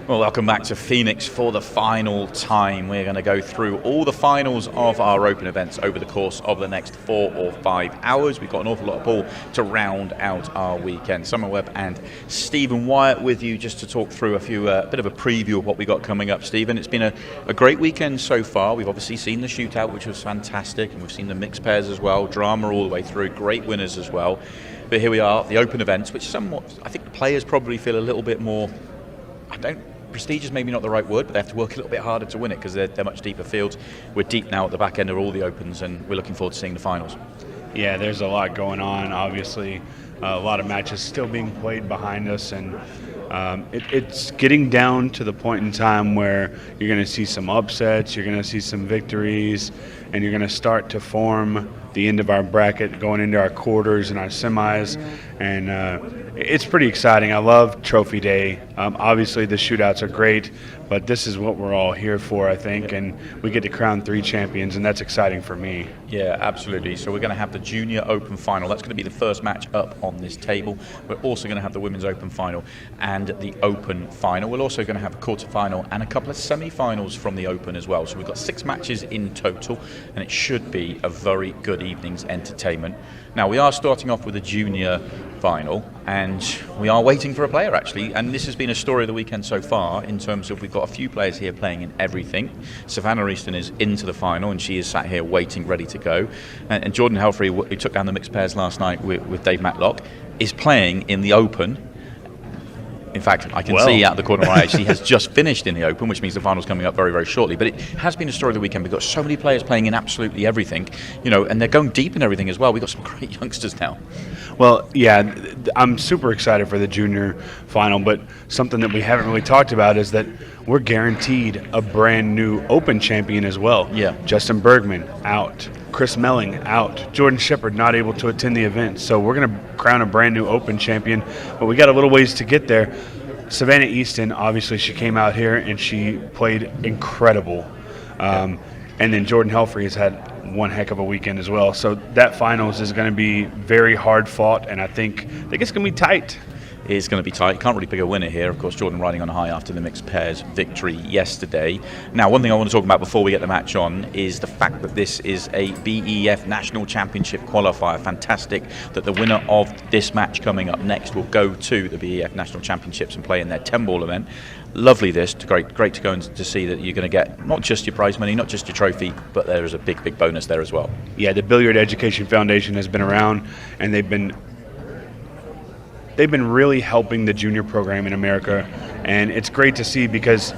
Well, welcome back to Phoenix for the final time. We're going to go through all the finals of our open events over the course of the next 4 or 5 hours. We've got an awful lot of ball to round out our weekend. Summer Webb and Stephen Wyatt with you just to talk through a few bit of a preview of what we got coming up, Stephen. It's been a great weekend so far. We've obviously seen the shootout, which was fantastic, and we've seen the mixed pairs as well. Drama all the way through, great winners as well. But here we are, the open events, which somewhat, I think the players probably feel a little bit more, prestigious maybe not the right word, but they have to work a little bit harder to win it because they're much deeper fields. We're deep now at the back end of all the opens, and we're looking forward to seeing the finals. Yeah, there's a lot going on, obviously. A lot of matches still being played behind us, and it's getting down to the point in time where you're going to see some upsets, you're going to see some victories, and you're going to start to form the end of our bracket going into our quarters and our semis, and it's pretty exciting. I love Trophy Day. Obviously the shootouts are great, but this is what we're all here for, I think, and we get to crown 3 champions, and that's exciting for me. Yeah, absolutely. So we're going to have the Junior Open Final. That's going to be the first match up on this table. We're also going to have the Women's Open Final and the Open Final. We're also going to have a quarterfinal and a couple of semi-finals from the Open as well. So we've got 6 matches in total, and it should be a very good evening's entertainment. Now, we are starting off with a Junior Final, and we are waiting for a player, actually, and this has been a story of the weekend so far in terms of we've got a few players here playing in everything. Savannah Easton is into the final, and she is sat here waiting, ready to go. And Jordan Helfrey, who took down the mixed pairs last night with Dave Matlock, is playing in the Open. In fact, I can see out the corner of my eye, she has just finished in the Open, which means the final's coming up very, very shortly. But it has been a story of the weekend. We've got so many players playing in absolutely everything, and they're going deep in everything as well. We've got some great youngsters now. Well, yeah, I'm super excited for the junior final, but something that we haven't really talked about is that we're guaranteed a brand new Open champion as well. Yeah. Justin Bergman out. Chris Melling out. Jordan Shepard not able to attend the event. So we're going to crown a brand new Open champion, but we got a little ways to get there. Savannah Easton, obviously, she came out here and she played incredible. And then Jordan Helfrey has had one heck of a weekend as well. So that finals is going to be very hard fought, and I think it's going to be tight. Is going to be tight. Can't really pick a winner here. Of course, Jordan riding on a high after the mixed pairs victory yesterday. Now, one thing I want to talk about before we get the match on is the fact that this is a BEF National Championship qualifier. Fantastic that the winner of this match coming up next will go to the BEF National Championships and play in their 10-ball event. Lovely this. Great to go and to see that you're going to get not just your prize money, not just your trophy, but there is a big bonus there as well. Yeah, the Billiard Education Foundation has been around, and they've been really helping the junior program in America, and it's great to see because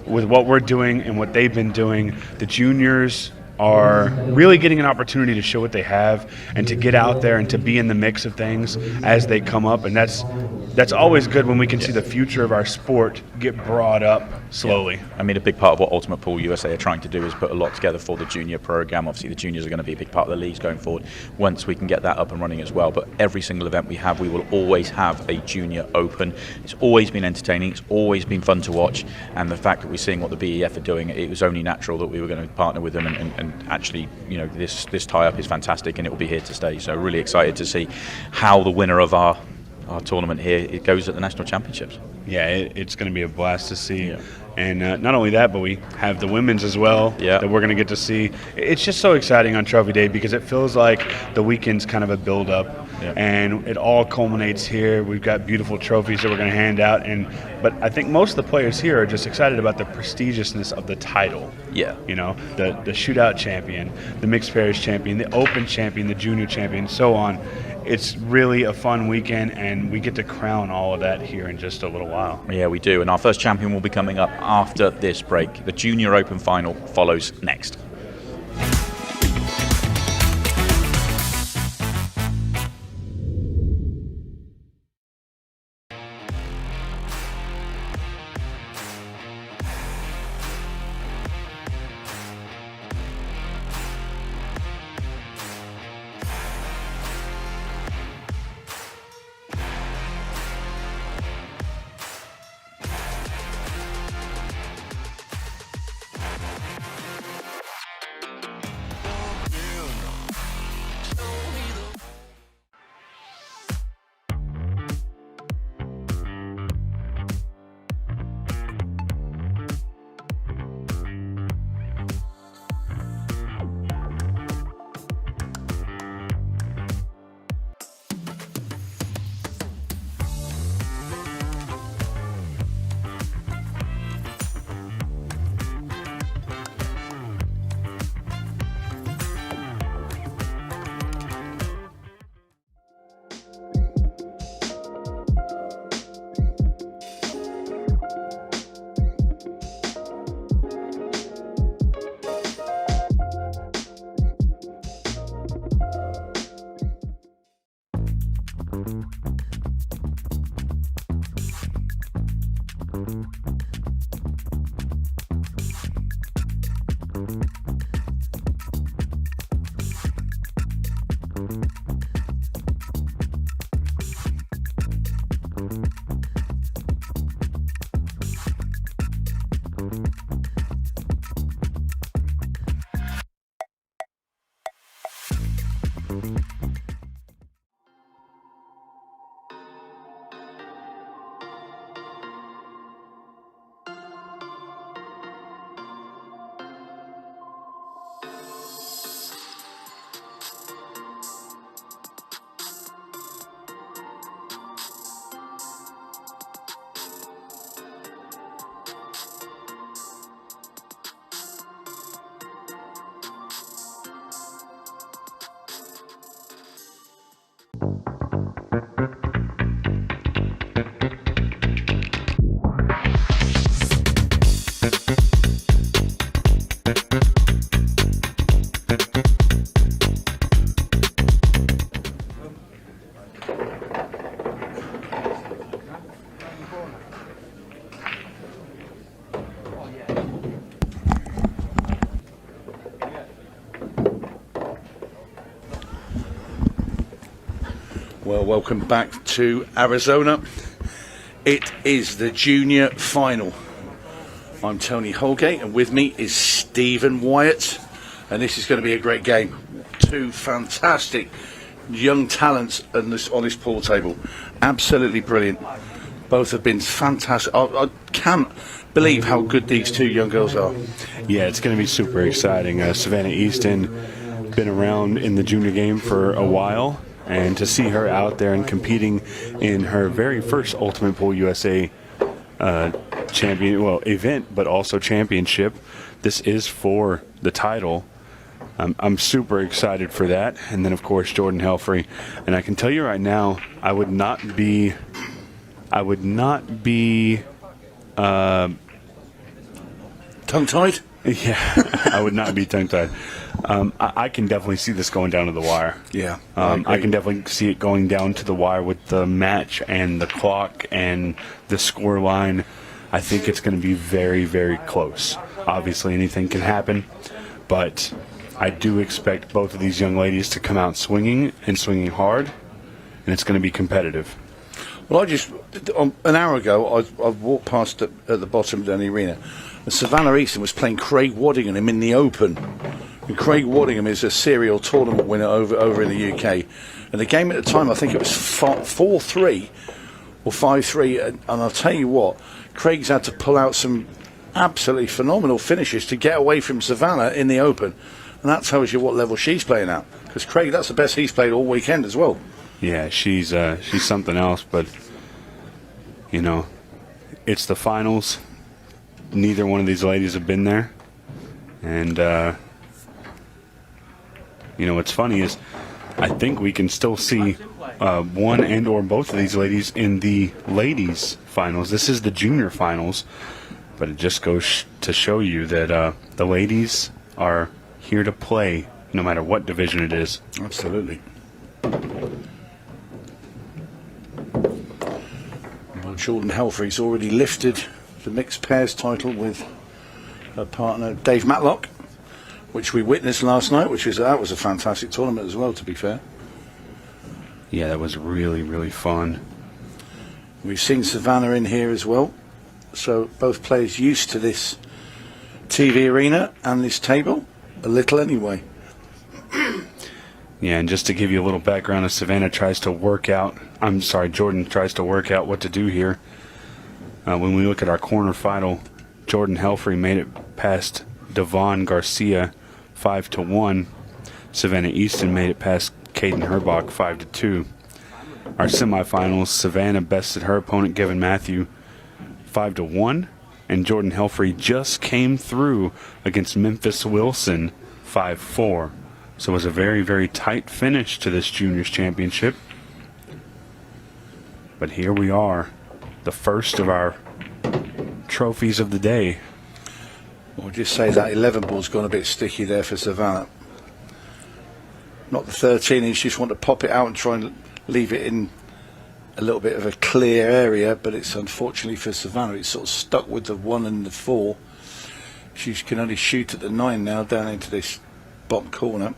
with what we're doing and what they've been doing, the juniors are really getting an opportunity to show what they have and to get out there and to be in the mix of things as they come up, and that's always good when we can see the future of our sport get brought up slowly. Yeah. I mean, a big part of what Ultimate Pool USA are trying to do is put a lot together for the junior program. Obviously, the juniors are going to be a big part of the leagues going forward once we can get that up and running as well. But every single event we have, we will always have a junior open. It's always been entertaining. It's always been fun to watch. And the fact that we're seeing what the BEF are doing, it was only natural that we were going to partner with them. And actually, this tie-up is fantastic, and it will be here to stay. So really excited to see how the winner of our tournament here, it goes at the National Championships. Yeah, it's going to be a blast to see. Yeah. And not only that, but we have the women's as well that we're going to get to see. It's just so exciting on Trophy Day because it feels like the weekend's kind of a build-up, and it all culminates here. We've got beautiful trophies that we're going to hand out, but I think most of the players here are just excited about the prestigiousness of the title. Yeah. The shootout champion, the mixed pairs champion, the open champion, the junior champion, so on. It's really a fun weekend, and we get to crown all of that here in just a little while. Yeah, we do. And our first champion will be coming up after this break. The Junior Open Final follows next. Well, welcome back to Arizona. It is the junior final. I'm Tony Holgate, and with me is Stephen Wyatt, and this is going to be a great game. Two fantastic young talents on this pool table. Absolutely brilliant. Both have been fantastic. I can't believe how good these two young girls are. Yeah, it's going to be super exciting. Savannah Easton, been around in the junior game for a while, and to see her out there and competing in her very first Ultimate Pool USA event, but also championship. This is for the title. I'm super excited for that. And then, of course, Jordan Helfrey. And I can tell you right now, I would not be tongue-tied? Yeah, I would not be tongue-tied. I can definitely see this going down to the wire. Yeah, I can definitely see it going down to the wire with the match and the clock and the score line. I think it's going to be very, very close. Obviously, anything can happen, but I do expect both of these young ladies to come out swinging and swinging hard, and it's going to be competitive. Well, an hour ago, I walked past at the bottom of the arena, and Savannah Easton was playing Craig Waddingham in the Open. And Craig Waddingham is a serial tournament winner over in the UK. And the game at the time, I think it was 4-3 or 5-3. And I'll tell you what, Craig's had to pull out some absolutely phenomenal finishes to get away from Savannah in the Open. And that tells you what level she's playing at. Because Craig, that's the best he's played all weekend as well. Yeah, she's something else. But, you know, it's the finals. Neither one of these ladies have been there. And, you know, what's funny is I think we can still see one and or both of these ladies in the ladies' finals. This is the junior finals. But it just goes to show you that the ladies are here to play no matter what division it is. Absolutely. Well, Jordan Helfrey's already lifted the mixed pairs title with her partner Dave Matlock, which we witnessed last night, that was a fantastic tournament as well, to be fair. Yeah, that was really, really fun. We've seen Savannah in here as well, so both players used to this TV arena and this table, a little anyway. Yeah, and just to give you a little background, as Jordan tries to work out what to do here. When we look at our quarterfinal, Jordan Helfrey made it past Devon Garcia 5-1. Savannah Easton made it past Caden Herbach 5-2. Our semifinals, Savannah bested her opponent Gavin Matthew 5-1, and Jordan Helfrey just came through against Memphis Wilson 5-4. So it was a very, very tight finish to this juniors championship. But here we are, the first of our trophies of the day. I'll just say that 11 ball's gone a bit sticky there for Savannah. Not the 13-inch, just want to pop it out and try and leave it in a little bit of a clear area, but it's unfortunately for Savannah, it's sort of stuck with the 1 and the 4. She can only shoot at the 9 now, down into this bottom corner.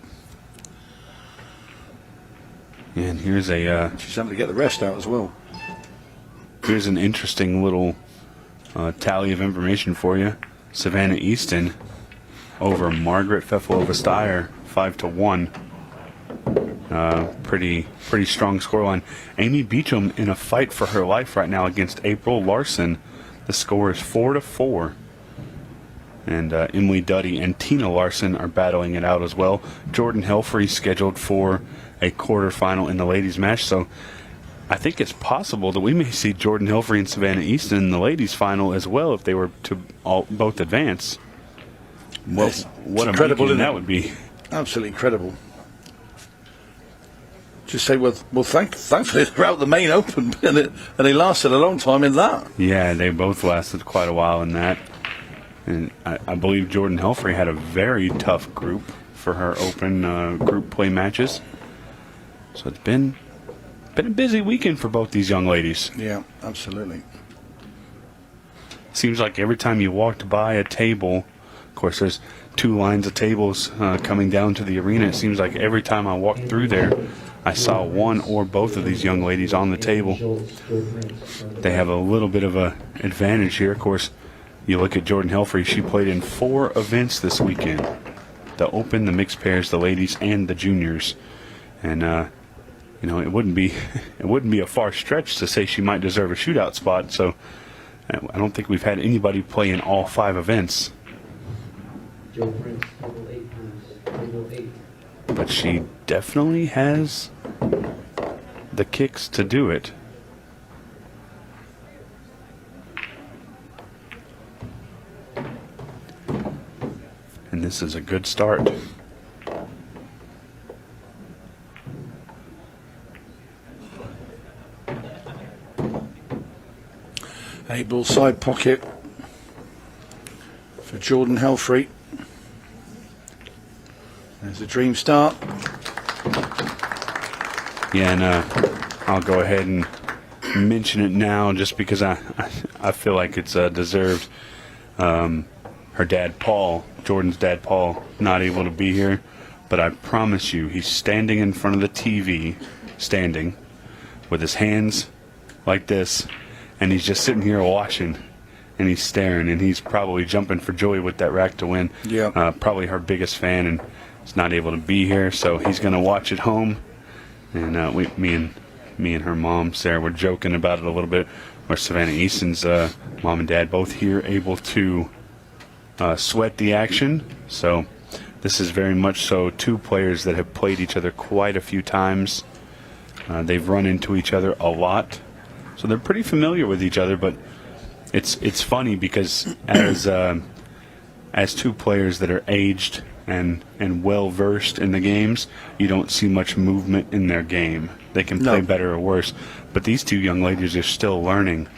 And here's she's having to get the rest out as well. Here's an interesting little tally of information for you. Savannah Easton over Margaret Fefalova-Steyr 5-1. Pretty strong scoreline. Amy Beecham in a fight for her life right now against April Larson. The score is 4-4. And Emily Duddy and Tina Larson are battling it out as well. Jordan Helfrey scheduled for a quarterfinal in the ladies' match. So I think it's possible that we may see Jordan Helfrey and Savannah Easton in the ladies' final as well if they were to both advance. Well, what incredible, a that would be. Absolutely incredible. Just say, well, thankfully they're out the main open, and they lasted a long time in that. Yeah, they both lasted quite a while in that. And I believe Jordan Helfrey had a very tough group for her open group play matches. So it's been a busy weekend for both these young ladies. Yeah, absolutely. Seems like every time you walked by a table, of course there's 2 lines of tables coming down to the arena. It seems like every time I walked through there, I saw one or both of these young ladies on the table. They have a little bit of an advantage here. Of course, you look at Jordan Helfrey, she played in 4 events this weekend. The open, the mixed pairs, the ladies, and the juniors. And, it wouldn't be a far stretch to say she might deserve a shootout spot. So I don't think we've had anybody play in all 5 events. But she definitely has the kicks to do it. And this is a good start. A ball side pocket for Jordan Helfrey. There's a dream start. Yeah, and I'll go ahead and mention it now just because I feel like it's deserved. Her dad, Paul, Jordan's dad, Paul, not able to be here, but I promise you, he's standing in front of the TV, standing, with his hands like this, and he's just sitting here watching, and he's staring, and he's probably jumping for joy with that rack to win. Yeah. Probably her biggest fan, and he's not able to be here, so he's going to watch at home. And me and her mom, Sarah, were joking about it a little bit, where Savannah Easton's mom and dad both here able to sweat the action. So this is very much so 2 players that have played each other quite a few times. They've run into each other a lot, so they're pretty familiar with each other. But it's funny because as 2 players that are aged and well versed in the games, you don't see much movement in their game. They can play better or worse, but these 2 young ladies are still learning,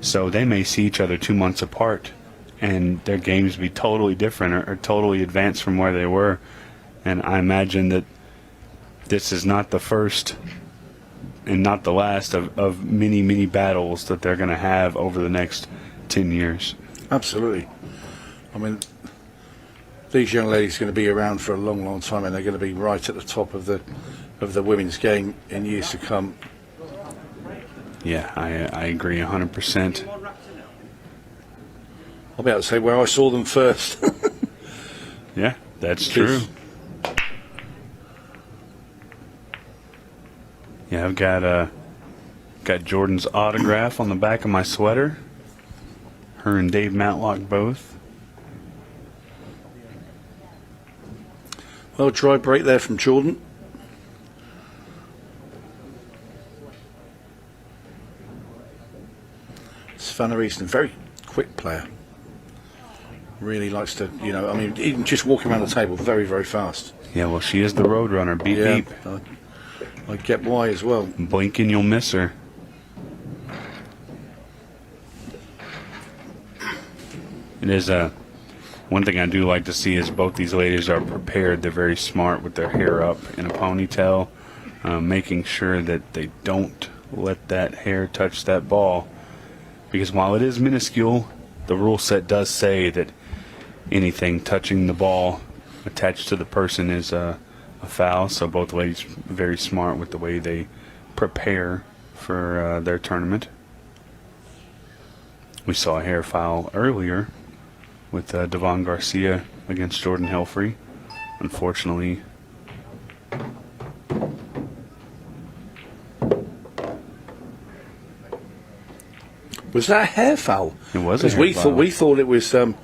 so they may see each other 2 months apart and their games be totally different or totally advanced from where they were. And I imagine that this is not the first and not the last of many battles that they're going to have over the next 10 years. Absolutely. I mean, these young ladies are going to be around for a long time, and they're going to be right at the top of the women's game in years to come. Yeah, I agree 100%. I'll be able to say where I saw them first. Yeah, that's true. Yeah, I've got Jordan's autograph on the back of my sweater. Her and Dave Matlock both. Well, dry break there from Jordan. Savannah Easton, very quick player. Really likes to, even just walking around the table, very, very fast. Yeah, well, she is the road runner. Beep, beep. I get why as well. Blink and you'll miss her. It is one thing I do like to see is both these ladies are prepared. They're very smart with their hair up in a ponytail, making sure that they don't let that hair touch that ball. Because while it is minuscule, the rule set does say that anything touching the ball attached to the person is a a foul. So both ladies very smart with the way they prepare for their tournament. We saw a hair foul earlier with Devon Garcia against Jordan Helfrey. Unfortunately, was that a hair foul? It was a hair we foul. We thought it was a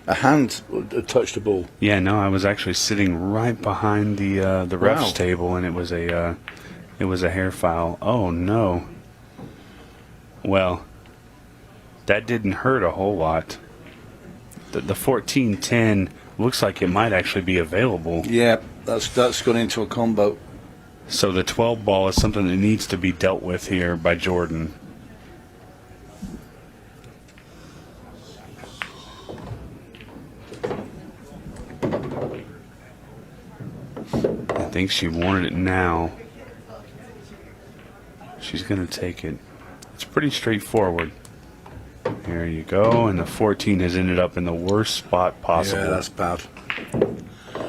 hand that touched the ball. Yeah, no, I was actually sitting right behind the refs Wow. table, and it was a hair foul. Oh no. Well, that didn't hurt a whole lot. The 14-10 looks like it might actually be available. Yeah, that's gone into a combo. So the 12 ball is something that needs to be dealt with here by Jordan. I think she wanted it now. She's going to take it. It's pretty straightforward. Here you go, and the 14 has ended up in the worst spot possible. Yeah, that's bad.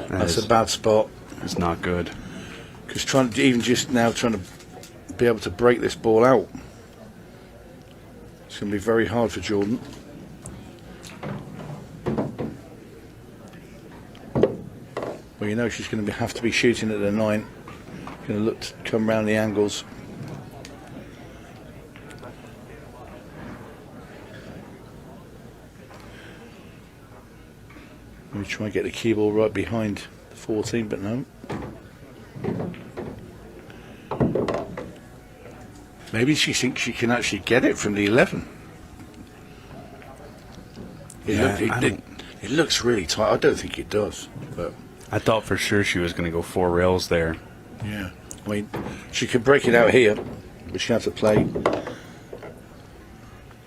That's That a bad spot. is not good. Because trying to be able to break this ball out, it's going to be very hard for Jordan. Well, you know she's going to have to be shooting at the 9. Going to look to come round the angles. We try and get the cue ball right behind the 14, but no. Maybe she thinks she can actually get it from the 11. It looks really tight. I don't think it does, but I thought for sure she was going to go 4 rails there. yeah. I mean, she could break it out here, but she has to play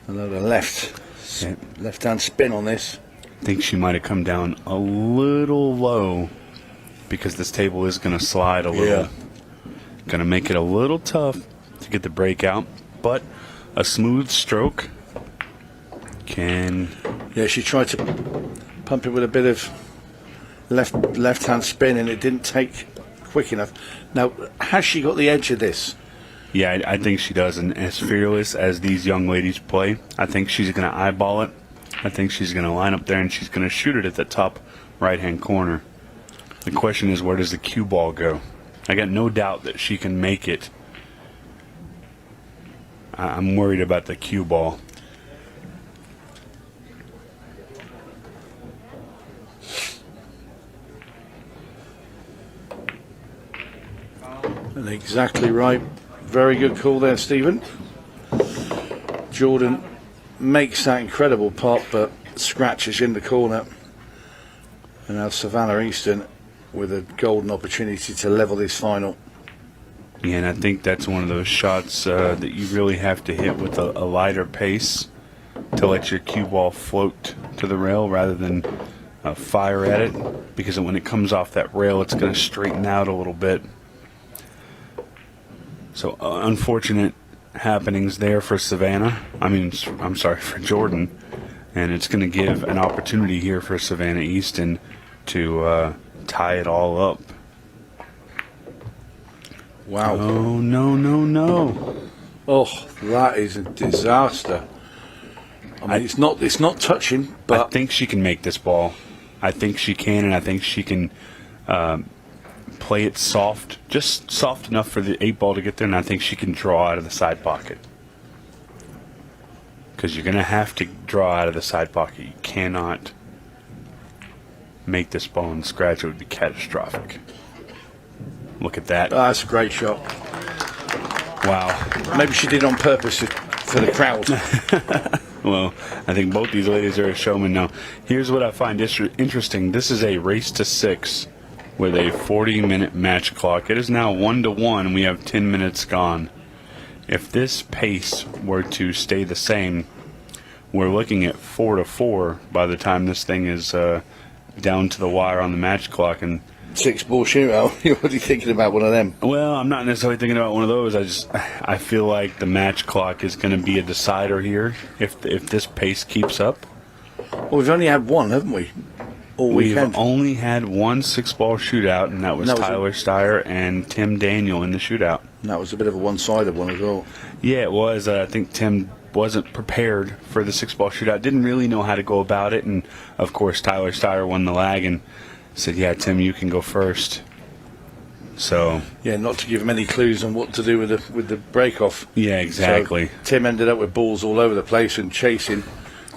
another left-hand spin on this. I think she might have come down a little low because this table is going to slide a little. Yeah. Going to make it a little tough to get the break out, but a smooth stroke can... Yeah, she tried to pump it with a bit of left-hand spin, and it didn't take quick enough. Now, has she got the edge of this? Yeah, I think she does, and as fearless as these young ladies play, I think she's going to eyeball it. I think she's going to line up there, and she's going to shoot it at the top right-hand corner. The question is, where does the cue ball go? I got no doubt that she can make it. I'm worried about the cue ball. And exactly right. Very good call there, Stephen. Jordan makes that incredible pop, but scratches in the corner. And now Savannah Easton with a golden opportunity to level this final. Yeah, and I think that's one of those shots that you really have to hit with a lighter pace to let your cue ball float to the rail rather than fire at it, because when it comes off that rail, it's going to straighten out a little bit. So unfortunate happenings there for Savannah. I'm sorry, for Jordan. And it's going to give an opportunity here for Savannah Easton to tie it all up. Wow. Oh, no. Oh, that is a disaster. I mean, it's not touching, I but think she can make this ball. I think she can, and I think she can play it soft, just soft enough for the 8 ball to get there, and I think she can draw out of the side pocket. Because you're going to have to draw out of the side pocket. You cannot make this ball and scratch. It would be catastrophic. Look at that. that's a great shot. Wow. Maybe she did it on purpose for the crowd. Well, I think both these ladies are a showman now. Here's what I find interesting. This is a race to 6 with a 40-minute match clock. It is now 1-1. We have 10 minutes gone. If this pace were to stay the same, we're looking at 4-4 by the time this thing is down to the wire on the match clock. And 6-ball shootout. You're already thinking about one of them. well, I'm not necessarily thinking about one of those. I feel like the match clock is going to be a decider here if this pace keeps up. Well, we've only had one, haven't we? all We've weekend. only had one 6-ball shootout, and that was 𝘼𝙧𝙘𝙧 and Tim Daniel in the shootout. And that was a bit of a one-sided one as well. Yeah, it was. I think Tim wasn't prepared for the 6-ball shootout. Didn't really know how to go about it, and of course 𝘼𝙧𝙘𝙧 won the lag and said, "Yeah, Tim, you can go first." So yeah, not to give him any clues on what to do with the break off. Yeah, exactly. So Tim ended up with balls all over the place and chasing,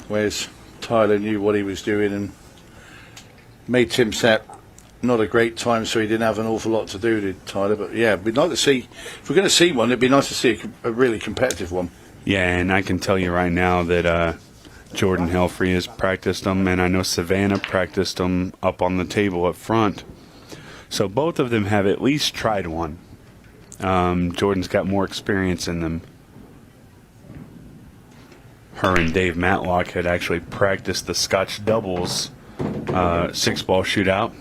whereas Tyler knew what he was doing and made Tim set. Not a great time, so he didn't have an awful lot to do, did Tyler? But yeah, we'd like to see, if we're going to see one, it'd be nice to see a really competitive one. Yeah, and I can tell you right now that Jordan Helfrey has practiced them, and I know Savannah practiced them up on the table up front. So both of them have at least tried one. Jordan's got more experience in them. Her and Dave Matlock had actually practiced the Scotch doubles 6-ball shootout.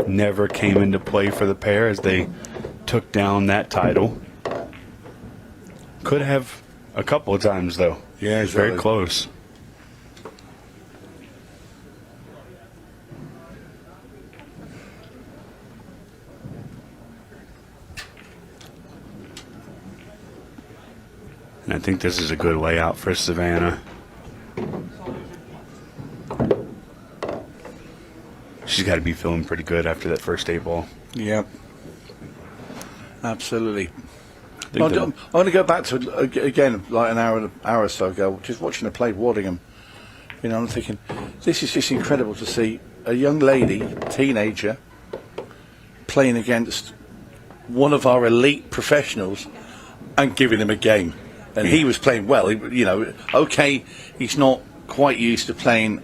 Never came into play for the pair as they took down that title. Could have a couple of times, though. Yeah, it's very close. And I think this is a good layout for Savannah. She's got to be feeling pretty good after that first 8-ball. Yeah, absolutely. I want to go back to again, like an hour or so ago, just watching her play Waddingham. You know, I'm thinking, this is just incredible to see a young lady, teenager, playing against one of our elite professionals and giving him a game. And he was playing well. You know, okay, he's not quite used to playing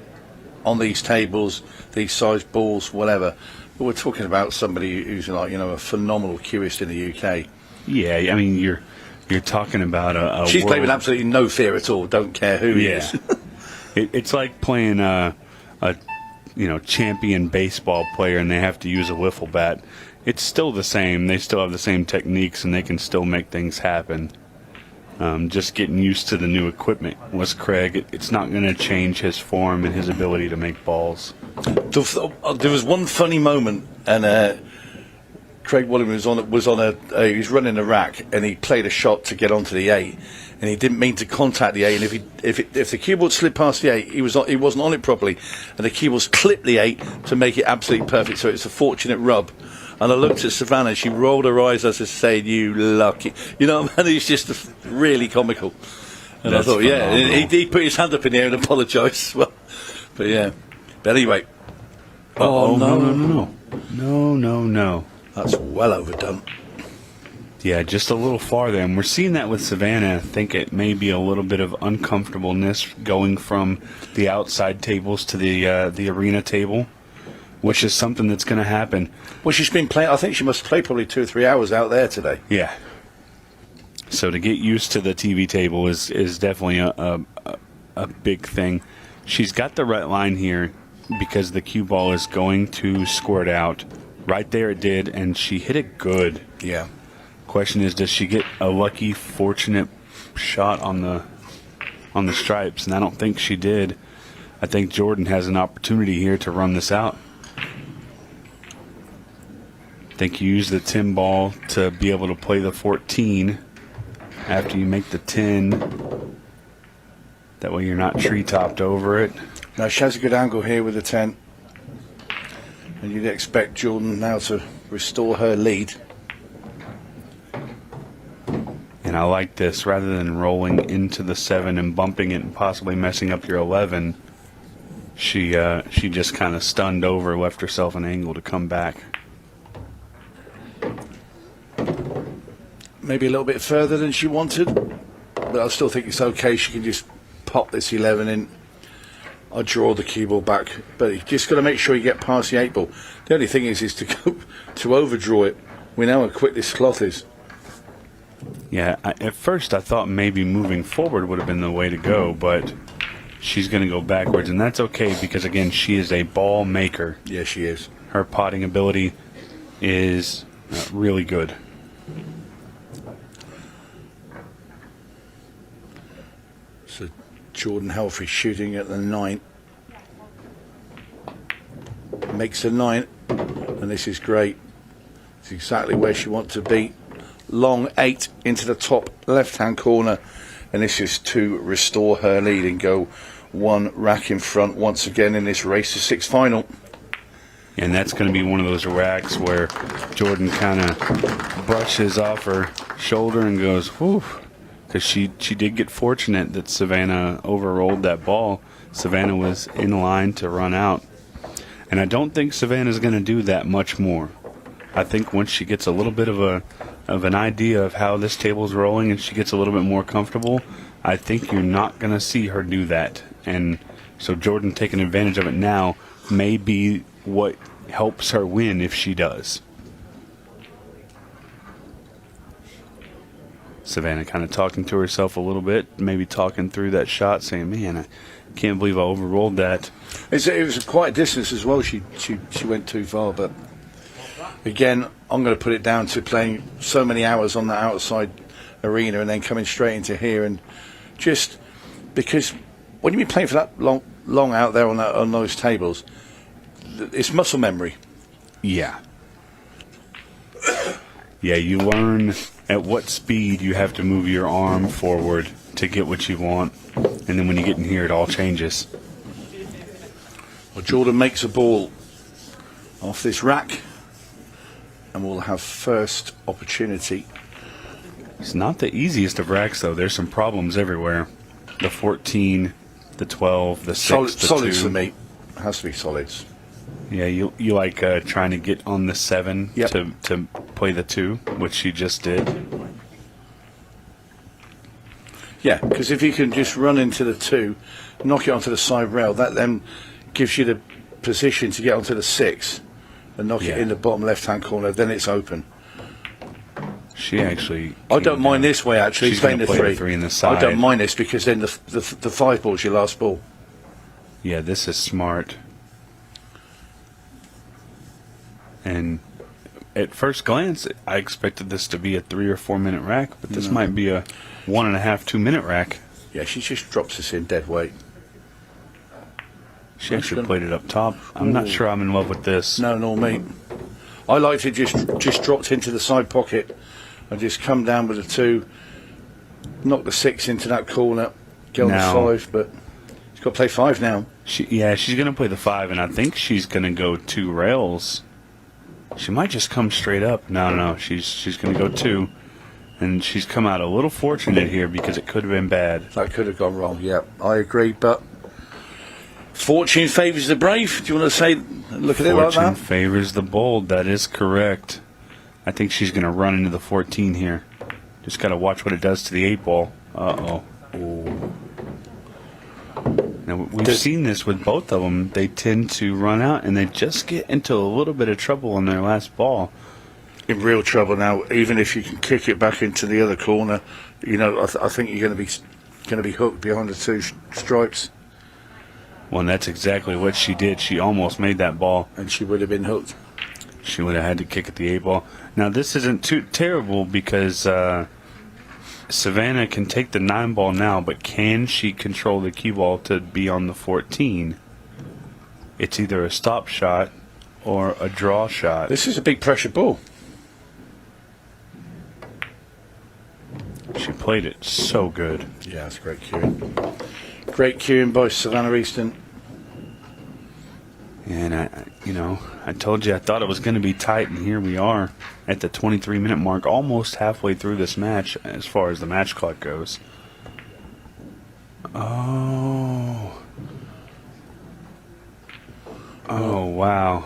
on these tables, these size balls, whatever. But we're talking about somebody who's like, you know, a phenomenal cueist in the UK. Yeah, I mean, you're talking about a She's world... playing with absolutely no fear at all. Don't care who he is. It's like playing a champion baseball player and they have to use a wiffle bat. It's still the same. They still have the same techniques and they can still make things happen. Just getting used to the new equipment was Craig. It's not going to change his form and his ability to make balls. There was one funny moment, and Craig William he was running a rack, and he played a shot to get onto the 8, and he didn't mean to contact the 8. And if the cue ball slid past the 8, he wasn't on it properly, and the cue balls clipped the 8 to make it absolutely perfect. So it's a fortunate rub. And I looked at Savannah, she rolled her eyes as I said, "You lucky." You know, man, he's just really comical. And That's I thought, phenomenal. yeah, he put his hand up in the air and apologised. Well, but yeah. But anyway. Oh, no. That's well overdone. Yeah, just a little farther. And we're seeing that with Savannah. I think it may be a little bit of uncomfortableness going from the outside tables to the arena table, which is something that's going to happen. Well, she's been playing, I think she must play probably 2 or 3 hours out there today. Yeah. So to get used to the TV table is definitely a big thing. She's got the right line here because the cue ball is going to squirt out. Right there it did, and she hit it good. Yeah. Question is, does she get a lucky, fortunate shot on the stripes? And I don't think she did. I think Jordan has an opportunity here to run this out. I think you use the 10 ball to be able to play the 14 after you make the 10. That way you're not tree-topped over it. Now she has a good angle here with the 10. And you'd expect Jordan now to restore her lead. And I like this. Rather than rolling into the 7 and bumping it and possibly messing up your 11, she just kind of stunned over, left herself an angle to come back. Maybe a little bit further than she wanted, but I still think it's okay. She can just pop this 11 in. I'll draw the cue ball back, but you just got to make sure you get past the 8 ball. The only thing is to go to overdraw it. We know how quick this cloth is. Yeah, at first I thought maybe moving forward would have been the way to go, but she's going to go backwards, and that's okay because, again, she is a ball maker. Yeah, she is. Her potting ability is really good. So Jordan Helfrey shooting at the 9. makes a 9, and this is great. It's exactly where she wants to be. Long 8 into the top left-hand corner, and this is to restore her lead and go 1 rack in front once again in this race to 6 final. And that's going to be one of those racks where Jourdain kind of brushes off her shoulder and goes, whew, because she did get fortunate that Savannah overrolled that ball. Savannah was in line to run out. And I don't think Savannah's going to do that much more. I think once she gets a little bit of an idea of how this table's rolling and she gets a little bit more comfortable, I think you're not going to see her do that. And so Jourdain taking advantage of it now may be what helps her win if she does. Savannah kind of talking to herself a little bit, maybe talking through that shot, saying, man, I can't believe I overrolled that. It was quite a distance as well. She went too far, but again, I'm going to put it down to playing so many hours on the outside arena and then coming straight into here, and just because when you've been playing for that long out there on those tables, it's muscle memory. Yeah. Yeah, you learn at what speed you have to move your arm forward to get what you want, and then when you get in here, it all changes. Well, Jourdain makes a ball off this rack, and we'll have first opportunity. It's not the easiest of racks, though. There's some problems everywhere. The 14, the 12, the 6, the 2. Solids for me. It has to be solids. Yeah, you like trying to get on the 7 to play the 2, which she just did. Yeah, because if you can just run into the 2, knock it onto the side rail, that then gives you the position to get onto the 6 and knock it in the bottom left-hand corner, then it's open. She actually... I don't mind this way, actually. She's going to play the 3 in the side. I don't mind this because then the 5 ball's your last ball. Yeah, this is smart. And at first glance, I expected this to be a 3 or 4 minute rack, but this might be a 1.5, 2 minute rack. Yeah, she just drops this in dead weight. She actually played it up top. I'm not sure I'm in love with this. No, nor me. I like to just dropped into the side pocket and just come down with a 2, knock the 6 into that corner, get on the 5, but she's got to play 5 now. She's going to play the 5, and I think she's going to go 2 rails. She might just come straight up. No, she's going to go 2. And she's come out a little fortunate here because it could have been bad. That could have gone wrong, yeah. I agree, but fortune favours the brave. Do you want to say, look at it like that? Fortune favours the bold. That is correct. I think she's going to run into the 14 here. Just got to watch what it does to the 8 ball. Uh-oh. Ooh. Now, we've seen this with both of them. They tend to run out, and they just get into a little bit of trouble on their last ball. In real trouble now. Even if you can kick it back into the other corner, you know, I think you're going to be hooked behind the 2 stripes. Well, and that's exactly what she did. She almost made that ball. And she would have been hooked. She would have had to kick at the 8 ball. Now, this isn't too terrible because Savannah can take the 9 ball now, but can she control the cue ball to be on the 14? It's either a stop shot or a draw shot. This is a big pressure ball. She played it so good. Yeah, that's great cueing. Great cueing by Savannah Easton. And I told you I thought it was going to be tight, and here we are at the 23-minute mark, almost halfway through this match as far as the match clock goes. Oh, wow.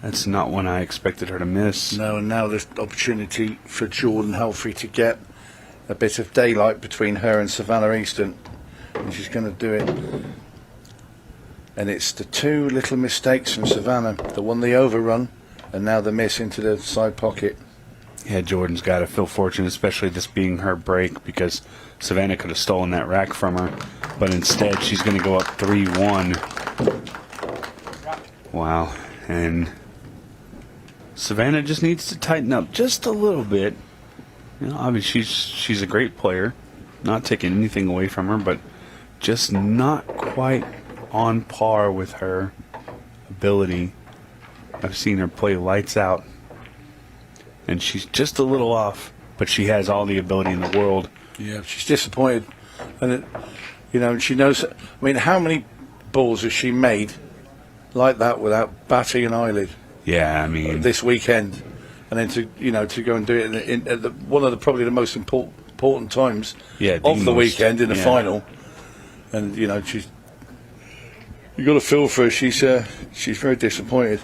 That's not one I expected her to miss. No, and now there's opportunity for Jourdain Helfrey to get a bit of daylight between her and Savannah Easton. And she's going to do it. And it's the 2 little mistakes from Savannah. The one, the overrun, and now the miss into the side pocket. Yeah, Jourdain's got to feel fortunate, especially this being her break, because Savannah could have stolen that rack from her. But instead, she's going to go up 3-1. Wow. And Savannah just needs to tighten up just a little bit. You know, obviously she's a great player, not taking anything away from her, but just not quite on par with her ability. I've seen her play lights out, and she's just a little off, but she has all the ability in the world. Yeah, she's disappointed, and she knows. I mean, how many balls has she made like that without batting an eyelid? Yeah, I mean, this weekend, and then to go and do it at one of probably the most important times of the weekend in the final, and you got to feel for her. She's very disappointed.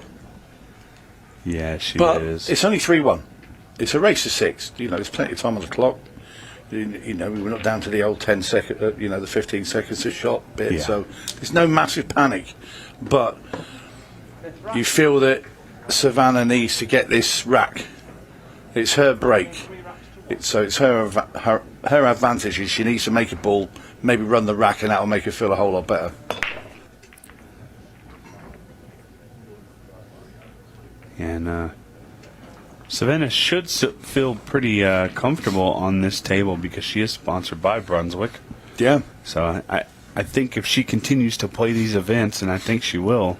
Yeah, she but is. It's only 3-1. It's a race to 6. There's plenty of time on the clock. We're not down to the old 10 second, the 15 seconds a shot bit. Yeah. So there's no massive panic, but you feel that Savannah needs to get this rack. It's her break. It's her advantage. Is she needs to make a ball, maybe run the rack, and that'll make her feel a whole lot better. And Savannah should feel pretty comfortable on this table because she is sponsored by Brunswick. Yeah. So I think if she continues to play these events, and I think she will,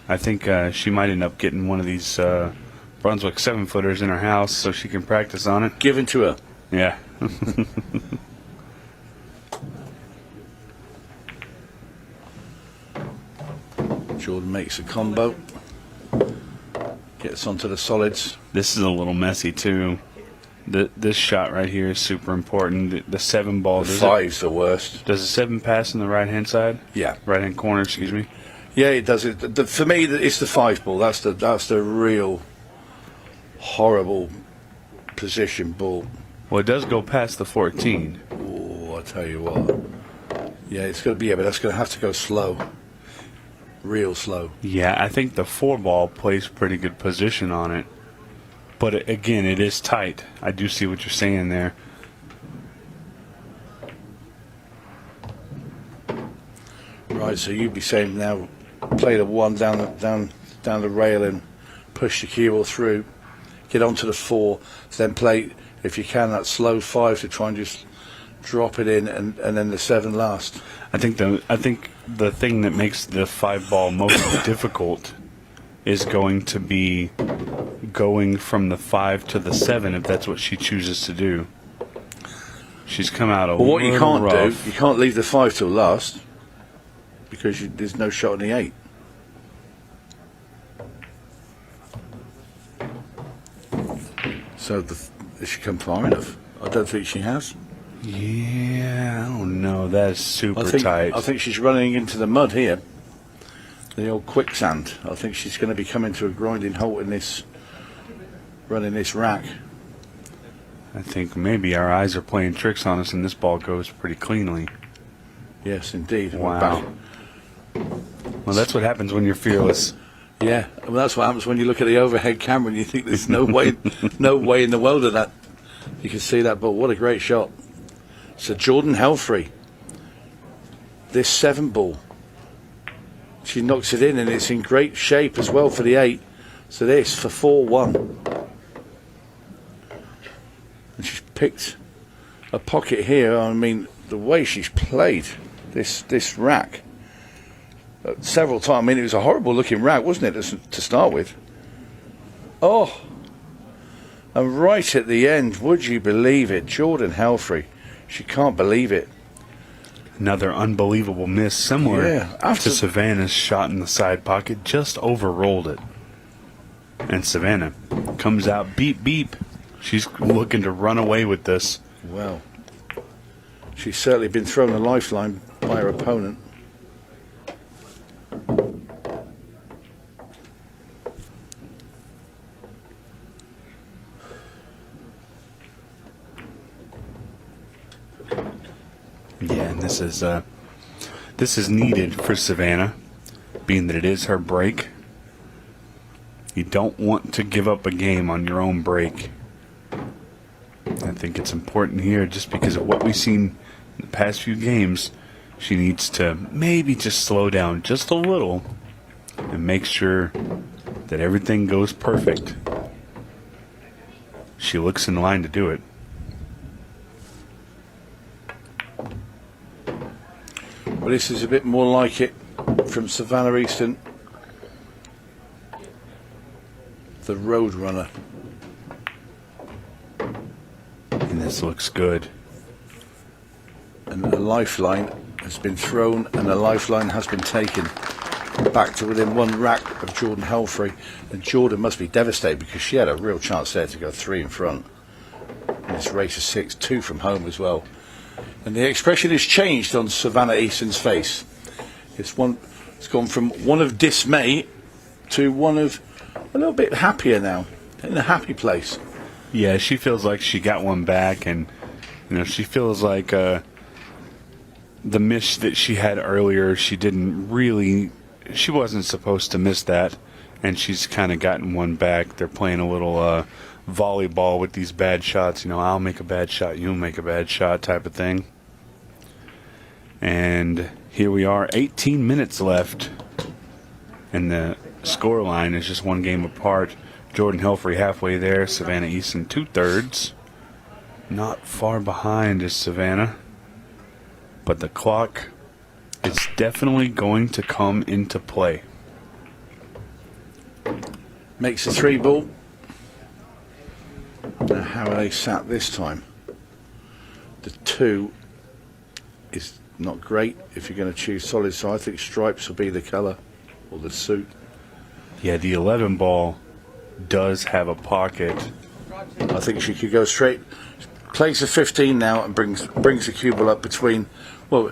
I think she might end up getting one of these Brunswick 7-footers in her house so she can practice on it. Given to her. Yeah. Jordan makes a combo. Gets onto the solids. This is a little messy too. This shot right here is super important. The 7 ball. The 5's the worst. Does the 7 pass on the right hand side? Yeah. Right hand corner. Excuse me. Yeah, it does. For me, it's the 5 ball. That's the real horrible position ball. Well, it does go past the 14. Oh, I tell you what. Yeah, it's going to be. Yeah, but that's going to have to go slow. Real slow. Yeah, I think the 4 ball plays pretty good position on it. But again, it is tight. I do see what you're saying there. Right, so you'd be saying now, play the 1 down the rail and push the cue ball through, get onto the 4, then play, if you can, that slow 5 to try and just drop it in, and then the 7 last. I think the thing that makes the 5 ball most difficult is going to be going from the 5 to the 7 if that's what she chooses to do. She's come out a little rough. What you can't do, you can't leave the 5 till last because there's no shot in the 8. So has she come far enough? I don't think she has. Yeah, I don't know. That is super tight. I think she's running into the mud here. The old quicksand. I think she's going to be coming to a grinding halt in this, running this rack. I think maybe our eyes are playing tricks on us and this ball goes pretty cleanly. Yes, indeed. Wow. Well, that's what happens when you're fearless. Yeah, well, that's what happens when you look at the overhead camera and you think there's no way, no way in the world of that. You can see that ball. What a great shot. So Jordan Helfrey, this 7 ball, she knocks it in and it's in great shape as well for the 8. So this for 4-1. And she's picked a pocket here. I mean, the way she's played this rack several times. I mean, it was a horrible looking rack, wasn't it, to start with? Oh, and right at the end, would you believe it, Jordan Helfrey. She can't believe it. Another unbelievable miss, similar to Savannah's shot in the side pocket, just overrolled it. And Savannah comes out, beep, beep. She's looking to run away with this. Well, she's certainly been thrown a lifeline by her opponent. Yeah, and this is needed for Savannah, being that it is her break. You don't want to give up a game on your own break. I think it's important here just because of what we've seen in the past few games. She needs to maybe just slow down just a little and make sure that everything goes perfect. She looks in line to do it. Well, this is a bit more like it from Savannah Easton. the road runner. And this looks good. And a lifeline has been thrown, and a lifeline has been taken back to within one rack of Jordan Helfrey. And Jordan must be devastated because she had a real chance there to go 3 in front. And this race is 6, 2 from home as well. And the expression has changed on Savannah Easton's face. It's gone from one of dismay to one of a little bit happier now, in a happy place. Yeah, she feels like she got one back, and she feels like the miss that she had earlier, she wasn't supposed to miss that, and she's kind of gotten one back. They're playing a little volleyball with these bad shots. I'll make a bad shot, you'll make a bad shot type of thing. And here we are, 18 minutes left, and the score line is just one game apart. Jordan Helfrey halfway there, Savannah Easton 2/3. Not far behind is Savannah, but the clock is definitely going to come into play. Makes a 3 ball. Now how are they sat this time? The 2 is not great if you're going to choose solid, so I think stripes will be the colour, or the suit. Yeah, the 11 ball does have a pocket. I think she could go straight. Plays a 15 now and brings the cue ball up between. Well,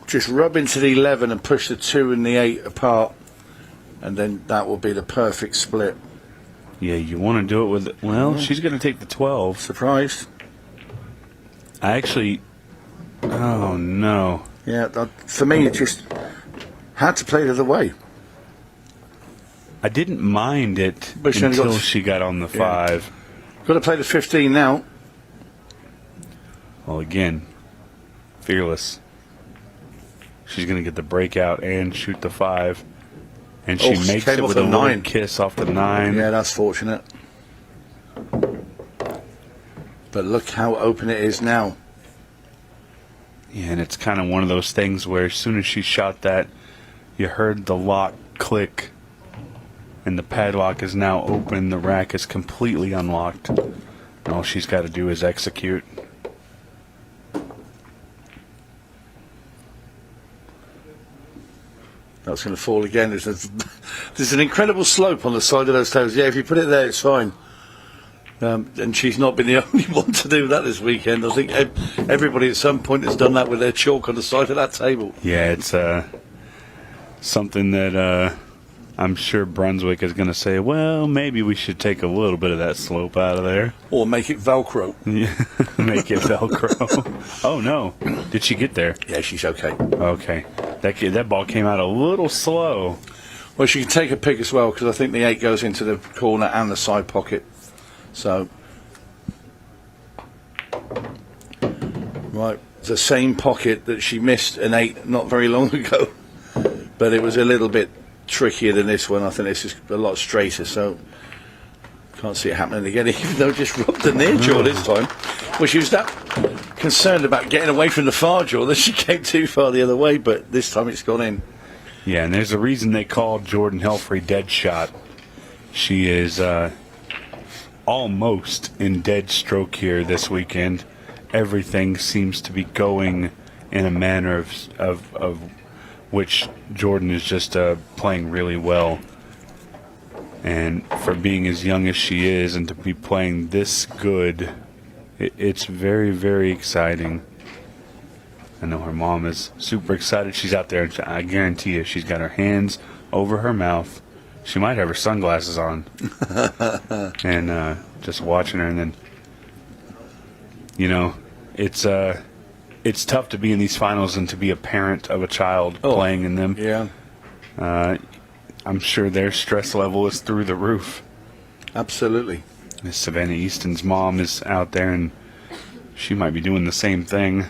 just rub into the 11 and push the 2 and the 8 apart, and then that will be the perfect split. Yeah, you want to do it with. Well, she's going to take the 12. Surprised? I actually. Oh no. Yeah, for me, it just had to play the other way. I didn't mind it But she only until got- she got on the 5. Got to play the 15 now. Well, again, fearless. She's going to get the breakout and shoot the 5. And she Oh, she makes came it off with the a little 9. kiss off the 9. Yeah, that's fortunate. But look how open it is now. Yeah, and it's kind of one of those things where as soon as she shot that, you heard the lock click. And the padlock is now open. The rack is completely unlocked. And all she's got to do is execute. That's going to fall again. There's an incredible slope on the side of those tables. Yeah, if you put it there, it's fine. And she's not been the only one to do that this weekend. I think everybody at some point has done that with their chalk on the side of that table. Yeah, it's something that I'm sure Brunswick is going to say, well, maybe we should take a little bit of that slope out of there. Or make it Velcro. Yeah, make it Velcro. Oh, no. Did she get there? Yeah, she's okay. Okay. That ball came out a little slow. Well, she can take a pick as well, because I think the 8 goes into the corner and the side pocket. So, right, the same pocket that she missed an 8 not very long ago. But it was a little bit trickier than this one. I think this is a lot straighter, so can't see it happening again, even though it just rubbed the near jaw this time. Well, she was that concerned about getting away from the far jaw that she came too far the other way, but this time it's gone in. Yeah, and there's a reason they called Jordan Helfrey dead shot. She is almost in dead stroke here this weekend. Everything seems to be going in a manner of which Jordan is just playing really well. And for being as young as she is and to be playing this good, it's very, very exciting. I know her mom is super excited. She's out there, and I guarantee you she's got her hands over her mouth. She might have her sunglasses on. And just watching her, and then, it's tough to be in these finals and to be a parent of a child playing in them. Yeah. I'm sure their stress level is through the roof. Absolutely. Miss Savannah Easton's mom is out there, and she might be doing the same thing.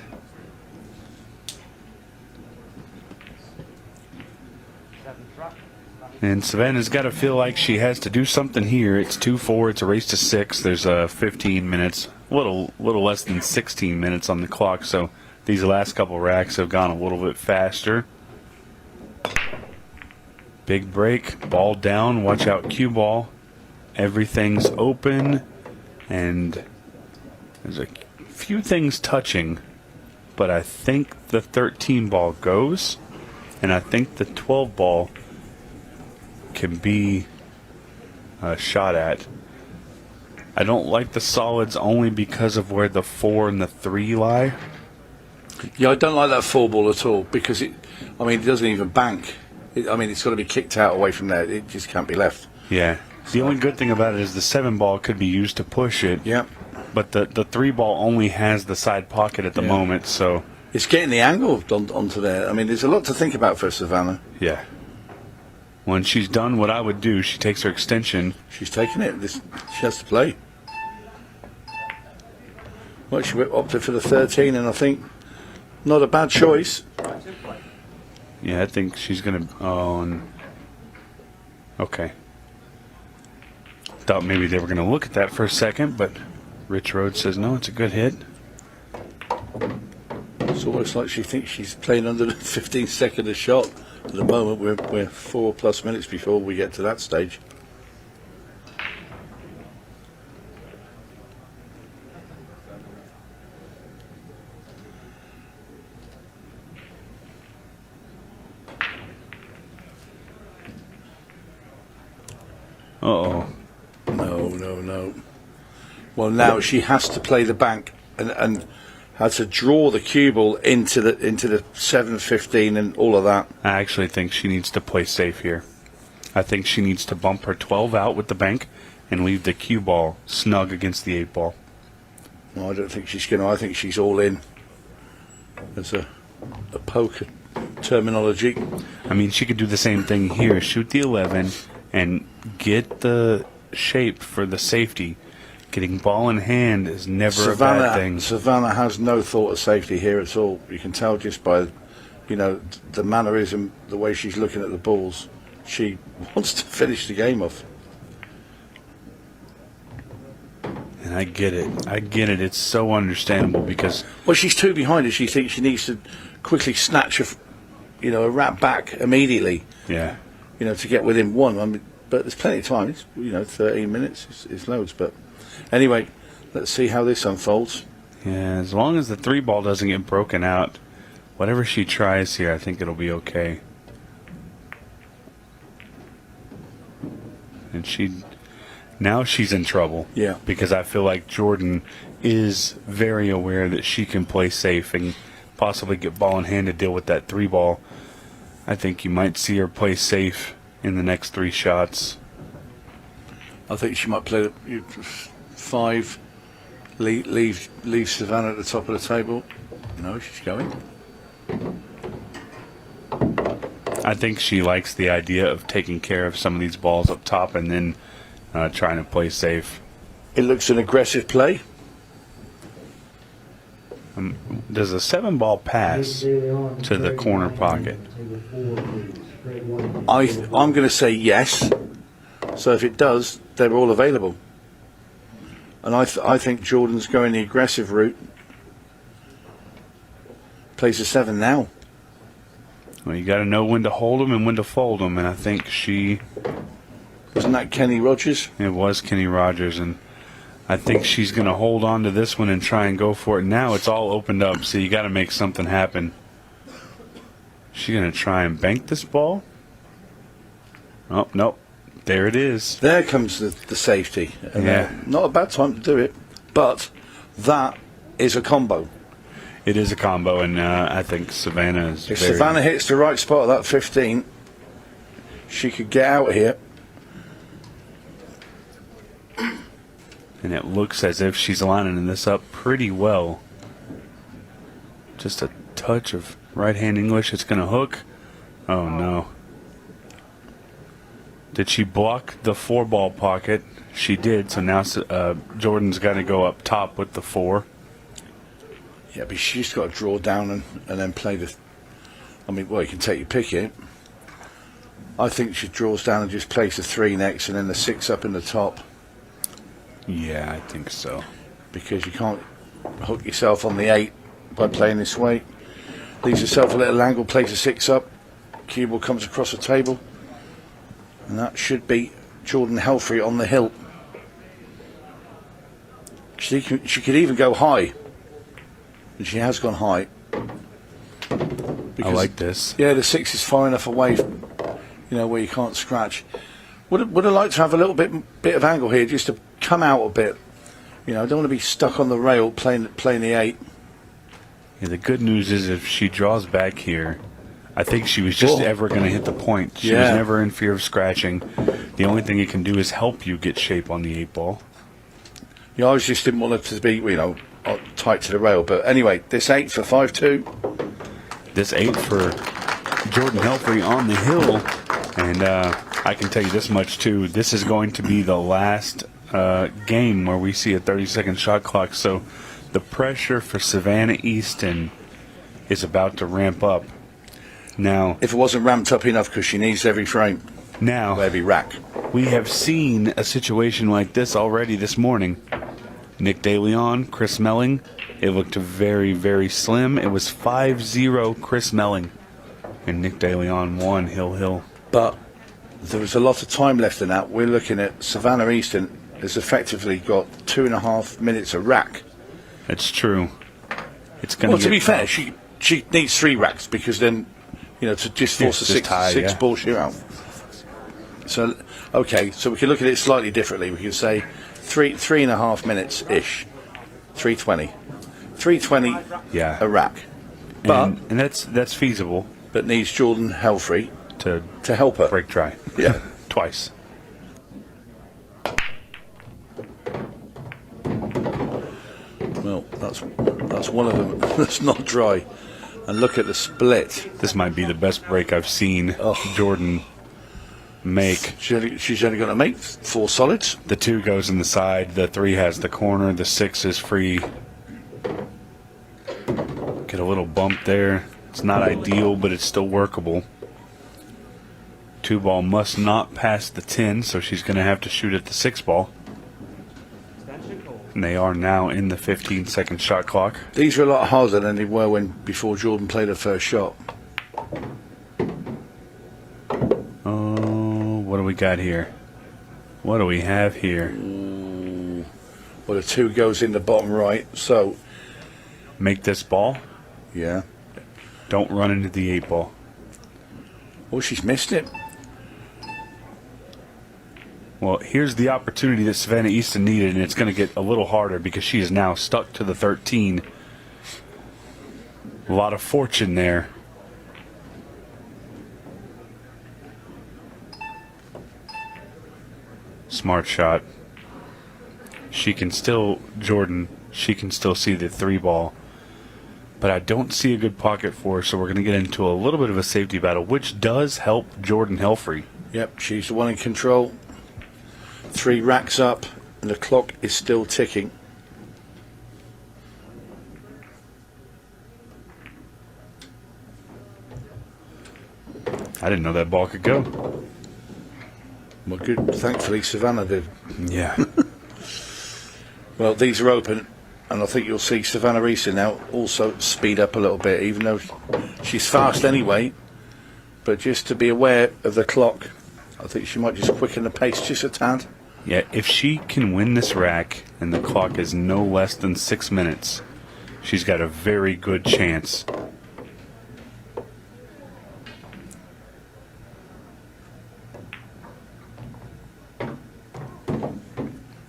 And Savannah's got to feel like she has to do something here. It's 2-4. It's a race to 6. There's 15 minutes, a little less than 16 minutes on the clock. So these last couple racks have gone a little bit faster. Big break, ball down. Watch out, cue ball. Everything's open, and there's a few things touching, but I think the 13 ball goes, and I think the 12 ball can be shot at. I don't like the solids only because of where the 4 and the 3 lie. Yeah, I don't like that 4 ball at all because it doesn't even bank. It's got to be kicked out away from there. It just can't be left. Yeah. The only good thing about it is the 7 ball could be used to push it. Yeah. But the 3 ball only has the side pocket at the moment, so it's getting the angle onto there. There's a lot to think about for Savannah. yeah. When she's done what I would do, she takes her extension. She's taking it. She has to play. Well, she opted for the 13, and I think not a bad choice. Yeah, I think she's going to... okay. Thought maybe they were going to look at that for a second, but Rich Rhodes says, no, it's a good hit. It's almost like she thinks she's playing under the 15-second a shot. At the moment, we're 4+ minutes before we get to that stage. Uh-oh. No. Well, now she has to play the bank and has to draw the cue ball into the 7-15 and all of that. I actually think she needs to play safe here. I think she needs to bump her 12 out with the bank and leave the cue ball snug against the 8 ball. No, I don't think she's going to. I think she's all in. There's a poker terminology. She could do the same thing here. Shoot the 11 and get the shape for the safety. Getting ball in hand is never a bad thing. Savannah has no thought of safety here at all. You can tell just by, the mannerism, the way she's looking at the balls. She wants to finish the game off. And I get it. It's so understandable because... Well, she's 2 behind and she thinks she needs to quickly snatch a wrap back immediately. Yeah. To get within 1. But there's plenty of time. It's, 13 minutes is loads. But anyway, let's see how this unfolds. Yeah, as long as the 3 ball doesn't get broken out, whatever she tries here, I think it'll be okay. And now she's in trouble. Yeah. Because I feel like Jordan is very aware that she can play safe and possibly get ball in hand to deal with that 3 ball. I think you might see her play safe in the next 3 shots. I think she might play 5, leave Savannah at the top of the table. No, she's going. I think she likes the idea of taking care of some of these balls up top and then trying to play safe. It looks an aggressive play. Does a 7 ball pass to the corner pocket? I'm going to say yes. So if it does, they're all available. And I think Jordan's going the aggressive route. Plays a 7 now. Well, you got to know when to hold them and when to fold them, and I think she... Wasn't that Kenny Rogers? It was Kenny Rogers, and I think she's going to hold on to this one and try and go for it. Now it's all opened up, so you got to make something happen. She's going to try and bank this ball. Oh, nope. There it is. There comes the safety. And yeah. Not a bad time to do it, but that is a combo. It is a combo, and I think Savannah is If Savannah hits the right spot at that 15, she could get out here. And it looks as if she's lining this up pretty well. Just a touch of right-hand English. It's going to hook. Oh, no. Did she block the 4 ball pocket? She did, so now Jordan's got to go up top with the 4. Yeah, but she's got to draw down and then play the... you can take your pick here. I think she draws down and just plays the 3 next and then the 6 up in the top. Yeah, I think so. Because you can't hook yourself on the 8 by playing this way. Leaves yourself a little angle, plays the 6 up. Cue ball comes across the table. And that should be Jordan Helfrey on the hilt. She could even go high. And she has gone high. I like this. Yeah, the 6 is far enough away, where you can't scratch. Would I like to have a little bit of angle here, just to come out a bit. I don't want to be stuck on the rail playing the 8. Yeah, the good news is if she draws back here, I think she was just ever going to hit the point. She was never in fear of scratching. The only thing it can do is help you get shape on the 8 ball. Yeah, I just didn't want it to be, tight to the rail. But anyway, this 8 for 5-2. This 8 for Jordan Helfrey on the hill. And I can tell you this much, too. This is going to be the last game where we see a 30-second shot clock. So the pressure for Savannah Easton is about to ramp up. Now, if it wasn't ramped up enough, because she needs every frame. Now, every rack. We have seen a situation like this already this morning. Nick DeLeon, Chris Melling. It looked very, very slim. It was 5-0 Chris Melling. And Nick DeLeon won Hill. But there was a lot of time left in that. We're looking at Savannah Easton has effectively got 2.5 minutes a rack. That's true. It's going to be fair, she needs 3 racks, because then, to just force a six ball shootout. So, okay, so we can look at it slightly differently. We can say 3.5 minutes ish, 3:20, 3:20 a rack. But and that's feasible. But needs Jordan Helfrey to help her break try. Yeah, twice. Well, that's one of them that's not dry. And look at the split. This might be the best break I've seen Jordan make. She's only going to make 4 solids. The 2 goes in the side. The 3 has the corner. The 6 is free. Get a little bump there. It's not ideal, but it's still workable. 2 ball must not pass the 10, so she's going to have to shoot at the 6 ball. And they are now in the 15-second shot clock. These are a lot harder than they were before Jordan played her first shot. Oh, what do we got here? What do we have here? Well, the 2 goes in the bottom right, so... Make this ball? Yeah. Don't run into the 8 ball. Well, she's missed it. Well, here's the opportunity that Savannah Easton needed, and it's going to get a little harder because she is now stuck to the 13. A lot of fortune there. Smart shot. She can still, Jordan, she can still see the 3 ball. But I don't see a good pocket for her, so we're going to get into a little bit of a safety battle, which does help Jordan Helfrey. Yep, she's the one in control. 3 racks up, and the clock is still ticking. I didn't know that ball could go. Well, good. Thankfully, Savannah did. Yeah. Well, these are open, and I think you'll see Savannah Easton now also speed up a little bit, even though she's fast anyway. But just to be aware of the clock, I think she might just quicken the pace just a tad. Yeah, if she can win this rack and the clock is no less than 6 minutes, she's got a very good chance.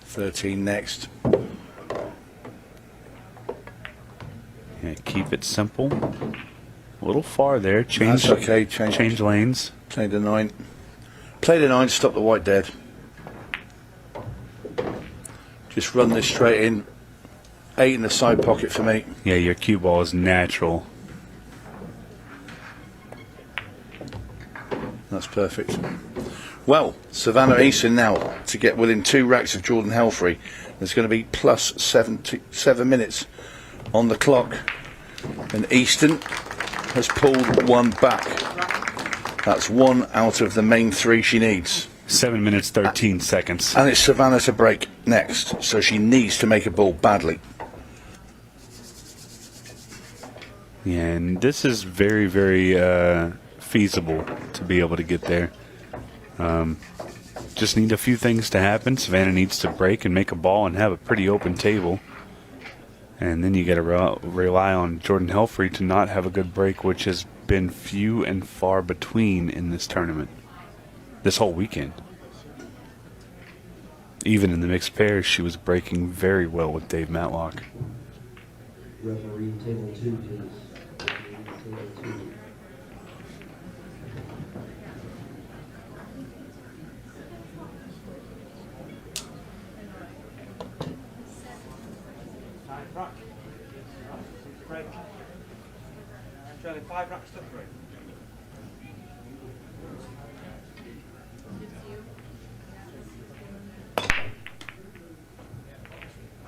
$13 next. Yeah, keep it simple. A little far there. Change. That's okay. Change lanes. Play the 9. Play the 9. Stop the white dead. Just run this straight in. 8 in the side pocket for me. Yeah, your cue ball is natural. That's perfect. Well, Savannah Easton now to get within 2 racks of Jordan Helfrey. There's going to be plus 7 minutes on the clock. And Easton has pulled 1 back. That's 1 out of the main 3 she needs. 7 minutes, 13 seconds. And it's Savannah to break next, so she needs to make a ball badly. Yeah, and this is very, very feasible to be able to get there. just need a few things to happen. Savannah needs to break and make a ball and have a pretty open table. And then you got to rely on Jordan Helfrey to not have a good break, which has been few and far between in this tournament, this whole weekend. Even in the mixed pairs, she was breaking very well with Dave Matlock. Referee table 2, please. Table 2.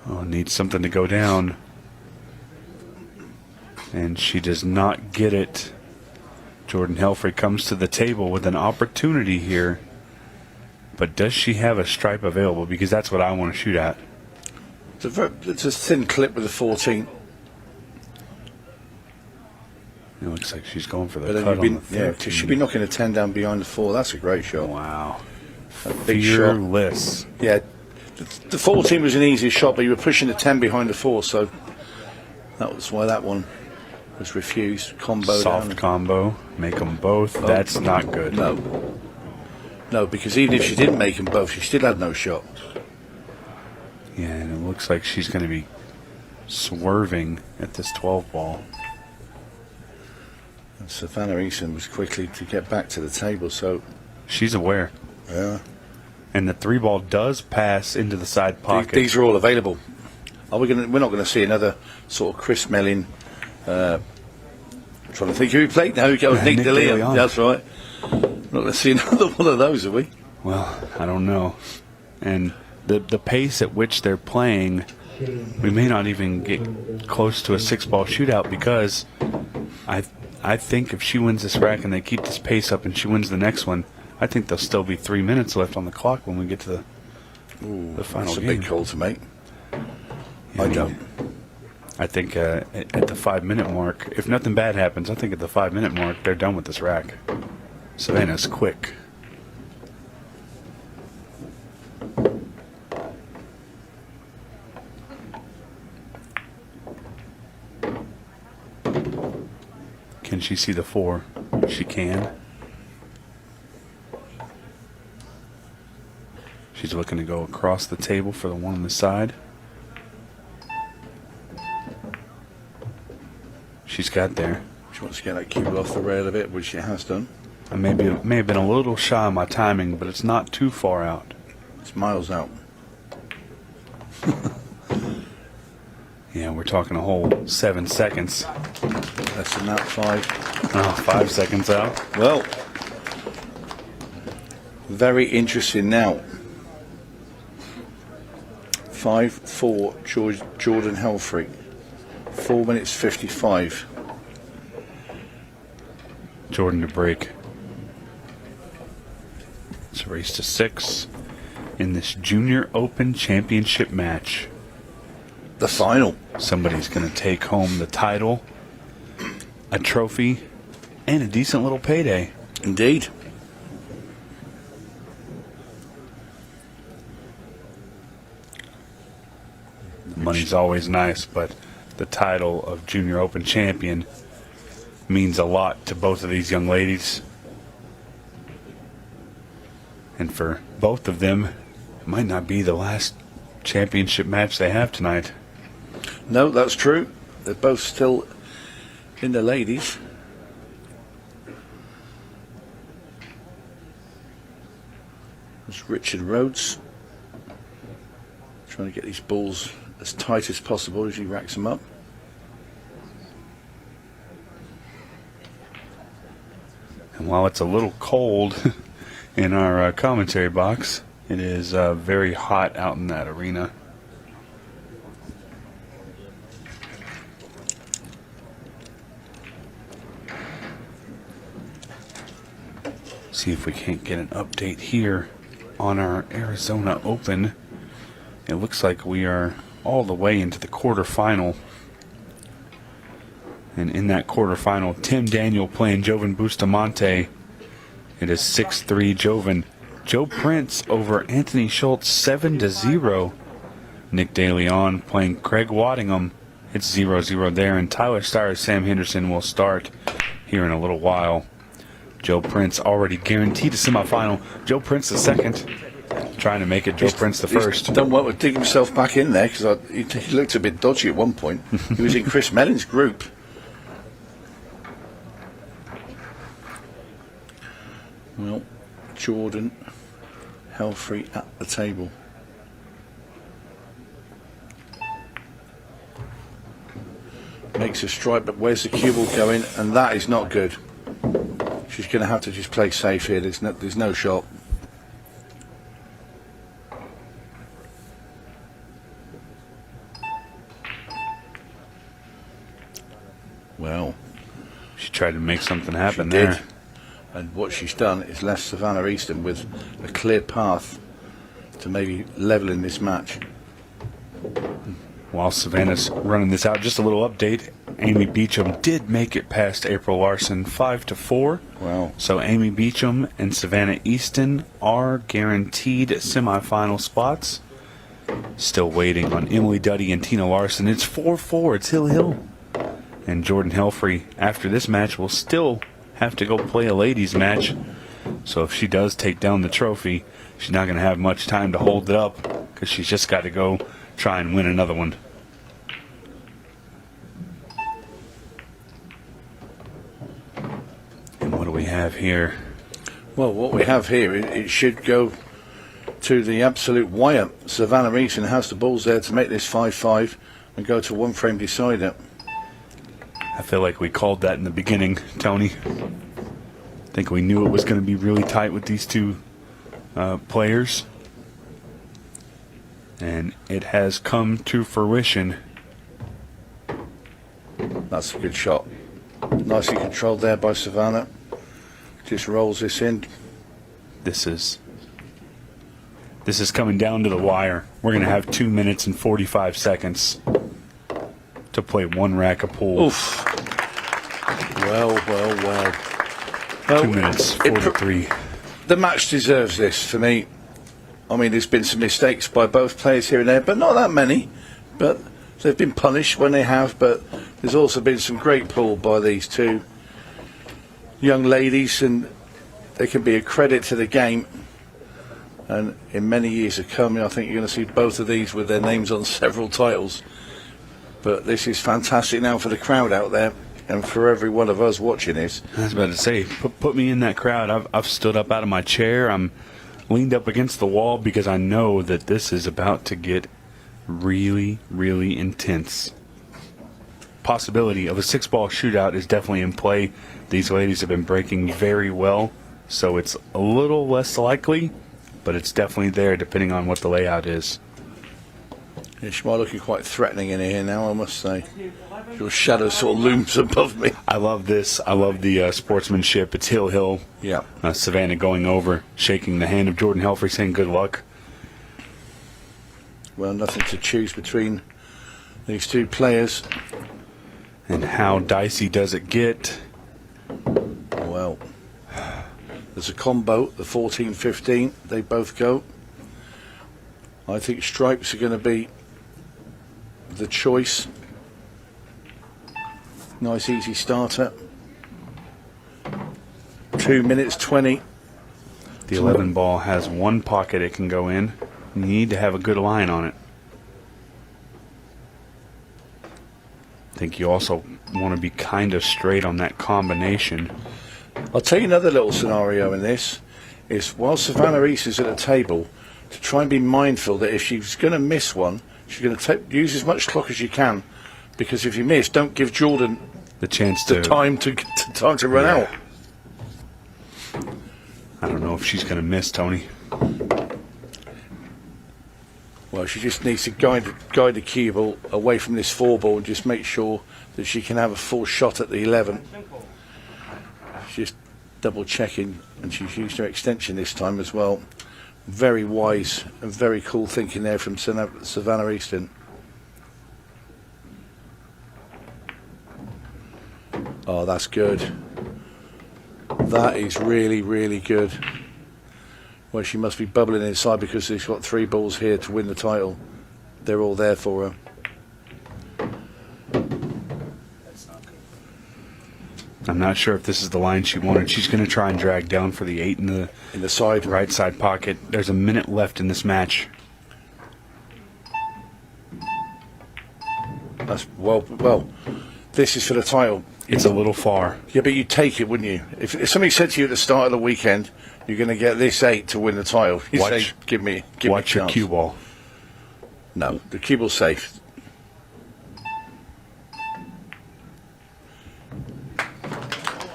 Oh, needs something to go down. And she does not get it. Jordan Helfrey comes to the table with an opportunity here. But does she have a stripe available? Because that's what I want to shoot at. It's a thin clip with a 14. It looks like she's going for the But then cut on the yeah, 13. she'd be knocking a 10 down behind the 4. That's a great shot. Wow. A big shot. Fearless. Yeah, the 14 was an easier shot, but you were pushing the 10 behind the 4, so that was why that one was refused. Combo Soft down. combo. Make them both. Oh. That's not good. No, because even if she didn't make them both, she still had no shot. Yeah, and it looks like she's going to be swerving at this 12 ball. And Savannah Easton was quickly to get back to the table, so She's aware. yeah. And the 3 ball does pass into the side pocket. These are all available. We're not going to see another sort of Chris Mellin. Trying to think who he played now. Nick Nick De Leon. DeLeon. That's right. Not going to see another one of those, are we? Well, I don't know. And the pace at which they're playing, we may not even get close to a 6-ball shootout, because I think if she wins this rack and they keep this pace up and she wins the next one, I think there'll still be 3 minutes left on the clock when we get to the final That's a game. big call to make. Yeah, I don't. I think at the 5-minute mark, if nothing bad happens, I think at the 5-minute mark, they're done with this rack. Savannah's quick. Can she see the 4? She can. She's looking to go across the table for the one on the side. She's got there. She wants to get that cue off the rail a bit, which she has done. I may have been a little shy on my timing, but it's not too far out. It's miles out. Yeah, we're talking a whole 7 seconds. Less than that, 5. Oh, 5 seconds out. Well, very interesting now. 5-4 Jordan Helfrey. 4 minutes 55. Jordan to break. It's a race to 6 in this Junior Open Championship match. The final. Somebody's going to take home the title, a trophy, and a decent little payday. Indeed. Money's always nice, but the title of Junior Open Champion means a lot to both of these young ladies. And for both of them, it might not be the last championship match they have tonight. No, that's true. They're both still in the ladies. There's Richard Rhodes trying to get these balls as tight as possible as he racks them up. And while it's a little cold in our commentary box, it is very hot out in that arena. See if we can't get an update here on our Arizona Open. It looks like we are all the way into the quarterfinal. And in that quarterfinal, Tim Daniel playing Jovan Bustamante. It is 6-3 Jovan, Joe Prince over Anthony Schultz 7-0. Nick DeLeon playing Craig Waddingham. It's 0-0 there, and Tyler Steyer's Sam Henderson will start here in a little while. Joe Prince already guaranteed a semifinal. Joe Prince the second, trying to make it Joe Prince the first. He's done well to dig himself back in there because he looked a bit dodgy at one point. He was in Chris Mellon's group. Well, Jordan Helfrey at the table. Makes a strike, but where's the cue ball going? And that is not good. She's going to have to just play safe here. There's no shot. Well, she tried to make something happen she did. there. And what she's done is left Savannah Easton with a clear path to maybe leveling this match. While Savannah's running this out, just a little update. Amy Beecham did make it past April Larson 5-4. Wow. So Amy Beecham and Savannah Easton are guaranteed semifinal spots. Still waiting on Emily Duddy and Tina Larson. It's 4-4. It's Hill. And Jordan Helfrey, after this match, will still have to go play a ladies match. So if she does take down the trophy, she's not going to have much time to hold it up because she's just got to go try and win another one. And what do we have here? Well, what we have here, it should go to the absolute wire. Savannah Easton has the balls there to make this 5-5 and go to one frame decider. I feel like we called that in the beginning, Tony. I think we knew it was going to be really tight with these two players. And it has come to fruition. That's a good shot. Nicely controlled there by Savannah. Just rolls this in. This is coming down to the wire. We're going to have 2 minutes and 45 seconds to play one rack of pool. Oof. Well. 2 minutes, 43. The match deserves this for me. I mean, there's been some mistakes by both players here and there, but not that many. But they've been punished when they have, but there's also been some great pool by these two young ladies, and they can be a credit to the game. And in many years to come, I think you're going to see both of these with their names on several titles. But this is fantastic now for the crowd out there and for every one of us watching this. I was about to say, put me in that crowd. I've stood up out of my chair. I'm leaned up against the wall because I know that this is about to get really, really intense. Possibility of a 6-ball shootout is definitely in play. These ladies have been breaking very well, so it's a little less likely, but it's definitely there depending on what the layout is. Yeah, she might looking quite threatening in here now, I must say. Your shadow sort of looms above me. I love this. I love the sportsmanship. It's Hill. Yeah. Savannah going over, shaking the hand of Jordan Helfrey, saying good luck. Well, nothing to choose between these two players. And how dicey does it get? Well, there's a combo, the 14-15. They both go. I think stripes are going to be the choice. Nice easy starter. 2 minutes 20. The 11 ball has one pocket it can go in. You need to have a good line on it. I think you also want to be kind of straight on that combination. I'll tell you another little scenario in this is while Savannah East is at the table, to try and be mindful that if she's going to miss one, she's going to use as much clock as you can, because if you miss, don't give Jordan the chance the time to run out. I don't know if she's going to miss, Tony. Well, she just needs to guide the cue ball away from this 4-ball and just make sure that she can have a full shot at the 11. She's just double checking, and she's used her extension this time as well. Very wise and very cool thinking there from Savannah Easton. Oh, that's good. That is really, really good. Well, she must be bubbling inside because she's got 3 balls here to win the title. They're all there for her. I'm not sure if this is the line she wanted. She's going to try and drag down for the 8 in the side right side pocket. There's a minute left in this match. That's well. This is for the title. It's a little far. Yeah, but you'd take it, wouldn't you? If somebody said to you at the start of the weekend, you're going to get this 8 to win the title, you'd say, give me watch a your chance. cue ball. No, the cue ball's safe.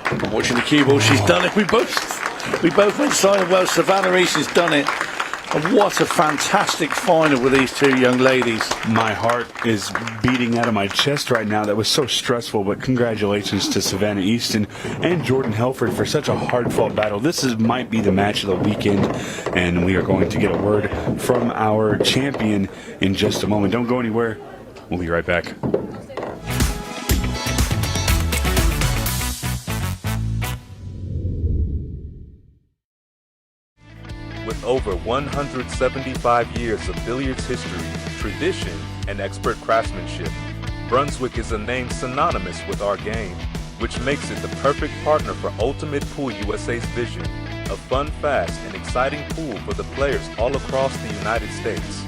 I'm watching the cue ball. She's done it. We both went silent. Well, Savannah East has done it. And what a fantastic final with these 2 young ladies. My heart is beating out of my chest right now. That was so stressful, but congratulations to Savannah Easton and Jordan Helfrey for such a hard-fought battle. This might be the match of the weekend, and we are going to get a word from our champion in just a moment. Don't go anywhere. We'll be right back. With over 175 years of billiards history, tradition, and expert craftsmanship, Brunswick is a name synonymous with our game, which makes it the perfect partner for Ultimate Pool USA's vision, a fun, fast, and exciting pool for the players all across the United States.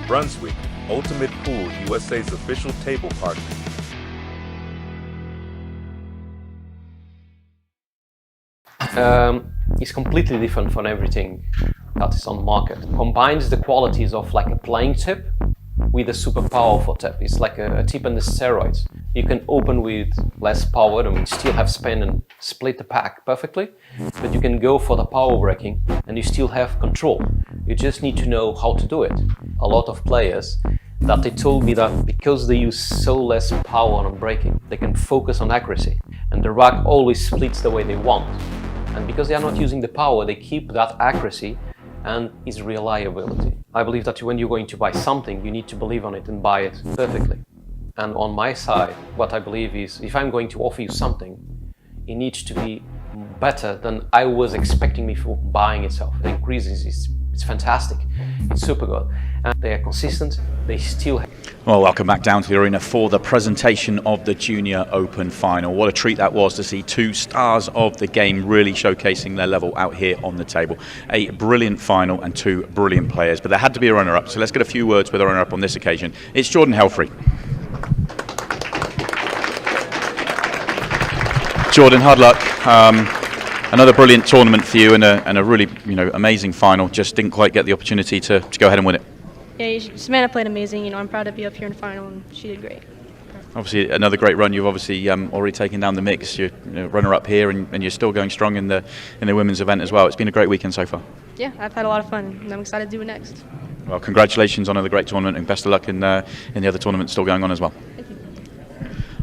Brunswick, Ultimate Pool USA's official table partner. Is completely different from everything that is on the market. Combines the qualities of like a playing tip with a super powerful tip. It's like a tip on the steroids. You can open with less power and still have spin and split the pack perfectly, but you can go for the power breaking and you still have control. You just need to know how to do it. A lot of players that they told me that because they use so less power on breaking, they can focus on accuracy and the rack always splits the way they want. And because they are not using the power, they keep that accuracy and its reliability. I believe that when you're going to buy something, you need to believe on it and buy it perfectly. And on my side, what I believe is, if I'm going to offer you something, it needs to be better than I was expecting me for buying itself. The increases, it's fantastic, it's super good. And they are consistent, they still have. Well, welcome back down to the arena for the presentation of the Junior Open Final. What a treat that was to see 2 stars of the game really showcasing their level out here on the table. A brilliant final and 2 brilliant players, but there had to be a runner-up, so let's get a few words with a runner-up on this occasion. It's Jordan Helfrey. Jordan, hard luck. Another brilliant tournament for you and a really amazing final. Just didn't quite get the opportunity to go ahead and win it. Yeah, Savannah played amazing. I'm proud to be up here in the final, and she did great. Obviously, another great run. You've obviously already taken down the mix. You're runner-up here, and you're still going strong in the women's event as well. It's been a great weekend so far. Yeah, I've had a lot of fun, and I'm excited to do it next. Well, congratulations on another great tournament, and best of luck in the other tournaments still going on as well. Thank you.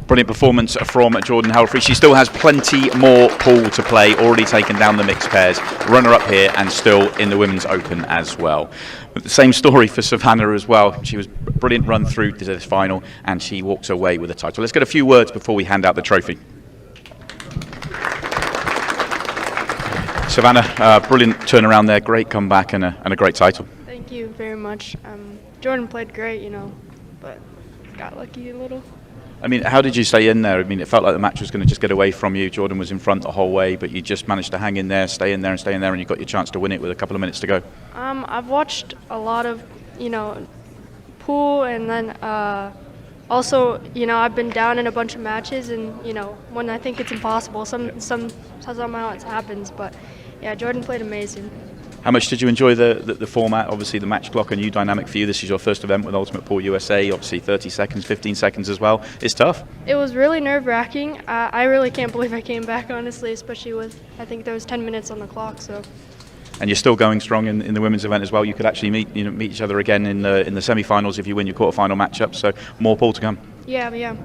Brilliant performance from Jordan Helfrey. She still has plenty more pool to play, already taken down the mixed pairs, runner-up here and still in the Women's Open as well. But the same story for Savannah as well. She was a brilliant run through to this final and she walks away with the title. Let's get a few words before we hand out the trophy. Savannah, brilliant turnaround there, great comeback and a great title. Thank you very much. Jordan played great, but got lucky a little. I mean, how did you stay in there? I mean, it felt like the match was going to just get away from you. Jordan was in front the whole way, but you just managed to hang in there, stay in there, and you got your chance to win it with a couple of minutes to go. I've watched a lot of, pool, and then also, I've been down in a bunch of matches, and when I think it's impossible, somehow it happens. But yeah, Jordan played amazing. How much did you enjoy the format? Obviously, the match clock, a new dynamic for you. This is your first event with Ultimate Pool USA. Obviously, 30 seconds, 15 seconds as well. It's tough. It was really nerve-wracking. I really can't believe I came back, honestly, especially with, I think there was 10 minutes on the clock. So. And you're still going strong in the women's event as well. You could actually meet each other again in the semi-finals if you win your quarterfinal matchup. So more pool to come. Yeah.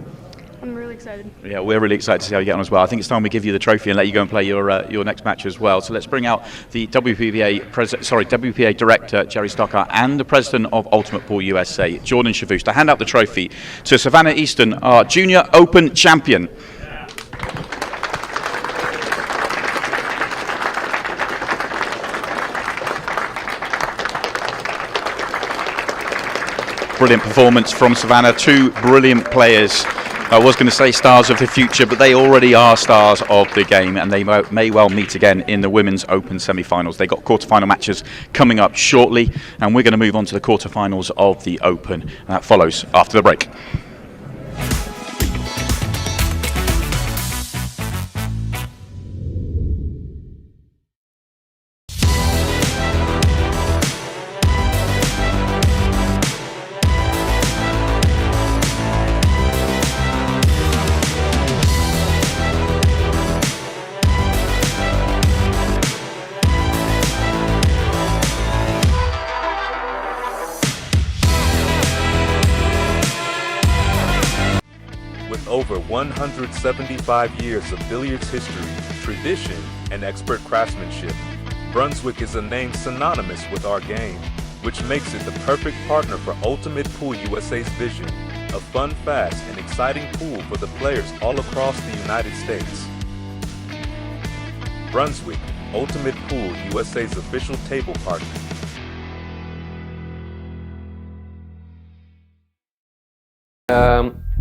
I'm really excited. Yeah, we're really excited to see how you get on as well. I think it's time we give you the trophy and let you go and play your next match as well. So let's bring out the WPA Director, Jerry Stockart, and the President of Ultimate Pool USA, Jordan 𝙧𝙬𝙧, to hand out the trophy to Savannah Easton, our Junior Open Champion. brilliant performance from Savannah. Two brilliant players. I was going to say stars of the future, but they already are stars of the game, and they may well meet again in the Women's Open semi-finals. They've got quarterfinal matches coming up shortly, and we're going to move on to the quarterfinals of the Open. And that follows after the break. Over 175 years of billiards history, tradition, and expert craftsmanship, Brunswick is a name synonymous with our game, which makes it the perfect partner for Ultimate Pool USA's vision, a fun, fast, and exciting pool for the players all across the United States. Brunswick, Ultimate Pool USA's official table partner.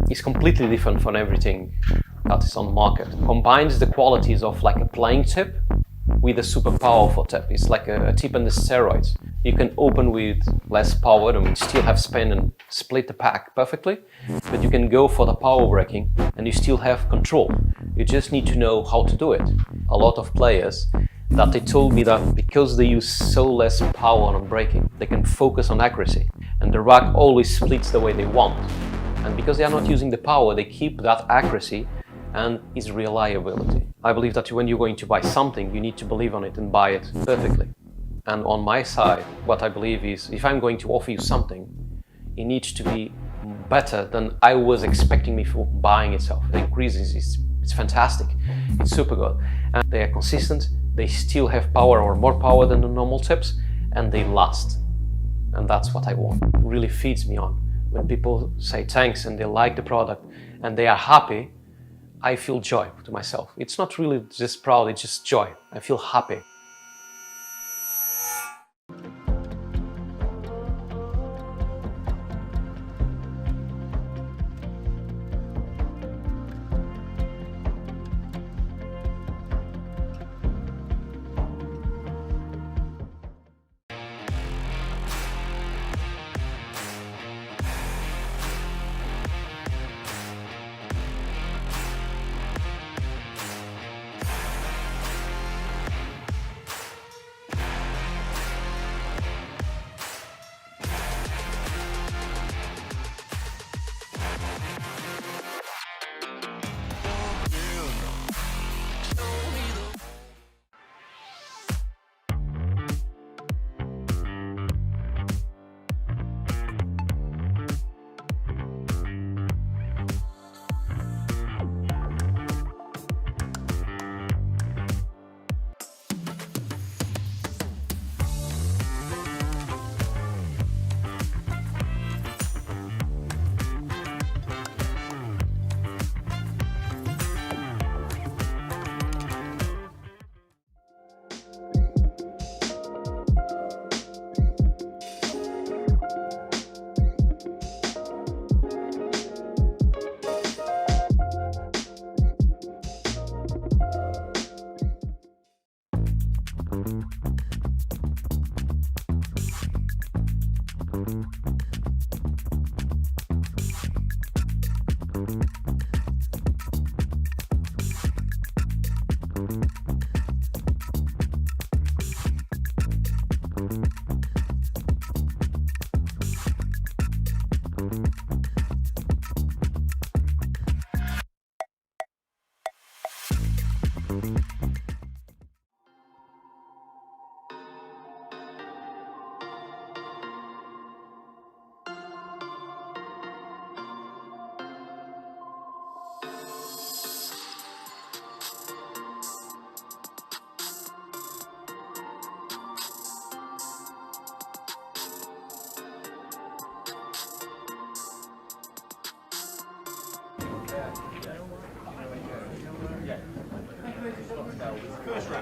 It's completely different from everything that is on the market. Combines the qualities of like a playing tip with a super powerful tip. It's like a tip on the steroids. You can open with less power and still have spin and split the pack perfectly, but you can go for the power breaking and you still have control. You just need to know how to do it. A lot of players that they told me that because they use so less power on breaking, they can focus on accuracy and the rack always splits the way they want. And because they are not using the power, they keep that accuracy and its reliability. I believe that when you're going to buy something, you need to believe on it and buy it perfectly. And on my side, what I believe is, if I'm going to offer you something, it needs to be better than I was expecting me for buying itself. The increases, it's fantastic, it's super good. And they are consistent, they still have power or more power than the normal tips, and they last. And that's what I want. It really feeds me on. When people say thanks and they like the product and they are happy, I feel joy to myself. It's not really just proud, it's just joy. I feel happy.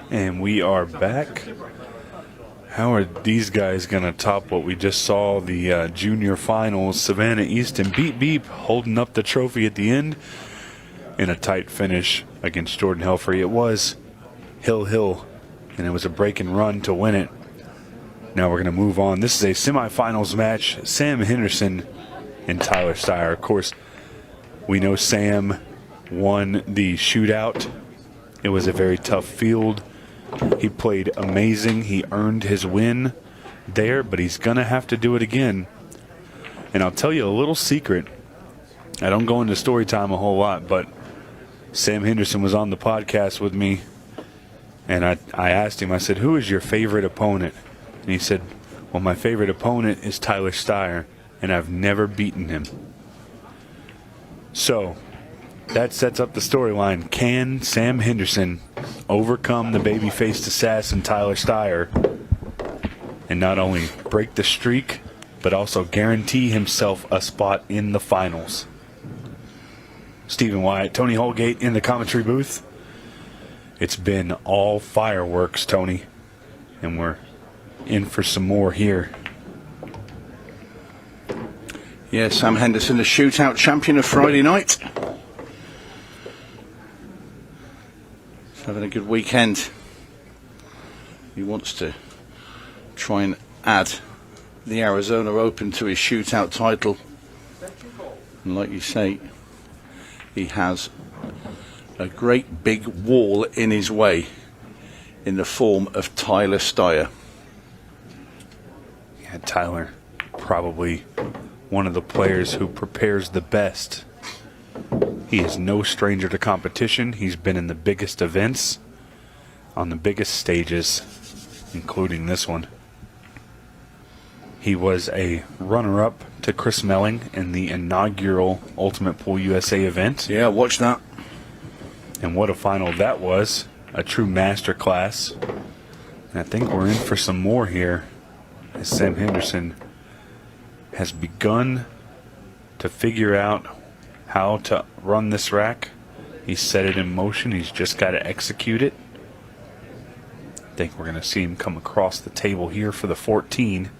And we are back. How are these guys going to top what we just saw, the junior finals? Savannah Easton beat Beep, holding up the trophy at the end in a tight finish against Jordan Helfrey. It was Hill, and it was a break and run to win it. Now we're going to move on. This is a semifinals match. Sam Henderson and Tyler Steyer. Of course, we know Sam won the shootout. It was a very tough field. He played amazing. He earned his win there, but he's going to have to do it again. And I'll tell you a little secret. I don't go into story time a whole lot, but Sam Henderson was on the podcast with me, and I asked him, I said, who is your favorite opponent? And he said, well, my favorite opponent is Tyler Steyer, and I've never beaten him. So that sets up the storyline. Can Sam Henderson overcome the baby-faced assassin Tyler Steyer and not only break the streak, but also guarantee himself a spot in the finals? Stephen Wyatt, Tony Holgate in the commentary booth. It's been all fireworks, Tony, and we're in for some more here. Yeah, Sam Henderson, the shootout champion of Friday night. He's having a good weekend. He wants to try and add the Arizona Open to his shootout title. And like you say, he has a great big wall in his way in the form of Tyler Steyer. Yeah, Tyler, probably one of the players who prepares the best. He is no stranger to competition. He's been in the biggest events, on the biggest stages, including this one. He was a runner-up to Chris Melling in the inaugural Ultimate Pool USA event. Yeah, watch that. And what a final that was. A true masterclass. And I think we're in for some more here, as Sam Henderson has begun to figure out how to run this rack. He's set it in motion. He's just got to execute it. I think we're going to see him come across the table here for the 14.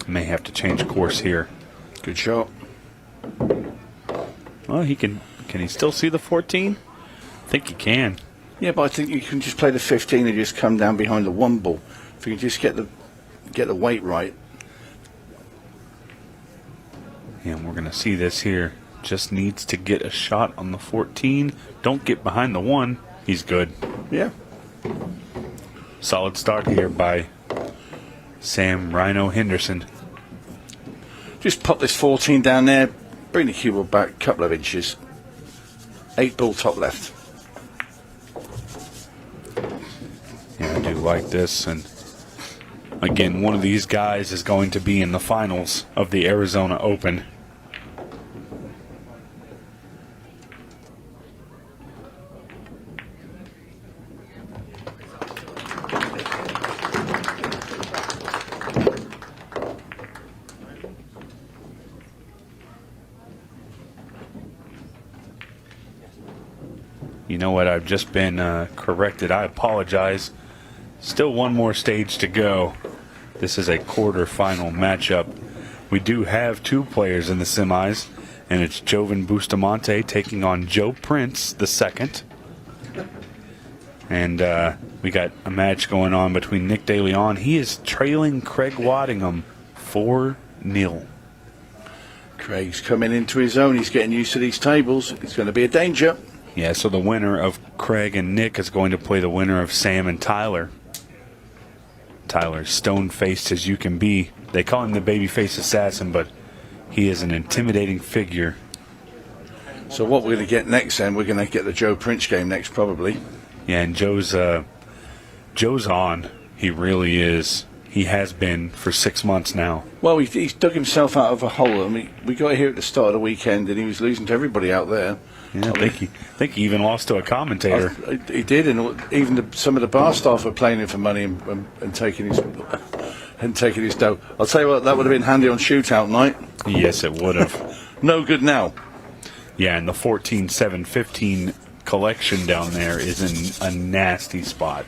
May have to change course here. Good shot. Well, he can he still see the 14? I think he can. Yeah, but I think you can just play the 15 and just come down behind the one ball. If you can just get the weight right. Yeah, and we're going to see this here. Just needs to get a shot on the 14. Don't get behind the 1. He's good. Yeah. Solid start here by Sam Rhino Henderson. Just pop this 14 down there. Bring the cue ball back a couple of inches. 8 ball top left. Yeah, I do like this. And again, one of these guys is going to be in the finals of the Arizona Open. You know what? I've just been corrected. I apologize. Still one more stage to go. This is a quarterfinal matchup. We do have 2 players in the semis, and it's Jovan Bustamante taking on Joe Prince II. And we got a match going on between Nick DeLeon. He is trailing Craig Waddingham 4-0. Craig's coming into his own. He's getting used to these tables. It's going to be a danger. Yeah, so the winner of Craig and Nick is going to play the winner of Sam and Tyler. Tyler's stone-faced as you can be. They call him the babyface assassin, but he is an intimidating figure. So what we're going to get next then, we're going to get the Joe Prince game next probably. Yeah, and Joe's on. He really is. He has been for 6 months now. Well, he's dug himself out of a hole. I mean, we got here at the start of the weekend and he was losing to everybody out there. Yeah, I think he even lost to a commentator. He did, and even some of the bar staff were playing him for money and taking his dough. I'll tell you what, that would have been handy on shootout night. Yes, it would have. No good now. Yeah, and the 14-7-15 collection down there is in a nasty spot.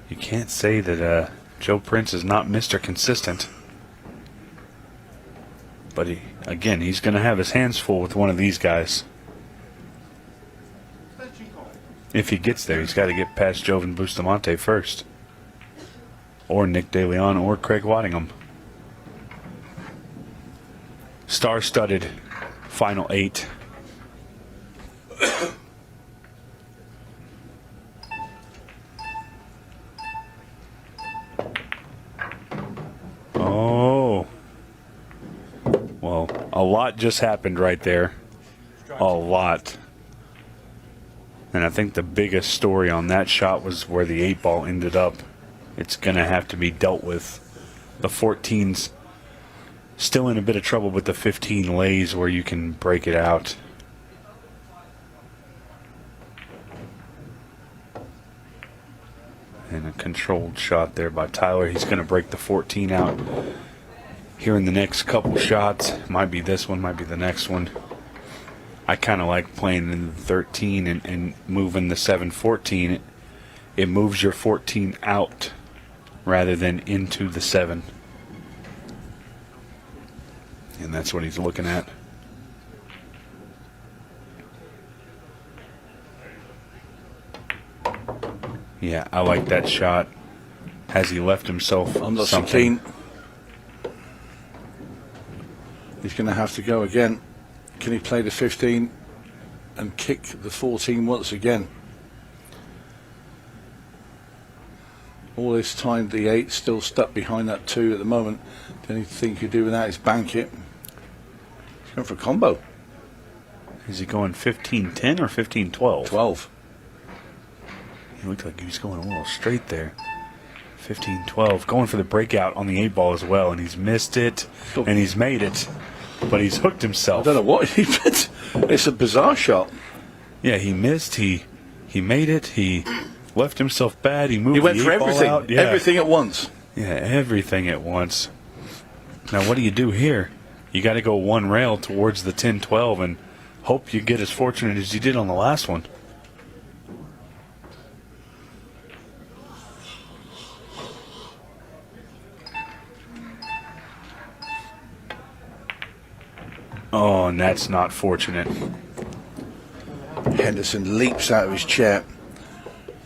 You can't say that Joe Prince is not Mr. Consistent. But again, he's going to have his hands full with one of these guys. If he gets there, he's got to get past Jovan Bustamante first. Or Nick DeLeon or Craig Waddingham. Star-studded final 8. Oh. Well, a lot just happened right there. A lot. And I think the biggest story on that shot was where the 8-ball ended up. It's going to have to be dealt with. The 14's still in a bit of trouble, but the 15 lays where you can break it out. And a controlled shot there by Tyler. He's going to break the 14 out here in the next couple shots. Might be this one, might be the next one. I kind of like playing in the 13 and moving the 7-14. It moves your 14 out rather than into the 7. And that's what he's looking at. Yeah, I like that shot. Has he left himself I'm not something? so keen. He's going to have to go again. Can he play the 15 and kick the 14 once again? All this time, the 8 still stuck behind that 2 at the moment. The only thing you could do with that is bank it. He's going for a combo. Is he going 15-10 or 15-12? 12. He looked like he was going a little straight there. 15-12. Going for the breakout on the 8-ball as well, and he's missed it, and he's made it. But he's hooked himself. I don't know what he did. It's a bizarre shot. Yeah, he missed. He made it. He left himself bad. He moved. He went the for 8-ball everything. out. Yeah. Everything at once. Yeah, everything at once. Now, what do you do here? You got to go one rail towards the 10-12 and hope you get as fortunate as you did on the last one. Oh, and that's not fortunate. Henderson leaps out of his chair.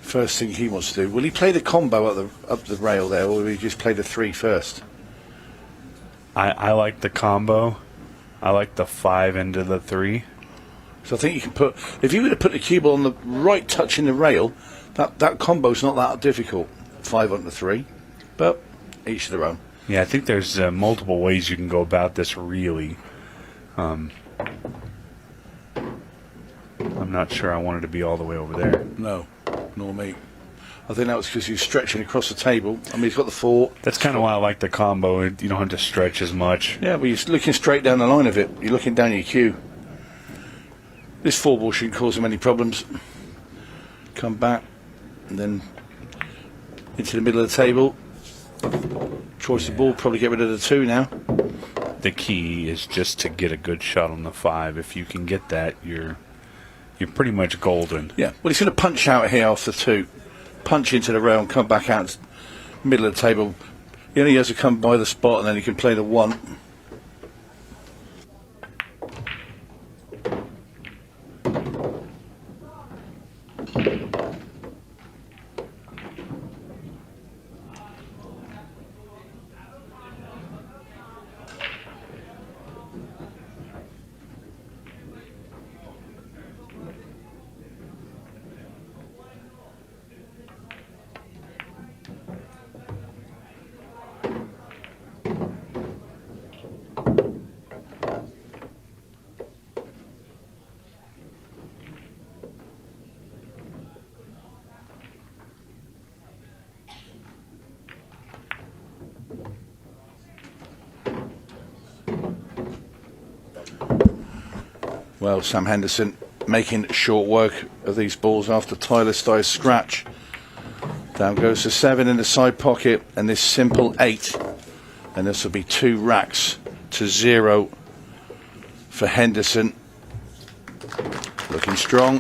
First thing he wants to do. Will he play the combo up the rail there, or will he just play the 3 first? I like the combo. I like the 5 into the 3. So I think you can put, if you were to put the cue ball on the right touching the rail, that combo's not that difficult. 5 onto 3, but each to their own. Yeah, I think there's multiple ways you can go about this, really. I'm not sure I wanted to be all the way over there. No, nor me. I think that was because he was stretching across the table. I mean, he's got the 4. That's kind of why I like the combo. You don't have to stretch as much. Yeah, but you're looking straight down the line of it. You're looking down your cue. This 4 ball shouldn't cause him any problems. Come back, and then into the middle of the table. Choice of ball, probably get rid of the 2 now. The key is just to get a good shot on the 5. If you can get that, you're pretty much golden. Yeah, well, he's going to punch out here off the 2. Punch into the rail and come back out middle of the table. He only has to come by the spot, and then he can play the 1. Well, Sam Henderson making short work of these balls after Tyler Stye's scratch. Down goes the 7 in the side pocket, and this simple 8. And this will be 2 racks to 0 for Henderson. Looking strong.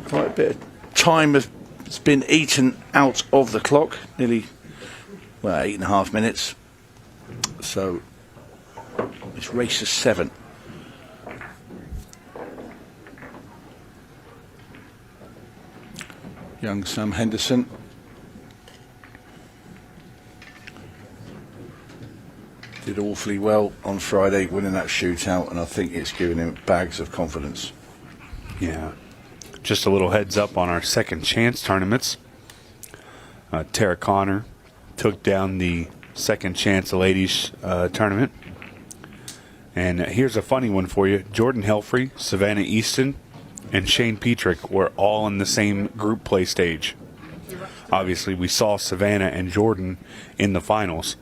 Quite a bit of time has been eaten out of the clock. Nearly, well, 8.5 minutes. So it's race to 7. Young Sam Henderson. Did awfully well on Friday winning that shootout, and I think it's given him bags of confidence. Yeah. Just a little heads up on our second chance tournaments. Tara Connor took down the second chance ladies tournament. And here's a funny one for you. Jordan Helfrey, Savannah Easton, and Shane Petrick were all in the same group play stage. Obviously, we saw Savannah and Jordan in the finals.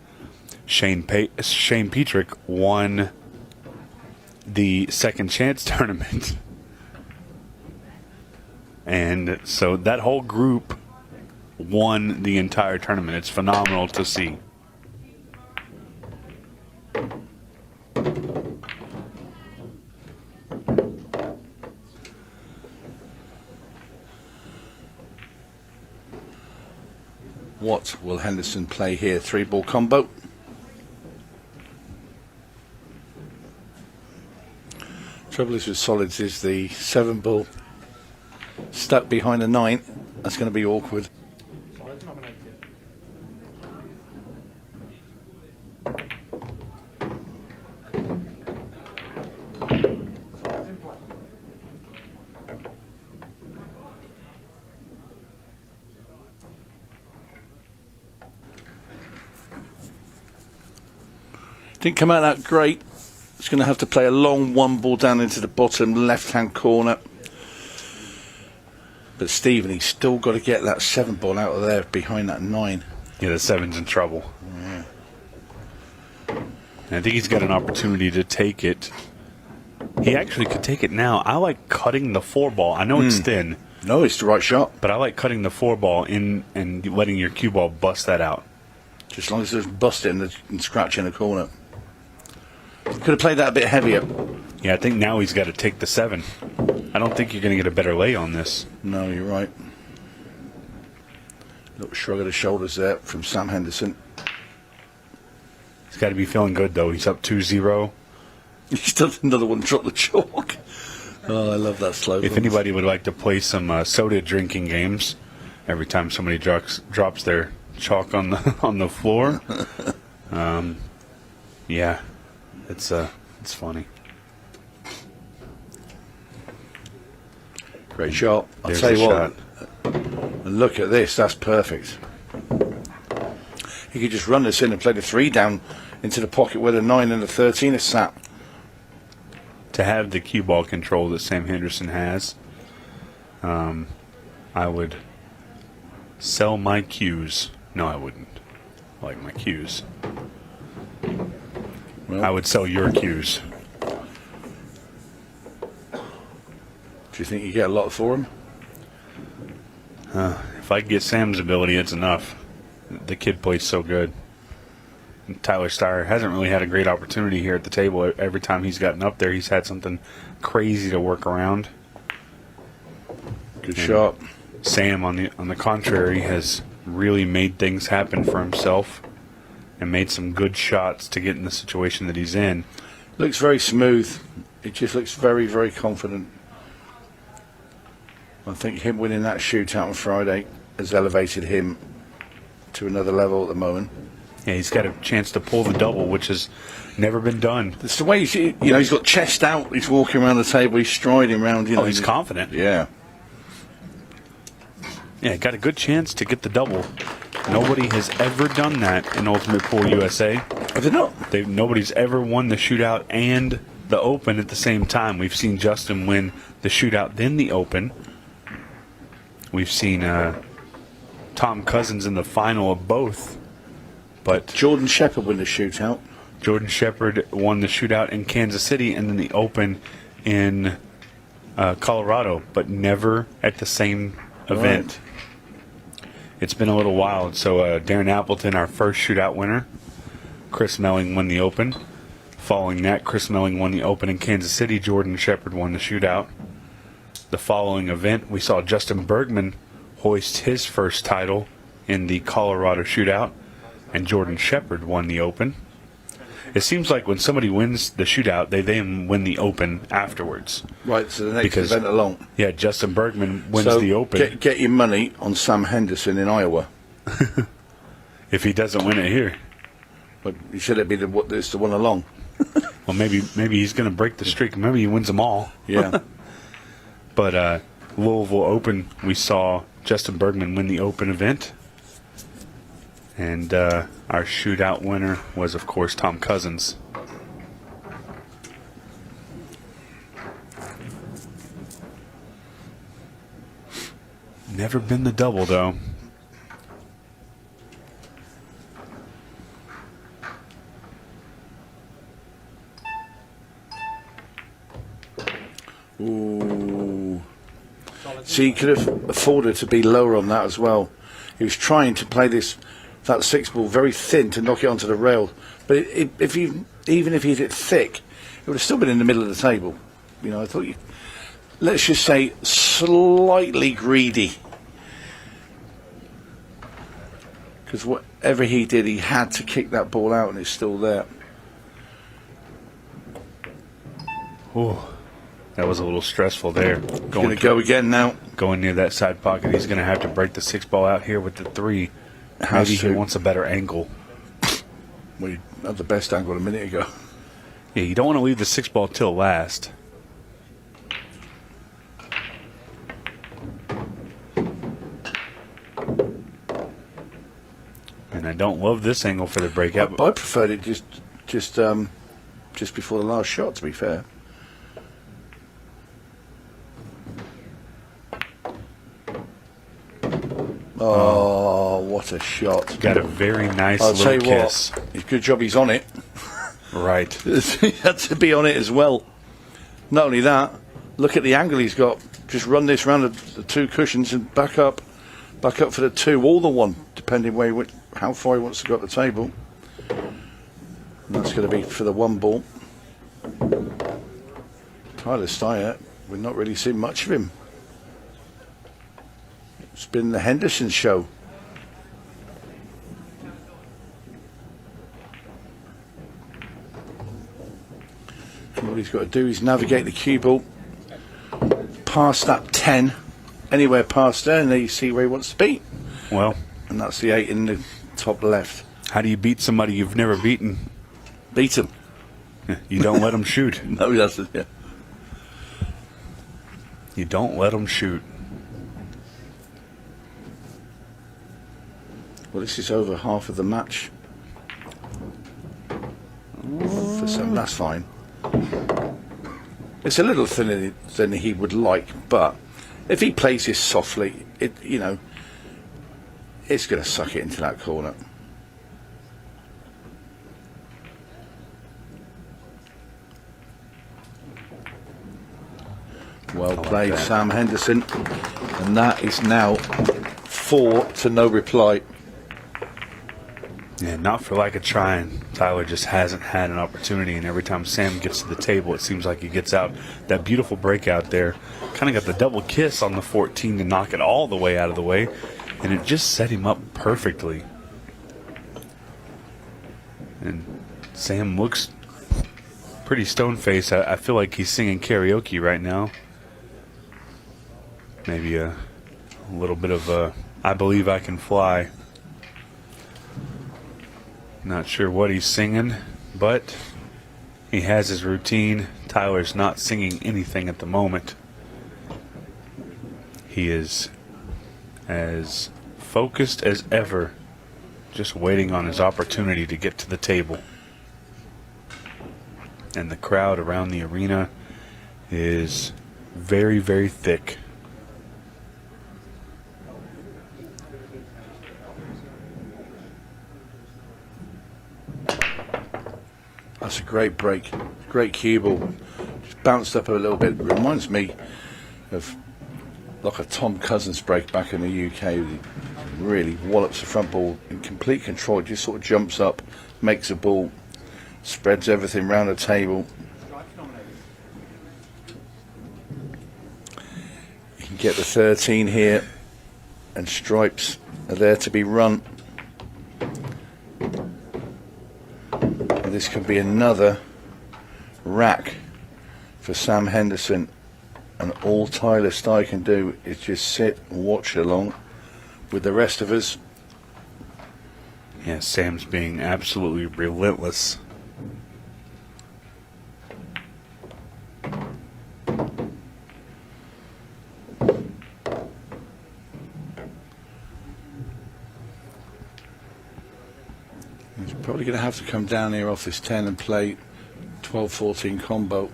Shane Petrick won the second chance tournament. And so that whole group won the entire tournament. It's phenomenal to see. What will Henderson play here? 3-ball combo. Trouble is with solids is the 7-ball stuck behind a 9. That's going to be awkward. Didn't come out that great. It's going to have to play a long 1-ball down into the bottom left-hand corner. But Stephen, he's still got to get that 7-ball out of there behind that 9. Yeah, the 7's in trouble. Yeah. And I think he's got an opportunity to take it. He actually could take it now. I like cutting the 4-ball. I know it's thin. No, it's the right shot. But I like cutting the 4-ball in and letting your cue ball bust that out. Just as long as it doesn't bust it and scratch in the corner. Could have played that a bit heavier. Yeah, I think now he's got to take the 7. I don't think you're going to get a better lay on this. No, you're right. Little shrug of the shoulders there from Sam Henderson. He's got to be feeling good, though. He's up 2-0. He's done another one, drop the chalk. Oh, I love that slow. If anybody would like to play some soda drinking games, every time somebody drops their chalk on the floor, yeah, it's funny. Great shot. I'll There's tell you a what. Look at this. That's perfect. He could just run this in and play the 3 down into the pocket where the 9 and the 13 is sat. To have the cue ball control that Sam Henderson has, I would sell my cues. No, I wouldn't. I like my cues. Well, I would sell your cues. do you think you get a lot for him? If I get Sam's ability, it's enough. The kid plays so good. And Tyler Steyer hasn't really had a great opportunity here at the table. Every time he's gotten up there, he's had something crazy to work around. Good shot. Sam, on the contrary, has really made things happen for himself and made some good shots to get in the situation that he's in. Looks very smooth. It just looks very, very confident. I think him winning that shootout on Friday has elevated him to another level at the moment. Yeah, he's got a chance to pull the double, which has never been done. It's the way he's got chest out. He's walking around the table. He's striding around. He's confident. Yeah. Yeah, got a good chance to get the double. Nobody has ever done that in Ultimate Pool USA. Have they not? Nobody's ever won the shootout and the open at the same time. We've seen Justin win the shootout, then the open. We've seen Tom Cousins in the final of both. But Jordan Shepherd won the shootout. Jordan Shepherd won the shootout in Kansas City and then the open in Colorado, but never at the same event. It's been a little while. So Darren Appleton, our first shootout winner. Chris Melling won the Open. Following that, Chris Melling won the Open in Kansas City. Jordan Shepherd won the shootout. The following event, we saw Justin Bergman hoist his first title in the Colorado shootout, and Jordan Shepherd won the Open. It seems like when somebody wins the shootout, they then win the Open afterwards. Right, so the next event along. Yeah, Justin Bergman wins So the Open. Get your money on Sam Henderson in Iowa. If he doesn't win it here. But should it be the one along? Well, maybe he's going to break the streak. Maybe he wins them all. Yeah. But Louisville Open, we saw Justin Bergman win the Open event. And our shootout winner was, of course, Tom Cousins. Never been the double, though. Ooh. So he could have afforded to be lower on that as well. He was trying to play that 6-ball very thin to knock it onto the rail. But even if he hit it thick, it would have still been in the middle of the table. You know, I thought let's just say slightly greedy. Because whatever he did, he had to kick that ball out and it's still there. Oh, that was a little stressful there. Going to go again now. Going near that side pocket. He's going to have to break the 6-ball out here with the 3. Maybe he wants a better angle. Well, he had the best angle a minute ago. Yeah, you don't want to leave the 6-ball till last. And I don't love this angle for the breakout. I preferred it just before the last shot, to be fair. Oh, what a shot. Got a very nice I'll tell little you kiss. What, good job he's on it. Right. He had to be on it as well. Not only that, look at the angle he's got. Just run this round the 2 cushions and back up for the 2 or the 1, depending how far he wants to go up the table. And that's going to be for the 1 ball. Tyler Steyer, we've not really seen much of him. It's been the Henderson show. And what he's got to do is navigate the cue ball past that 10, anywhere past there, and there you see where he wants to be. Well, and that's the 8 in the top left. How do you beat somebody you've never beaten? Beat him. You don't let them shoot. No, he doesn't. Yeah. You don't let them shoot. Well, this is over half of the match. For some, that's fine. It's a little thinner than he would like, but if he plays this softly, it's going to suck it into that corner. Well played, Sam Henderson, and that is now 4 to no reply. Yeah, not for lack of trying. Tyler just hasn't had an opportunity, and every time Sam gets to the table, it seems like he gets out. That beautiful breakout there kind of got the double kiss on the 14 to knock it all the way out of the way, and it just set him up perfectly. And Sam looks pretty stone-faced. I feel like he's singing karaoke right now. Maybe a little bit of I Believe I Can Fly. Not sure what he's singing, but he has his routine. Tyler's not singing anything at the moment. He is as focused as ever, just waiting on his opportunity to get to the table. And the crowd around the arena is very, very thick. That's a great break. Great cue ball. Just bounced up a little bit. Reminds me of like a Tom Cousins break back in the UK. He really wallops the front ball in complete control. He just sort of jumps up, makes a ball, spreads everything round the table. You can get the 13 here, and stripes are there to be run. And this could be another rack for Sam Henderson, and all 𝘼𝙧𝙖 can do is just sit and watch along with the rest of us. Yeah, Sam's being absolutely relentless. He's probably going to have to come down here off this 10 and play 12-14 combo.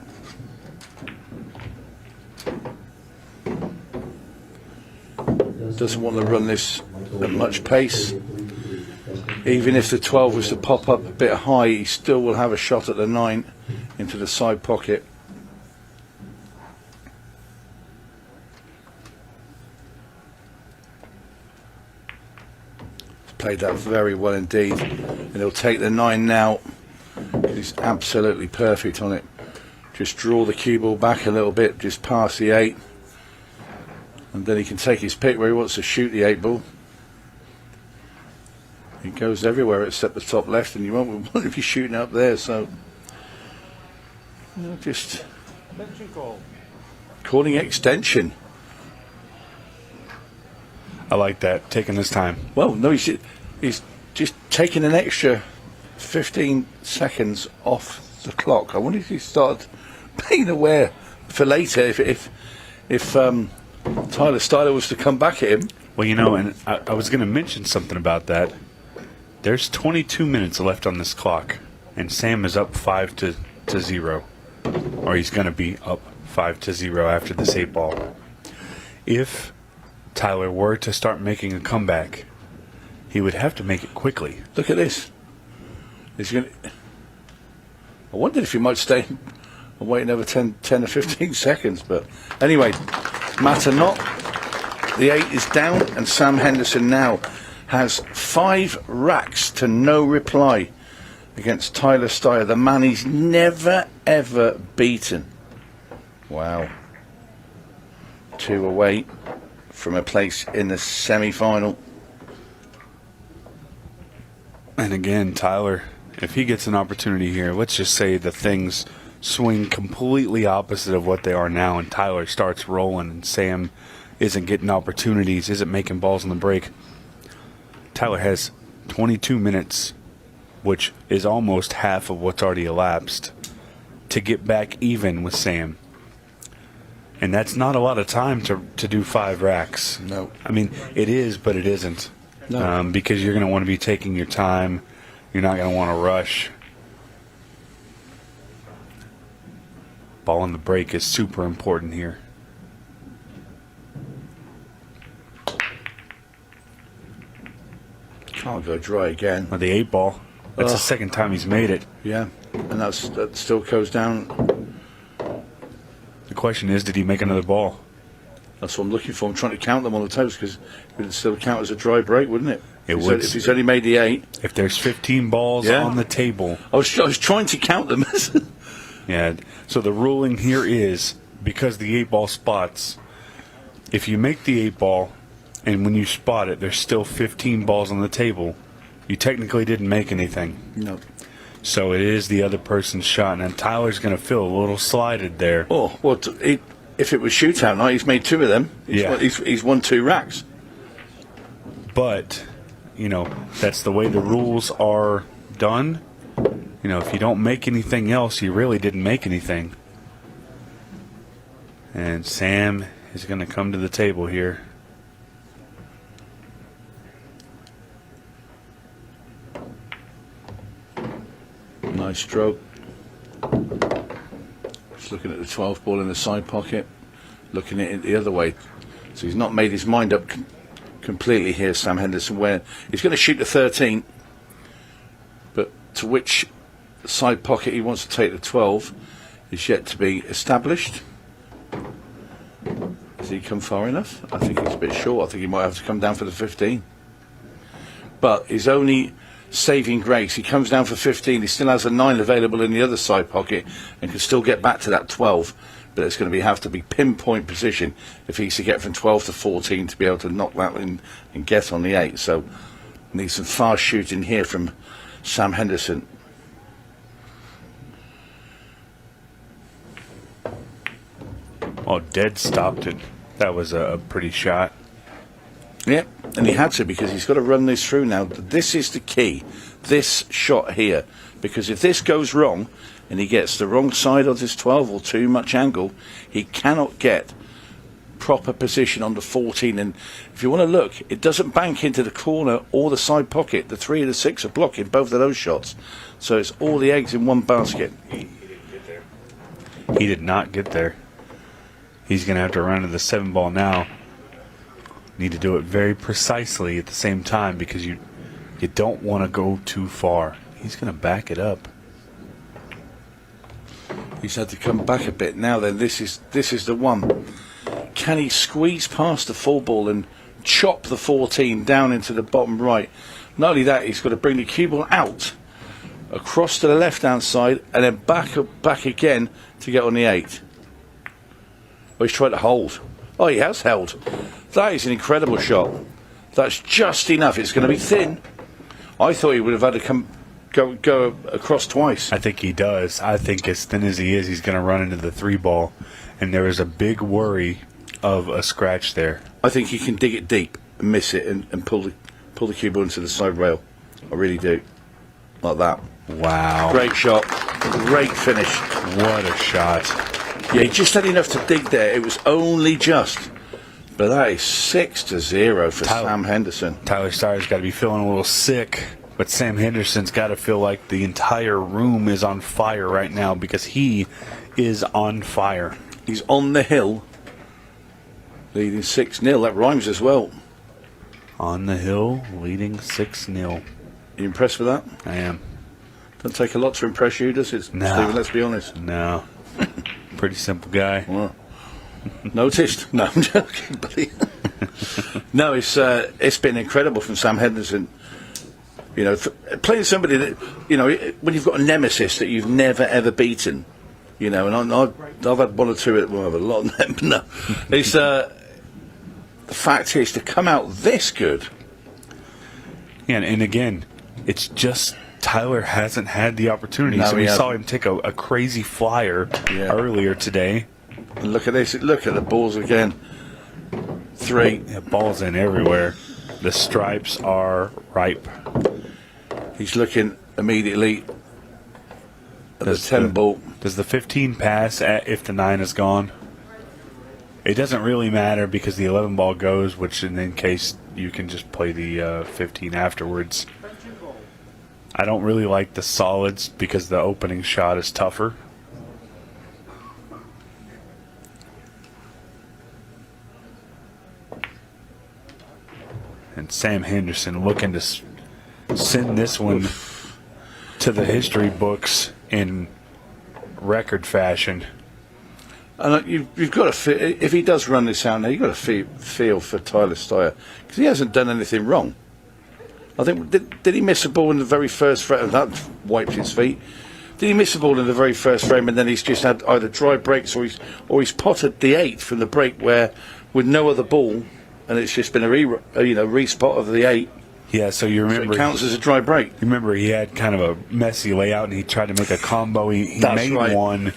Doesn't want to run this at much pace. Even if the 12 was to pop up a bit high, he still will have a shot at the 9 into the side pocket. He's played that very well indeed, and he'll take the 9 now. He's absolutely perfect on it. Just draw the cue ball back a little bit, just past the 8. And then he can take his pick where he wants to shoot the 8 ball. It goes everywhere except the top left, and you won't want to be shooting up there. So, just calling extension. I like that, taking his time. Well, no, he's just taking an extra 15 seconds off the clock. I wonder if he started being aware for later if 𝘼𝙧𝙖 was to come back at him. Well, you know, and I was going to mention something about that. There's 22 minutes left on this clock, and Sam is up 5-0, or he's going to be up 5-0 after this 8 ball. If Tyler were to start making a comeback, he would have to make it quickly. Look at this. He's going. I wondered if he might stay and wait another 10 or 15 seconds, but anyway, matter not. The 8 is down, and Sam Henderson now has 5 racks to no reply against 𝘼𝙧𝙖, the man he's never ever beaten. Wow. 2 away from a place in the semi-final. And again, Tyler, if he gets an opportunity here, let's just say the things swing completely opposite of what they are now, and Tyler starts rolling and Sam isn't getting opportunities, isn't making balls on the break. Tyler has 22 minutes, which is almost half of what's already elapsed, to get back even with Sam. And that's not a lot of time to do 5 racks. No. I mean, it is, but it isn't. No. Because you're going to want to be taking your time. You're not going to want to rush. Ball on the break is super important here. Can't go dry again. Well, the 8 ball. That's the second time he's made it. Yeah, and that still goes down. The question is, did he make another ball? That's what I'm looking for. I'm trying to count them on the toes because it would still count as a dry break, wouldn't it? It would. If he's only made the 8. If there's 15 balls on the table. I was trying to count them. Yeah. So the ruling here is, because the 8 ball spots, if you make the 8 ball and when you spot it, there's still 15 balls on the table, you technically didn't make anything. No. So it is the other person's shot, and Tyler's going to feel a little slighted there. Oh, well, if it was shootout night, he's made 2 of them. He's won 2 racks. But, you know, that's the way the rules are done. You know, if you don't make anything else, you really didn't make anything. And Sam is going to come to the table here. Nice stroke. Just looking at the 12 ball in the side pocket, looking at it the other way. So he's not made his mind up completely here, Sam Henderson, where he's going to shoot the 13, but to which side pocket he wants to take the 12 is yet to be established. Did he come far enough? I think he's a bit short. I think he might have to come down for the 15. But his only saving grace, he comes down for 15. He still has a 9 available in the other side pocket and can still get back to that 12. But it's going to have to be pinpoint position if he's to get from 12 to 14 to be able to knock that in and get on the 8. So need some fast shooting here from Sam Henderson. Oh, dead stopped it. That was a pretty shot. Yeah, and he had to, because he's got to run this through now. This is the key, this shot here, because if this goes wrong and he gets the wrong side of this 12 or too much angle, he cannot get proper position on the 14. And if you want to look, it doesn't bank into the corner or the side pocket. The 3 and the 6 are blocking both of those shots, so it's all the eggs in one basket. He did not get there. He's going to have to run to the 7 ball now. Need to do it very precisely at the same time, because you don't want to go too far. He's going to back it up. He's had to come back a bit. Now then, this is the one. Can he squeeze past the 4 ball and chop the 14 down into the bottom right? Not only that, he's got to bring the cue ball out, across to the left-hand side, and then back again to get on the 8. Oh, he's trying to hold. Oh, he has held. That is an incredible shot. That's just enough. It's going to be thin. I thought he would have had to go across twice. I think he does. I think as thin as he is, he's going to run into the 3 ball. And there is a big worry of a scratch there. I think he can dig it deep and miss it and pull the cue ball into the side rail. I really do. Like that. Wow. Great shot. Great finish. What a shot. Yeah, he just had enough to dig there. It was only just. But that is 6-0 for Sam Henderson. Tyler Steyer's got to be feeling a little sick, but Sam Henderson's got to feel like the entire room is on fire right now, because he is on fire. He's on the hill, leading 6-0. That rhymes as well. On the hill, leading 6-0. You impressed with that? I am. Doesn't take a lot to impress you, does it, No. Stephen? Let's be honest. No. Pretty simple guy. Well, noticed? No, I'm joking, buddy. No, it's been incredible from Sam Henderson. You know, playing somebody that, you know, when you've got a nemesis that you've never ever beaten, you know, and I've had one or two. Well, I have a lot of them. But no, it's the fact is to come out this good. Yeah, and again, it's just Tyler hasn't had the opportunity. No, so we he saw him take a crazy flyer earlier today. And look at this. Look at the balls again. 3. Yeah, balls in everywhere. The stripes are ripe. He's looking immediately at the 10 ball. Does the 15 pass if the 9 is gone? It doesn't really matter, because the 11 ball goes, which in case you can just play the 15 afterwards. I don't really like the solids because the opening shot is tougher. And Sam Henderson looking to send this one to the history books in record fashion. And you've got to feel, if he does run this out now, you've got to feel for Tyler Steyer, because he hasn't done anything wrong. I think, did he miss a ball in the very first frame? That wiped his feet. Did he miss a ball in the very first frame, and then he's just had either dry breaks or he's potted the 8 from the break where with no other ball, and it's just been a respot of the 8. Yeah, so you remember, so it counts as a dry break. You remember he had kind of a messy layout, and he tried to make a combo. He made one,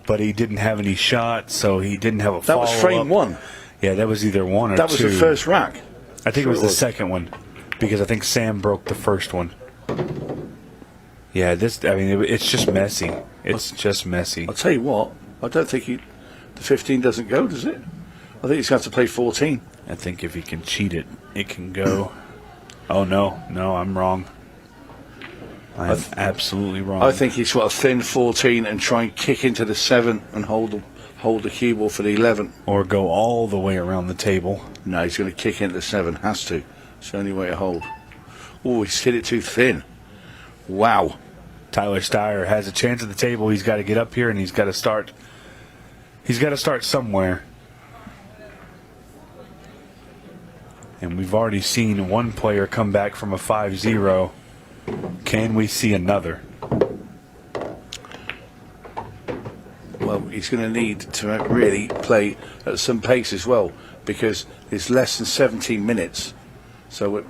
but he didn't have any shots, so he didn't have a follow-up. That was frame 1. Yeah, that was either 1 or 2. That was the first rack. I think it was the second one, because I think Sam broke the first one. Yeah, it's just messy. It's just messy. I'll tell you what, I don't think the 15 doesn't go, does it? I think he's going to have to play 14. I think if he can cheat it, it can go. Oh, no, I'm wrong. I'm absolutely wrong. I think he's got a thin 14 and try and kick into the 7 and hold the cue ball for the 11. Or go all the way around the table. No, he's going to kick into the 7. Has to. It's the only way to hold. Oh, he's hit it too thin. Wow. Tyler Steyer has a chance at the table. He's got to get up here, and he's got to start. He's got to start somewhere. And we've already seen one player come back from a 5-0. Can we see another? Well, he's going to need to really play at some pace as well, because it's less than 17 minutes. So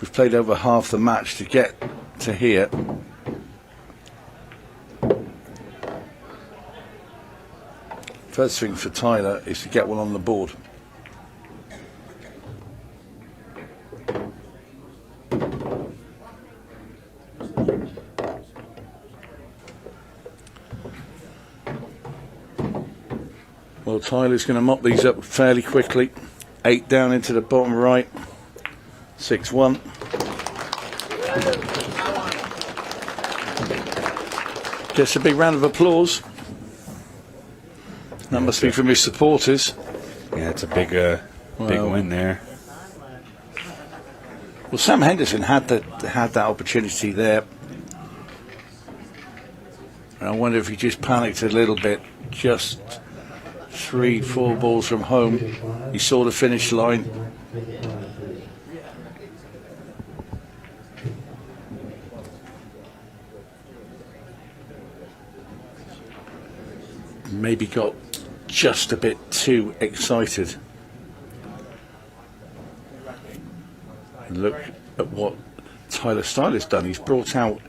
we've played over half the match to get to here. First thing for Tyler is to get one on the board. Well, Tyler's going to mop these up fairly quickly. 8 down into the bottom right. 6-1. Gets a big round of applause. That must be from his supporters. Yeah, it's a big win there. Well, Sam Henderson had that opportunity there. And I wonder if he just panicked a little bit. Just 3-4 balls from home, he saw the finish line. Maybe got just a bit too excited. And look at what Tyler Styler's done. He's brought out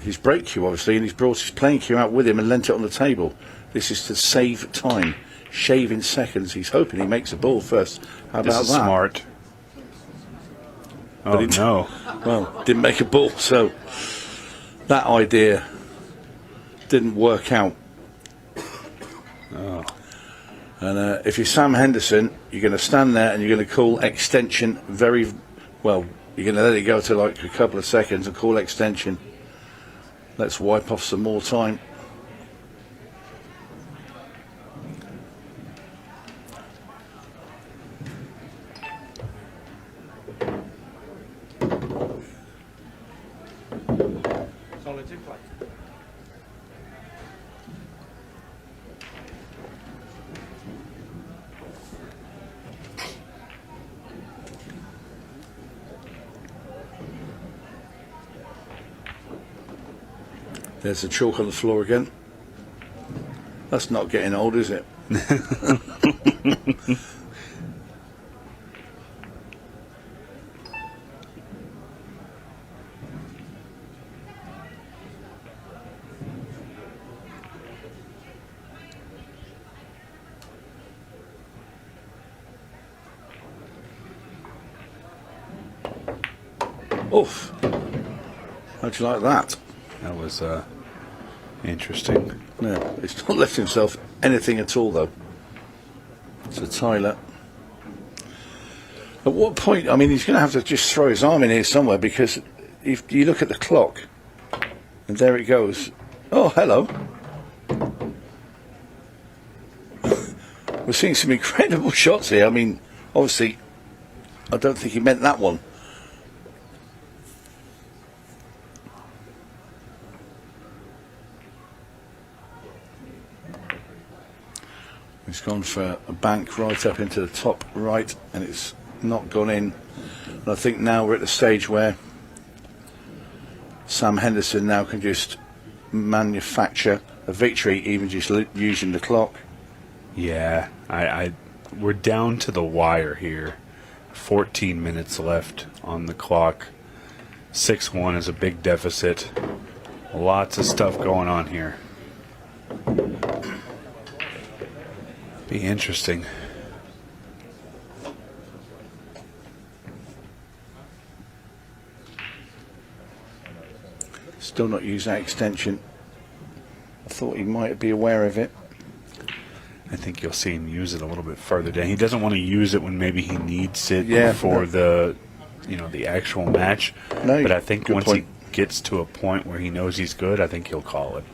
his break cue, obviously, and he's brought his playing cue out with him and lent it on the table. This is to save time, shaving seconds. He's hoping he makes a ball first. How about This is that? smart. Oh, no. Well, didn't make a ball, so that idea didn't work out. Oh. And if you're Sam Henderson, you're going to stand there and you're going to call extension very well. You're going to let it go to like a couple of seconds and call extension. Let's wipe off some more time. There's the chalk on the floor again. That's not getting old, is it? Oof. How'd you like that? That was interesting. Yeah, he's not left himself anything at all, though. So Tyler. At what point? I mean, he's going to have to just throw his arm in here somewhere, because if you look at the clock, and there it goes. Oh, hello. We're seeing some incredible shots here. I mean, obviously, I don't think he meant that one. He's gone for a bank right up into the top right, and it's not gone in. And I think now we're at the stage where Sam Henderson now can just manufacture a victory, even just using the clock. Yeah, we're down to the wire here. 14 minutes left on the clock. 6-1 is a big deficit. Lots of stuff going on here. Be interesting. Still not used that extension. I thought he might be aware of it. I think you'll see him use it a little bit further down. He doesn't want to use it when maybe he needs it for the actual match. No, but I think good once point. he gets to a point where he knows he's good, I think he'll call it.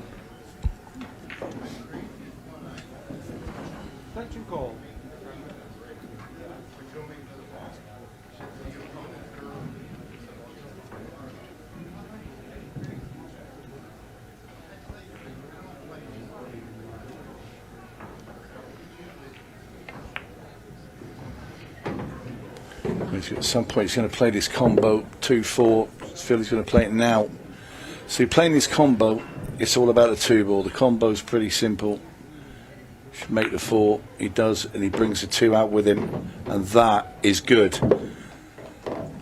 At some point he's going to play this combo 2-4. I feel he's going to play it now. So you're playing this combo, it's all about the 2-ball. The combo's pretty simple. Should make the 4, he does, and he brings the 2 out with him, and that is good.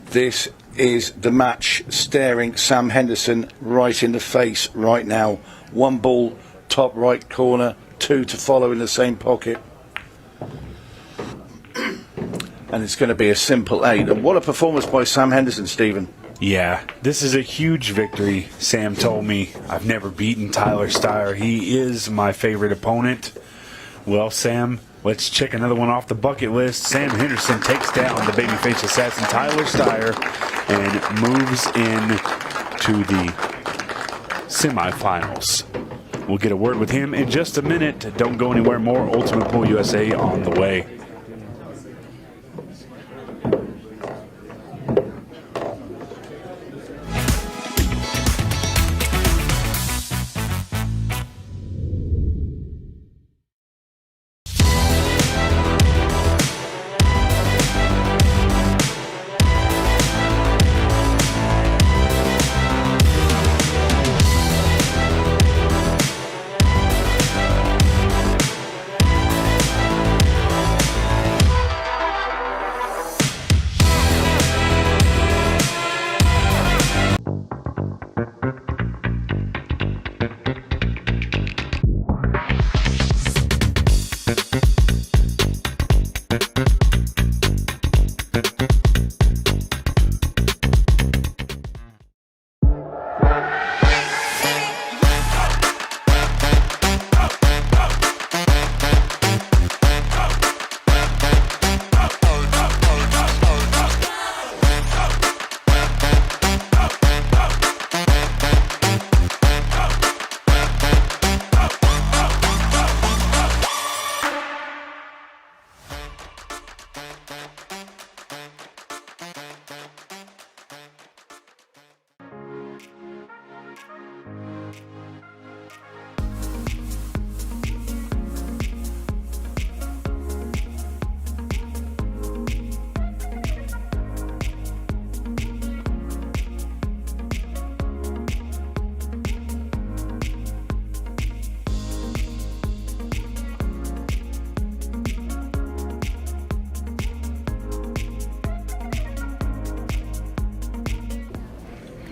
This is the match staring Sam Henderson right in the face right now. 1 ball, top right corner, 2 to follow in the same pocket. And it's going to be a simple 8. And what a performance by Sam Henderson, Stephen. Yeah, this is a huge victory. Sam told me I've never beaten 𝘼𝙧𝙞𝙯𝙤. He is my favorite opponent. Well, Sam, let's check another one off the bucket list. Sam Henderson takes down the babyface assassin 𝘼𝙧𝙀𝙧 and moves in to the semifinals. We'll get a word with him in just a minute. Don't go anywhere. More Ultimate Pool USA on the way.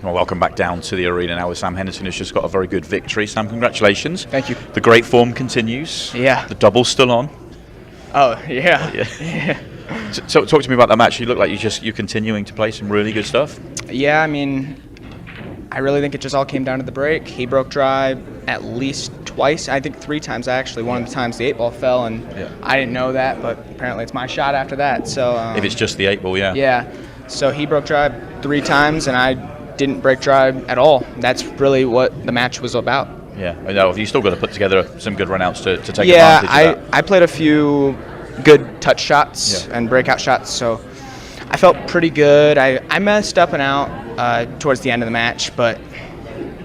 Well, welcome back down to the arena now with Sam Henderson, who's just got a very good victory. Sam, congratulations. Thank you. The great form continues. Yeah. The double's still on. Oh, yeah. Yeah. So talk to me about that match. You look like you're continuing to play some really good stuff. Yeah, I mean, I really think it just all came down to the break. He broke drive at least twice. I think 3 times, actually. One of the times the 8-ball fell, and I didn't know that, but apparently it's my shot after that. So if it's just the 8-ball, yeah. Yeah. So he broke drive 3 times, and I didn't break drive at all. That's really what the match was about. Yeah. I know you still got to put together some good runouts to take advantage of that. I played a few good touch shots and breakout shots, so I felt pretty good. I messed up and out towards the end of the match, but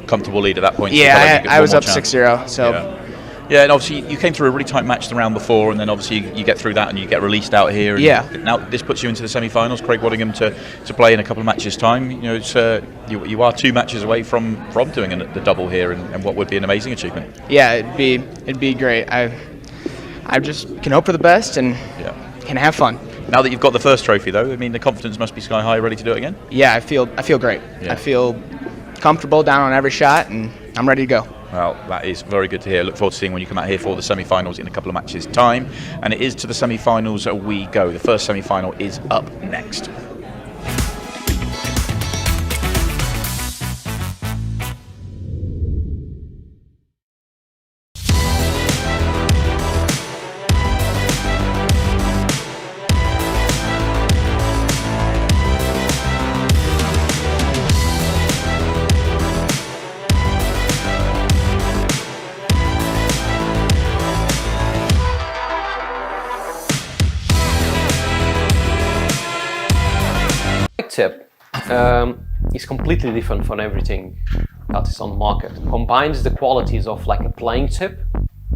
comfortable lead at that point. Yeah, I was up 6-0. So yeah, and obviously you came through a really tight match the round before, and then obviously you get through that and you get released out here. And now this puts you into the semi-finals. Craig Waddingham to play in a couple of matches' time. You know, it's you are 2 matches away from doing the double here, and what would be an amazing achievement. Yeah, it'd be great. I just can hope for the best and can have fun. Now that you've got the first trophy, though, I mean, the confidence must be sky high, ready to do it again. Yeah, I feel great. Yeah. I feel comfortable down on every shot, and I'm ready to go. Well, that is very good to hear. Look forward to seeing when you come out here for the semi-finals in a couple of matches' time. And it is to the semi-finals we go. The first semi-final is up next. Tip is completely different from everything that is on the market. Combines the qualities of like a playing tip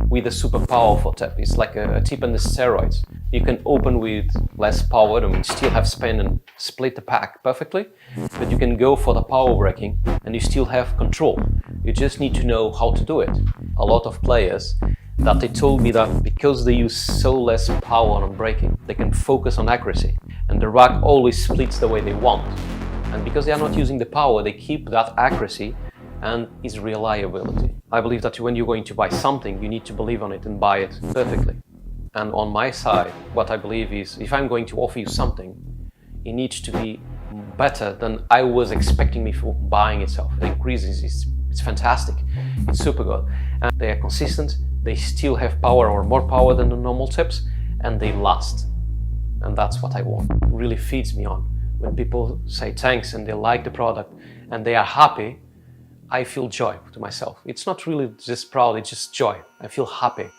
with a super powerful tip. It's like a tip on the steroids. You can open with less power and still have spin and split the pack perfectly, but you can go for the power breaking and you still have control. You just need to know how to do it. A lot of players that they told me that because they use so less power on breaking, they can focus on accuracy and the rack always splits the way they want. And because they are not using the power, they keep that accuracy and its reliability. I believe that when you're going to buy something, you need to believe on it and buy it perfectly. And on my side, what I believe is, if I'm going to offer you something, it needs to be better than I was expecting me for buying itself. The increases, it's fantastic, it's super good. And they are consistent, they still have power or more power than the normal tips, and they last. And that's what I want. It really feeds me on. When people say thanks and they like the product and they are happy, I feel joy to myself. It's not really just proud, it's just joy. I feel happy.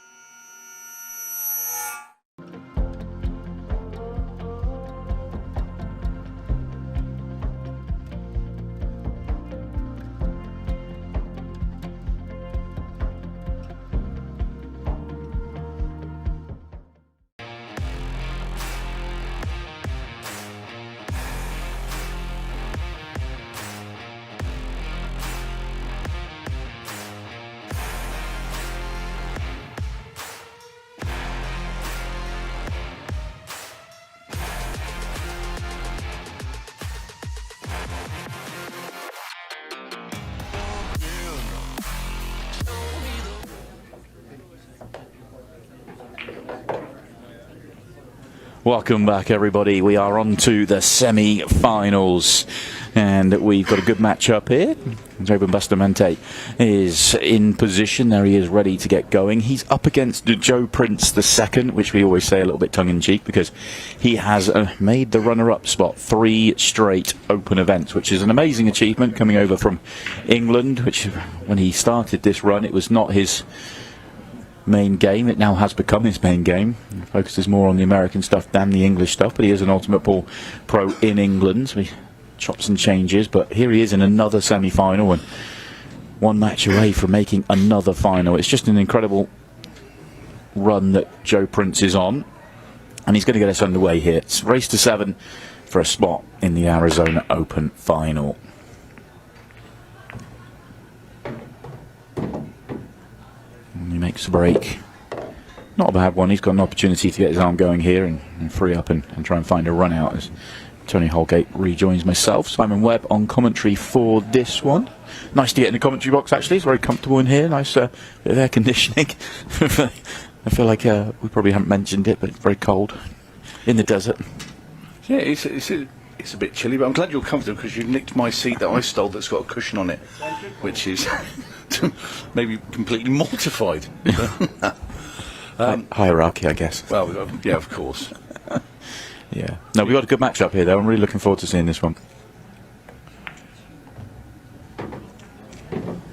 Welcome back, everybody. We are on to the semi-finals, and we've got a good match up here. 𝘼𝙧𝙞𝙯𝙤 is in position. There he is, ready to get going. He's up against 𝘼𝙧𝙞 II, which we always say a little bit tongue-in-cheek, because he has made the runner-up spot 3 straight open events, which is an amazing achievement, coming over from England, which, when he started this run, it was not his main game. It now has become his main game. He focuses more on the American stuff than the English stuff, but he is an Ultimate Pool pro in England, so he chops and changes. But here he is in another semi-final and one match away from making another final. It's just an incredible run that 𝘼𝙧𝙞 is on, and he's going to get us underway here. It's race to 7 for a spot in the Arizona Open final. He makes a break. Not a bad one. He's got an opportunity to get his arm going here and free up and try and find a run out as Tony Holgate rejoins myself. Simon Webb on commentary for this one. Nice to get in the commentary box, actually. It's very comfortable in here. Nice bit of air conditioning. I feel like we probably haven't mentioned it, but it's very cold in the desert. Yeah, it's a bit chilly, but I'm glad you're comfortable because you nicked my seat that I stole that's got a cushion on it, which is maybe completely mortified. Hierarchy, I guess. Well, yeah, of course. Yeah. No, we've got a good match up here, though. I'm really looking forward to seeing this one.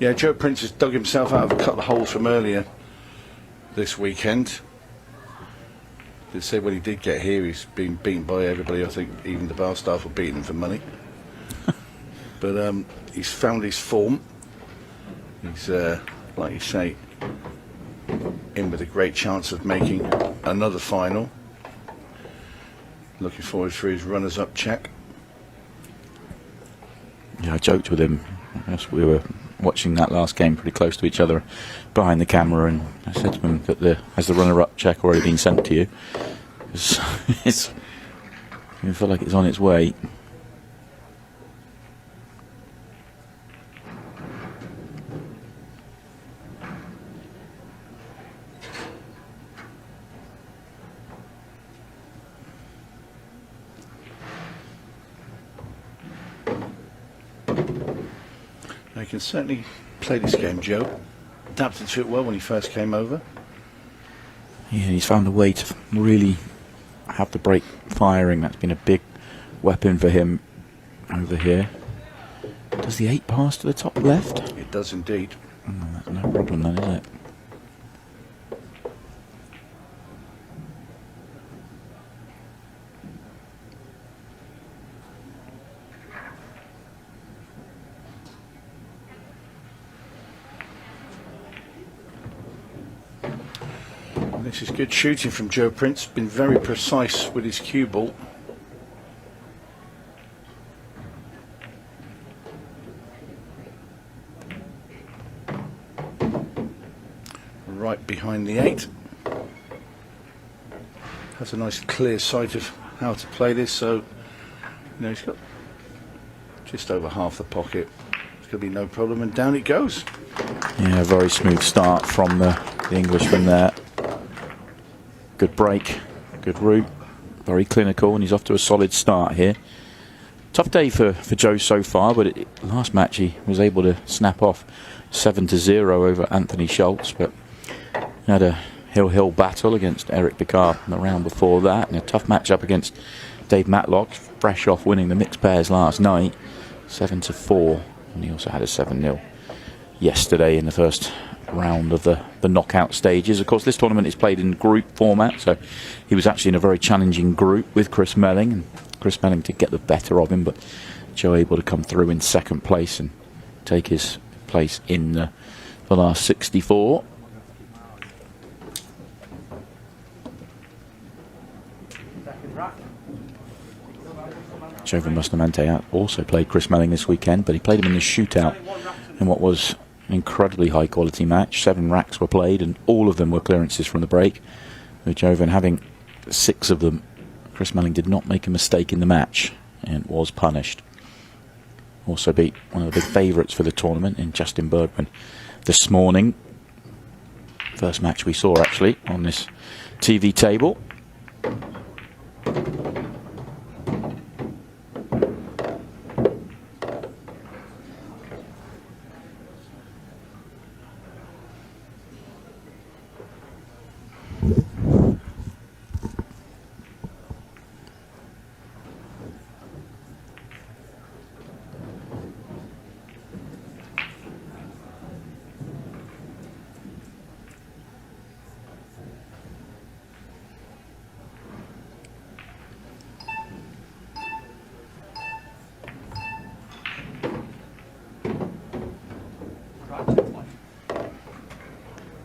Yeah, 𝘼𝙧𝙞 has dug himself out of a couple of holes from earlier this weekend. They say when he did get here, he's been beaten by everybody. I think even the bar staff were beating him for money. But he's found his form. He's, like you say, in with a great chance of making another final. Looking forward for his runners-up check. Yeah, I joked with him. Yes, we were watching that last game pretty close to each other behind the camera, and I said to him that has the runner-up check already been sent to you? Because you feel like it's on its way. He can certainly play this game, Joe. Adapted to it well when he first came over. Yeah, he's found a way to really have the break firing. That's been a big weapon for him over here. Does the 8 pass to the top left? It does indeed. That's no problem then, is it? This is good shooting from Joe Prince. Been very precise with his cue ball. Right behind the 8. Has a nice clear sight of how to play this, so you know he's got just over half the pocket. It's going to be no problem, and down it goes. Yeah, very smooth start from the Englishman there. Good break, good route, very clinical, and he's off to a solid start here. Tough day for Joe so far, but last match he was able to snap off 7-0 over Anthony Schultz, but had a hill battle against 𝘼𝙧𝙚𝙯𝙤 in the round before that, and a tough match up against Dave Matlock, fresh off winning the mixed pairs last night, 7-4, and he also had a 7-0 yesterday in the first round of the knockout stages. Of course, this tournament is played in group format, so he was actually in a very challenging group with Chris Melling, and Chris Melling did get the better of him, but Joe able to come through in second place and take his place in the last 64. Jovan Bustamante also played Chris Melling this weekend, but he played him in the shootout in what was an incredibly high quality match. 7 racks were played and all of them were clearances from the break, with Jovan having 6 of them. Chris Melling did not make a mistake in the match and was punished. Also beat one of the big favourites for the tournament in Justin Birdman this morning. First match we saw actually on this TV table.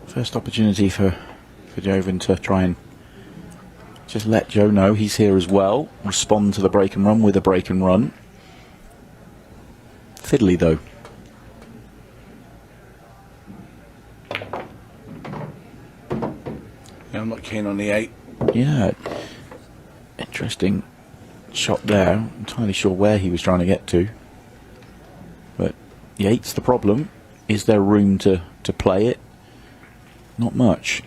First opportunity for Jovan to try and just let Joe know he's here as well. Respond to the break and run with a break and run. Fiddly though. Yeah, I'm not keen on the 8. Yeah, interesting shot there. I'm not entirely sure where he was trying to get to. But the 8's the problem. Is there room to play it? Not much.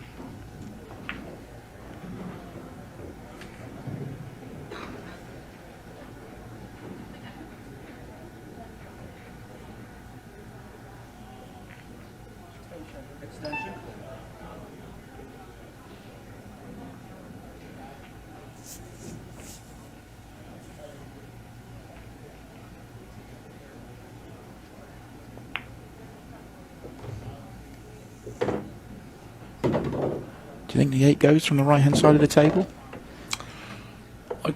Do you think the 8 goes from the right-hand side of the table? I'm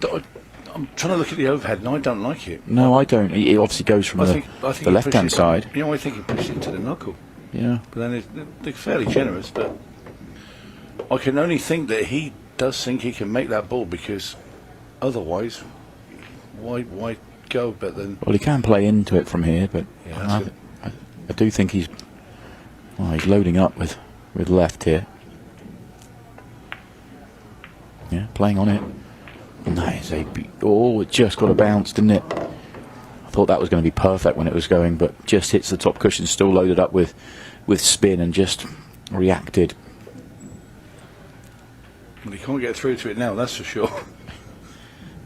trying to look at the overhead, and I don't like it. No, I don't. It obviously goes from the left-hand side. You know, I think he pushed it into the knuckle. Yeah. But then they're fairly generous, but I can only think that he does think he can make that ball, because otherwise, why go? But then, well, he can play into it from here, but yeah, I do think he's loading up with left here. Yeah, playing on it. Nice. Oh, it just got a bounce, didn't it? I thought that was going to be perfect when it was going, but just hits the top cushion, still loaded up with spin, and just reacted. Well, he can't get through to it now, that's for sure.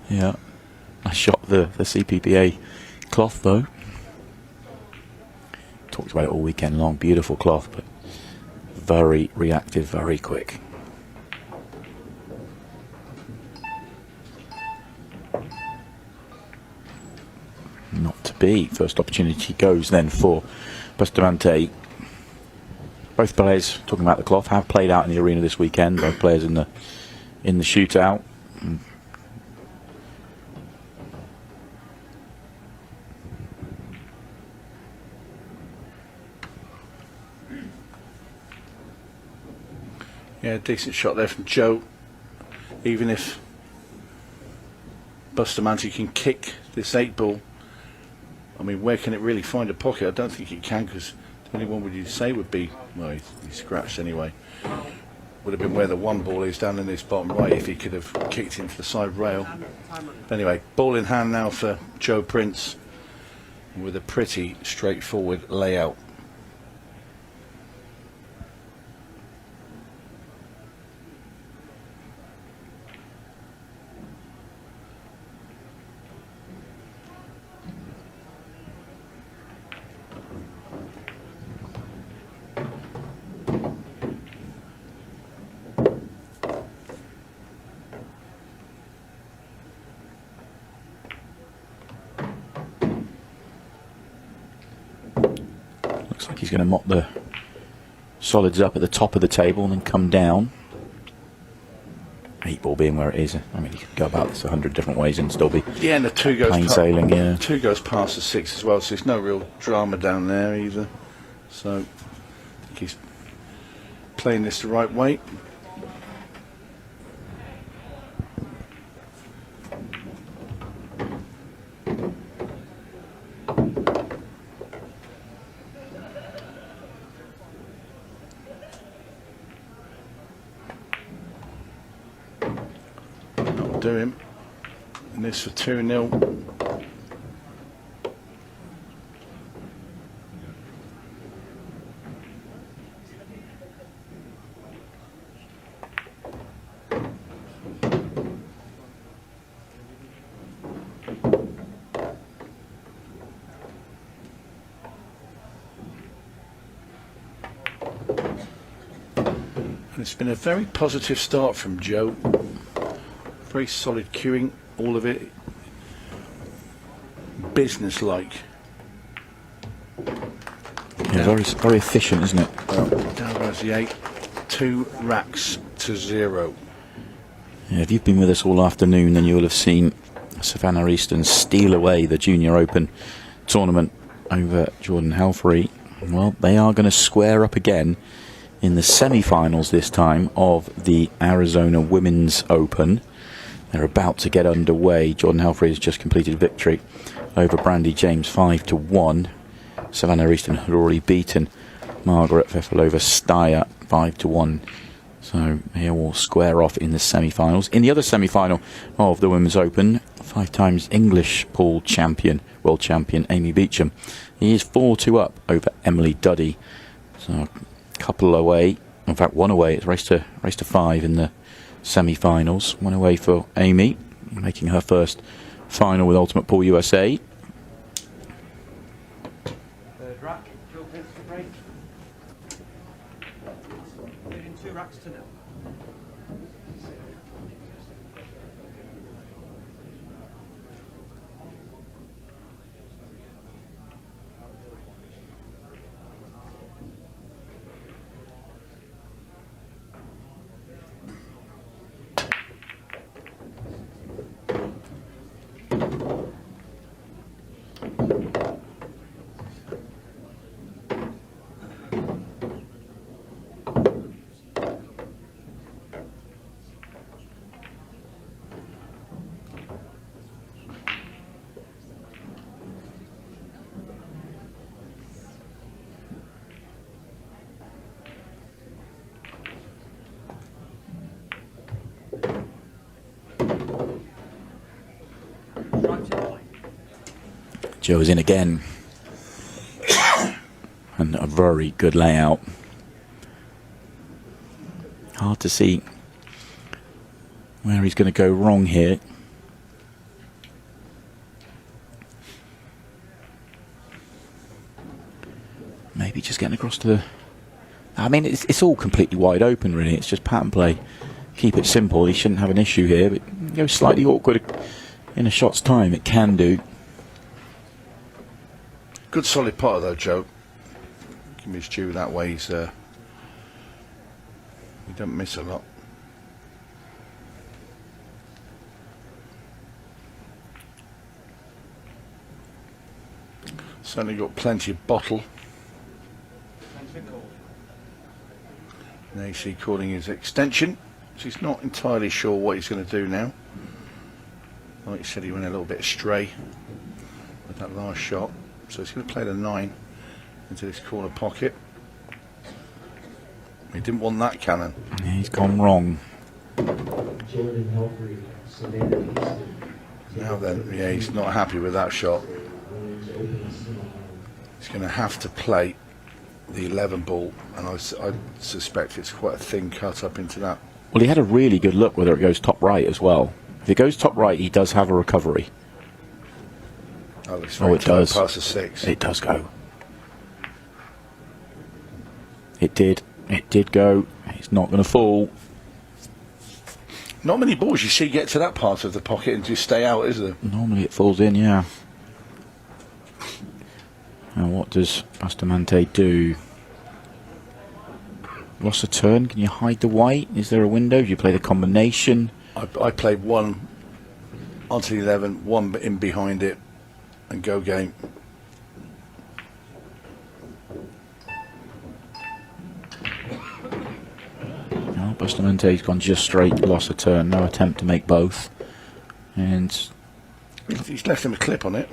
Yeah. I shot the CPPA cloth though. Talked about it all weekend long. Beautiful cloth, but very reactive, very quick. Not to be. First opportunity goes then for Bustamante. Both players, talking about the cloth, have played out in the arena this weekend. Both players in the shootout. Yeah, decent shot there from Joe. Even if Bustamante can kick this 8-ball, I mean, where can it really find a pocket? I don't think it can, because the only one would you say would be, well, he's scratched anyway. Would have been where the 1-ball is, down in this bottom right, if he could have kicked into the side rail. Anyway, ball in hand now for Joe Prince, with a pretty straightforward layout. Looks like he's going to mop the solids up at the top of the table and then come down. 8-ball being where it is. I mean, you could go about this 100 different ways and still be Yeah, and the 2 goes plain sailing. Yeah, 2 goes past the 6 as well, so there's no real drama down there either. So I think he's playing this the right way. That'll do him. And this for 2-0. It's been a very positive start from Joe. Very solid cueing, all of it business-like. yeah, very efficient, isn't it? Down goes the 8, 2 racks to 0. Yeah, if you've been with us all afternoon, then you will have seen Savannah Easton steal away the Junior Open tournament over Jordan Helfrey. Well, they are going to square up again in the semi-finals this time of the Arizona Women's Open. They're about to get underway. Jordan Helfrey has just completed a victory over Brandy James 5-1. Savannah Easton had already beaten Margaret Fefalova-Steyer 5-1. So here we'll square off in the semi-finals. In the other semi-final of the Women's Open, 5 times English pool champion, world champion Amy Beecham. He is 4-2 up over Emily Duddy. So a couple away, in fact 1 away. It's race to 5 in the semi-finals. 1 away for Amy, making her first final with Ultimate Pool USA. Third rack, Joe Prince to break. Leading 2 racks to 0. Joe's in again. And a very good layout. Hard to see where he's going to go wrong here. Maybe just getting across to the... I mean, it's all completely wide open, really. It's just pattern play. Keep it simple. He shouldn't have an issue here. But go slightly awkward in a shot's time. It can do. Good solid putter though, Joe. Give him his due that way. He don't miss a lot. Certainly got plenty of bottle. AC calling his extension. So he's not entirely sure what he's going to do now. Like he said, he went a little bit astray with that last shot. So he's going to play the 9 into this corner pocket. He didn't want that cannon. Yeah, he's gone wrong. Jordan Helfrey, Savannah Easton. Now then, yeah, he's not happy with that shot. He's going to have to play the 11 ball, and I suspect it's quite a thin cut up into that. Well, he had a really good look whether it goes top right as well. If it goes top right, he does have a recovery. That looks very it does. past the 6. It does go. It did. It did go. It's not going to fall. Not many balls you see get to that part of the pocket and just stay out, is there? Normally it falls in, yeah. Now what does Bustamante do? Lost a turn. Can you hide the white? Is there a window? Do you play the combination? I played 1 onto the 11, 1 in behind it, and go game. No, Bustamante's gone just straight, lost a turn, no attempt to make both. And he's left him a clip on it.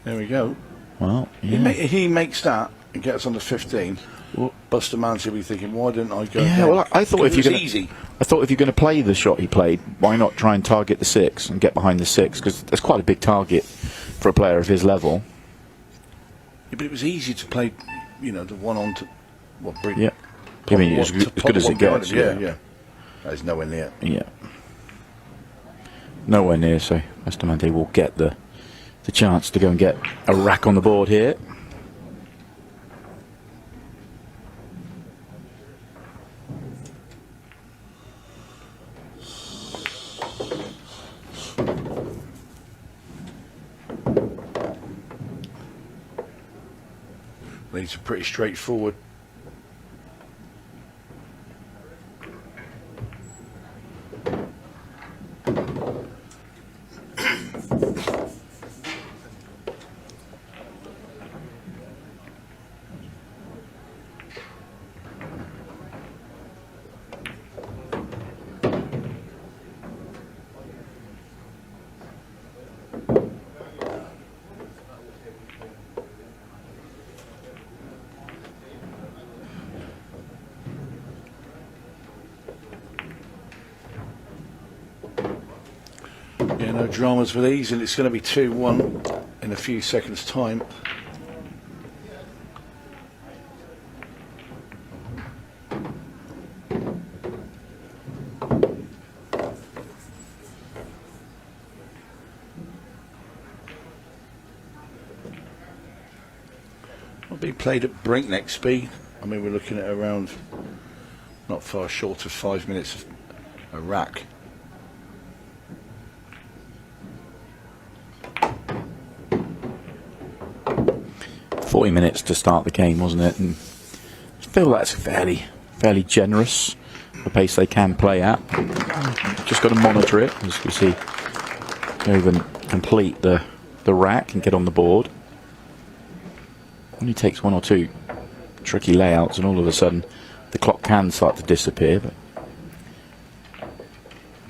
There we go. Well, yeah. He makes that and gets on to 15. Well, Bustamante will be thinking, why didn't I go? Yeah, well, I thought if you're easy. I thought if you're going to play the shot he played, why not try and target the 6 and get behind the 6? Because that's quite a big target for a player of his level. Yeah, but it was easy to play, the 1 on to bring. Yeah. I mean, as good as it gets. Yeah. That is nowhere near. Yeah. Nowhere near. So Bustamante will get the chance to go and get a rack on the board here. These are pretty straightforward. Yeah, no dramas for these, and it's going to be 2-1 in a few seconds' time. Well, being played at breakneck speed. I mean, we're looking at around not far short of 5 minutes of a rack. Minutes to start the game, wasn't it? And I feel that's fairly generous, the pace they can play at. Just got to monitor it as we see Govan complete the rack and get on the board. Only takes 1 or 2 tricky layouts, and all of a sudden the clock can start to disappear. But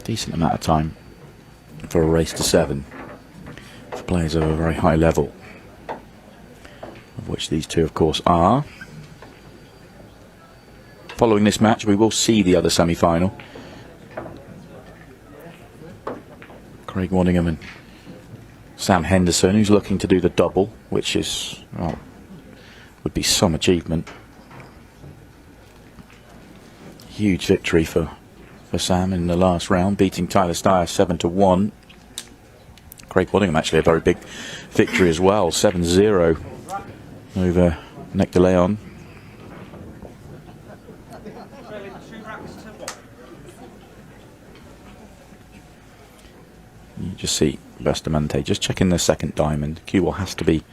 decent amount of time for a race to 7 for players of a very high level, of which these two of course are. Following this match we will see the other semi-final. Craig Waddingham and Sam Henderson, who's looking to do the double, which is, well, would be some achievement. Huge victory for Sam in the last round, beating Tyler Steyr 7-1. Craig Waddingham actually a very big victory as well, 7-0 over Nick DeLeon. You just see Bustamante just checking the second diamond. Cue has to be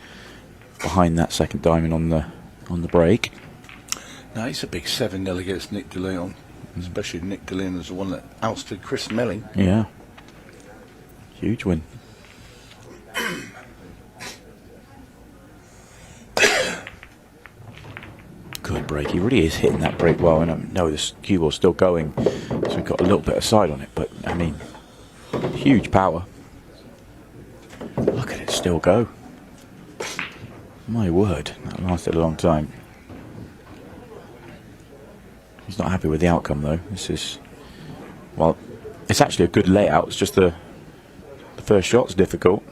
behind that second diamond on the break. Now he's a big 7-0 against Nick DeLeon, especially Nick DeLeon is the one that ousted Chris Melling. Yeah, huge win. Good break. break. He really is hitting that break well. And I know this cue ball's still going, so we've got a little bit of side on it. But I mean, huge power. Look at it still go. My word, that lasted a long time. He's not happy with the outcome though. This is, well, it's actually a good layout. It's just the first shot's difficult.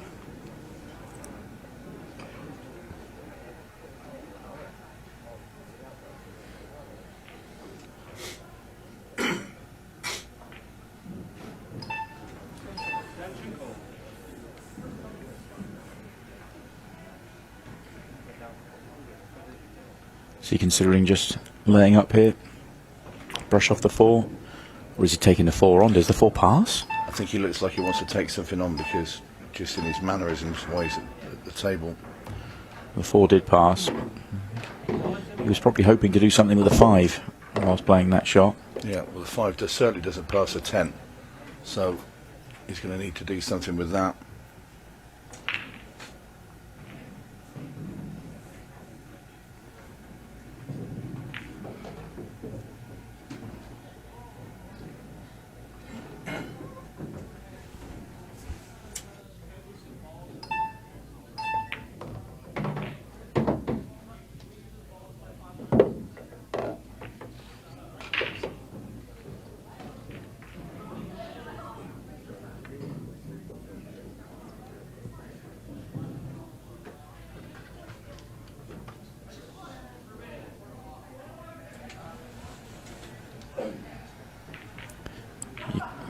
Is he considering just laying up here? Brush off the 4? Or is he taking the 4 on? Does the 4 pass? I think he looks like he wants to take something on, because just in his mannerisms, ways at the table. The 4 did pass. He was probably hoping to do something with the 5 whilst playing that shot. Yeah, well, the 5 certainly doesn't pass a 10. So he's going to need to do something with that.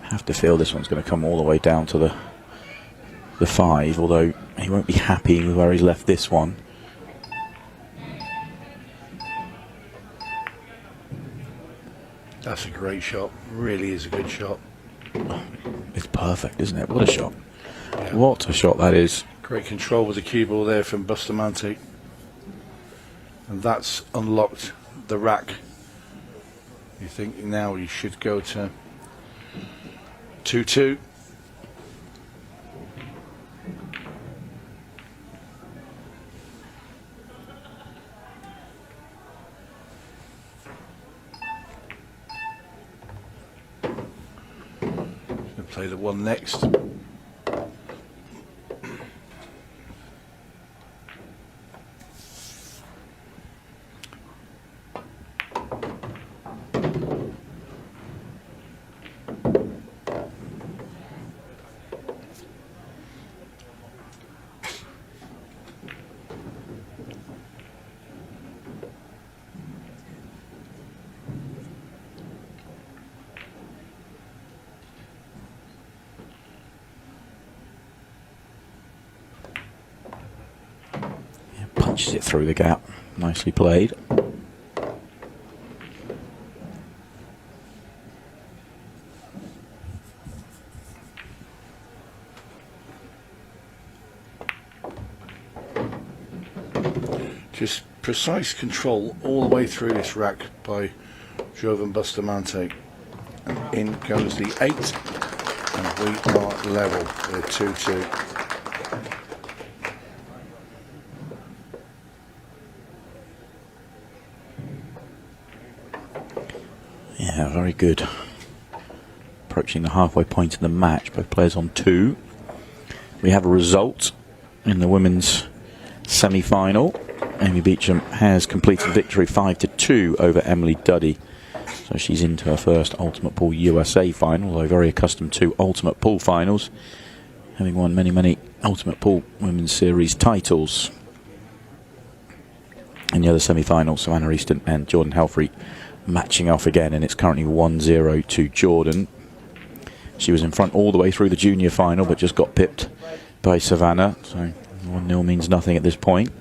Have to feel this one's going to come all the way down to the 5, although he won't be happy with where he's left this one. That's a great shot. Really is a good shot. It's perfect, isn't it? What a shot. Yeah. What a shot that is. Great control with the cue ball there from Bustamante. And that's unlocked the rack. You think now you should go to 2-2. Gonna play the 1 next. Punches it through the gap. Nicely played. Just precise control all the way through this rack by Jovan Bustamante. And in goes the 8. And we are level. We're 2-2. Yeah, very good. Approaching the halfway point of the match. Both players on 2. We have a result in the women's semi-final. Amy Beecham has completed victory 5-2 over Emily Duddy. So she's into her first Ultimate Pool USA final, although very accustomed to Ultimate Pool finals, having won many, many Ultimate Pool Women's Series titles. In the other semi-final, so Anna Easton and Jordan Helfrey matching off again, and it's currently 1-0 to Jordan. She was in front all the way through the junior final, but just got pipped by Savannah, so 1-0 means nothing at this point.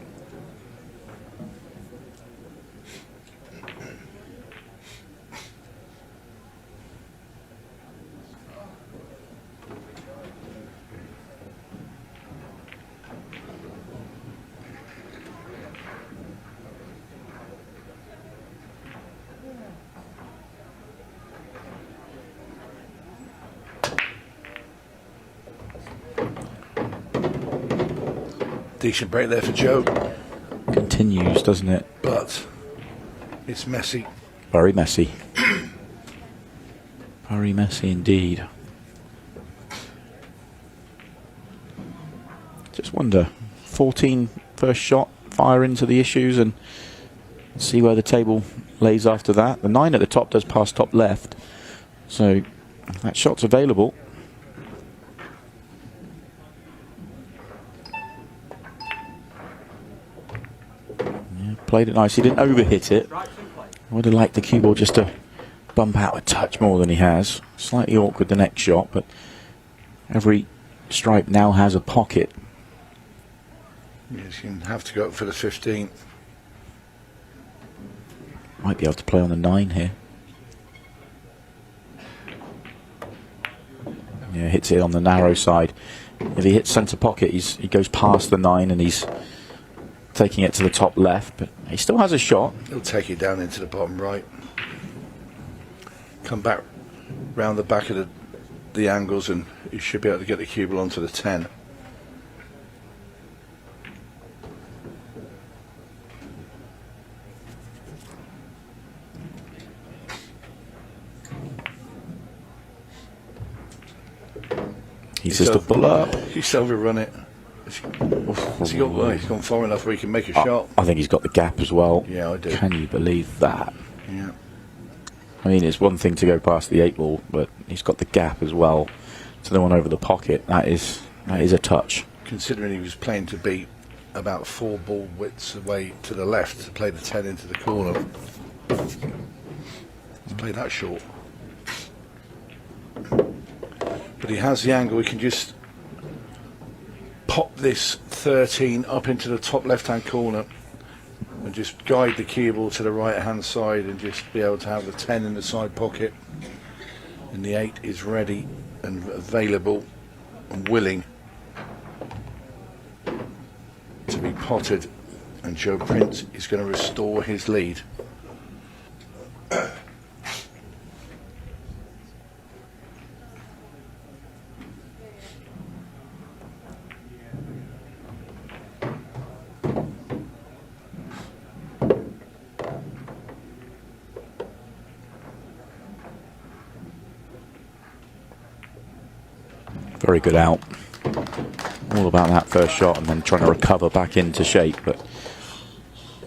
Decent break there for Joe. Continues, doesn't it? But It's messy. Very messy. Very messy indeed. Just wonder, 14 first shot, fire into the issues and see where the table lays after that. The 9 at the top does pass top left, so that shot's available. Yeah, played it nice. He didn't overhit it. I would have liked the cue ball just to bump out a touch more than he has. Slightly awkward the next shot, but every stripe now has a pocket. Yes, you have to go up for the 15. Might be able to play on the 9 here. Yeah, hits it on the narrow side. If he hits centre pocket, he goes past the 9 and he's taking it to the top left, but he still has a shot. He'll take it down into the bottom right. Come back round the back of the angles and he should be able to get the cue ball onto the 10. He says to pull up. He's overrun it. Has he got, well, he's gone far enough where he can make a shot. I think he's got the gap as well. Yeah, I do. Can you believe that? Yeah. I mean, it's one thing to go past the 8 ball, but he's got the gap as well to the one over the pocket. That is a touch. Considering he was playing to be about 4 ball widths away to the left to play the 10 into the corner. He's played that short. But he has the angle. He can just pop this 13 up into the top left-hand corner and just guide the cue ball to the right-hand side and just be able to have the 10 in the side pocket. And the 8 is ready and available and willing to be potted. And Joe Prince is going to restore his lead. Very good out. All about that first shot and then trying to recover back into shape, but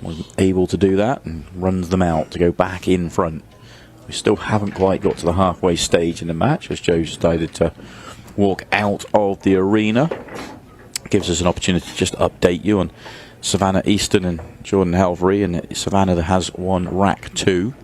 wasn't able to do that and runs them out to go back in front. We still haven't quite got to the halfway stage in the match as Joe decided to walk out of the arena. Gives us an opportunity to just update you on 𝘼𝙧𝙞𝙯𝙤𝙣 and Jordan Helfrey, and 𝘼𝙧𝙯 has won rack 2.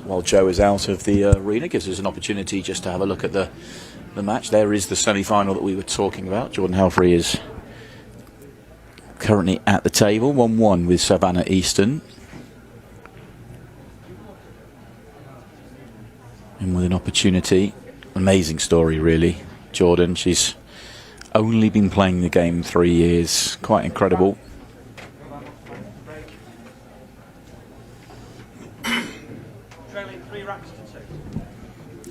While Joe is out of the arena, gives us an opportunity just to have a look at the match. There is the semi-final that we were talking about. Jordan Helfrey is currently at the table, 1-1 with 𝘼𝙧𝙯𝙀. And with an opportunity, amazing story really. Jordan, she's only been playing the game 3 years, quite incredible.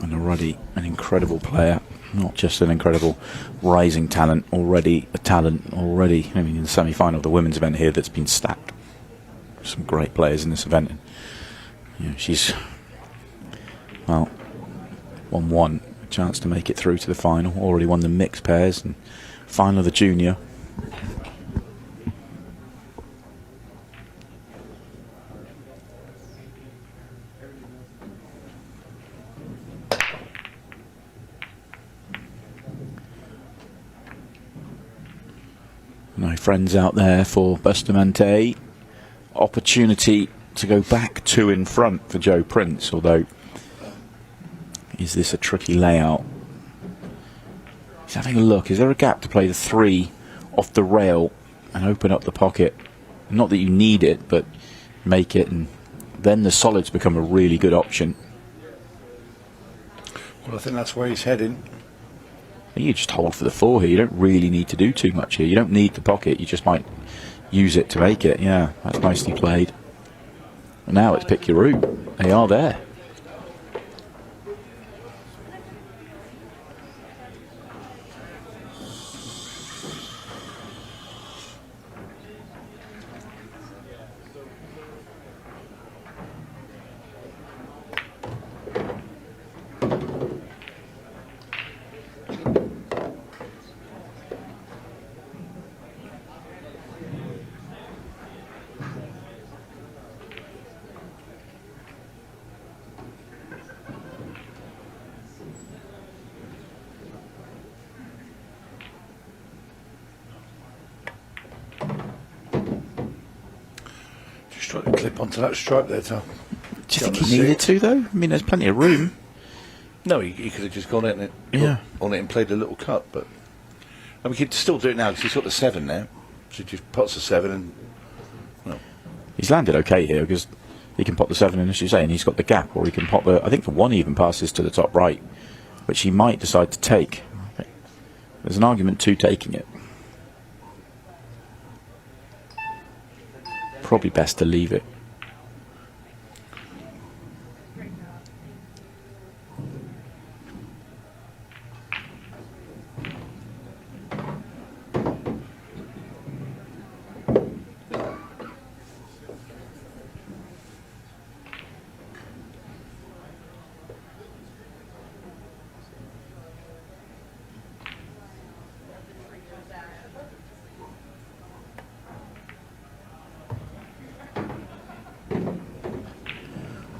And already an incredible player, not just an incredible rising talent, already a talent, already, I mean, in the semi-final of the women's event here that's been stacked. Some great players in this event. You know, she's, well, 1-1, a chance to make it through to the final, already won the mixed pairs and final of the junior. friends out there for 𝘼𝙧𝙞𝙯. Opportunity to go back 2 in front for Joe Prince, although is this a tricky layout? He's having a look. Is there a gap to play the 3 off the rail and open up the pocket? Not that you need it, but make it, and then the solids become a really good option. Well, I think that's where he's heading. You just hold for the 4 here. You don't really need to do too much here. You don't need the pocket. You just might use it to make it. Yeah, that's nicely played. And now it's pick your route. They are there. Just try to clip onto that stripe there, Tom. Do you think he needed to, though? I mean, there's plenty of room. No, he could have just gone in on it and played a little cut, but and we could still do it now because he's got the 7 now. So he just puts the 7 and He's landed okay here because he can pop the 7 in, as you say, and he's got the gap, or he can pop the, I think the 1 even passes to the top right, which he might decide to take. There's an argument to taking it. Probably best to leave it.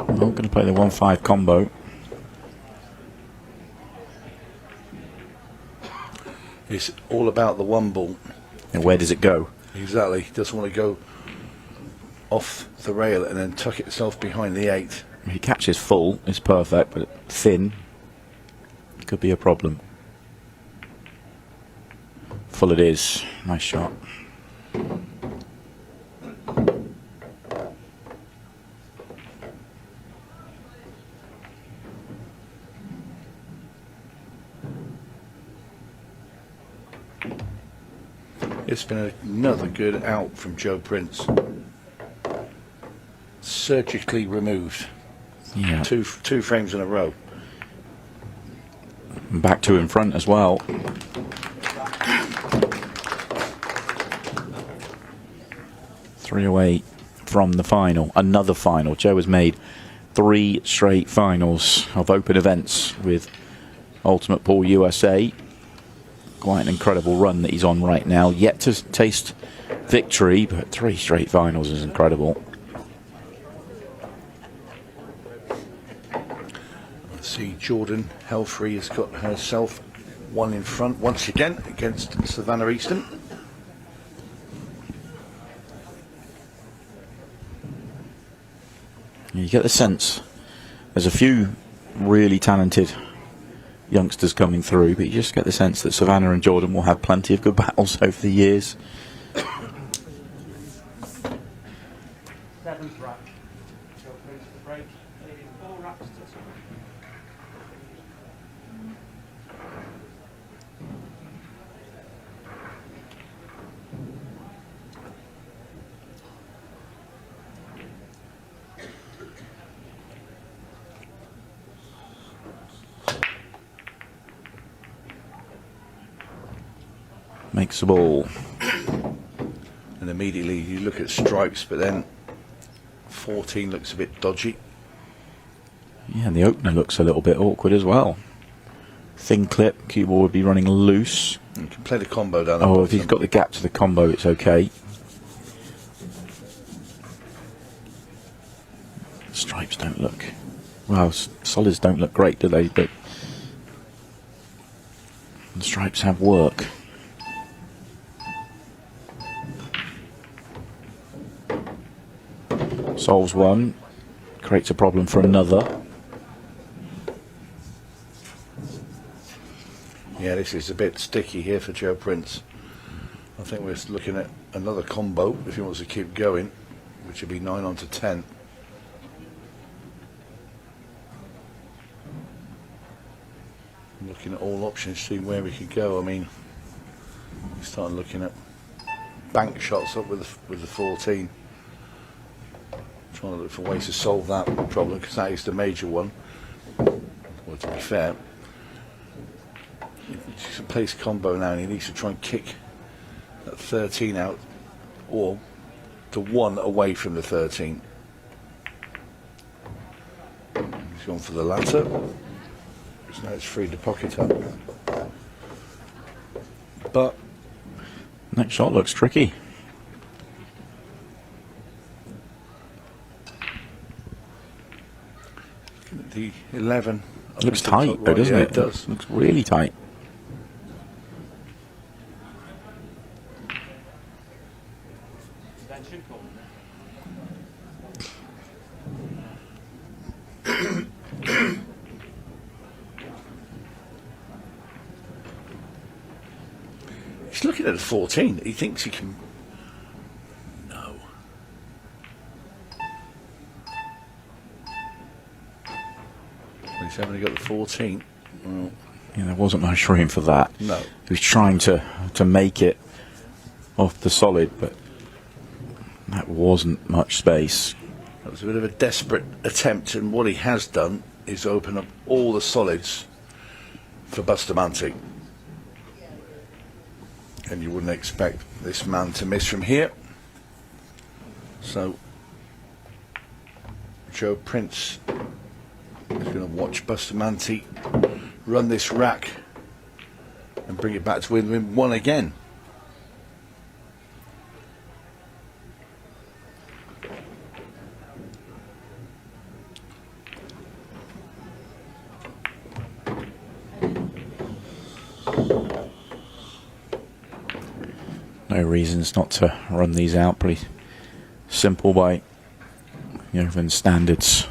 Well, going to play the 1-5 combo. it's all about the 1 ball. And where does it go? Exactly. He doesn't want to go off the rail and then tuck itself behind the 8. If he catches full, it's perfect, but thin could be a problem. Full it is. Nice shot. It's been another good out from Joe Prince. Surgically removed. Yeah. Two frames in a row. And back 2 in front as well. Three away from the final. Another final. Joe has made 3 straight finals of open events with Ultimate Pool USA. Quite an incredible run that he's on right now. Yet to taste victory, but 3 straight finals is incredible. Let's see, Jordan Helfrey has got herself 1 in front once again against 𝘼𝙧𝙞𝙯. You get the sense there's a few really talented youngsters coming through, but you just get the sense that Savannah and Jordan will have plenty of good battles over the years. 7th rack. Joe Prince to break. Leading 4 racks to 2. Makes the ball. And immediately you look at stripes, but then 14 looks a bit dodgy. Yeah, and the opener looks a little bit awkward as well. Thin clip, cue ball would be running loose. You can play the combo down the Oh, bottom. if he's got the gap to the combo, it's okay. Stripes don't look... Well, solids don't look great, do they? But the stripes have work. Solves one, creates a problem for another. Yeah, this is a bit sticky here for Joe Prince. I think we're looking at another combo if he wants to keep going, which would be 9 on to 10. I'm looking at all options, seeing where we could go. I mean, we started looking at bank shots up with the 14. Trying to look for ways to solve that problem, because that is the major one. Well, to be fair, he can play his combo now, and he needs to try and kick that 13 out, or the 1 away from the 13. He's gone for the latter, because now it's freed the pocket up. But Next shot looks tricky. the 11 Looks tight though, doesn't yeah, it? it does. Looks really tight. Suspension call. He's looking at a 14. He thinks he can. No. He's only got the 14. Well, Yeah, there wasn't much room for that. no. He was trying to make it off the solid, but that wasn't much space. That was a bit of a desperate attempt, and what he has done is open up all the solids for Bustamante. And you wouldn't expect this man to miss from here. So Joe Prince is going to watch Bustamante run this rack and bring it back to win 1 again. No reasons not to run these out. Pretty simple by Yeoman standards.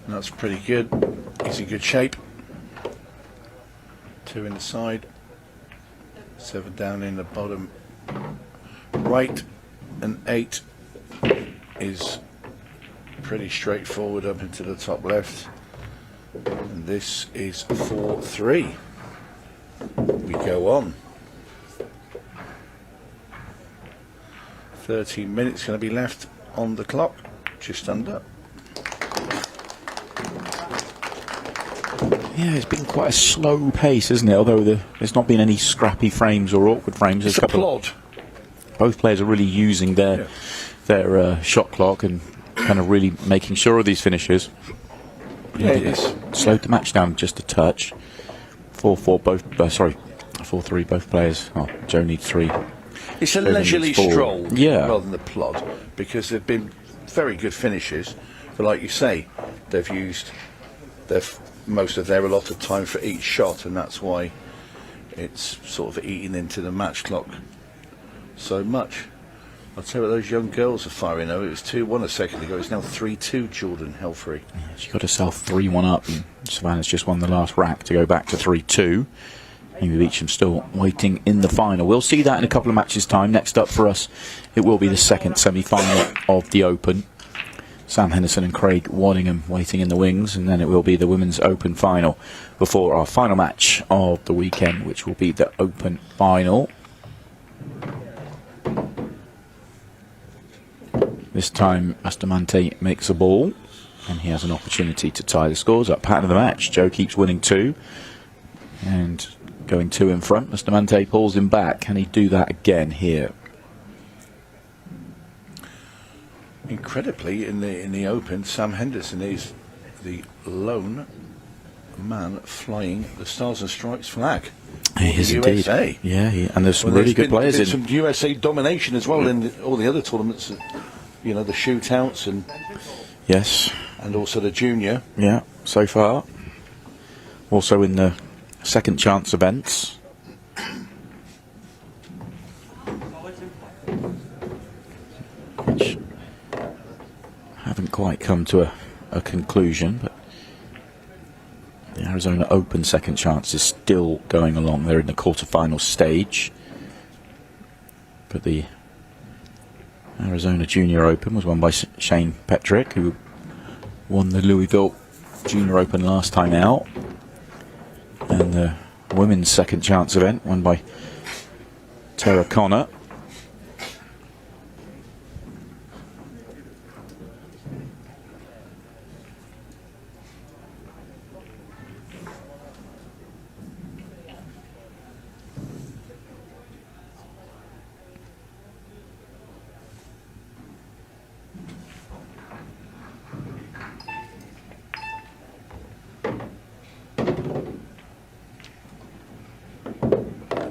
That's pretty good. He's in good shape. 2 in the side. 7 down in the bottom right. And 8 is pretty straightforward up into the top left. And this is 4-3. We go on. 13 minutes going to be left on the clock. Just under. Yeah, it's been quite a slow pace, isn't it? Although there's not been any scrappy frames or awkward frames. It's a plod. Both players are really using their shot clock and kind of really making sure of these finishes. Yeah, it is. Slowed the match down just a touch. 4-4 both. 4-3 both players. Oh, Joe needs 3. It's a Joe leisurely needs 4. stroll Yeah. rather than the plod, because they've been very good finishes. But like you say, they've used most of their allotted time for each shot, and that's why it's sort of eating into the match clock so much. I'll tell you what, those young girls are firing though. It was 2-1 a second ago. It's now 3-2 Jordan Helfrey. She got herself 3-1 up, and Savannah's just won the last rack to go back to 3-2. Amy Beecham still waiting in the final. We'll see that in a couple of matches' time. Next up for us, it will be the second semi-final of the Open. Sam Henderson and Craig Waddingham waiting in the wings, and then it will be the Women's Open final before our final match of the weekend, which will be the Open final. This time Bustamante makes a ball, and he has an opportunity to tie the scores up. Pattern of the match, Joe keeps winning 2 and going 2 in front. Bustamante pulls him back. Can he do that again here? Incredibly, in the Open, Sam Henderson is the lone man flying the Stars and Stripes flag. He is indeed. USA. Yeah, and there's some really good players in. Some USA domination as well in all the other tournaments. You know, the shootouts and yes, and also the junior. Yeah, so far. Also in the second chance events. Which haven't quite come to a conclusion, but the Arizona Open second chance is still going along. They're in the quarterfinal stage. But the Arizona Junior Open was won by Shane Petrick, who won the Louisville Junior Open last time out. And the women's second chance event won by Tara Connor.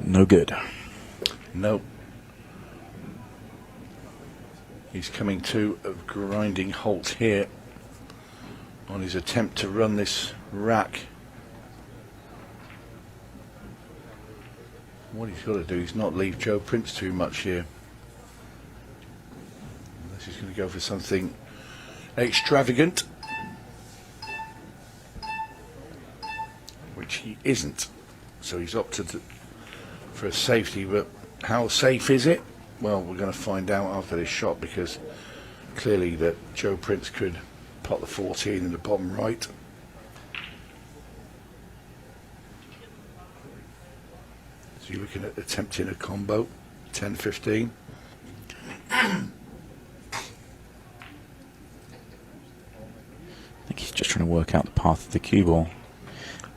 No good. No. He's coming to a grinding halt here on his attempt to run this rack. What he's got to do is not leave Joe Prince too much here. Unless he's going to go for something extravagant. Which he isn't. So he's opted for a safety, but how safe is it? Well, we're going to find out after this shot, because clearly that Joe Prince could pot the 14 in the bottom right. So you're looking at attempting a combo, 10-15. I think he's just trying to work out the path of the cue ball.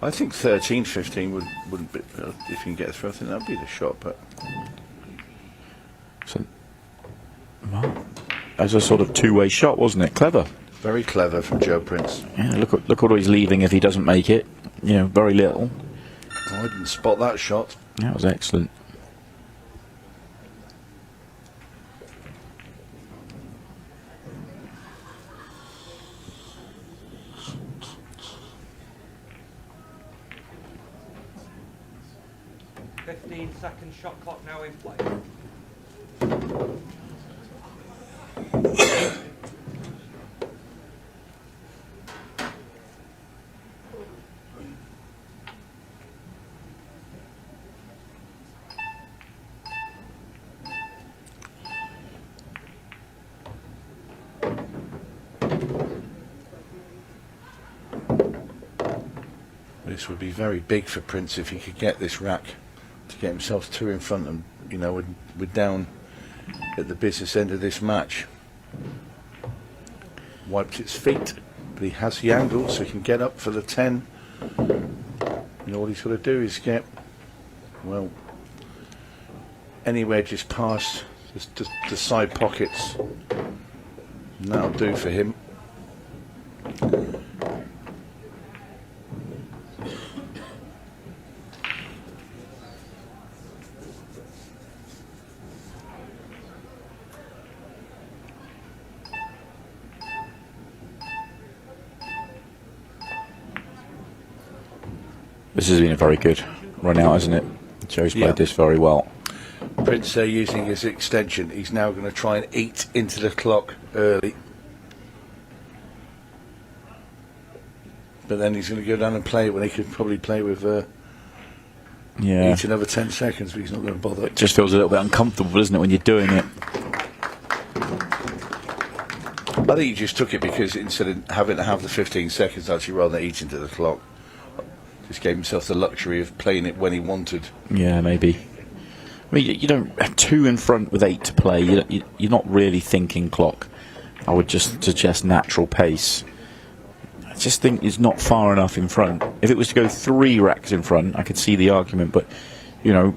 I think 13-15 wouldn't be, if you can get through, I think that'd be the shot, but... So, well, as a sort of two-way shot, wasn't it? Clever. Very clever from Joe Prince. Yeah, look what he's leaving if he doesn't make it. You know, very little. Oh, I didn't spot that shot. That was excellent. Second shot clock now in play. This would be very big for Prince if he could get this rack to get himself two in front, and you know, we're down at the business end of this match. Wiped its feet, but he has the angle, so he can get up for the 10. You know, what he's got to do is get, well, anywhere just past the side pockets, and that'll do for him. This has been a very good run out, hasn't it? Joe's played this very well. Prince there using his extension. He's now going to try and eat into the clock early. But then he's going to go down and play when he could probably play with each another 10 seconds, but he's not going to bother. It just feels a little bit uncomfortable, doesn't it, when you're doing it? I think he just took it because instead of having to have the 15 seconds, actually, rather than eat into the clock, just gave himself the luxury of playing it when he wanted. Yeah, maybe. I mean, you don't have two in front with 8 to play. You're not really thinking clock. I would just suggest natural pace. I just think it's not far enough in front. If it was to go 3 racks in front, I could see the argument. But, you know,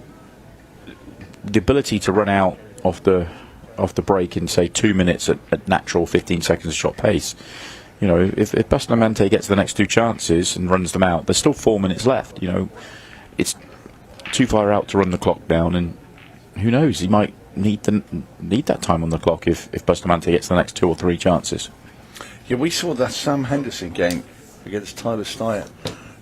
the ability to run out off the off the break in, say, 2 minutes at natural 15 seconds shot pace. You know, if Bustamante gets the next 2 chances and runs them out, there's still 4 minutes left. You know, it's too far out to run the clock down, and who knows, he might need that time on the clock if Bustamante gets the next 2 or 3 chances. Yeah, we saw that Sam Henderson game against 𝘼𝙧𝙞𝙯𝙤𝙣,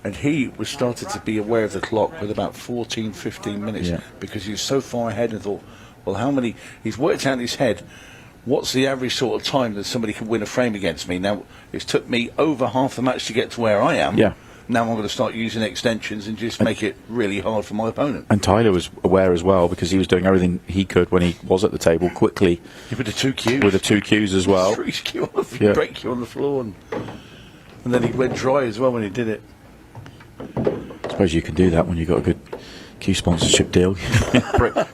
and he was started to be aware of the clock with about 14, 15 minutes because he was so far ahead and thought, well, how many... He's worked out in his head, what's the average sort of time that somebody can win a frame against me? Now, it's took me over half the match to get to where I am. Yeah. Now I'm going to start using extensions and just make it really hard for my opponent. And Tyler was aware as well, because he was doing everything he could when he was at the table quickly. Yeah, with the 2 Qs. With the 2 Qs as well. Freeze Q on the break Q on the floor. And then he went dry as well when he did it. I suppose you can do that when you've got a good Q sponsorship deal.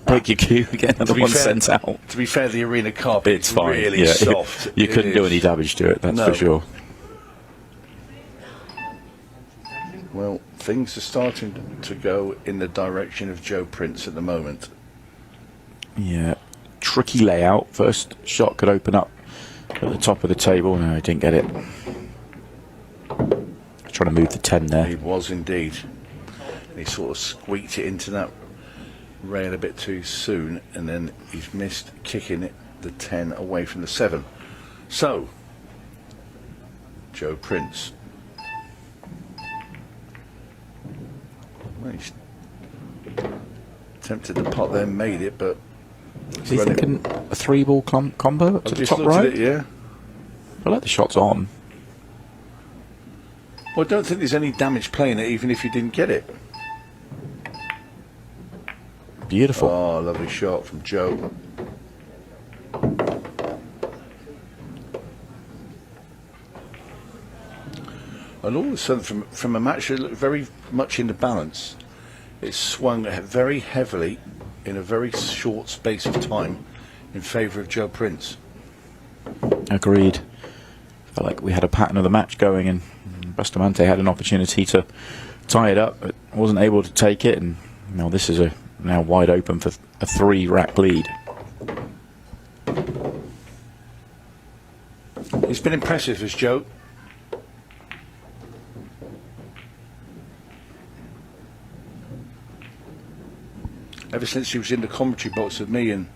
break your Q, get another one sent out. To be fair, the arena carpet it's fine. Really soft. You couldn't do any damage to it, that's for sure. Well, things are starting to go in the direction of Joe Prince at the moment. Yeah, tricky layout. First shot could open up at the top of the table. No, he didn't get it. Trying to move the 10 there. He was indeed. He sort of squeaked it into that rail a bit too soon, and then he's missed kicking it the 10 away from the 7. So, Joe Prince. Well, he's attempted the pot there, made it, but... Is he thinking a 3-ball combo up to the top right? It, yeah. I feel like the shot's on. Well, I don't think there's any damage playing it, even if you didn't get it. Beautiful. Oh, lovely shot from Joe. And all of a sudden, from a match that looked very much in the balance, it swung very heavily in a very short space of time in favour of Joe Prince. Agreed. Felt like we had a pattern of the match going, and Bustamante had an opportunity to tie it up, but wasn't able to take it, and now this is now wide open for a 3-rack lead. It's been impressive as Joe. Ever since he was in the commentary box with me, and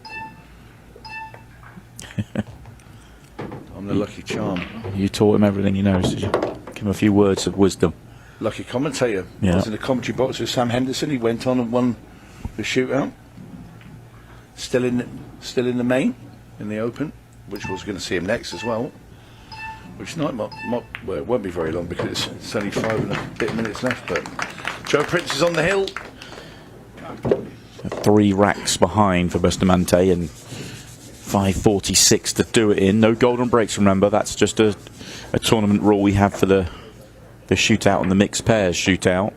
I'm the lucky charm. You taught him everything he knows, did you? Give him a few words of wisdom. Lucky commentator. Yeah. I was in the commentary box with Sam Henderson. He went on and won the shootout. Still in the main, in the Open, which was going to see him next as well. Which night, well, it won't be very long because it's only 5 and a bit minutes left. But Joe Prince is on the hill. 3 racks behind for Bustamante and 5:46 to do it in. No golden breaks, remember. That's just a tournament rule we have for the shootout and the mixed pairs shootout.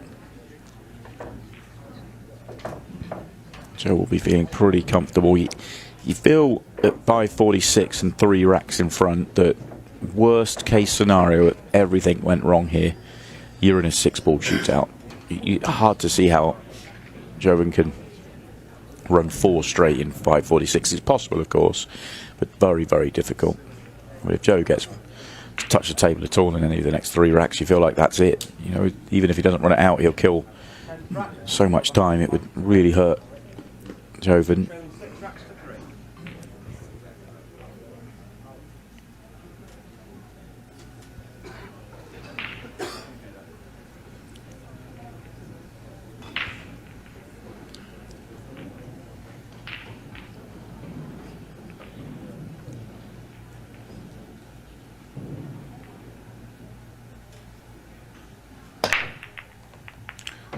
Joe will be feeling pretty comfortable. You feel at 5:46 and 3 racks in front that worst case scenario, if everything went wrong here, you're in a 6-ball shootout. Hard to see how Jovan can run 4 straight in 5:46. It's possible, of course, but very, very difficult. But if Joe gets to touch the table at all in any of the next 3 racks, you feel like that's it. You know, even if he doesn't run it out, he'll kill so much time. It would really hurt Jovan.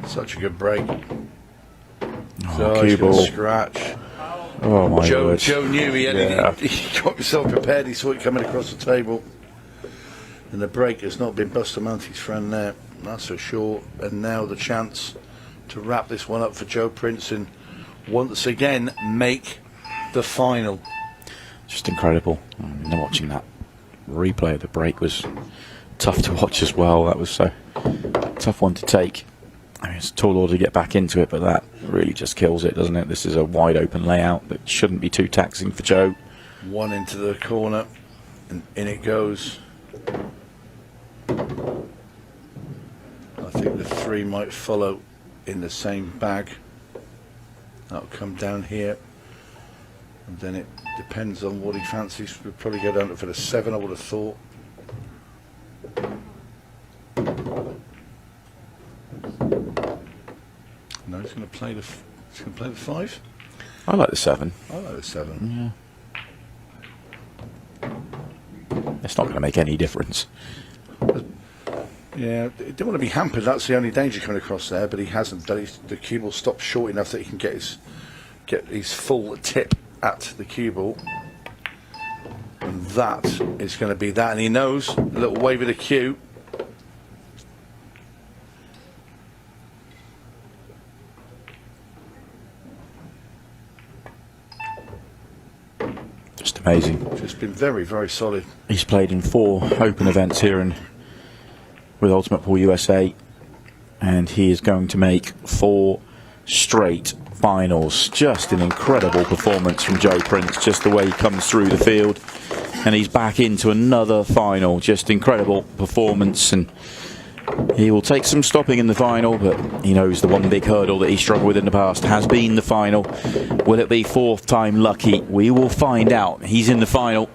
Such a good break. Oh, cue ball. Scratch. Oh my God. Joe knew he got himself prepared. He saw it coming across the table. And the break has not been Bustamante's friend there, that's for sure. And now the chance to wrap this one up for Joe Prince and once again make the final. Just incredible. I mean, watching that replay of the break was tough to watch as well. That was so tough one to take. I mean, it's a tall order to get back into it, but that really just kills it, doesn't it? This is a wide open layout that shouldn't be too taxing for Joe. One into the corner, and in it goes. I think the 3 might follow in the same bag. That'll come down here, and then it depends on what he fancies. We'll probably go down for the 7, I would have thought. No, he's going to play the 5. I like the 7. I like the 7. It's not going to make any difference. Yeah, he didn't want to be hampered. That's the only danger coming across there. But he hasn't done. The cue ball stopped short enough that he can get his full tip at the cue ball, and that is going to be that. And he knows a little wave of the cue. Just amazing. Just been very, very solid. He's played in 4 open events here with Ultimate Pool USA, and he is going to make 4 straight finals. Just an incredible performance from Joe Prince, just the way he comes through the field, and he's back into another final. Just incredible performance, and he will take some stopping in the final, but he knows the one big hurdle that he struggled with in the past has been the final. Will it be 4th time lucky? We will find out. He's in the final,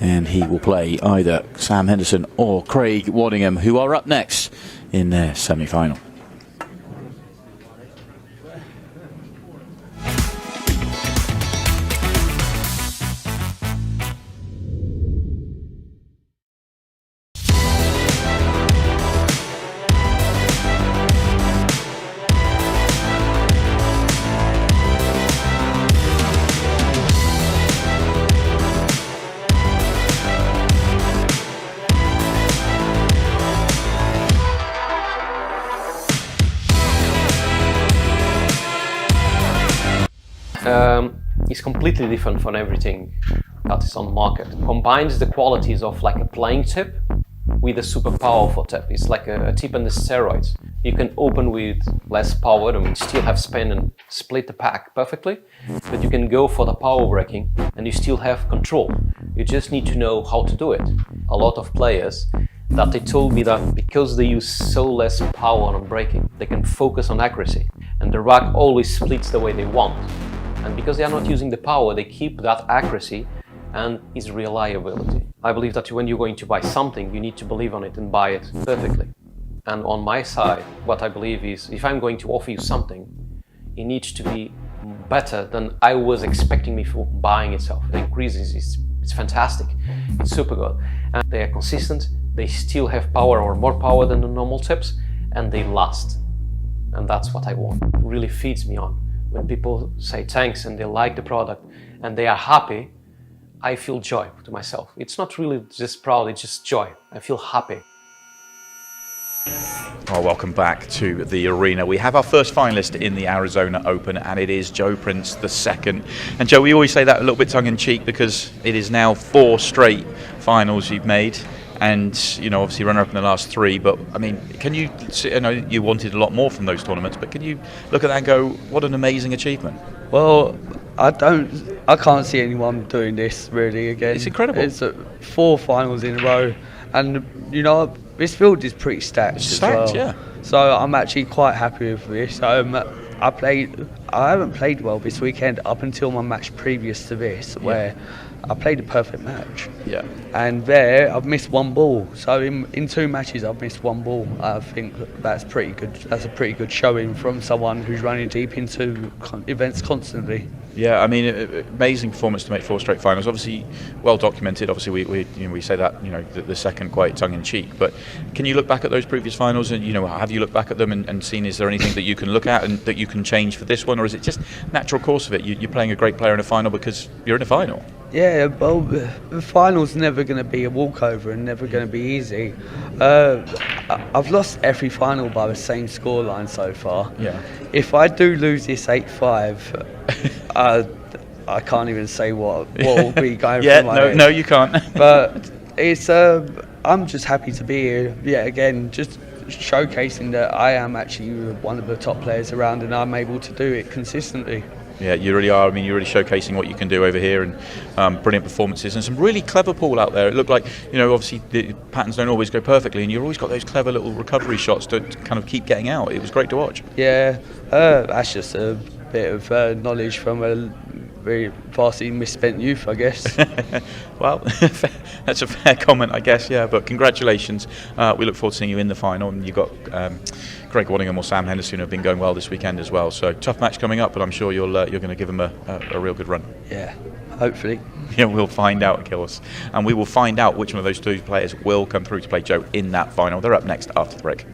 and he will play either Sam Henderson or Craig Waddingham, who are up next in their semi-final. It's completely different from everything that is on the market. Combines the qualities of like a playing tip with a super powerful tip. It's like a tip on the steroids. You can open with less power and still have spin and split the pack perfectly, but you can go for the power breaking and you still have control. You just need to know how to do it. A lot of players that they told me that because they use so less power on breaking, they can focus on accuracy, and the rack always splits the way they want. And because they are not using the power, they keep that accuracy and its reliability. I believe that when you're going to buy something, you need to believe on it and buy it perfectly. And on my side, what I believe is, if I'm going to offer you something, it needs to be better than I was expecting before buying itself. The increases it's fantastic, it's super good. And they are consistent, they still have power or more power than the normal tips, and they last. And that's what I want. It really feeds me on. When people say thanks and they like the product and they are happy, I feel joy to myself. It's not really just proud, it's just joy. I feel happy. Oh, welcome back to the arena. We have our first finalist in the Arizona Open, and it is Joe Prince II. And Joe, we always say that a little bit tongue-in-cheek because it is now 4 straight finals you've made. And, you know, obviously runner-up in the last 3, but, I mean, can you, I know you wanted a lot more from those tournaments, but can you look at that and go, what an amazing achievement? Well, I can't see anyone doing this really again. It's incredible. It's 4 finals in a row, and, you know, this field is pretty stacked as well. Yeah. So I'm actually quite happy with this. I haven't played well this weekend up until my match previous to this, where I played a perfect match. Yeah. And there, I've missed 1 ball. So in 2 matches, I've missed 1 ball. I think that's pretty good. That's a pretty good showing from someone who's running deep into events constantly. Yeah, I mean, amazing performance to make 4 straight finals. Obviously, well documented. Obviously, we say that, you know, the second quite tongue-in-cheek. But can you look back at those previous finals and, you know, have you looked back at them and seen, is there anything that you can look at and that you can change for this one, or is it just natural course of it? You're playing a great player in a final because you're in a final. Yeah, well, the final's never going to be a walkover and never going to be easy. I've lost every final by the same scoreline so far. Yeah. If I do lose this 8-5, I can't even say what will be going through my head. No, you can't. But it's I'm just happy to be here. Yeah, again, just showcasing that I am actually one of the top players around and I'm able to do it consistently. Yeah, you really are. I mean, you're really showcasing what you can do over here, and brilliant performances and some really clever pool out there. It looked like, obviously the patterns don't always go perfectly, and you've always got those clever little recovery shots to kind of keep getting out. It was great to watch. Yeah, that's just a bit of knowledge from a very vastly misspent youth, I guess. Well, that's a fair comment, I guess, yeah, but congratulations. We look forward to seeing you in the final, and you've got Craig Waddingham or Sam Henderson who have been going well this weekend as well. So tough match coming up, but I'm sure you're going to give them a real good run. Yeah, hopefully. Yeah, we'll find out, Gillis. And we will find out which one of those two players will come through to play Joe in that final. They're up next after the break.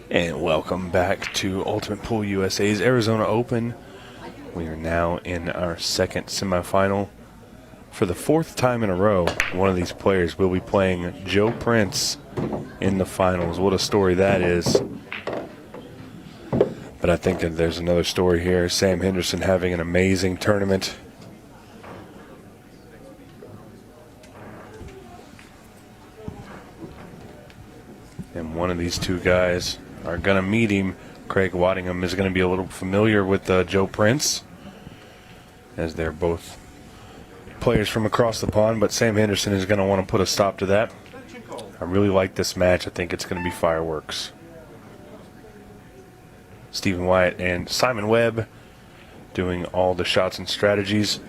And welcome back to Ultimate Pool USA's Arizona Open. We are now in our second semifinal. For the fourth time in a row, one of these players will be playing Joe Prince in the finals. What a story that is. But I think that there's another story here. Sam Henderson having an amazing tournament. And one of these two guys are going to meet him. Craig Waddingham is going to be a little familiar with Joe Prince, as they're both players from across the pond, but Sam Henderson is going to want to put a stop to that. I really like this match. I think it's going to be fireworks. Stephen Wyatt and Simon Webb doing all the shots and strategies.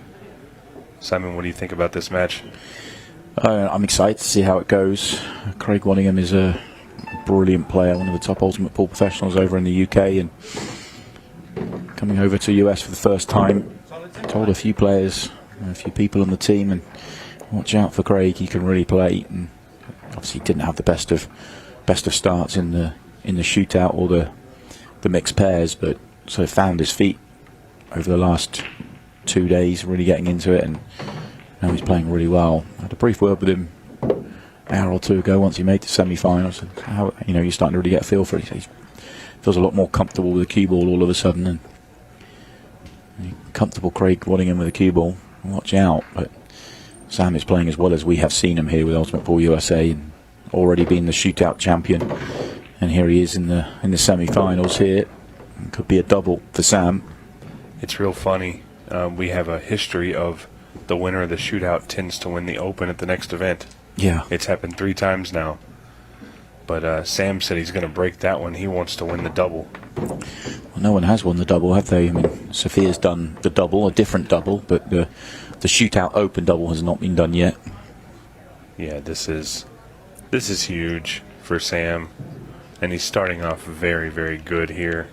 Simon, what do you think about this match? I'm excited to see how it goes. Craig Waddingham is a brilliant player, one of the top Ultimate Pool professionals over in the UK, and coming over to US for the first time. Told a few players, a few people on the team, and watch out for Craig. He can really play, and obviously didn't have the best of starts in the shootout or the mixed pairs, but sort of found his feet over the last 2 days, really getting into it, and now he's playing really well. I had a brief word with him an hour or two ago once he made the semi-finals, and how you're starting to really get a feel for it. He feels a lot more comfortable with the cue ball all of a sudden, and comfortable Craig Waddingham with the cue ball. Watch out, but Sam is playing as well as we have seen him here with Ultimate Pool USA, and already been the shootout champion, and here he is in the semi-finals here. It could be a double for Sam. It's real funny. We have a history of the winner of the shootout tends to win the Open at the next event. Yeah. It's happened 3 times now. But Sam said he's going to break that one. He wants to win the double. Well, no one has won the double, have they? I mean, Sophia's done the double, a different double, but the shootout open double has not been done yet. Yeah, this is huge for Sam, and he's starting off very, very good here.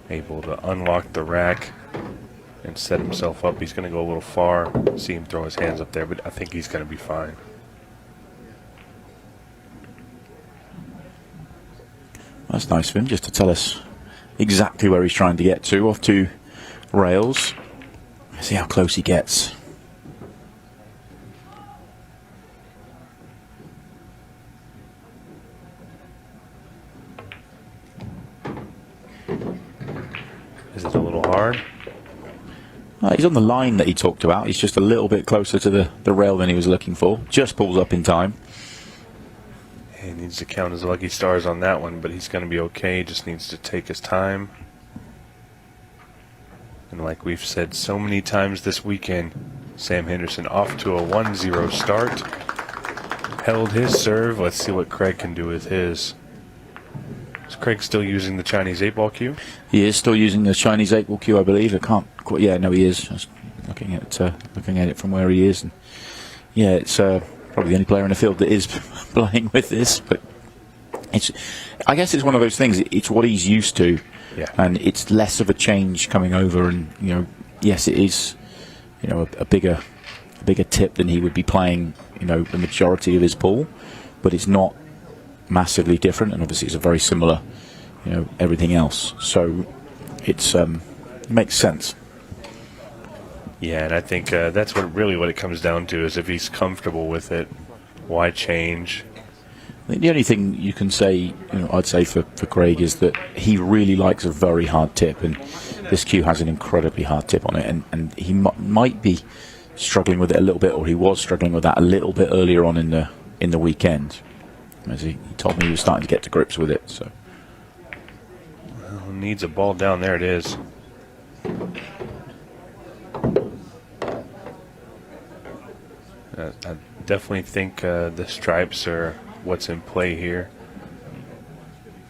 Able to unlock the rack and set himself up. He's going to go a little far. See him throw his hands up there, but I think he's going to be fine. That's nice of him, just to tell us exactly where he's trying to get to. Off to rails. See how close he gets. Is it a little hard? He's on the line that he talked about. He's just a little bit closer to the rail than he was looking for. Just pulls up in time. He needs to count his lucky stars on that one, but he's going to be okay. Just needs to take his time. And like we've said so many times this weekend, Sam Henderson off to a 1-0 start. Held his serve. Let's see what Craig can do with his. Is Craig still using the Chinese 8-ball cue? He is still using the Chinese 8-ball cue, I believe. I can't quite. Yeah, no, he is. Just looking at it from where he is, and yeah, it's probably the only player in the field that is playing with this. But I guess it's one of those things. It's what he's used to, yeah. And it's less of a change coming over. And yes, it is, a bigger tip than he would be playing, the majority of his pool, but it's not massively different, and obviously it's a very similar, everything else. So it makes sense. Yeah, and I think that's what it comes down to, is if he's comfortable with it, why change? I think the only thing you can say, I'd say for Craig, is that he really likes a very hard tip, and this cue has an incredibly hard tip on it, and he might be struggling with it a little bit, or he was struggling with that a little bit earlier on in the weekend. As he told me, he was starting to get to grips with it. So, well, needs a ball down. There it is. I definitely think the stripes are what's in play here.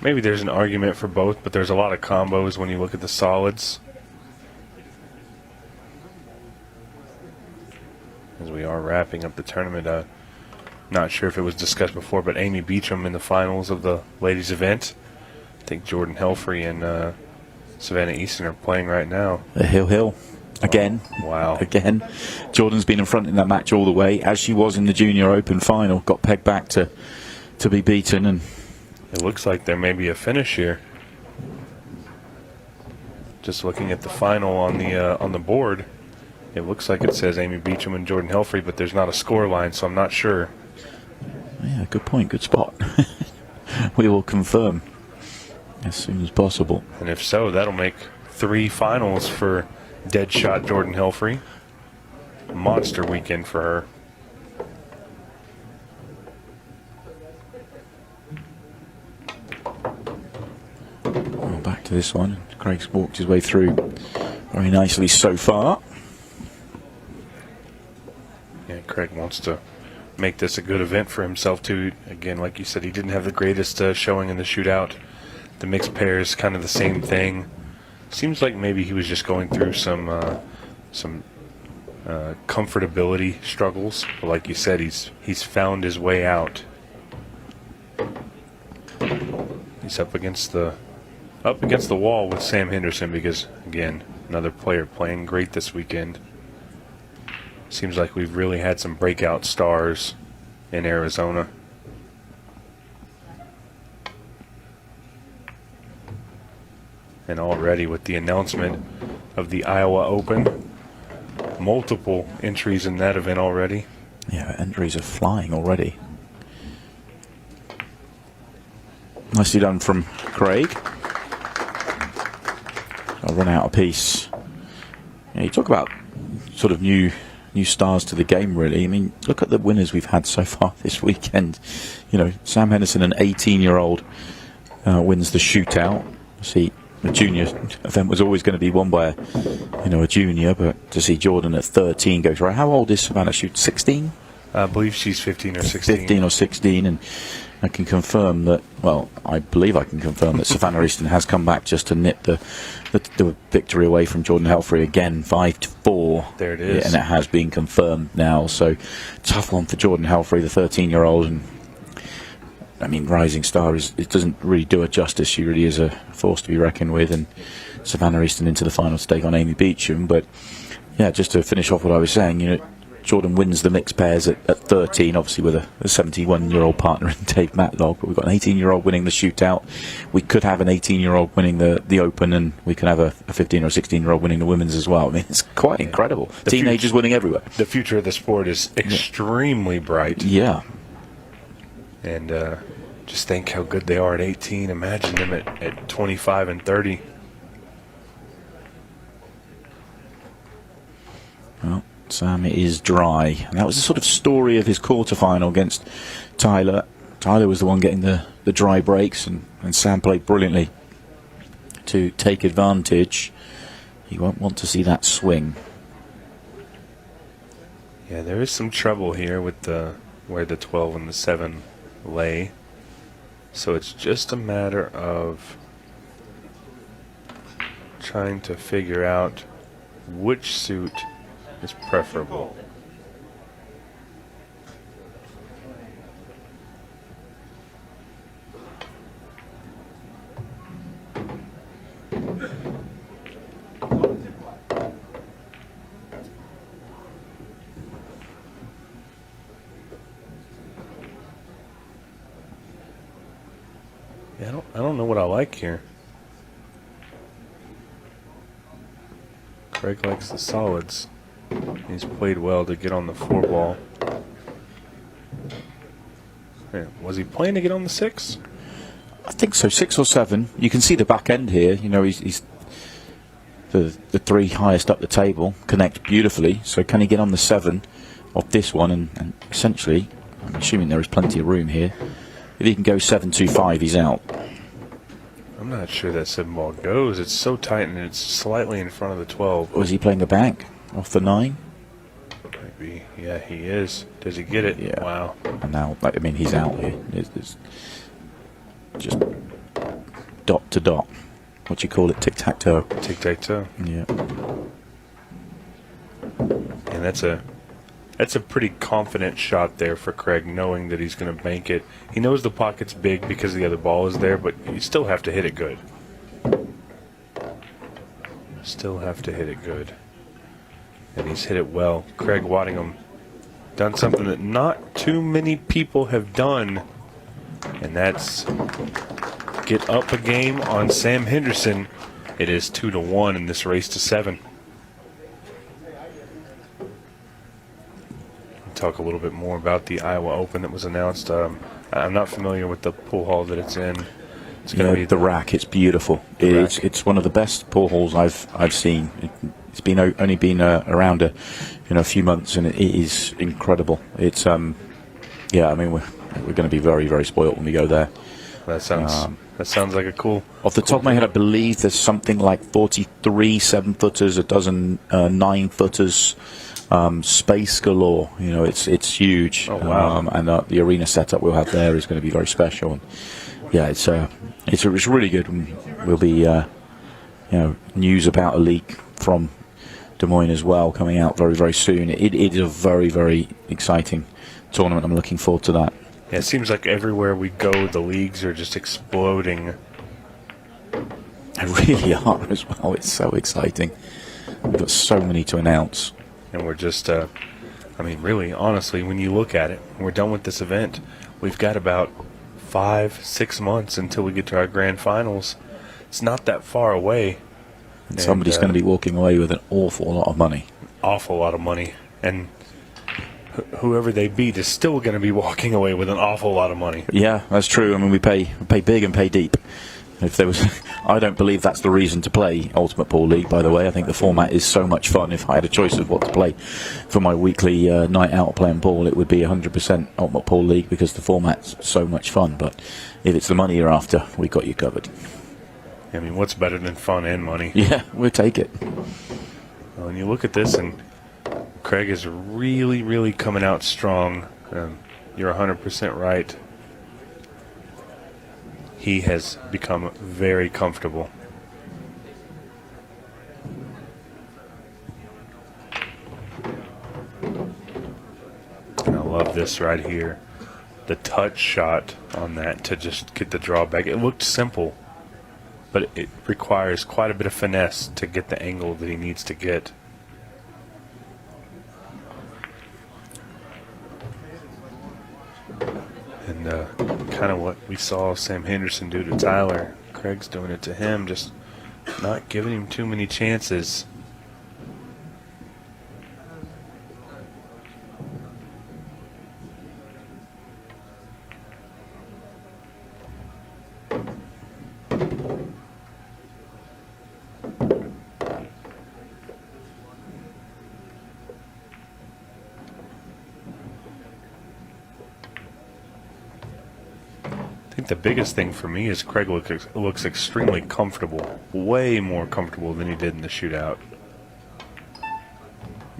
Maybe there's an argument for both, but there's a lot of combos when you look at the solids. As we are wrapping up the tournament, not sure if it was discussed before, but Amy Beecham in the finals of the ladies event. I think Jordan Helfrey and Savannah Easton are playing right now. The Hill. Again. Wow. Again. Jordan's been in front in that match all the way, as she was in the Junior Open final. Got pegged back to be beaten, and it looks like there may be a finish here. Just looking at the final on the board, it looks like it says Amy Beecham and Jordan Helfrey, but there's not a score line, so I'm not sure. Yeah, good point, good spot. We will confirm as soon as possible. And if so, that'll make 3 finals for Deadshot Jordan Helfrey. Monster weekend for her. Well, back to this one. Craig's walked his way through very nicely so far. Yeah, Craig wants to make this a good event for himself too. Again, like you said, he didn't have the greatest showing in the shootout. The mixed pairs, kind of the same thing. Seems like maybe he was just going through some comfortability struggles. But like you said, he's found his way out. He's up against the wall with Sam Henderson, because again, another player playing great this weekend. Seems like we've really had some breakout stars in Arizona. And already with the announcement of the Iowa Open, multiple entries in that event already. Yeah, entries are flying already. Nicely done from Craig. I'll run out a piece. Yeah, you talk about sort of new stars to the game, really. I mean, look at the winners we've had so far this weekend. Sam Henderson, an 18-year-old, wins the shootout. See, the junior event was always going to be won by a junior, but to see Jordan at 13 go through. How old is Savannah? Shoot, 16? I believe she's 15 or 16. 15 or 16, and I can confirm that, well, I believe I can confirm that Savannah Easton has come back just to nip the victory away from Jordan Helfrey again, 5-4. There it is. And it has been confirmed now. So, tough one for Jordan Helfrey, the 13-year-old. And I mean, Rising Star, it doesn't really do her justice. She really is a force to be reckoned with. And Savannah Easton into the final to take on Amy Beecham. But, yeah, just to finish off what I was saying, you know, Jordan wins the mixed pairs at 13, obviously with a 71-year-old partner in Dave Matlock, but we've got an 18-year-old winning the shootout. We could have an 18-year-old winning the Open, and we could have a 15 or 16-year-old winning the women's as well. I mean, it's quite incredible. Teenagers winning everywhere. The future of the sport is extremely bright. Yeah. And just think how good they are at 18. Imagine them at 25 and 30. Well, Sam is dry. And that was the sort of story of his quarterfinal against Tyler. Tyler was the one getting the dry breaks, and Sam played brilliantly to take advantage. He won't want to see that swing. Yeah, there is some trouble here with where the 12 and the 7 lay. So it's just a matter of trying to figure out which suit is preferable. Yeah, I don't know what I like here. Craig likes the solids. He's played well to get on the 4 ball. Yeah, was he playing to get on the 6? I think so, 6 or 7. You can see the back end here. You know, he's the 3 highest up the table connect beautifully. So can he get on the 7 off this one? And essentially, I'm assuming there is plenty of room here. If he can go 7-2-5, he's out. I'm not sure that 7 ball goes. It's so tight and it's slightly in front of the 12. Was he playing the back off the 9? Maybe. Yeah, he is. Does he get it? Yeah. Wow. And now, I mean, he's out here. It's just dot to dot. What do you call it? Tic-tac-toe. Tic-tac-toe. Yeah. And that's a pretty confident shot there for Craig, knowing that he's going to bank it. He knows the pocket's big because the other ball is there, but you still have to hit it good. Still have to hit it good. And he's hit it well. Craig Waddingham done something that not too many people have done, and that's get up a game on Sam Henderson. It is 2-1 in this race to 7. Talk a little bit more about the Iowa Open that was announced. I'm not familiar with the pool hall that it's in. It's going to be the rack. It's beautiful. It's one of the best pool halls I've seen. It's been only been around a few months, and it is incredible. It's yeah. I mean, we're going to be very, very spoiled when we go there. That sounds like a cool. Off the top of my head, I believe there's something like 43 7-footers, a dozen 9-footers. Space galore, you know, it's huge. Oh, wow. And the arena setup we'll have there is going to be very special. And yeah, it's really good. And we'll be news about a leak from Des Moines as well coming out very, very soon. It is a very, very exciting tournament. I'm looking forward to that. Yeah, it seems like everywhere we go, the leagues are just exploding. They really are as well. It's so exciting. We've got so many to announce. And we're just, I mean, really, honestly, when you look at it, we're done with this event. We've got about 5-6 months until we get to our grand finals. It's not that far away. And somebody's going to be walking away with an awful lot of money. Awful lot of money. And whoever they beat is still going to be walking away with an awful lot of money. Yeah, that's true. I mean, we pay big and pay deep. If there was, I don't believe that's the reason to play Ultimate Pool League, by the way. I think the format is so much fun. If I had a choice of what to play for my weekly night out playing pool, it would be 100% Ultimate Pool League because the format's so much fun. But if it's the money you're after, we got you covered. I mean, what's better than fun and money? Yeah, we'll take it. Well, and you look at this, and Craig is really, really coming out strong. You're 100% right. he has become very comfortable. And I love this right here. The touch shot on that to just get the drawback. It looked simple, but it requires quite a bit of finesse to get the angle that he needs to get. And kind of what we saw Sam Henderson do to Tyler, Craig's doing it to him, just not giving him too many chances. I think the biggest thing for me is Craig looks extremely comfortable, way more comfortable than he did in the shootout.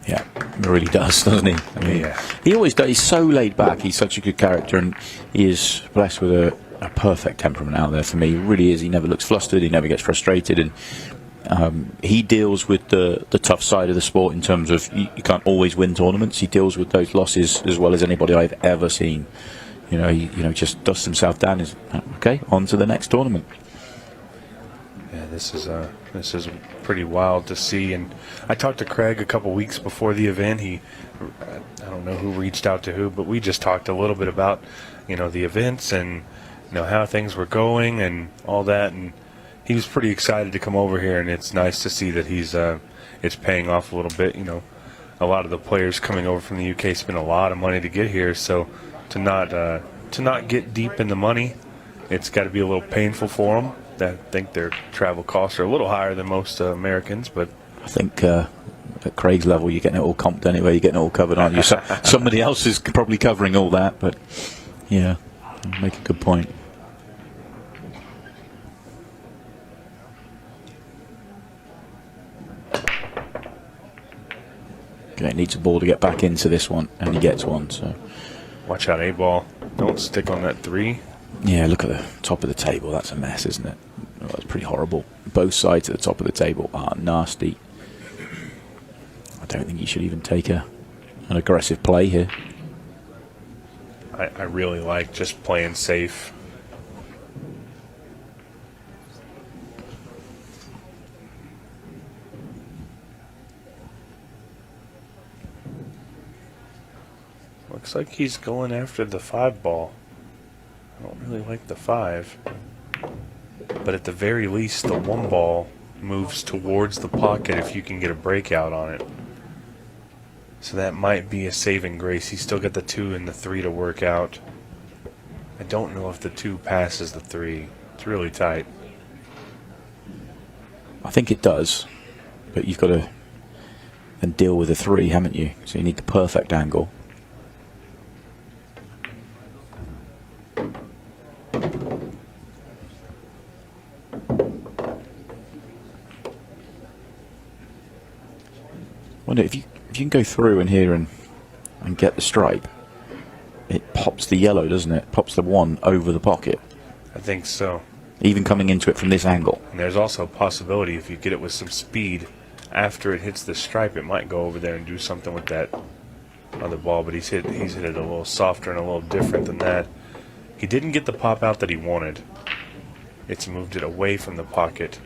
Yeah, he really does, doesn't he? I mean, Yeah. He always does. He's so laid back. He's such a good character, and he is blessed with a perfect temperament out there for me. He really is. He never looks flustered. He never gets frustrated, and he deals with the tough side of the sport in terms of you can't always win tournaments. He deals with those losses as well as anybody I've ever seen. He just dusts himself down. Is okay. On to the next tournament. Yeah, this is pretty wild to see. And I talked to Craig a couple weeks before the event. I don't know who reached out to who, but we just talked a little bit about the events and how things were going and all that. And he was pretty excited to come over here, and it's nice to see that it's paying off a little bit. A lot of the players coming over from the UK spend a lot of money to get here, so to not get deep in the money, it's got to be a little painful for them. I think their travel costs are a little higher than most Americans, but I think at Craig's level, you're getting it all comped anyway. You're getting it all covered, aren't you? Somebody else is probably covering all that, but yeah, you make a good point. Okay, needs a ball to get back into this one, and he gets one. So watch out, 8-ball. Don't stick on that 3. Yeah, look at the top of the table. That's a mess, isn't it? Oh, that's pretty horrible. Both sides at the top of the table are nasty. I don't think you should even take an aggressive play here. I really like just playing safe. Looks like he's going after the 5-ball. I don't really like the 5. But at the very least, the 1-ball moves towards the pocket if you can get a breakout on it. So that might be a saving grace. He's still got the 2 and the 3 to work out. I don't know if the 2 passes the 3. It's really tight. I think it does, but you've got to then deal with the 3, haven't you? So you need the perfect angle. Wonder if you can go through in here and get the stripe, it pops the yellow, doesn't it? Pops the 1 over the pocket. I think so. Even coming into it from this angle. And there's also a possibility if you get it with some speed, after it hits the stripe, it might go over there and do something with that other ball. But he's hit it a little softer and a little different than that. He didn't get the pop out that he wanted. It's moved it away from the pocket.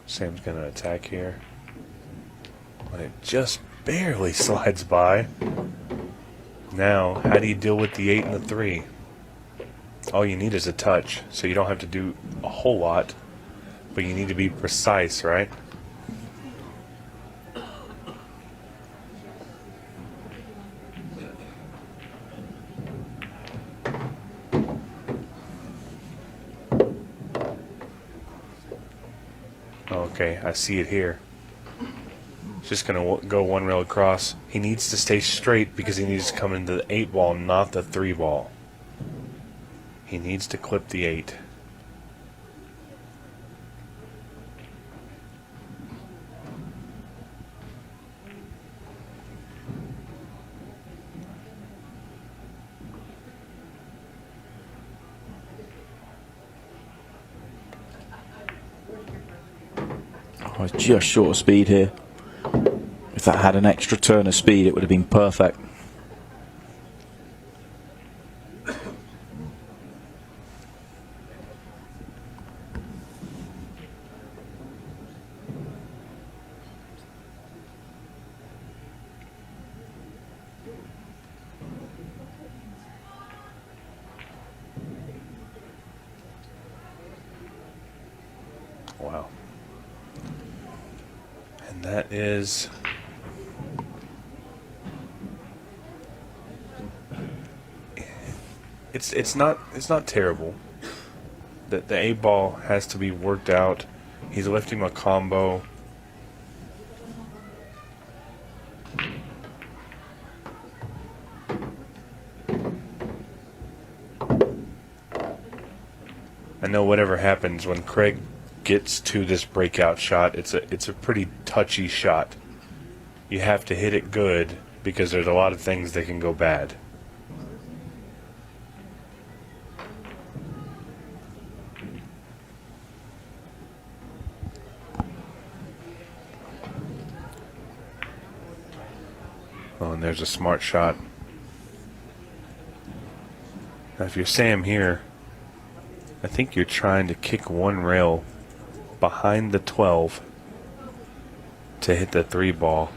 Sam's going to attack here. But it just barely slides by. Now, how do you deal with the 8 and the 3? All you need is a touch, so you don't have to do a whole lot, but you need to be precise, right? Okay, I see it here. Just going to go 1 rail across. He needs to stay straight because he needs to come into the 8-ball, not the 3-ball. He needs to clip the 8. I was just short of speed here. If that had an extra turn of speed, it would have been perfect. Wow. And that is it's not terrible. The 8-ball has to be worked out. He's lifting a combo. I know whatever happens when Craig gets to this breakout shot, it's a pretty touchy shot. You have to hit it good because there's a lot of things that can go bad. Oh, and there's a smart shot. Now, if you're Sam here, I think you're trying to kick one rail behind the 12 to hit the 3-ball,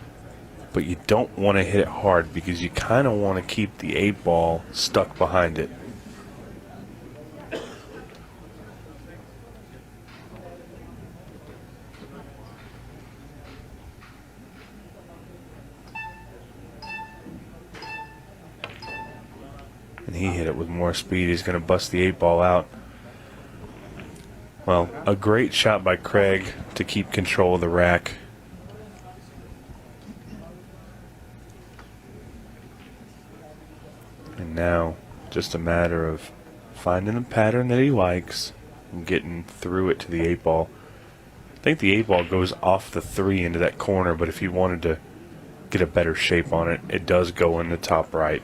but you don't want to hit it hard because you kind of want to keep the 8-ball stuck behind it. And he hit it with more speed. He's going to bust the 8-ball out. Well, a great shot by Craig to keep control of the rack. And now, just a matter of finding the pattern that he likes and getting through it to the 8-ball. I think the 8-ball goes off the 3 into that corner, but if he wanted to get a better shape on it, it does go in the top right.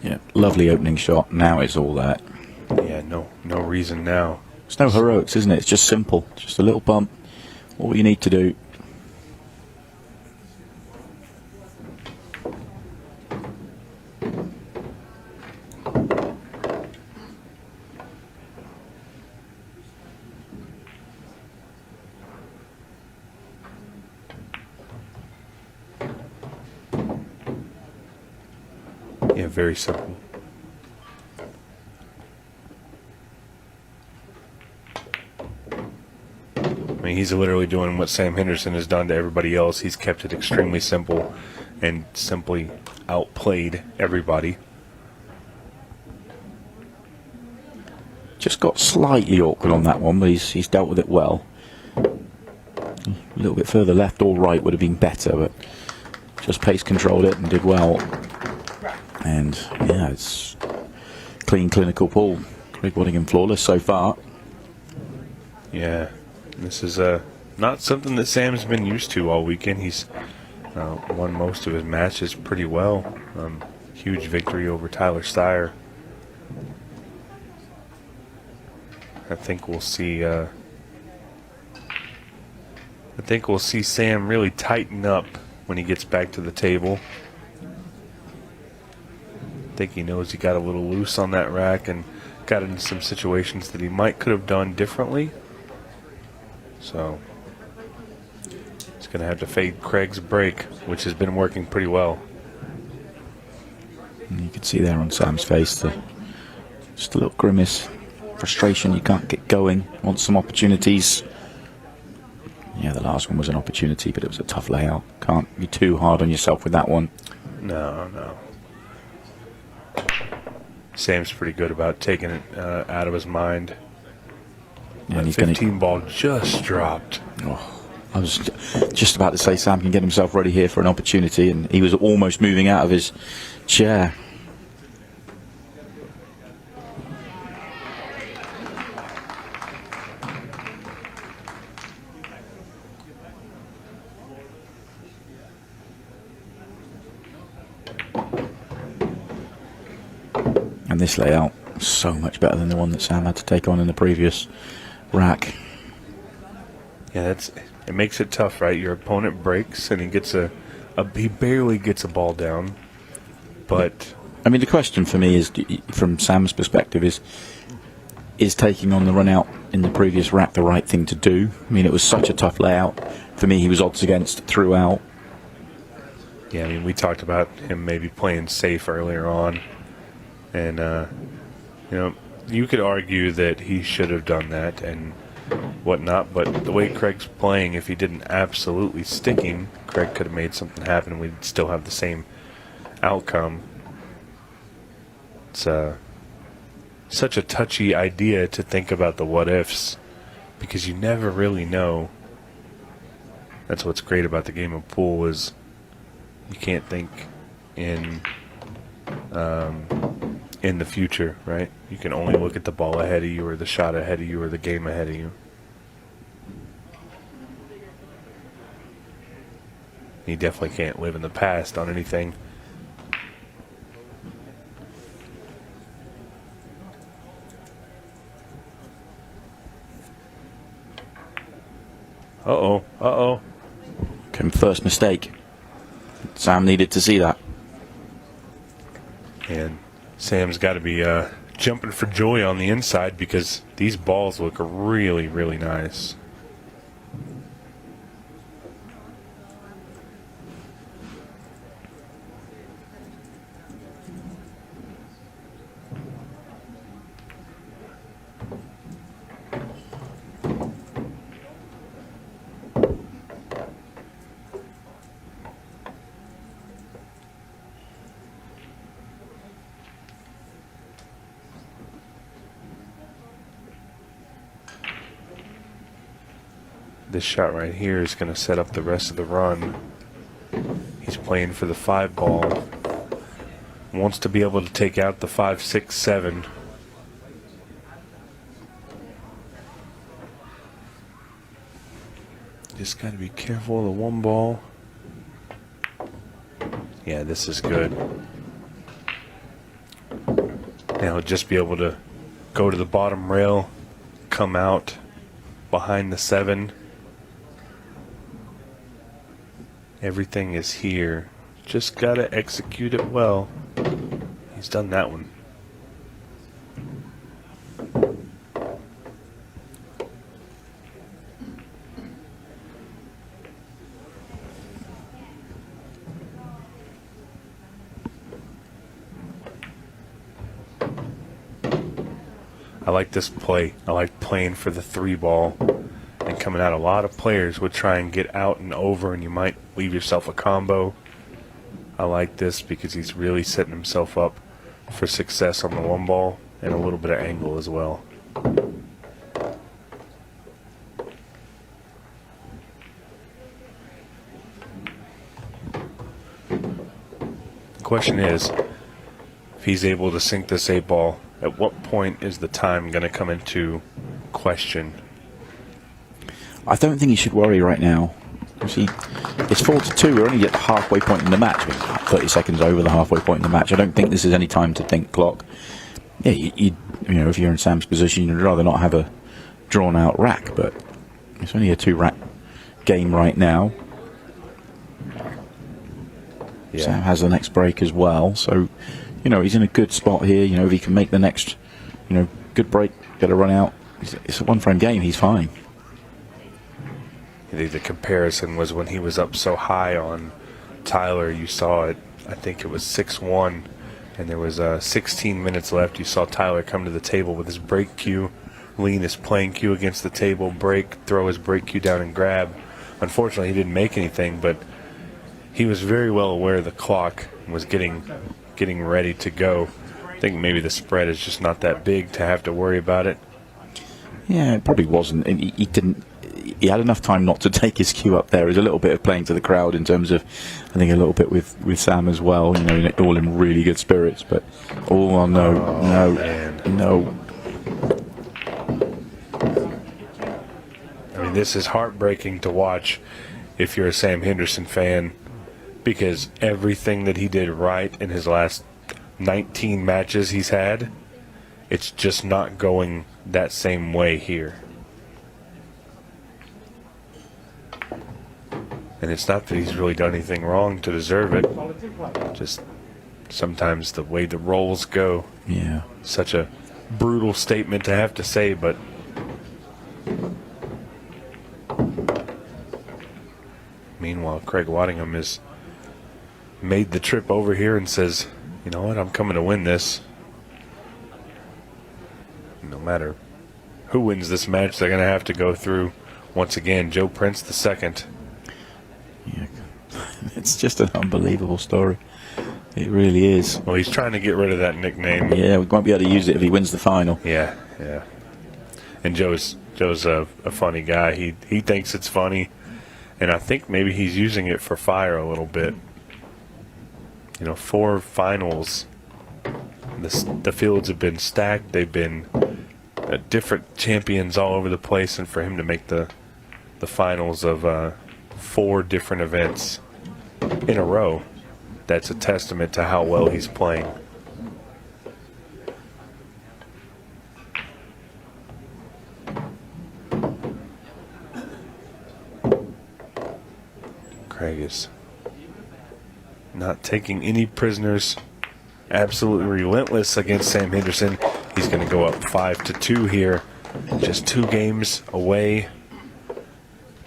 Yeah, lovely opening shot. Now it's all that. Yeah, no reason now. It's no heroics, isn't it? It's just simple. Just a little bump. All you need to do. Yeah, very simple. I mean, he's literally doing what Sam Henderson has done to everybody else. He's kept it extremely simple and simply outplayed everybody. Just got slightly awkward on that one, but he's dealt with it well. A little bit further left or right would have been better, but just pace controlled it and did well. And yeah, it's clean, clinical pull. Craig Waddingham flawless so far. Yeah, this is not something that Sam's been used to all weekend. He's won most of his matches pretty well. Huge victory over Tyler Steyer. I think we'll see Sam really tighten up when he gets back to the table. I think he knows he got a little loose on that rack and got into some situations that he could have done differently. So he's going to have to fade Craig's break, which has been working pretty well. And you can see there on Sam's face just a little grimace, frustration. You can't get going. Want some opportunities. Yeah, the last one was an opportunity, but it was a tough layout. Can't be too hard on yourself with that one. No. Sam's pretty good about taking it out of his mind. Yeah, and 15 ball just dropped. Oh, I was just about to say Sam can get himself ready here for an opportunity, and he was almost moving out of his chair. And this layout was so much better than the one that Sam had to take on in the previous rack. Yeah, it makes it tough, right? Your opponent breaks and he barely gets a ball down. But I mean, the question for me is, from Sam's perspective, is taking on the run out in the previous rack the right thing to do? I mean, it was such a tough layout. For me, he was odds against throughout. Yeah, I mean, we talked about him maybe playing safe earlier on. And, you could argue that he should have done that and whatnot, but the way Craig's playing, if he didn't absolutely stick him, Craig could have made something happen and we'd still have the same outcome. It's such a touchy idea to think about the what-ifs, because you never really know. That's what's great about the game of pool, is you can't think in the future, right? You can only look at the ball ahead of you, or the shot ahead of you, or the game ahead of you. You definitely can't live in the past on anything. Uh-oh, uh-oh. Came first mistake. Sam needed to see that. And Sam's got to be jumping for joy on the inside, because these balls look really, really nice. This shot right here is going to set up the rest of the run. He's playing for the 5 ball. Wants to be able to take out the 5, 6, 7. Just got to be careful of the 1 ball. Yeah, this is good. Now he'll just be able to go to the bottom rail, come out behind the 7. Everything is here. Just gotta execute it well. He's done that one. I like this play. I like playing for the 3 ball. And coming out, a lot of players would try and get out and over, and you might leave yourself a combo. I like this because he's really setting himself up for success on the 1 ball and a little bit of angle as well. The question is, if he's able to sink this 8 ball, at what point is the time going to come into question? I don't think he should worry right now. See, it's 4-2. We're only at the halfway point in the match. We're 30 seconds over the halfway point in the match. I don't think this is any time to think clock. Yeah, you know, if you're in Sam's position, you'd rather not have a drawn-out rack, but it's only a 2-rack game right now. Yeah. Sam has the next break as well, so you know he's in a good spot here. You know, if he can make the next, good break, get a run out. It's a 1-frame game. He's fine. The comparison was when he was up so high on Tyler. You saw it, I think it was 6-1, and there was 16 minutes left. You saw Tyler come to the table with his break cue, lean his playing cue against the table, break, throw his break cue down and grab. Unfortunately, he didn't make anything, but he was very well aware of the clock and was getting ready to go. I think maybe the spread is just not that big to have to worry about it. Yeah, it probably wasn't. And he didn't. He had enough time not to take his cue up there. There's a little bit of playing to the crowd in terms of, I think, a little bit with Sam as well. All in really good spirits. But no. I mean, this is heartbreaking to watch if you're a Sam Henderson fan, because everything that he did right in his last 19 matches he's had. It's just not going that same way here. And it's not that he's really done anything wrong to deserve it. Just sometimes the way the roles go. Yeah. Such a brutal statement to have to say, but meanwhile, Craig Waddingham has made the trip over here and says, you know what, I'm coming to win this. No matter who wins this match, they're going to have to go through, once again, Joe Prince II. Yeah. It's just an unbelievable story. It really is. Well, he's trying to get rid of that nickname. Yeah, we won't be able to use it if he wins the final. Yeah, yeah. And Joe's a funny guy. He thinks it's funny, and I think maybe he's using it for fire a little bit. You know, 4 finals. The fields have been stacked. They've been different champions all over the place, and for him to make the finals of 4 different events in a row, that's a testament to how well he's playing. Craig is not taking any prisoners. Absolutely relentless against Sam Henderson. He's going to go up 5-2 here. Just 2 games away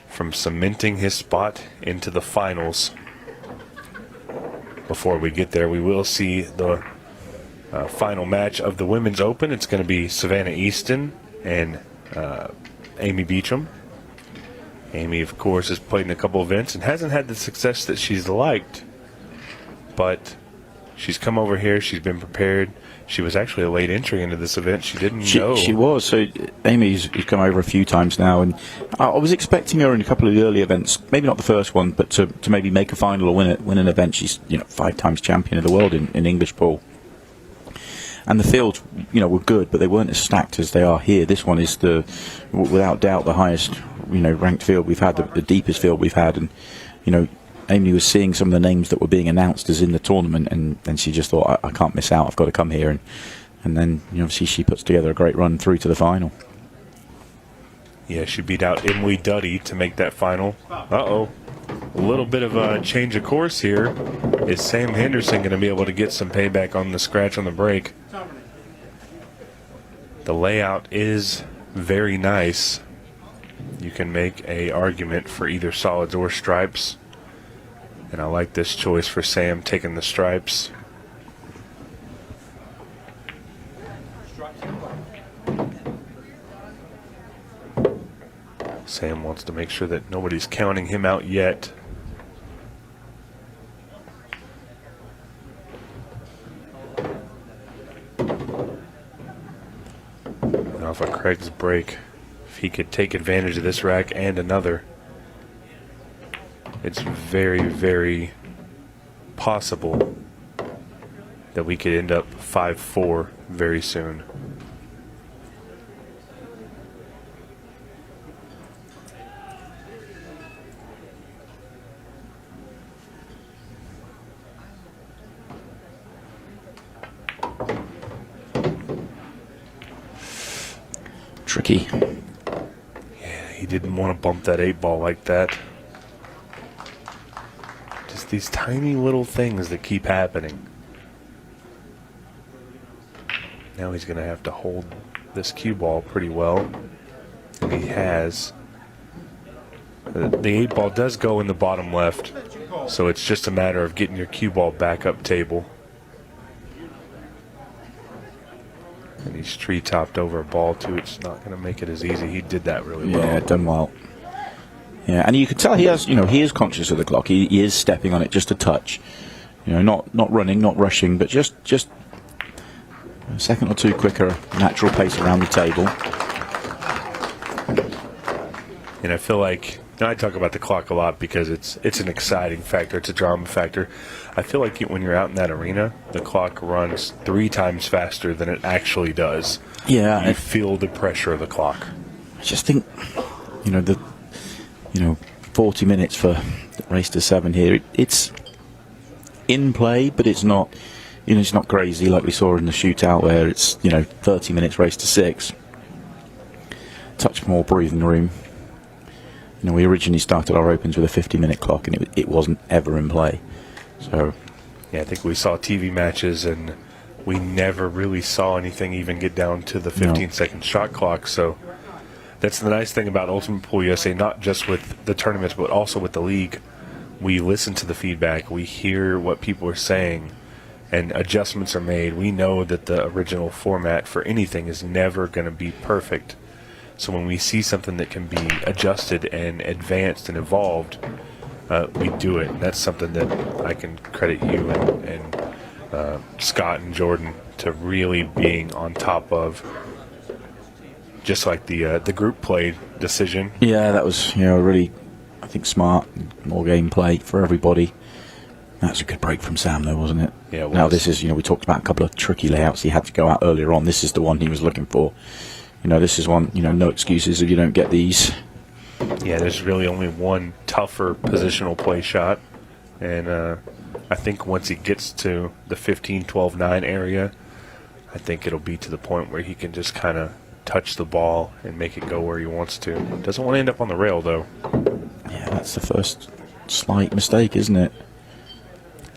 from cementing his spot into the finals. Before we get there, we will see the final match of the Women's Open. It's going to be Savannah Easton and Amy Beecham. Amy, of course, has played in a couple events and hasn't had the success that she's liked. But she's come over here. She's been prepared. She was actually a late entry into this event. She didn't know. She was. So Amy's come over a few times now, and I was expecting her in a couple of the early events, maybe not the first one, but to maybe make a final or win an event. She's 5 times champion of the world in English pool. And the fields, were good, but they weren't as stacked as they are here. This one is without doubt, the highest, ranked field we've had, the deepest field we've had, and Amy was seeing some of the names that were being announced as in the tournament, and she just thought, I can't miss out, I've got to come here. And then, obviously, she puts together a great run through to the final. Yeah, she beat out 𝘼𝙧𝙚𝙬 to make that final. Uh-oh. A little bit of a change of course here. Is Sam Henderson going to be able to get some payback on the scratch on the break? The layout is very nice. You can make an argument for either solids or stripes. And I like this choice for Sam, taking the stripes. Sam wants to make sure that nobody's counting him out yet. And off of Craig's break, if he could take advantage of this rack and another, it's very, very possible that we could end up 5-4 very soon. Tricky. Yeah, he didn't want to bump that 8-ball like that. Just these tiny little things that keep happening. Now he's going to have to hold this cue ball pretty well. And he has. The 8-ball does go in the bottom left, so it's just a matter of getting your cue ball back up table. And he's tree-topped over a ball, too. It's not going to make it as easy. He did that really well. Yeah, done well. Yeah, and you can tell he has, he is conscious of the clock. He is stepping on it just a touch. Not running, not rushing, but just a second or two quicker, natural pace around the table. And I feel like, I talk about the clock a lot because it's an exciting factor, it's a drama factor. I feel like when you're out in that arena, the clock runs 3 times faster than it actually does. Yeah. You feel the pressure of the clock. I just think, 40 minutes for the race to 7 here. It's in play, but it's not You know, it's not crazy like we saw in the shootout where it's, you know, 30 minutes race to 6. Touch more breathing room. You know, we originally started our opens with a 50-minute clock, and it wasn't ever in play. So, yeah, I think we saw TV matches, and we never really saw anything even get down to the 15-second shot clock. So that's the nice thing about Ultimate Pool USA, not just with the tournaments, but also with the league. We listen to the feedback. We hear what people are saying, and adjustments are made. We know that the original format for anything is never going to be perfect. So when we see something that can be adjusted and advanced and evolved, we do it. And that's something that I can credit you and Scott and Jordan to really being on top of. Just like the group play decision. Yeah, that was, you know, really, I think, smart. More gameplay for everybody. That's a good break from Sam, though, wasn't it? Yeah, it was. Now, this is, you know, we talked about a couple of tricky layouts he had to go out earlier on. This is the one he was looking for. You know, this is one, you know, no excuses if you don't get these. Yeah, there's really only one tougher positional play shot. And I think once he gets to the 15-12-9 area, I think it'll be to the point where he can just kind of touch the ball and make it go where he wants to. Doesn't want to end up on the rail, though. Yeah, that's the first slight mistake, isn't it?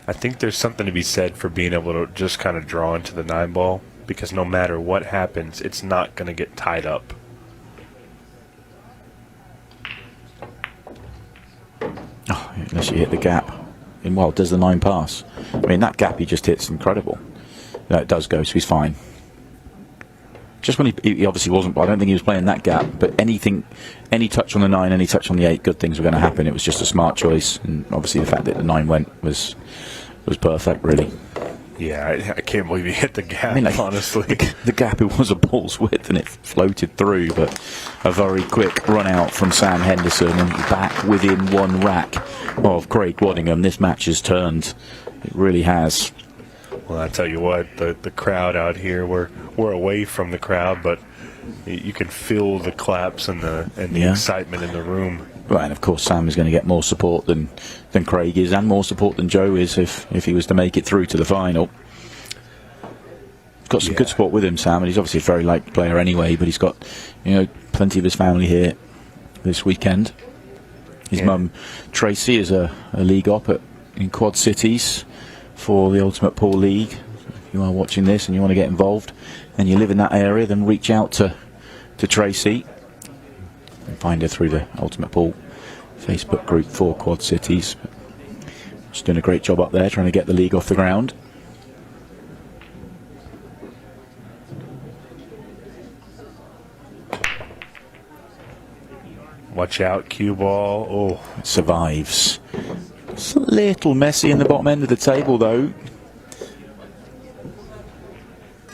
I think there's something to be said for being able to just kind of draw into the 9 ball, because no matter what happens, it's not going to get tied up. Oh, unless you hit the gap. And, well, does the 9 pass? I mean, that gap he just hit's incredible. No, it does go, so he's fine. Just when he obviously wasn't, but I don't think he was playing that gap. But any touch on the 9, any touch on the 8, good things were going to happen. It was just a smart choice, and obviously the fact that the 9 went was perfect, really. Yeah, I can't believe he hit the gap, I mean, like, honestly. The gap, it was a ball's width, and it floated through, but a very quick run out from Sam Henderson, and back within 1 rack of Craig Waddingham. This match has turned. It really has. Well, I tell you what, the crowd out here, we're away from the crowd, but you can feel the claps and the excitement in the room. Right, and of course Sam is going to get more support than Craig is, and more support than Joe is if he was to make it through to the final. He's got some good support with him, Sam, and he's obviously a very liked player anyway, but he's got, you know, plenty of his family here this weekend. His mum, Tracy, is a league op in Quad Cities for the Ultimate Pool League. If you are watching this and you want to get involved and you live in that area, then reach out to Tracy. And find her through the Ultimate Pool Facebook group for Quad Cities. She's doing a great job up there trying to get the league off the ground. Watch out, cue ball. Oh, it survives. It's a little messy in the bottom end of the table, though.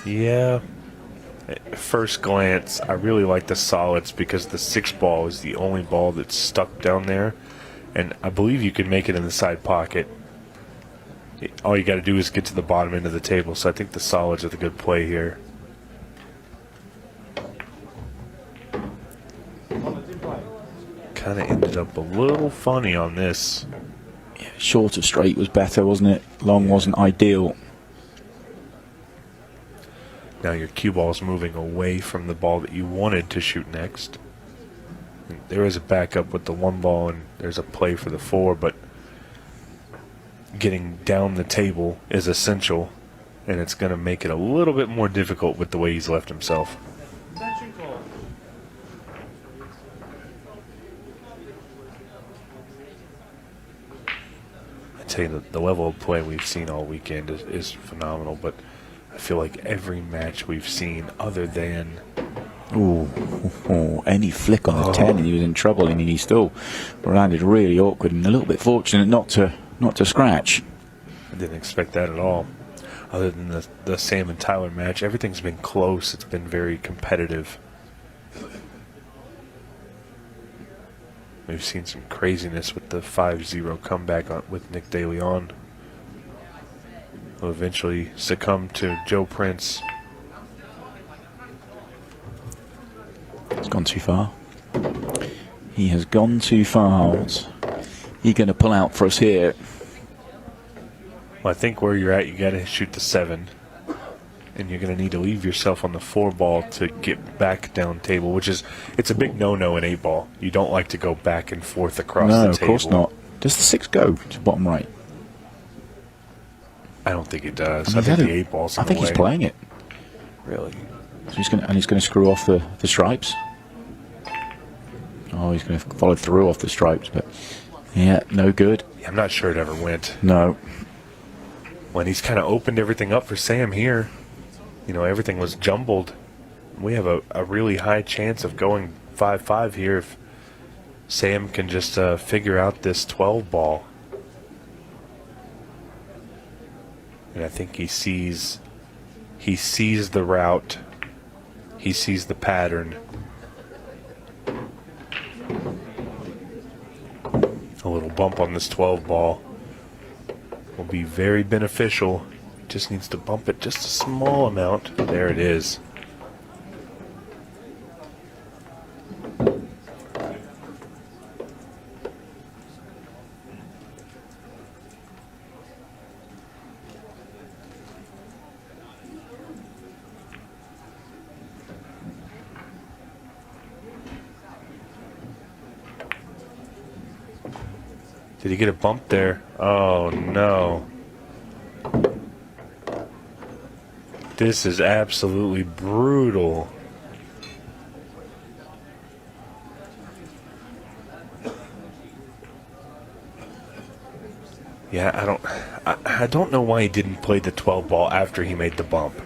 Yeah. At first glance, I really like the solids because the 6 ball is the only ball that's stuck down there, and I believe you can make it in the side pocket. All you got to do is get to the bottom end of the table, so I think the solids are the good play here. Kind of ended up a little funny on this. Yeah, short of straight was better, wasn't it? Long wasn't ideal. Now your cue ball is moving away from the ball that you wanted to shoot next. And there is a backup with the 1 ball, and there's a play for the 4, but getting down the table is essential, and it's going to make it a little bit more difficult with the way he's left himself. I tell you, the level of play we've seen all weekend is phenomenal, but I feel like every match we've seen other than... any flick on the 10 and he was in trouble. I mean, he still landed really awkward and a little bit fortunate not to scratch. I didn't expect that at all. Other than the Sam and Tyler match, everything's been close. It's been very competitive. We've seen some craziness with the 5-0 comeback with Nick De Leon, who eventually succumbed to Joe Prince. He's gone too far. He has gone too far. What's he going to pull out for us here? Well, I think where you're at, you got to shoot the 7. And you're going to need to leave yourself on the 4 ball to get back down table, which is, it's a big no-no in 8 ball. You don't like to go back and forth across the table. No, of course not. Does the 6 go to bottom right? I don't think it does. I think the 8 ball's in I think the way. he's playing it. Really? So he's going to screw off the stripes. Oh, he's going to follow through off the stripes, but yeah, no good. Yeah, I'm not sure it ever went. No. When he's kind of opened everything up for Sam here, you know, everything was jumbled. We have a really high chance of going 5-5 here if Sam can just figure out this 12 ball. And I think he sees the route. He sees the pattern. A little bump on this 12 ball will be very beneficial. Just needs to bump it just a small amount. There it is. Did he get a bump there? Oh no. This is absolutely brutal. Yeah, I don't know why he didn't play the 12 ball after he made the bump.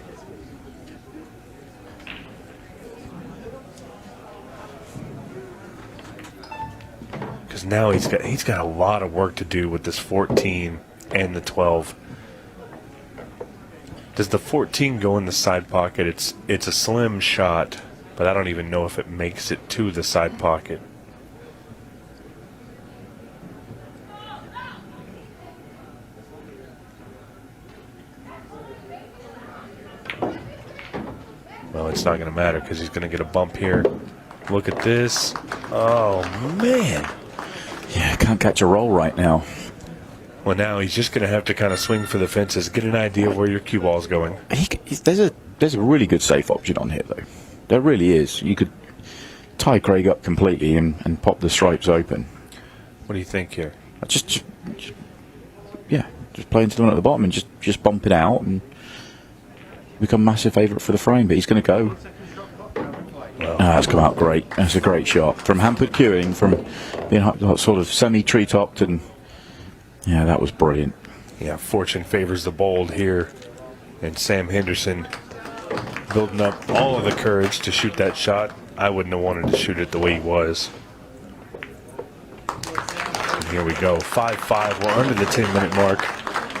Because now he's got a lot of work to do with this 14 and the 12. Does the 14 go in the side pocket? It's a slim shot, but I don't even know if it makes it to the side pocket. Well, it's not going to matter because he's going to get a bump here. Look at this. Oh, man. Yeah, can't catch a roll right now. Well, now he's just going to have to kind of swing for the fences, get an idea of where your cue ball's going. There's a really good safe option on here, though. There really is. You could tie Craig up completely and pop the stripes open. What do you think here? Just play into the one at the bottom and just bump it out and become massive favourite for the frame. But he's going to go. That's come out great. That's a great shot from hampered queuing, from being sort of semi-tree topped, and yeah, that was brilliant. Yeah, fortune favors the bold here, and Sam Henderson building up all of the courage to shoot that shot. I wouldn't have wanted to shoot it the way he was. And here we go, 5-5. We're under the 10-minute mark,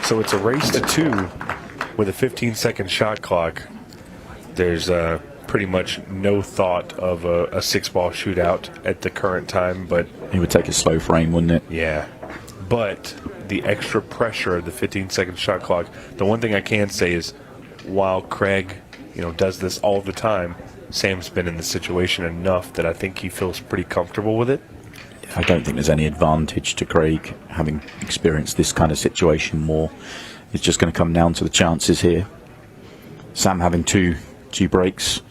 so it's a race to 2 with a 15-second shot clock. There's pretty much no thought of a 6-ball shootout at the current time, but it would take a slow frame, wouldn't it? Yeah, but the extra pressure of the 15-second shot clock. The one thing I can say is, while Craig, does this all the time, Sam's been in the situation enough that I think he feels pretty comfortable with it. I don't think there's any advantage to Craig having experienced this kind of situation more. It's just going to come down to the chances here. Sam having two breaks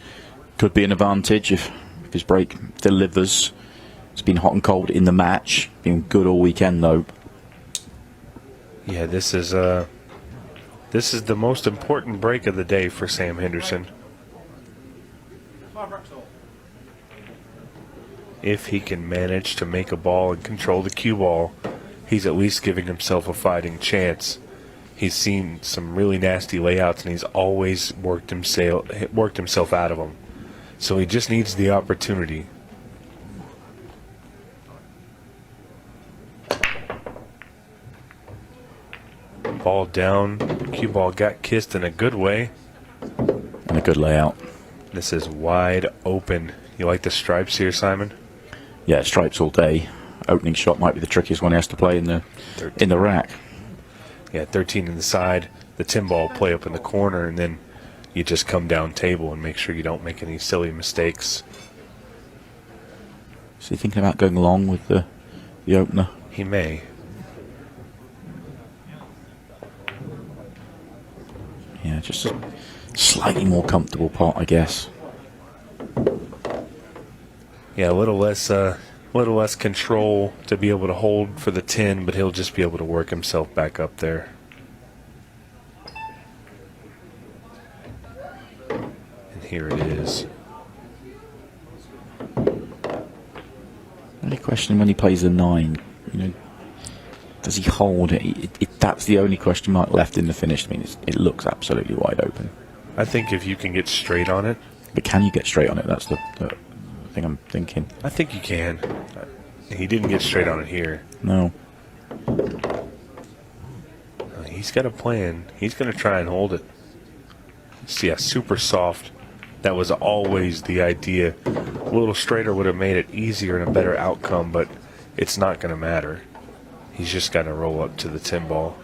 could be an advantage if his break delivers. It's been hot and cold in the match, been good all weekend though. Yeah, this is the most important break of the day for Sam Henderson. If he can manage to make a ball and control the cue ball, he's at least giving himself a fighting chance. He's seen some really nasty layouts, and he's always worked himself out of them. So he just needs the opportunity. Ball down. Cue ball got kissed in a good way. And a good layout. This is wide open. You like the stripes here, Simon? Yeah, stripes all day. Opening shot might be the trickiest one he has to play in the rack. Yeah, 13 in the side. The 10 ball play up in the corner, and then you just come down table and make sure you don't make any silly mistakes. Is he thinking about going long with the opener? He may. just a slightly more comfortable pot, I guess. Yeah, a little less control to be able to hold for the 10, but he'll just be able to work himself back up there. And here it is. Only question when he plays the 9, you know, does he hold it? That's the only question mark left in the finish. I mean, it looks absolutely wide open. I think if you can get straight on it. But can you get straight on it? That's the thing I'm thinking. I think you can. He didn't get straight on it here. No. He's got a plan. He's going to try and hold it. See, yeah, super soft. That was always the idea. A little straighter would have made it easier and a better outcome, but it's not going to matter. He's just got to roll up to the 10 ball.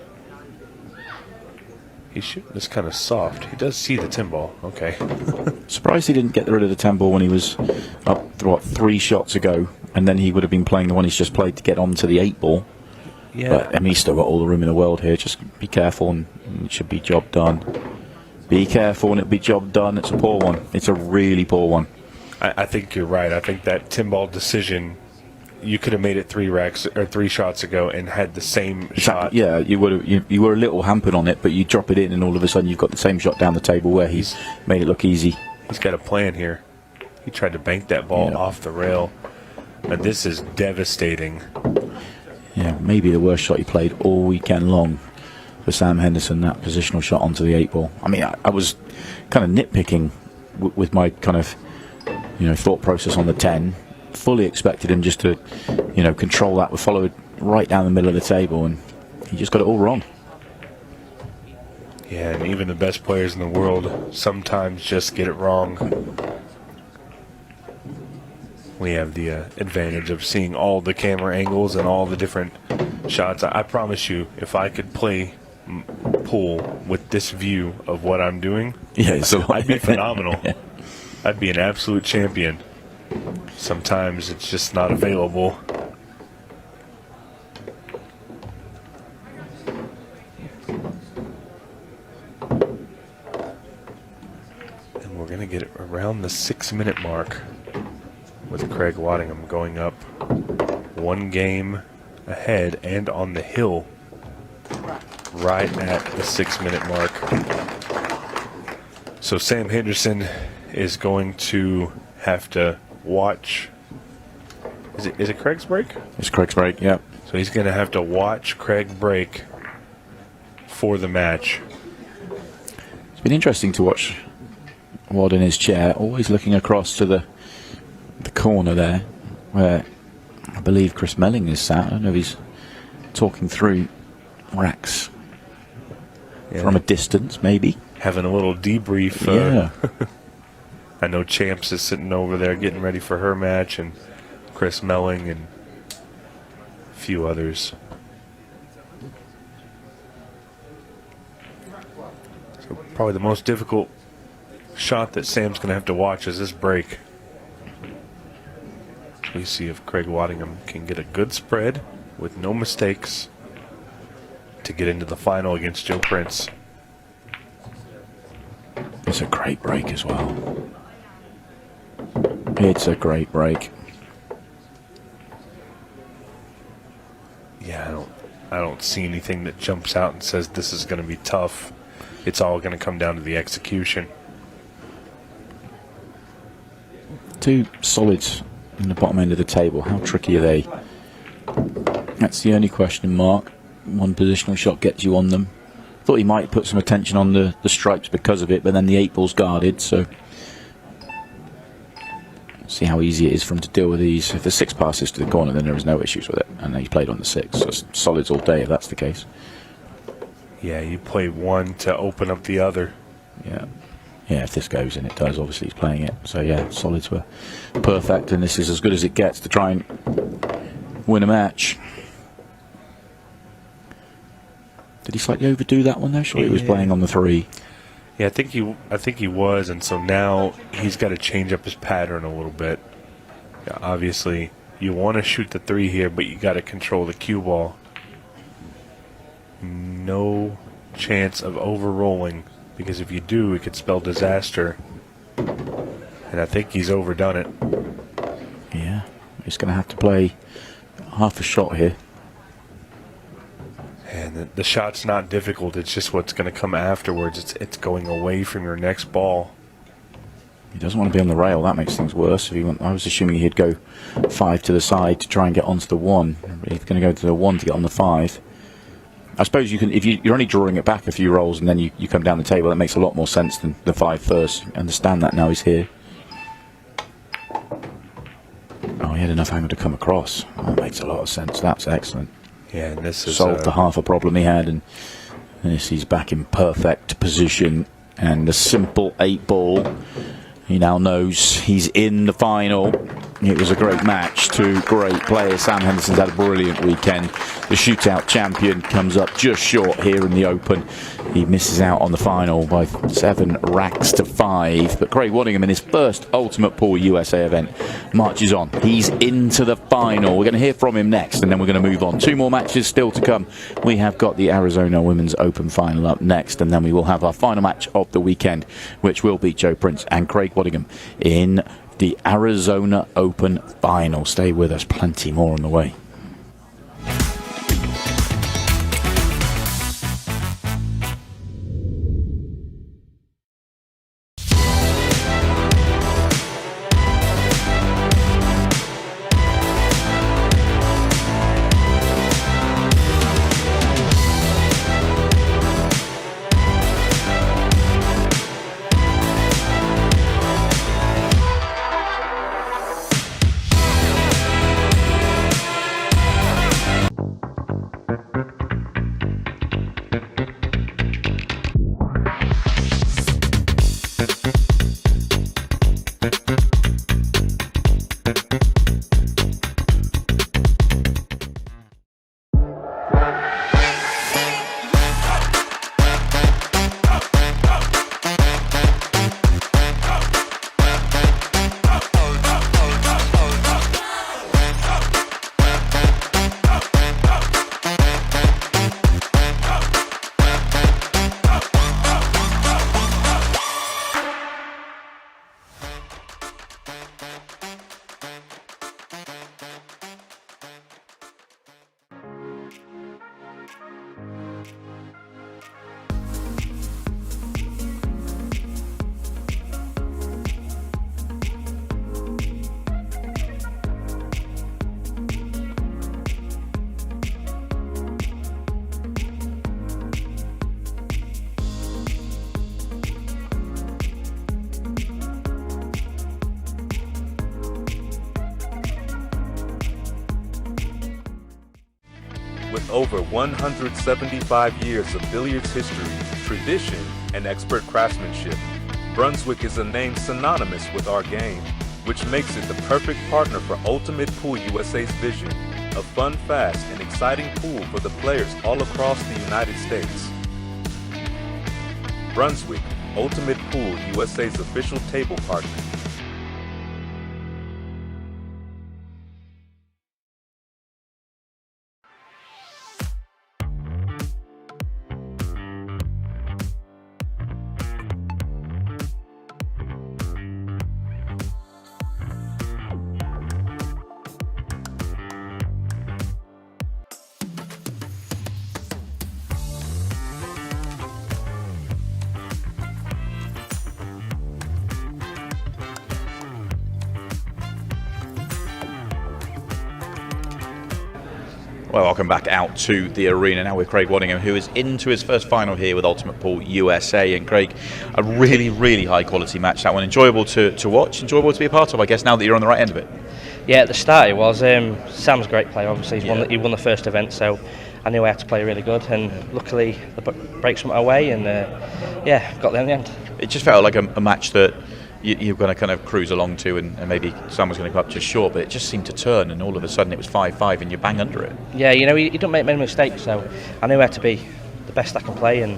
He's shooting this kind of soft. He does see the 10 ball. Okay. Surprised he didn't get rid of the 10 ball when he was up, what, 3 shots ago, and then he would have been playing the one he's just played to get on to the 8 ball. Yeah. But I mean, he's still got all the room in the world here. Just be careful, and it should be job done. Be careful, and it'll be job done. It's a poor one. It's a really poor one. I think you're right. I think that 10 ball decision, you could have made it 3 racks or 3 shots ago and had the same shot. Yeah, you would have. You were a little hampered on it, but you drop it in, and all of a sudden you've got the same shot down the table where he's made it look easy. He's got a plan here. He tried to bank that ball off the rail, and this is devastating. Yeah, maybe the worst shot he played all weekend long for Sam Henderson. That positional shot onto the 8 ball. I mean, I was kind of nitpicking with my kind of thought process on the 10. Fully expected him just to, control that. We followed right down the middle of the table, and he just got it all wrong. Yeah, and even the best players in the world sometimes just get it wrong. We have the advantage of seeing all the camera angles and all the different shots. I promise you, if I could play pool with this view of what I'm doing, I'd be phenomenal. Yeah. I'd be an absolute champion. Sometimes it's just not available. And we're going to get it around the 6-minute mark with Craig Waddingham going up 1 game ahead and on the hill right at the 6-minute mark. So Sam Henderson is going to have to watch. Is it Craig's break? It's Craig's break, yeah. So he's going to have to watch Craig break for the match. It's been interesting to watch Wad in his chair, always looking across to the corner there, where I believe Chris Melling is sat. I don't know if he's talking through racks from a distance, maybe. Having a little debrief. Yeah. I know Champs is sitting over there getting ready for her match, and Chris Melling and a few others. So probably the most difficult shot that Sam's going to have to watch is this break. We see if Craig Waddingham can get a good spread with no mistakes to get into the final against Joe Prince. It's a great break as well. It's a great break. Yeah, I don't see anything that jumps out and says this is going to be tough. It's all going to come down to the execution. 2 solids in the bottom end of the table. How tricky are they? That's the only question mark. 1 positional shot gets you on them. Thought he might put some attention on the stripes because of it, but then the 8 ball's guarded, so see how easy it is for him to deal with these. If the 6 passes to the corner, then there is no issues with it, and he's played on the 6, so it's solids all day if that's the case. Yeah, you play one to open up the other. Yeah, if this goes, and it does, obviously he's playing it. So yeah, solids were perfect, and this is as good as it gets to try and win a match. Did he slightly overdo that one though? Sure, he was playing on the 3. Yeah, I think he was, and so now he's got to change up his pattern a little bit. Yeah, obviously, you want to shoot the 3 here, but you got to control the cue ball. No chance of over-rolling because if you do, it could spell disaster. And I think he's overdone it. Yeah, he's going to have to play half a shot here. And the shot's not difficult. It's just what's going to come afterwards. It's going away from your next ball. He doesn't want to be on the rail. That makes things worse. I was assuming he'd go 5 to the side to try and get onto the 1. He's going to go to the 1 to get on the 5. I suppose you can, if you're only drawing it back a few rolls and then you come down the table, that makes a lot more sense than the 5 first. I understand that now he's here. Oh, he had enough angle to come across. That makes a lot of sense. That's excellent. Yeah, and this is solved the half a problem he had, and this he's back in perfect position. And the simple 8 ball. He now knows he's in the final. It was a great match. 2 great players. Sam Henderson's had a brilliant weekend. The shootout champion comes up just short here in the Open. He misses out on the final by 7 racks to 5. But Craig Waddingham, in his first Ultimate Pool USA event, marches on. He's into the final. We're going to hear from him next, and then we're going to move on. 2 more matches still to come. We have got the Arizona Women's Open final up next, and then we will have our final match of the weekend, which will be Joe Prince and Craig Waddingham in the Arizona Open final. Stay with us, plenty more on the way. With over 175 years of billiards history, tradition, and expert craftsmanship, Brunswick is a name synonymous with our game, which makes it the perfect partner for Ultimate Pool USA's vision, a fun, fast, and exciting pool for the players all across the United States. Brunswick, Ultimate Pool USA's official table partner. Well, welcome back out to the arena now with Craig Waddingham, who is into his first final here with Ultimate Pool USA. And Craig, a really, really high quality match. That one enjoyable to watch, enjoyable to be a part of, I guess, now that you're on the right end of it. Yeah, at the start it was. Sam's a great player, obviously. He won the first event, so I knew I had to play really good. And luckily the breaks went my way, and got there in the end. It just felt like a match that you're going to kind of cruise along to, and maybe someone's going to come up just short, but it just seemed to turn, and all of a sudden it was 5-5 and you're bang under it. Yeah, you don't make many mistakes, so I knew I had to be the best I can play, and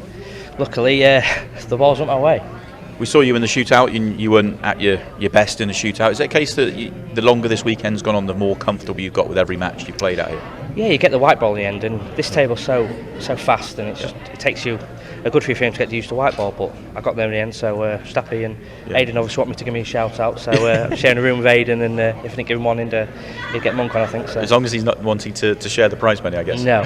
luckily the balls went my way. We saw you in the shootout, you weren't at your best in the shootout. Is it a case that the longer this weekend's gone on, the more comfortable you've got with every match you've played at here? yeah, you get the white ball in the end, and this table's so fast, and it takes you a good few frames to get used to white ball, but I got there in the end, so just happy. And Aidan obviously wanted me to give me a shout out, so I'm sharing a room with Aidan, and if I didn't give him one, he'd get Monk on, I think. So. As long as he's not wanting to share the prize money, I guess. No.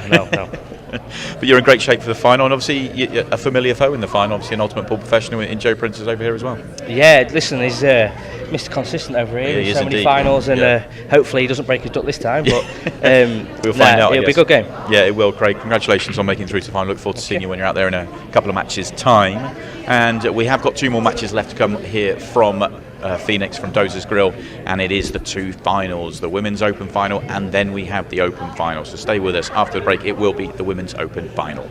But you're in great shape for the final, and obviously you're a familiar foe in the final. Obviously, an ultimate pool professional in Joe Prince is over here as well. Yeah, listen, he's Mr. Consistent over here. Yeah, so many finals, and hopefully he doesn't break his duck this time. But we'll find out. It'll be a good game. Yeah, it will, Craig. Congratulations on making it through to the final. Look forward to seeing you when you're out there in a couple of matches' time. And we have got 2 more matches left to come here from Phoenix, from Dozer's Grill, and it is the 2 finals, the Women's Open Final, and then we have the Open Final. So stay with us. After the break, it will be the Women's Open Final.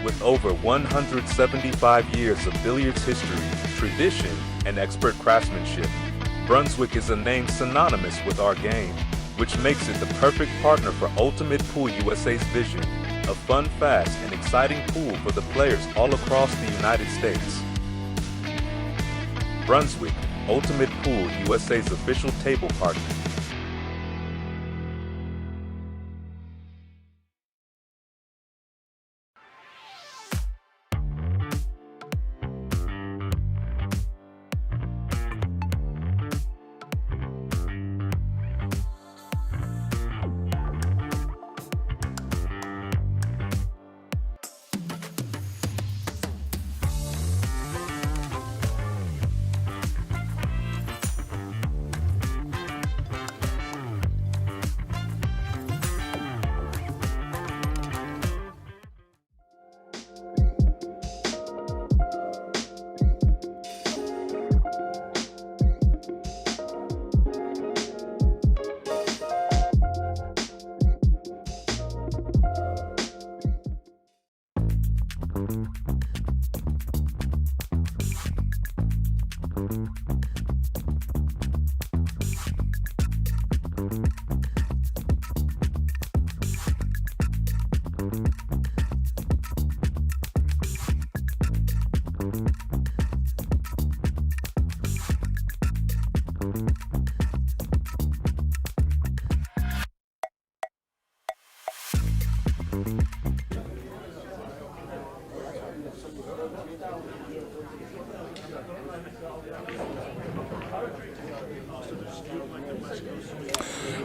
With over 175 years of billiards history, tradition, and expert craftsmanship, Brunswick is a name synonymous with our game, which makes it the perfect partner for Ultimate Pool USA's vision, a fun, fast, and exciting pool for the players all across the United States. Brunswick, Ultimate Pool USA's official table partner.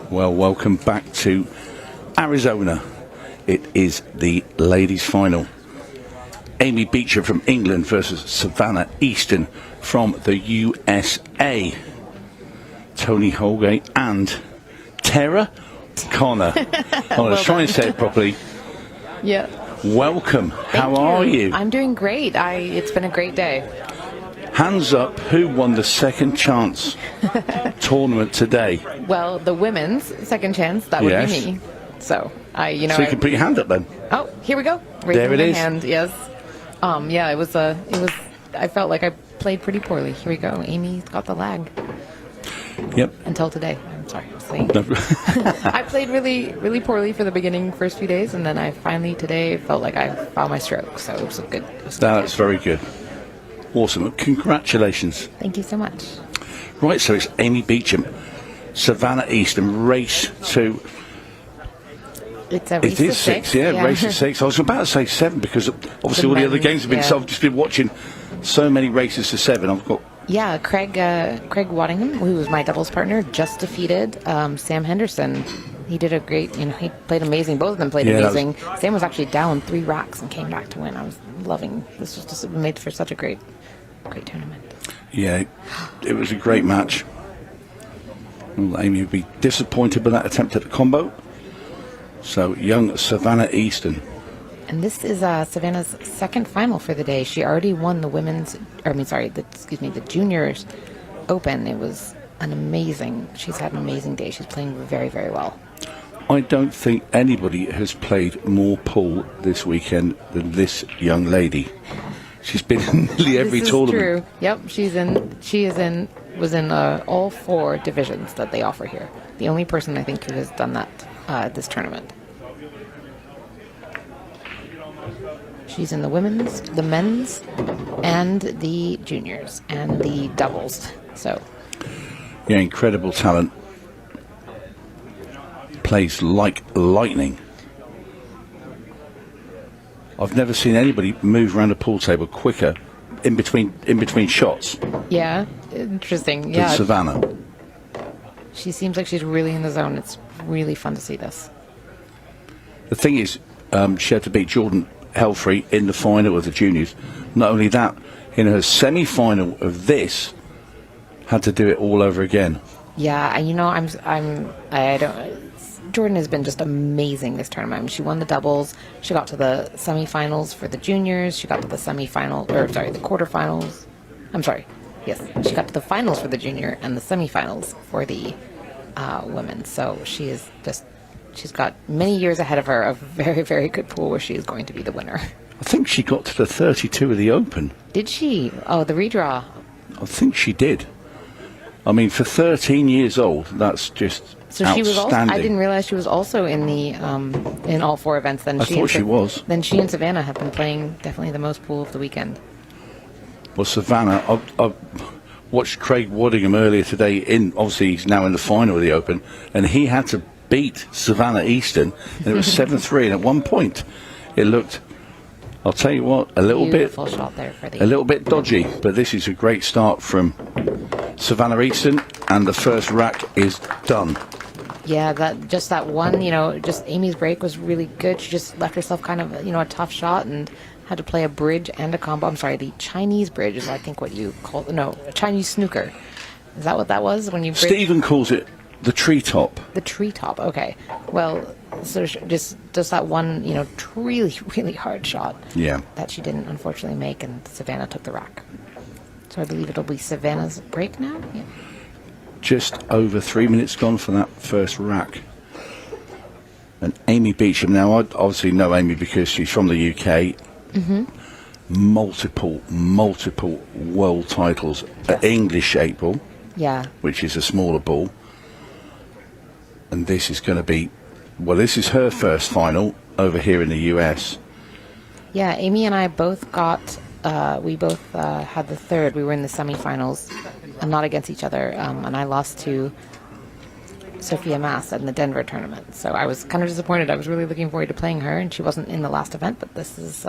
Well, welcome back to Arizona. It is the ladies' final. Amy Beecher from England versus Savannah Easton from the USA. Tony Holgate and Tara Connor. I was trying to say it properly. Yeah. Welcome. How are you? I'm doing great. It's been a great day. Hands up, who won the second chance tournament today? Well, the women's second chance, that would Yes. be me. So, So you can put your hand up then. Oh, here we go. There it my is. hand, yes. Yeah, it was, I felt like I played pretty poorly. Here we go. Amy got the lag. Yep. Until today. I'm sorry. I'm saying. No. I played really, really poorly for the beginning first few days, and then I finally today felt like I found my stroke. So it was good. That's very good. Awesome. Congratulations. Thank you so much. Right, so it's Amy Beecham, Savannah Easton, race 2. It's a race It to is 6, yeah, race to 6. I was about to say 7 because obviously all the other men's, games have been. yeah. So I've just been watching so many races to 7. I've got. Yeah, Craig Waddingham, who was my doubles partner, just defeated Sam Henderson. He did a great, he played amazing. Both of them played amazing. Sam was actually down 3 racks and came back to win. I was loving this. Was just made for such a great tournament. Yeah, it was a great match. Well, Amy would be disappointed with that attempt at the combo. So young Savannah Easton. And this is Savannah's second final for the day. She already won the the juniors open. It was she's had an amazing day. She's playing very, very well. I don't think anybody has played more pool this weekend than this young lady. She's been in nearly every tournament. True. Yep, was in all 4 divisions that they offer here. The only person I think who has done that at this tournament. She's in the women's, the men's, and the juniors, and the doubles. So, Yeah, incredible talent. Plays like lightning. I've never seen anybody move around a pool table quicker in between shots yeah, interesting. than Yeah, Savannah. she seems like she's really in the zone. It's really fun to see this. The thing is, she had to beat Jordan Helfrey in the final of the juniors. Not only that, in her semi-final of this, had to do it all over again. Yeah, Jordan has been just amazing this tournament. I mean, she won the doubles. She got to the semifinals for the juniors. She got to the the quarterfinals. I'm sorry. Yes, she got to the finals for the junior and the semifinals for the women. So she's got many years ahead of her of very, very good pool where she is going to be the winner. I think she got to the 32 of the Open. Did she? Oh, the redraw. I think she did. I mean, for 13 years old, that's just So she was also, outstanding. I didn't realize she was also in the in all 4 events. Then I thought she was. Then she and Savannah have been playing definitely the most pool of the weekend. Well, Savannah, I watched Craig Waddingham earlier today. Obviously, he's now in the final of the Open, and he had to beat Savannah Easton, and it was 7-3. And at one point, it looked, I'll tell you what, a little shot there for a little bit dodgy. But this is a great start from Savannah Easton, and the first rack is done. Yeah, that one, just Amy's break was really good. She just left herself kind of, a tough shot and had to play a bridge and a combo. I'm sorry, the Chinese bridge is, I think, what you call it. No, a Chinese snooker. Is that what that was when you bridge? Stephen calls it the treetop. The treetop, okay. Well, so just that one, really, really hard shot. Yeah. That she didn't, unfortunately, make, and Savannah took the rack. So I believe it'll be Savannah's break now? Yeah. Just over 3 minutes gone for that first rack. And Amy Beecham, now I obviously know Amy because she's from the UK. Mm-hmm. Multiple world titles at English 8 ball, Yeah. which is a smaller ball. And this is going to be, this is her first final over here in the US. Yeah, Amy and I both got, we both had the third. We were in the semifinals, not against each other, and I lost to Sophia Mass in the Denver tournament. So I was kind of disappointed. I was really looking forward to playing her, and she wasn't in the last event, but this is,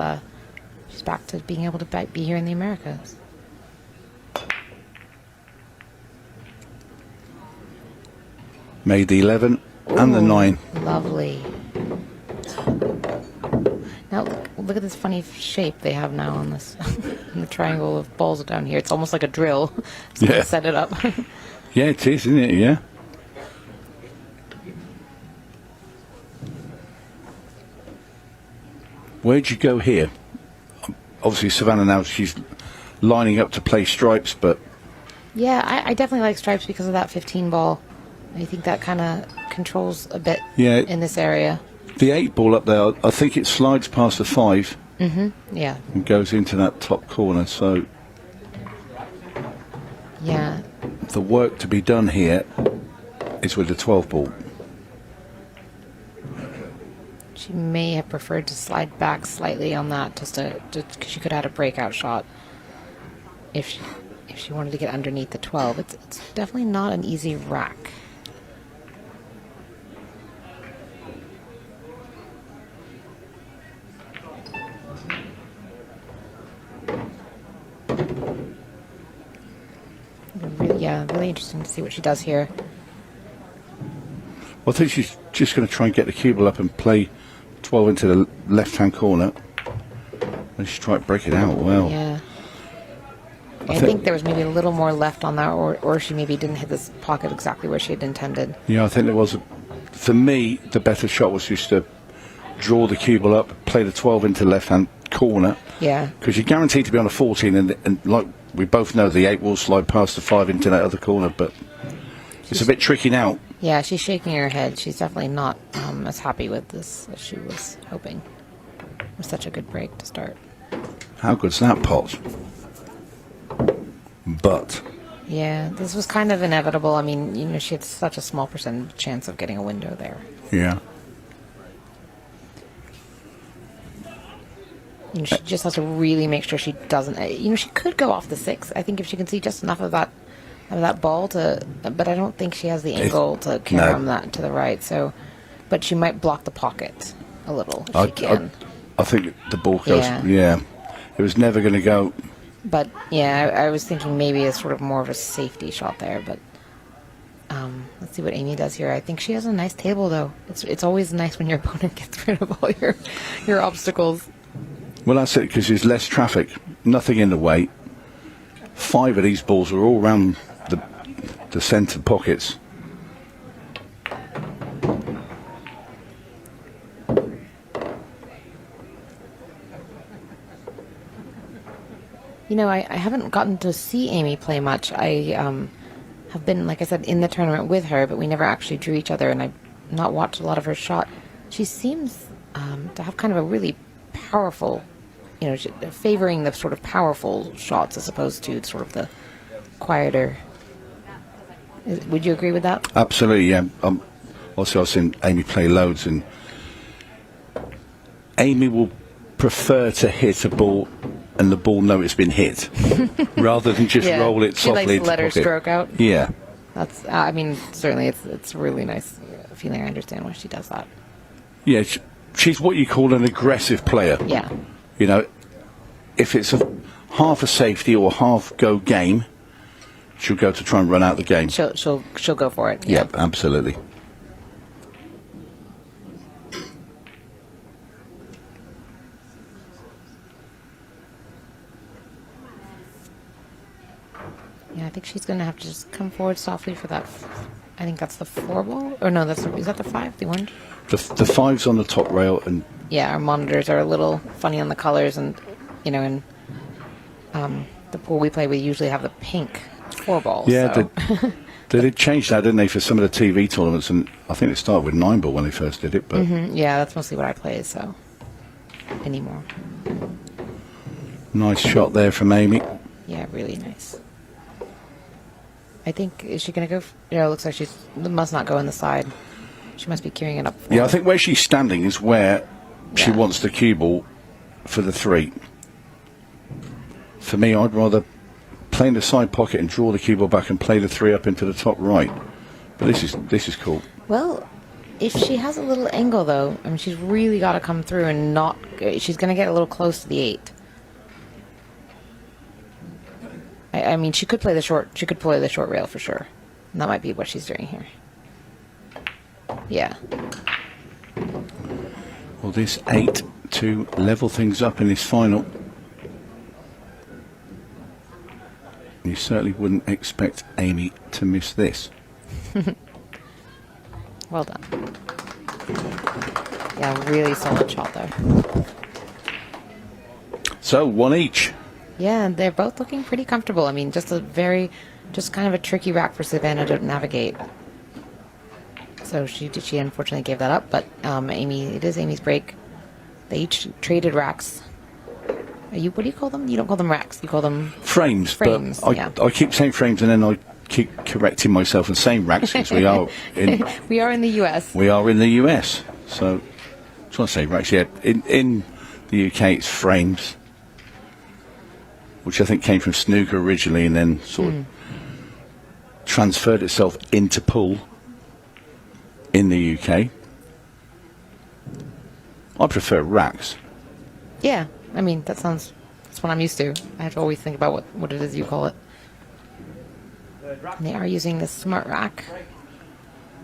she's back to being able to be here in the Americas. Made the 11 and the 9. Lovely. Now look at this funny shape they have now on this in the triangle of balls down here. It's almost like a drill. Yeah. Set it up. Yeah, it is, isn't it? Yeah. Where'd you go here? Obviously, Savannah now, she's lining up to play stripes, but Yeah, I definitely like stripes because of that 15 ball. I think that kind of controls a bit in this area. the 8 ball up there, I think it slides past the 5 Yeah. and goes into that top corner. So Yeah. the work to be done here is with the 12 ball. She may have preferred to slide back slightly on that just because she could have had a breakout shot if she wanted to get underneath the 12. It's definitely not an easy rack. Really interesting to see what she does here. Well, I think she's just going to try and get the cue ball up and play 12 into the left-hand corner. And she's trying to break it out well. Yeah. I think there was maybe a little more left on that, or she maybe didn't hit this pocket exactly where she had intended. Yeah, I think there was. For me, the better shot was just to draw the cue ball up, play the 12 into the left-hand corner. Yeah. Because you're guaranteed to be on a 14, and like we both know, the 8 will slide past the 5 into that other corner, but it's a bit tricky now. Yeah, she's shaking her head. She's definitely not as happy with this as she was hoping. It was such a good break to start. How good's that pot? But yeah, this was kind of inevitable. I mean, you know, she had such a small percentage chance of getting a window there. yeah, You know, she just has to really make sure she doesn't. You know, she could go off the 6. I think if she can see just enough of that ball to, but I don't think she has the angle to carry that to the right. So, but she might block the pocket a little if she can. I think the ball goes. Yeah, it was never going to go. But yeah, I was thinking maybe it's sort of more of a safety shot there. But let's see what Amy does here. I think she has a nice table though. It's always nice when your opponent gets rid of all your obstacles. Well, that's it, because there's less traffic, nothing in the way. 5 of these balls are all around the centre pockets. You know, I haven't gotten to see Amy play much. I have been, like I said, in the tournament with her, but we never actually drew each other, and I've not watched a lot of her shot. She seems to have kind of a really powerful, you know, favoring the sort of powerful shots as opposed to sort of the quieter. Would you agree with that? Absolutely, yeah. Also, I've seen Amy play loads, and Amy will prefer to hit a ball and the ball know it's been hit rather than just roll it softly. She likes to let her stroke out. Yeah. That's. I mean, certainly, it's a really nice feeling. I understand why she does that. Yeah, she's what you call an aggressive player. Yeah. You know, if it's half a safety or half go game, she'll go to try and run out the game. She'll go for it. Yeah, absolutely. Yeah, I think she's going to have to just come forward softly for that. I think that's the 4 ball, or no? Is that the 5? The orange? The 5's on the top rail, and yeah, our monitors are a little funny on the colors, and you know, in the pool we play, we usually have the pink 4 balls. Yeah, so. they did change that, didn't they, for some of the TV tournaments? And I think it started with 9 ball when they first did it. But yeah, that's mostly what I play. So anymore. Nice shot there from Amy. Yeah, really nice. I think, is she going to go? Yeah, it looks like she must not go in the side. She must be queuing it up. Yeah, I think where she's standing is where she wants the cue ball for the 3. For me, I'd rather play in the side pocket and draw the cue ball back and play the 3 up into the top right. But this is cool. Well, if she has a little angle, though, I mean, she's really got to come through and not. She's going to get a little close to the 8. I mean, she could play the short. She could play the short rail for sure. And that might be what she's doing here. Yeah. Well, this 8 to level things up in this final. You certainly wouldn't expect Amy to miss this. Well done. Yeah, really solid shot there. So, 1 each. Yeah, and they're both looking pretty comfortable. I mean, just kind of a tricky rack for Savannah to navigate. So she unfortunately gave that up, but it is Amy's break. They each traded racks. What do you call them? You don't call them racks. You call them frames. Frames. But I keep saying frames, and then I keep correcting myself and saying racks because we are in. We are in the US. We are in the US. So I just want to say racks. Yeah, in the UK it's frames, which I think came from snooker originally, and then sort of transferred itself into pool in the UK. I prefer racks. Yeah, I mean, that's what I'm used to. I have to always think about what it is you call it. And they are using the Smart Rack,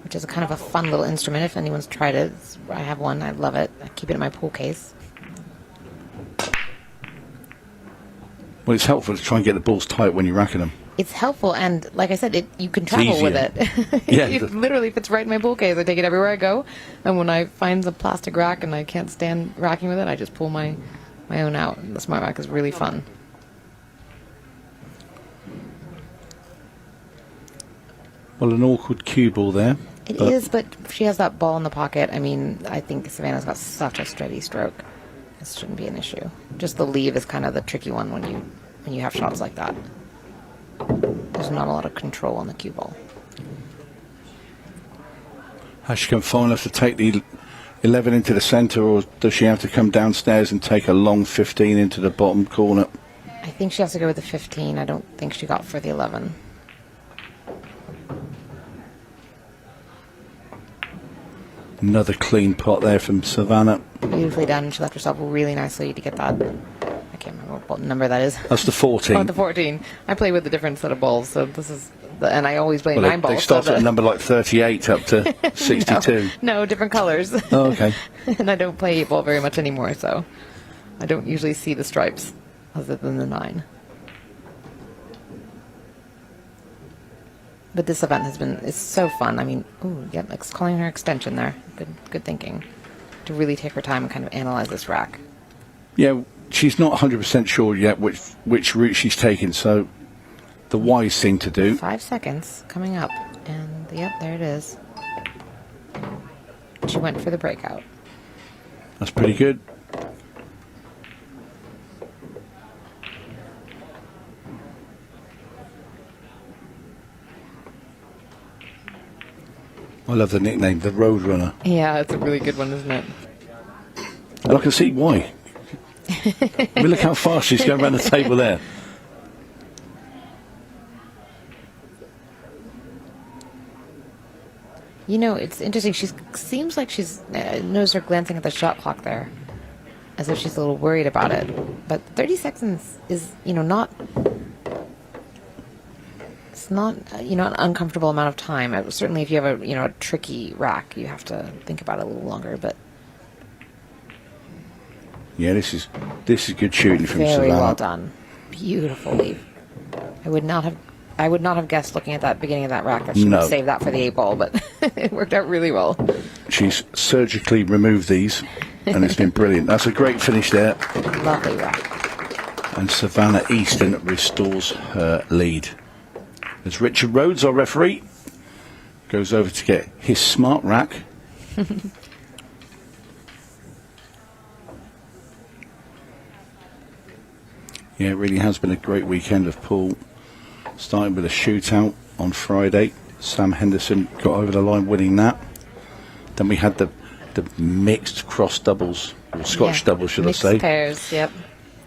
which is a kind of a fun little instrument. If anyone's tried it, I have one. I love it. I keep it in my pool case. Well, it's helpful to try and get the balls tight when you're racking them. It's helpful, and like I said, you can travel with it. Yeah, it literally fits right in my pool case. I take it everywhere I go, and when I find the plastic rack and I can't stand racking with it, I just pull my own out. The Smart Rack is really fun. Well, an awkward cue ball there. It is, but she has that ball in the pocket. I mean, I think Savannah's got such a steady stroke. This shouldn't be an issue. Just the leave is kind of the tricky one when you have shots like that. There's not a lot of control on the cue ball. Has she come far enough to take the 11 into the centre, or does she have to come downstairs and take a long 15 into the bottom corner? I think she has to go with the 15. I don't think she got for the 11. Another clean pot there from Savannah. Beautifully done. She left herself really nicely to get that. I can't remember what number that is. That's the 14. Oh, the 14. I play with a different set of balls, so this is... and I always play 9 balls. They start at a number like 38 up to 62. No, different colors. Oh, okay. And I don't play 8 ball very much anymore, so I don't usually see the stripes other than the 9. But this event it's so fun. I mean, yep, calling her extension there. Good thinking. To really take her time and kind of analyze this rack. Yeah, she's not 100% sure yet which route she's taking, so the wise thing to do. 5 seconds coming up, and yep, there it is. She went for the breakout. That's pretty good. I love the nickname, the Road Runner. Yeah, it's a really good one, isn't it? And I can see why. I mean, look how fast she's going around the table there. You know, it's interesting. She seems like knows her glancing at the shot clock there, as if she's a little worried about it. But 30 seconds is, not. It's not, an uncomfortable amount of time. Certainly, if you have a tricky rack, you have to think about it a little longer. But yeah, this is good shooting from Savannah. Very well done. Beautiful leave. I would not have guessed looking at that beginning of that rack that she would save that for the 8 ball, but it worked out really well. She's surgically removed these, and it's been brilliant. That's a great finish there. Lovely rack. And Savannah Easton restores her lead. As Richard Rhodes, our referee, goes over to get his Smart Rack. Yeah, it really has been a great weekend of pool. Starting with a shootout on Friday. Sam Henderson got over the line winning that. Then we had the mixed cross doubles, or Scotch doubles, should I say. Mixed pairs, yep.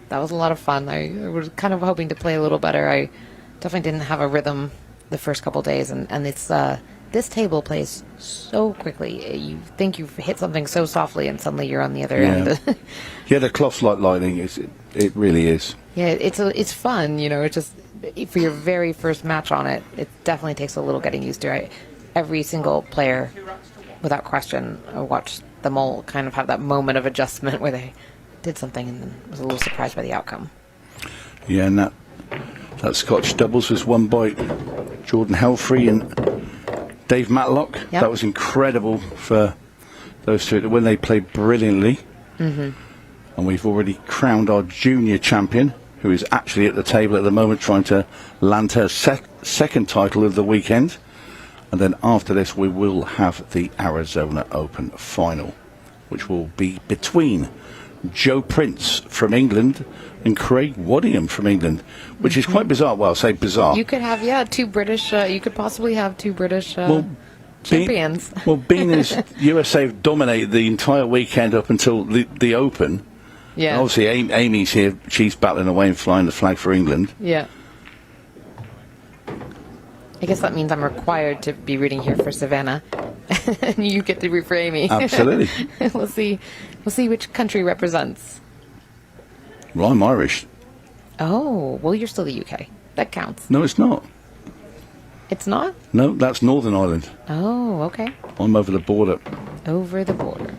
That was a lot of fun. I was kind of hoping to play a little better. I definitely didn't have a rhythm the first couple days, and it's this table plays so quickly. You think you've hit something so softly, and suddenly you're on the other end. Yeah, the cloth's like lightning. It really is. Yeah, it's fun. It's just for your very first match on it. It definitely takes a little getting used to. Every single player, without question, I watched them all kind of have that moment of adjustment where they did something and then was a little surprised by the outcome. Yeah, and that Scotch doubles was won by Jordan Helfrey and Dave Matlock. Yep. That was incredible for those two when they played brilliantly. Mm-hmm. And we've already crowned our junior champion who is actually at the table at the moment trying to land her second title of the weekend. And then after this we will have the Arizona Open final, which will be between Joe Prince from England and Craig Waddingham from England, which is quite bizarre. Well, I'll say bizarre. You could have, two British, you could possibly have two British champions. Being as USA have dominated the entire weekend up until the Open, yeah. Obviously Amy's here, she's battling away and flying the flag for England. Yeah. I guess that means I'm required to be rooting here for Savannah. And you get to root for Amy. Absolutely. We'll see which country represents. Well, I'm Irish. Oh, well, you're still the UK. That counts. No, it's not. It's not? No, that's Northern Ireland. Oh, okay. I'm over the border. Over the border.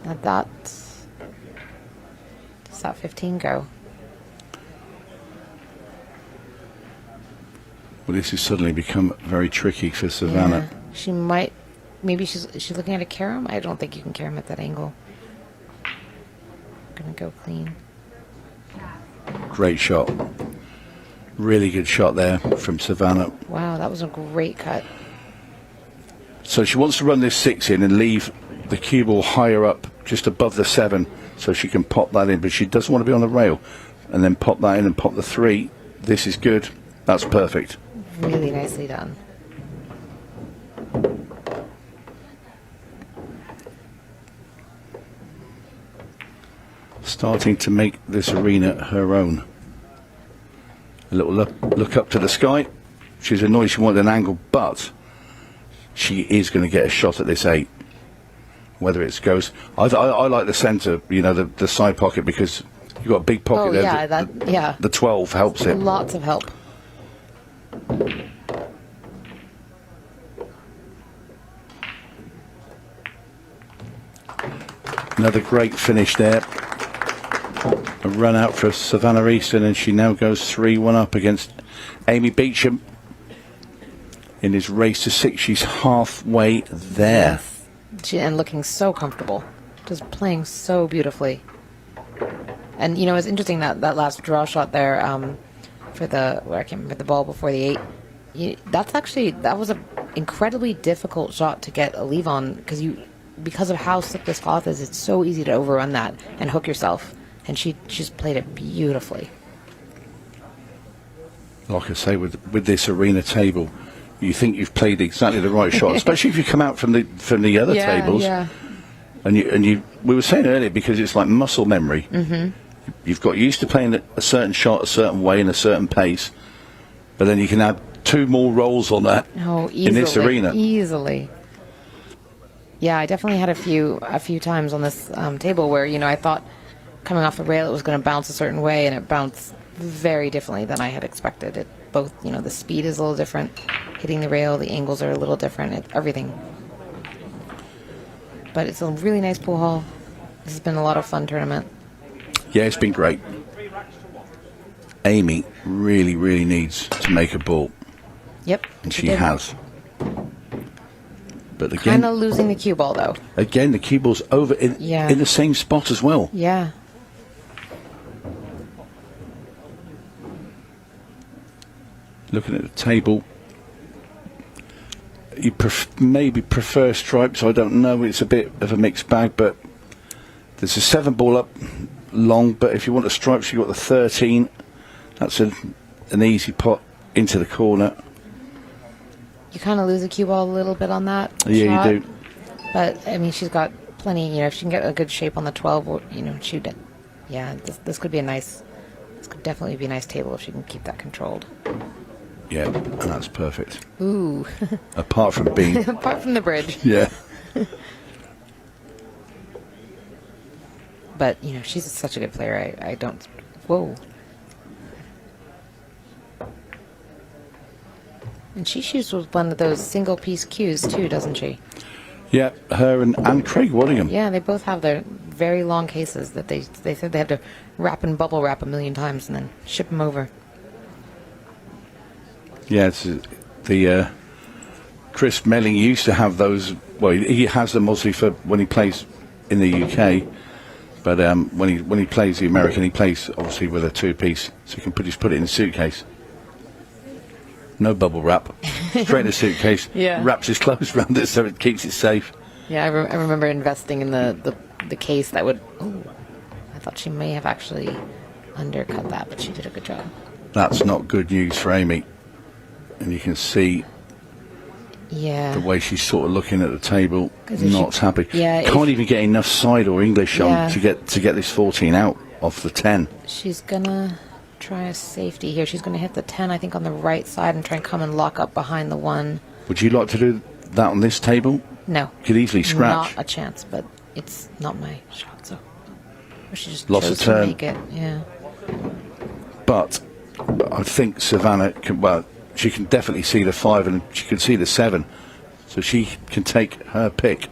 Now does that 15 go? Well, this has suddenly become very tricky for Savannah. Yeah, she might. Maybe she's looking at a carom. I don't think you can carom at that angle. I'm gonna go clean. Great shot. Really good shot there from Savannah. Wow, that was a great cut. So she wants to run this 6 in and leave the cue ball higher up, just above the 7, so she can pop that in. But she doesn't want to be on the rail, and then pop that in and pop the 3. This is good. That's perfect. Really nicely done. Starting to make this arena her own. A little look up to the sky. She's annoyed she wanted an angle, but she is going to get a shot at this 8. Whether it goes, I like the centre, the side pocket, because you've got a big pocket there. Yeah, The 12 helps it. Lots of help. Another great finish there. A run out for Savannah Easton, and she now goes 3-1 up against Amy Beecham in his race to 6. She's halfway there. Yes. And looking so comfortable, just playing so beautifully. And it's interesting that last draw shot there for I can't remember the ball before the 8. That was an incredibly difficult shot to get a leave on, because of how slick this cloth is. It's so easy to overrun that and hook yourself. And she's played it beautifully. Like I say, with this arena table, you think you've played exactly the right shot, especially if you come out from the other tables. Yeah. And we were saying earlier, because it's like muscle memory. Mm-hmm. You've got used to playing a certain shot a certain way in a certain pace, but then you can add 2 more rolls on that in this arena. Easily. Yeah, I definitely had a few times on this table where I thought coming off the rail it was going to bounce a certain way, and it bounced very differently than I had expected. It both the speed is a little different, hitting the rail, the angles are a little different, everything. But it's a really nice pool hall. This has been a lot of fun tournament. Yeah, it's been great. Amy really, really needs to make a ball. Yep. And she has. But again, kind of losing the cue ball though. Again, the cue ball's over in the same spot as well. Yeah. Looking at the table, you maybe prefer stripes. I don't know. It's a bit of a mixed bag, but there's a 7 ball up long. But if you want the stripes, you've got the 13. That's an easy pot into the corner. You kind of lose the cue ball a little bit on that Yeah, shot. you do. But I mean, she's got plenty. If she can get a good shape on the 12, shoot it. Yeah, this could be a nice. This could definitely be a nice table if she can keep that controlled. Yeah, and that's perfect. Ooh. Apart from being. Apart from the bridge. Yeah. But she's such a good player. I don't. Whoa. And she shoots with one of those single piece cues too, doesn't she? Yeah, her and Craig Waddingham. Yeah, they both have their very long cases that they said they had to wrap and bubble wrap a million times and then ship them over. Yeah, it's the Chris Melling used to have those. Well, he has them mostly for when he plays in the UK. But when he plays the American, he plays obviously with a two-piece, so he can put it in a suitcase. No bubble wrap, straight in a suitcase. Yeah. Wraps his clothes around it so it keeps it safe. Yeah, I remember investing in the case that would. Oh, I thought she may have actually undercut that, but she did a good job. That's not good news for Amy, and you can see. Yeah. The way she's sort of looking at the table, not happy. Yeah. Can't even get enough side or English on to get this 14 out off the 10. She's gonna try a safety here. She's gonna hit the 10, I think, on the right side and try and come and lock up behind the 1. Would you like to do that on this table? No. Could easily scratch. Not a chance, but it's not my shot, so. She just Lost chose a turn. to make it. Yeah. But I think Savannah can. Well, she can definitely see the 5 and she can see the 7, so she can take her pick.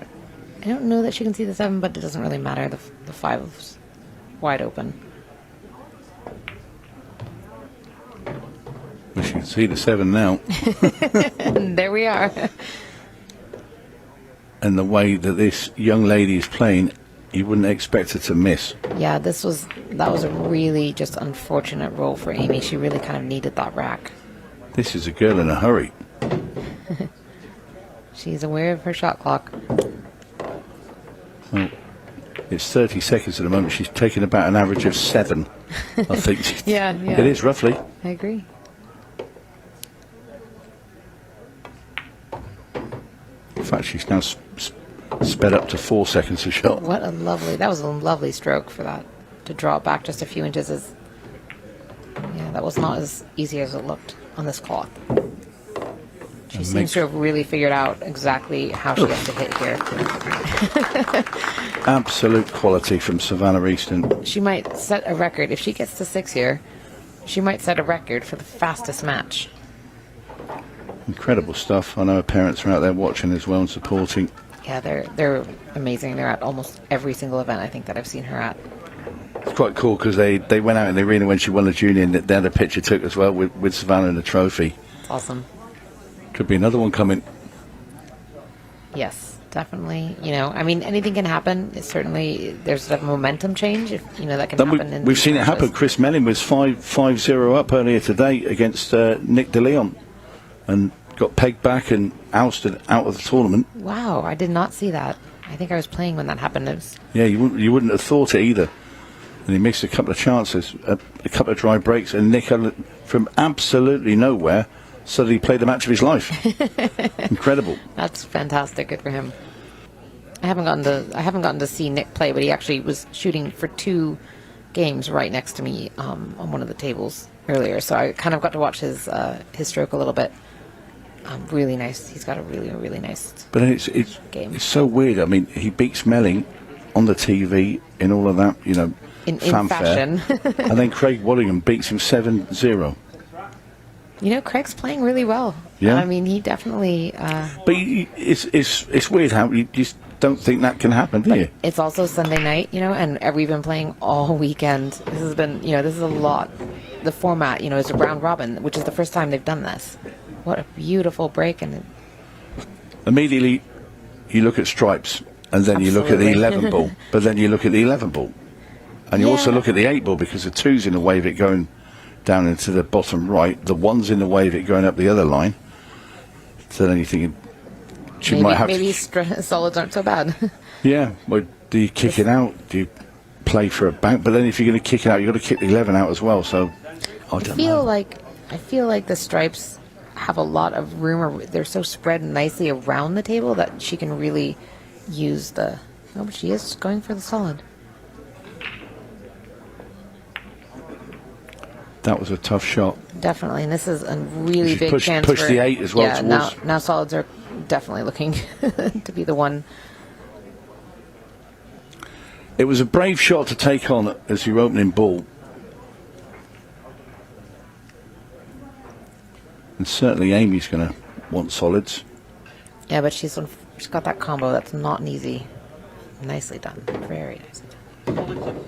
I don't know that she can see the 7, but it doesn't really matter. The 5 is wide open. Well, she can see the 7 now. There we are. And the way that this young lady is playing, you wouldn't expect her to miss. Yeah, that was a really just unfortunate roll for Amy. She really kind of needed that rack. This is a girl in a hurry. She's aware of her shot clock. Well, it's 30 seconds at the moment. She's taken about an average of 7, I think. Yeah. It is, roughly. I agree. In fact, she's now sped up to 4 seconds a shot. That was a lovely stroke for that. To draw it back just a few inches that was not as easy as it looked on this cloth. She seems to have really figured out exactly how she has to hit here. Absolute quality from Savannah 𝘼𝙧𝙞. She might set a record. If she gets to 6 here, she might set a record for the fastest match. Incredible stuff. I know her parents are out there watching as well and supporting. Yeah, they're amazing. They're at almost every single event I think that I've seen her at. It's quite cool because they went out in the arena when she won the junior and they had a picture took as well with Savannah and the trophy. It's awesome. Could be another one coming. Yes, definitely. I mean, anything can happen. It's certainly, there's a momentum change, that can happen. We've seen it happen. Chris Melling was 5-0 up earlier today against Nick De Leon and got pegged back and ousted out of the tournament. Wow, I did not see that. I think I was playing when that happened. Yeah, you wouldn't have thought it either. And he missed a couple of chances, a couple of dry breaks, and Nick, from absolutely nowhere, suddenly played the match of his life. Incredible. That's fantastic. Good for him. I haven't gotten to see Nick play, but he actually was shooting for 2 games right next to me on one of the tables earlier, so I kind of got to watch his stroke a little bit. Really nice. He's got a really, really nice game. It's so weird. I mean, he beats Melling on the TV in all of that, in fanfare. fashion. And then Craig Waddingham beats him 7-0. Craig's playing really well. Yeah. I mean, he definitely. But it's weird how you just don't think that can happen, do you? It's also Sunday night, and we've been playing all weekend. This has been, this is a lot. The format, is a round robin, which is the first time they've done this. What a beautiful break. And immediately you look at stripes and then you look at the 11 ball, but then you look at the 11 ball and you also look at the 8 ball because the 2's in the way of it going down into the bottom right, the 1's in the way of it going up the other line. So then you're thinking she might have maybe solids aren't so bad. Yeah, well, do you kick it out? Do you play for a bank? But then if you're going to kick it out, you've got to kick the 11 out as well. So I feel like the stripes have a lot of room, or they're so spread nicely around the table that she can really use the. Oh, but she is going for the solid. That was a tough shot. Definitely, and this is a really big push chance. Push the 8 as well. Yeah, now solids are definitely looking to be the one. It was a brave shot to take on as your opening ball. And certainly Amy's going to want solids. Yeah, but she's got that combo. That's not an easy. Nicely done. Very nicely done.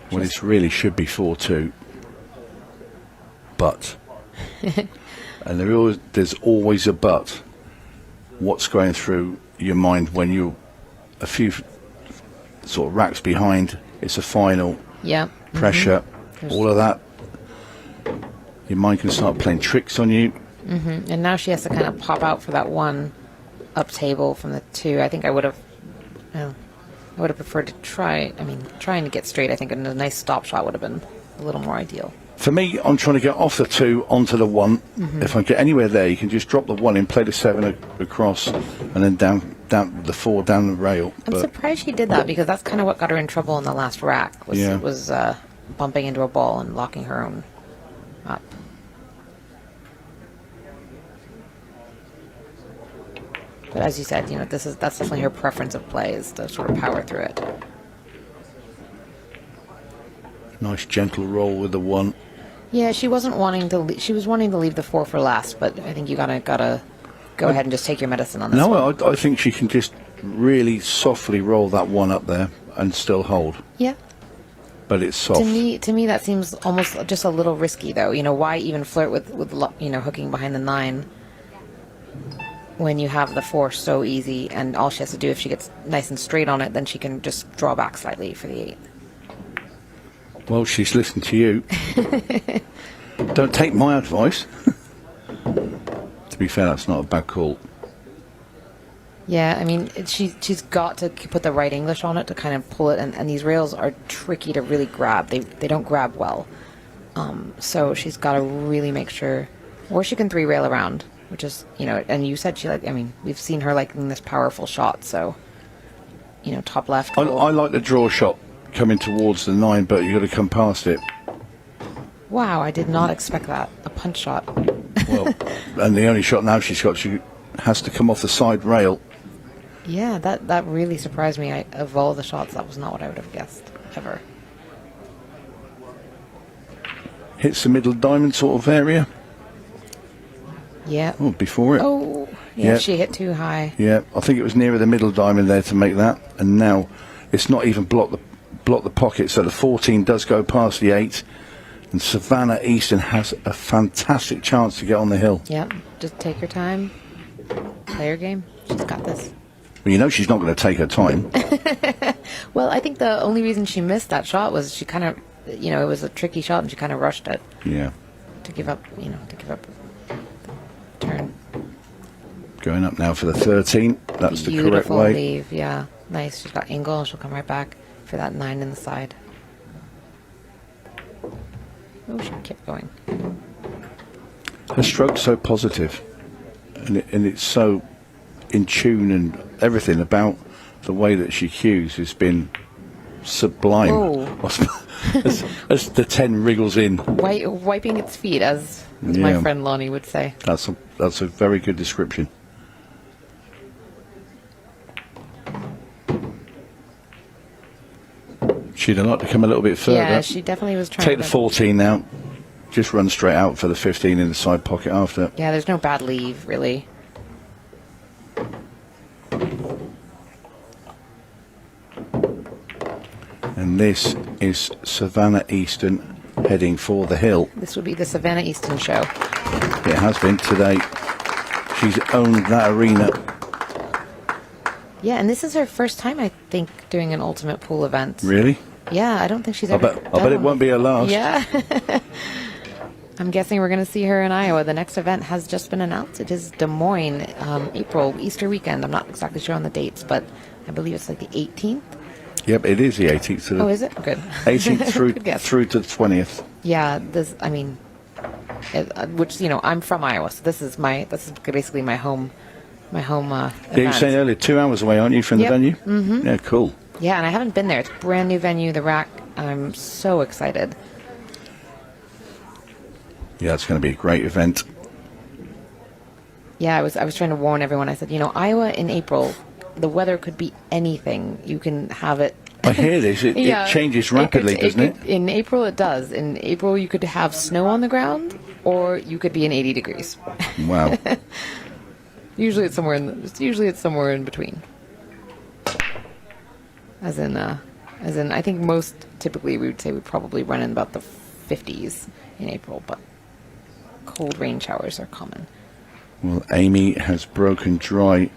Well, this really should be 4-2. But, and there's always a but. what's going through your mind when you're a few sort of racks behind. It's a final. Yeah. Pressure, all of that. Your mind can start playing tricks on you. And now she has to kind of pop out for that one up table from the 2. I think I would have preferred to try. I mean, trying to get straight. I think a nice stop shot would have been a little more ideal. For me, I'm trying to get off the 2 onto the 1. If I get anywhere there, you can just drop the 1 in, play the 7 across, and then down the 4 down the rail. I'm surprised she did that, because that's kind of what got her in trouble in the last rack. Was bumping into a ball and locking her own up. But as you said, that's definitely her preference of play, is to sort of power through it. Nice gentle roll with the 1. Yeah, she wasn't wanting to. She was wanting to leave the 4 for last, but I think you gotta go ahead and just take your medicine on this one. No, I think she can just really softly roll that 1 up there and still hold. Yeah. But it's soft. To me, that seems almost just a little risky, though. Why even flirt with hooking behind the 9 when you have the 4 so easy, and all she has to do, if she gets nice and straight on it, then she can just draw back slightly for the 8. Well, she's listened to you. Don't take my advice. To be fair, that's not a bad call. Yeah, I mean, she's got to put the right English on it to kind of pull it, and these rails are tricky to really grab. They don't grab well. So she's got to really make sure, or she can 3 rail around, which is, and you said we've seen her liking this powerful shot, so, top left. I like the draw shot coming towards the 9, but you've got to come past it. Wow, I did not expect that. A punch shot. Well, and the only shot now she's got, she has to come off the side rail. Yeah, that really surprised me. Of all the shots, that was not what I would have guessed, ever. Hits the middle diamond sort of area. Yeah. Oh, before it. Oh, yeah, she hit too high. Yeah, I think it was nearer the middle diamond there to make that, and now it's not even blocked the pocket, so the 14 does go past the 8, and Savannah Easton has a fantastic chance to get on the hill. Yeah, just take your time, play her game. She's got this. Well, she's not going to take her time. Well, I think the only reason she missed that shot was she kind of, it was a tricky shot, and she kind of rushed it. Yeah. To give up the turn. Going up now for the 13. That's the correct Beautiful way. leave, yeah. Nice. She's got angle, and she'll come right back for that 9 in the side. Oh, she kept going. Her stroke's so positive, and it's so in tune, and everything about the way that she cues has been sublime. Oh. as the 10 wriggles in. Wiping its feet, as my friend Lonnie would say. That's a very good description. She'd have liked to come a little bit further. Yeah, she definitely was trying to... Take the 14 now. Just run straight out for the 15 in the side pocket after. Yeah, there's no bad leave, really. And this is Savannah Easton heading for the hill. This would be the Savannah Easton show. It has been today. She's owned that arena. Yeah, and this is her first time, I think, doing an ultimate pool event. Really? Yeah, I don't think she's ever I bet it won't be her last. Yeah. I'm guessing we're going to see her in Iowa. The next event has just been announced. It is Des Moines, April, Easter weekend. I'm not exactly sure on the dates, but I believe it's like the 18th. Yep, it is the 18th. Oh, is it? Good. 18th through to the 20th. Yeah, which, I'm from Iowa, so this is basically my home event. Yeah, you were saying earlier, 2 hours away, aren't you, from the venue? Mm-hmm. Yeah, cool. Yeah, and I haven't been there. It's a brand new venue, the rack. I'm so excited. Yeah, it's going to be a great event. Yeah, I was trying to warn everyone. I said, Iowa in April, the weather could be anything. You can have it. I hear this. It changes rapidly, doesn't it? In April, it does. In April, you could have snow on the ground, or you could be in 80 degrees. Wow. Usually it's somewhere in between. As in, I think most typically we would say we probably run in about the 50s in April, but cold rain showers are common. Well, Amy has broken dry,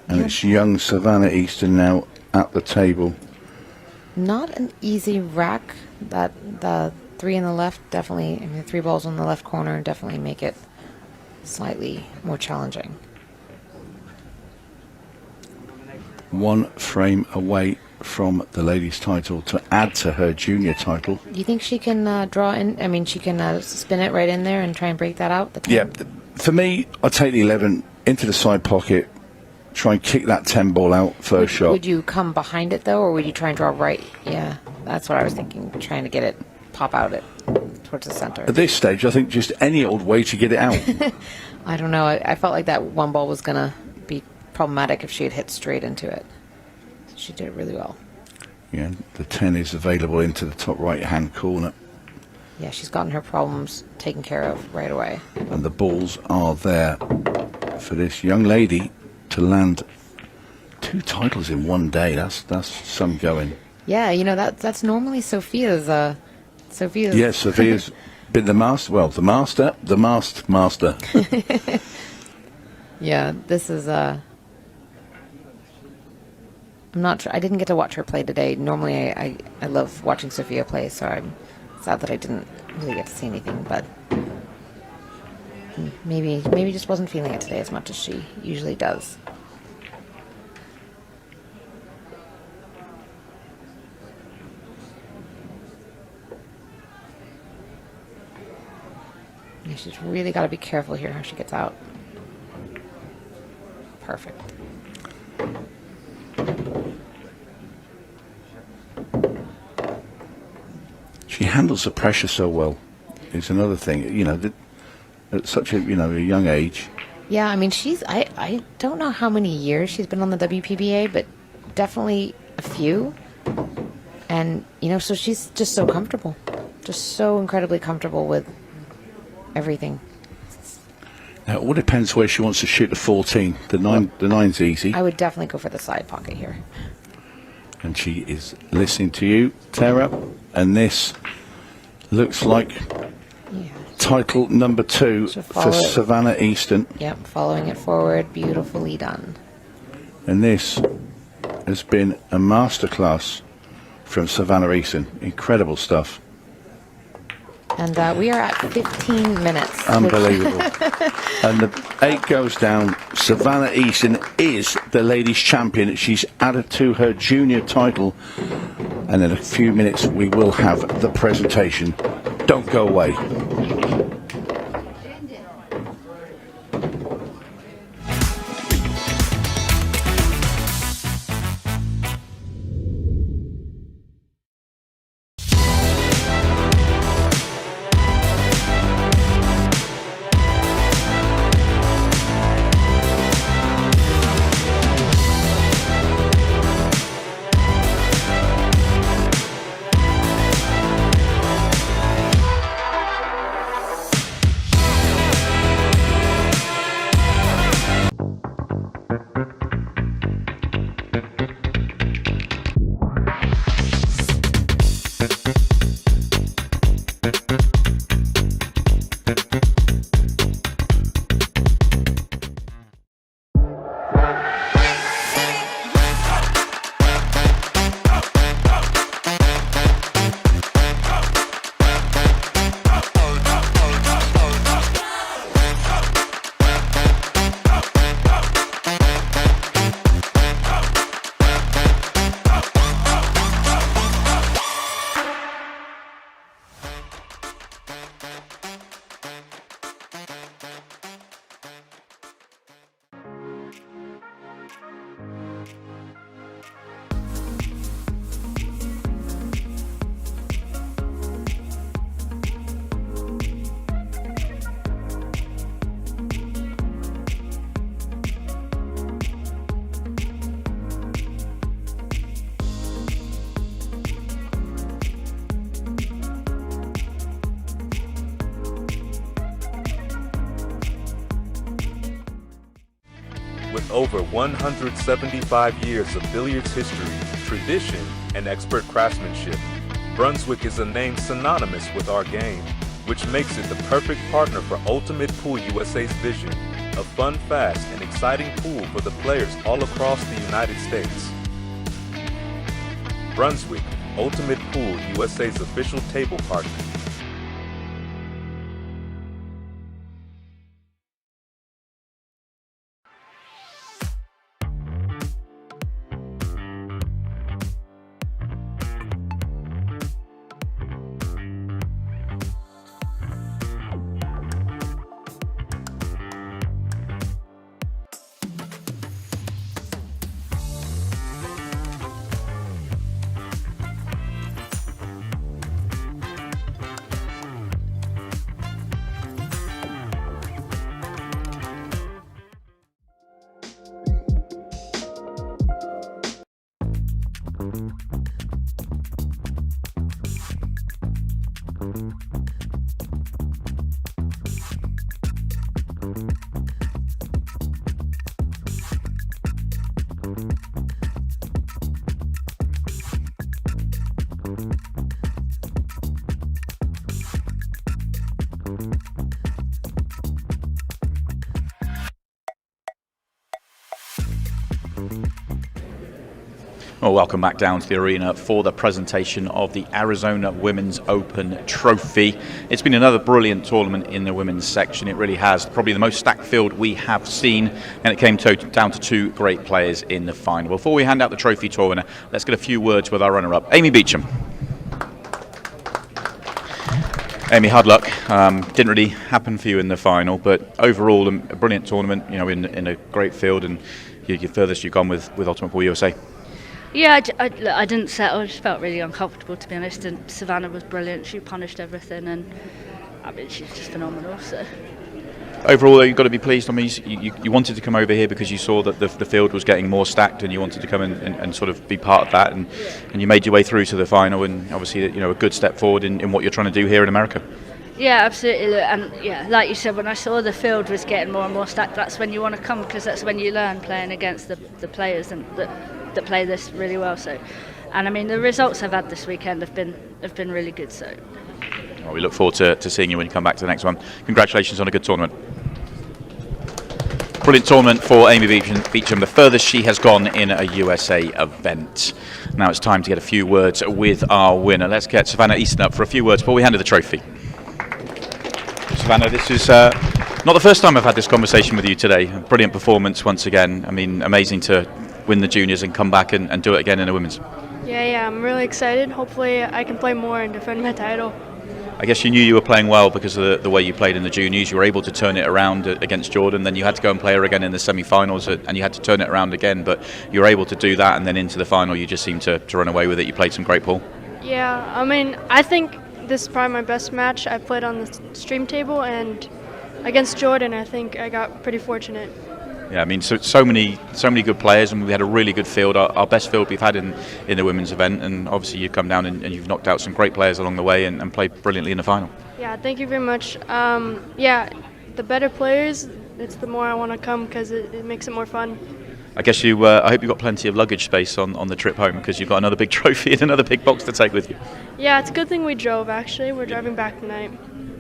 and it's young Savannah Easton now at the table. Not an easy rack. That the 3 in the left definitely, I mean, the 3 balls on the left corner definitely make it slightly more challenging. One frame away from the ladies' title to add to her junior title. Do you think she can draw in? I mean, she can spin it right in there and try and break that out? Yeah, for me, I take the 11 into the side pocket, try and kick that 10 ball out first shot. Would you come behind it, though, or would you try and draw right? Yeah, that's what I was thinking, trying to get it, pop out it towards the center. At this stage, I think just any old way to get it out. I don't know. I felt like that one ball was going to be problematic if she had hit straight into it. She did it really well. Yeah, the 10 is available into the top right-hand corner. Yeah, she's gotten her problems taken care of right away. And the balls are there for this young lady to land 2 titles in one day. That's some going. Yeah, you know, that's normally Sophia's. Yes, Sophia's been the master. Well, the master. Yeah, this is I'm not sure. I didn't get to watch her play today. Normally, I love watching Sophia play, so I'm sad that I didn't really get to see anything. But maybe just wasn't feeling it today as much as she usually does. Yeah, she's really got to be careful here how she gets out. Perfect. She handles the pressure so well. It's another thing, you know, at such a a young age. Yeah, I mean, I don't know how many years she's been on the WPBA, but definitely a few. And, so she's just so comfortable. Just so incredibly comfortable with everything. Now, it all depends where she wants to shoot the 14. The 9's easy. I would definitely go for the side pocket here. And she is listening to you, Tara. And this looks like title number 2 for Savannah Easton. Yep, following it forward, beautifully done. And this has been a masterclass from Savannah Easton. Incredible stuff. And we are at 15 minutes. Unbelievable. And the 8 goes down. Savannah Easton is the ladies' champion. She's added to her junior title. And in a few minutes, we will have the presentation. Don't go away. With over 175 years of billiards history, tradition, and expert craftsmanship, Brunswick is a name synonymous with our game, which makes it the perfect partner for Ultimate Pool USA's vision a fun, fast, and exciting pool for the players all across the United States. Brunswick, Ultimate Pool, USA's official table partner. Well, welcome back down to the arena for the presentation of the Arizona Women's Open Trophy. It's been another brilliant tournament in the women's section. It really has. Probably the most stacked field we have seen, and it came down to two great players in the final. Before we hand out the trophy to our winner, let's get a few words with our runner-up, Amy Beecham. Amy, hard luck. Didn't really happen for you in the final, but overall, a brilliant tournament. You know, in a great field, and you're furthest you've gone with Ultimate Pool USA. Yeah, I didn't settle. I just felt really uncomfortable, to be honest. And Savannah was brilliant. She punished everything, and I mean, she's just phenomenal. So overall, you've got to be pleased. I mean, you wanted to come over here because you saw that the field was getting more stacked, and you wanted to come and sort of be part of that, and you made your way through to the final, and obviously, you know, a good step forward in what you're trying to do here in America. yeah, absolutely. And yeah, like you said, when I saw the field was getting more and more stacked, that's when you want to come, because that's when you learn playing against the players and that play this really well. So, and I mean, the results I've had this weekend have been really good. So, well, we look forward to seeing you when you come back to the next one. Congratulations on a good tournament. Brilliant tournament for Amy Beecham, the furthest she has gone in a USA event. Now it's time to get a few words with our winner. Let's get Savannah Easton up for a few words before we hand her the trophy. Savannah, this is not the first time I've had this conversation with you today. A brilliant performance once again. I mean, amazing to win the juniors and come back and do it again in the women's. Yeah, I'm really excited. Hopefully I can play more and defend my title. I guess you knew you were playing well because of the way you played in the juniors. You were able to turn it around against Jordan, then you had to go and play her again in the semi-finals, and you had to turn it around again, but you were able to do that, and then into the final you just seemed to run away with it. You played some great pool. Yeah, I mean, I think this is probably my best match I played on the stream table, and against Jordan I think I got pretty fortunate. Yeah, I mean, so many good players, and we had a really good field, our best field we've had in the women's event, and obviously you've come down and you've knocked out some great players along the way and played brilliantly in the final. Yeah, thank you very much. Yeah, the better players, it's the more I want to come because it makes it more fun. I guess I hope you've got plenty of luggage space on the trip home, because you've got another big trophy and another big box to take with you. Yeah, it's a good thing we drove, actually. We're driving back tonight.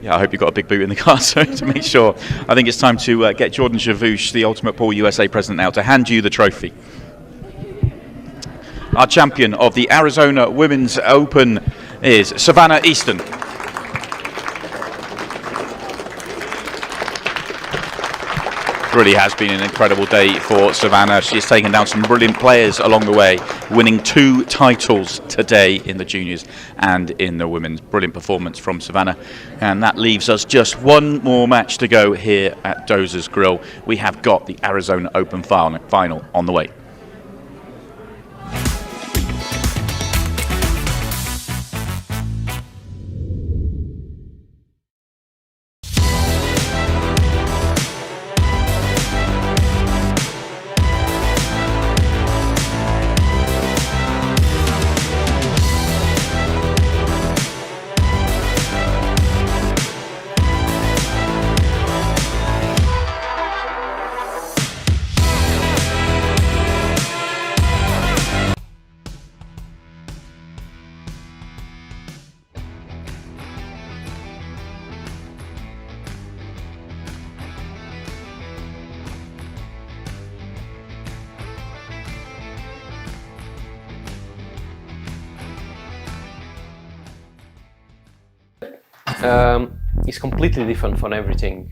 Yeah, I hope you've got a big boot in the car, so to make sure. I think it's time to get Jordan 𝘧𝙬𝙧, the Ultimate Pool USA president, now to hand you the trophy. Our champion of the Arizona Women's Open is Savannah Easton. Really has been an incredible day for Savannah. She has taken down some brilliant players along the way, winning 2 titles today in the juniors and in the women's. Brilliant performance from Savannah. And that leaves us just one more match to go here at Dozer's Grill. We have got the Arizona Open final on the way. is completely different from everything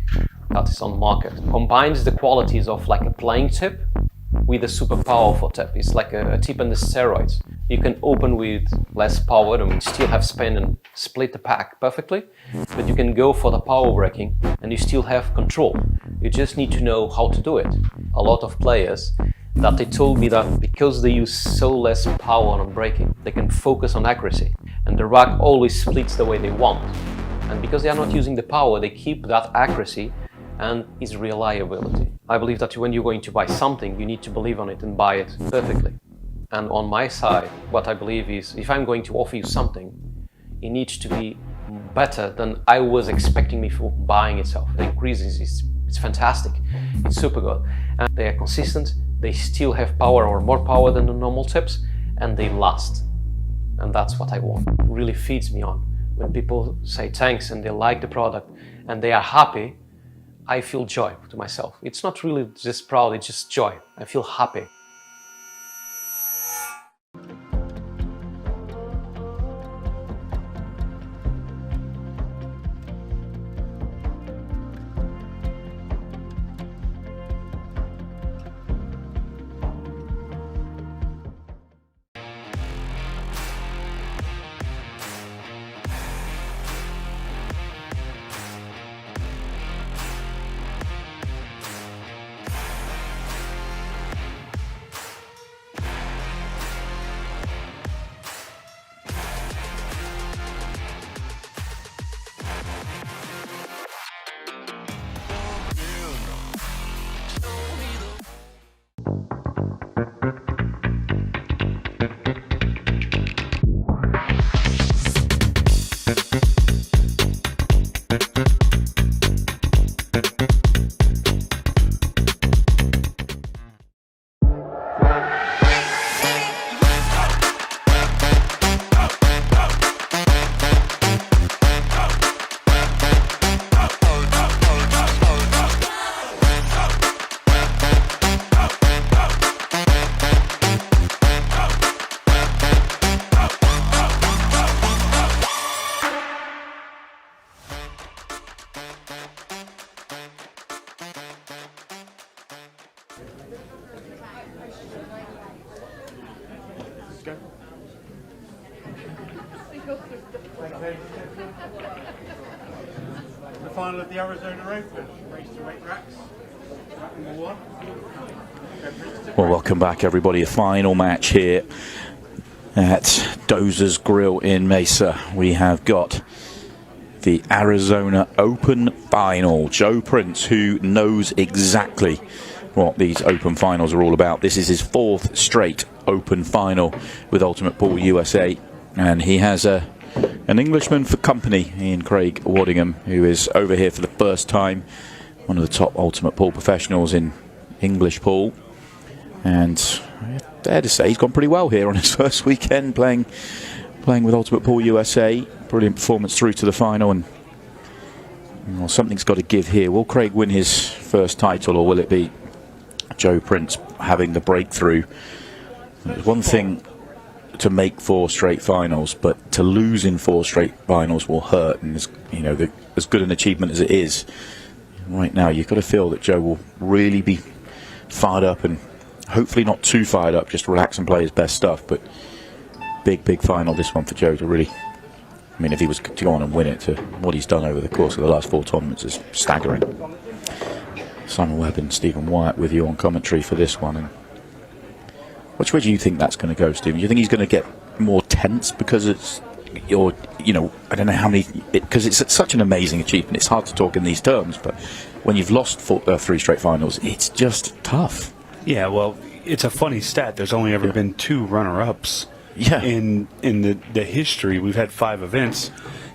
that is on the market. Combines the qualities of like a playing tip with a super powerful tip. It's like a tip on the steroids. You can open with less power and still have spin and split the pack perfectly, but you can go for the power breaking and you still have control. You just need to know how to do it. A lot of players that they told me that because they use so less power on breaking, they can focus on accuracy and the rack always splits the way they want. And because they are not using the power, they keep that accuracy and its reliability. I believe that when you're going to buy something, you need to believe on it and buy it perfectly. And on my side, what I believe is, if I'm going to offer you something, it needs to be better than I was expecting me for buying itself. The increases, it's fantastic, it's super good. And they are consistent, they still have power or more power than the normal tips, and they last. And that's what I want. It really feeds me on. When people say thanks and they like the product and they are happy, I feel joy to myself. It's not really just proud, it's just joy. I feel happy. The final of the Arizona Open, race to 8 racks. Rack number 1. Well, welcome back, everybody. A final match here at Dozer's Grill in Mesa. We have got the Arizona Open final. Joe Prince, who knows exactly what these Open finals are all about. This is his 4th straight Open final with Ultimate Pool USA, and he has an Englishman for company in Craig Waddingham, who is over here for the first time, one of the top Ultimate Pool professionals in English pool. And fair to say he's gone pretty well here on his first weekend playing with Ultimate Pool USA. Brilliant performance through to the final, and well, something's got to give here. Will Craig win his first title, or will it be Joe Prince having the breakthrough? It's one thing to make 4 straight finals, but to lose in 4 straight finals will hurt. And as good an achievement as it is, right now you've got to feel that Joe will really be fired up, and hopefully not too fired up, just relax and play his best stuff. But big final, this one for Joe to really, I mean, if he was to go on and win it, to what he's done over the course of the last 4 tournaments is staggering. Simon Webb and Stephen Wyatt with you on commentary for this one. And which way do you think that's going to go, Stephen? Do you think he's going to get more tense because it's, or I don't know how many, because it's such an amazing achievement. It's hard to talk in these terms, but when you've lost 3 straight finals, it's just tough. Yeah, well, it's a funny stat. There's only ever been 2 runner-ups. Yeah. In the history, we've had 5 events,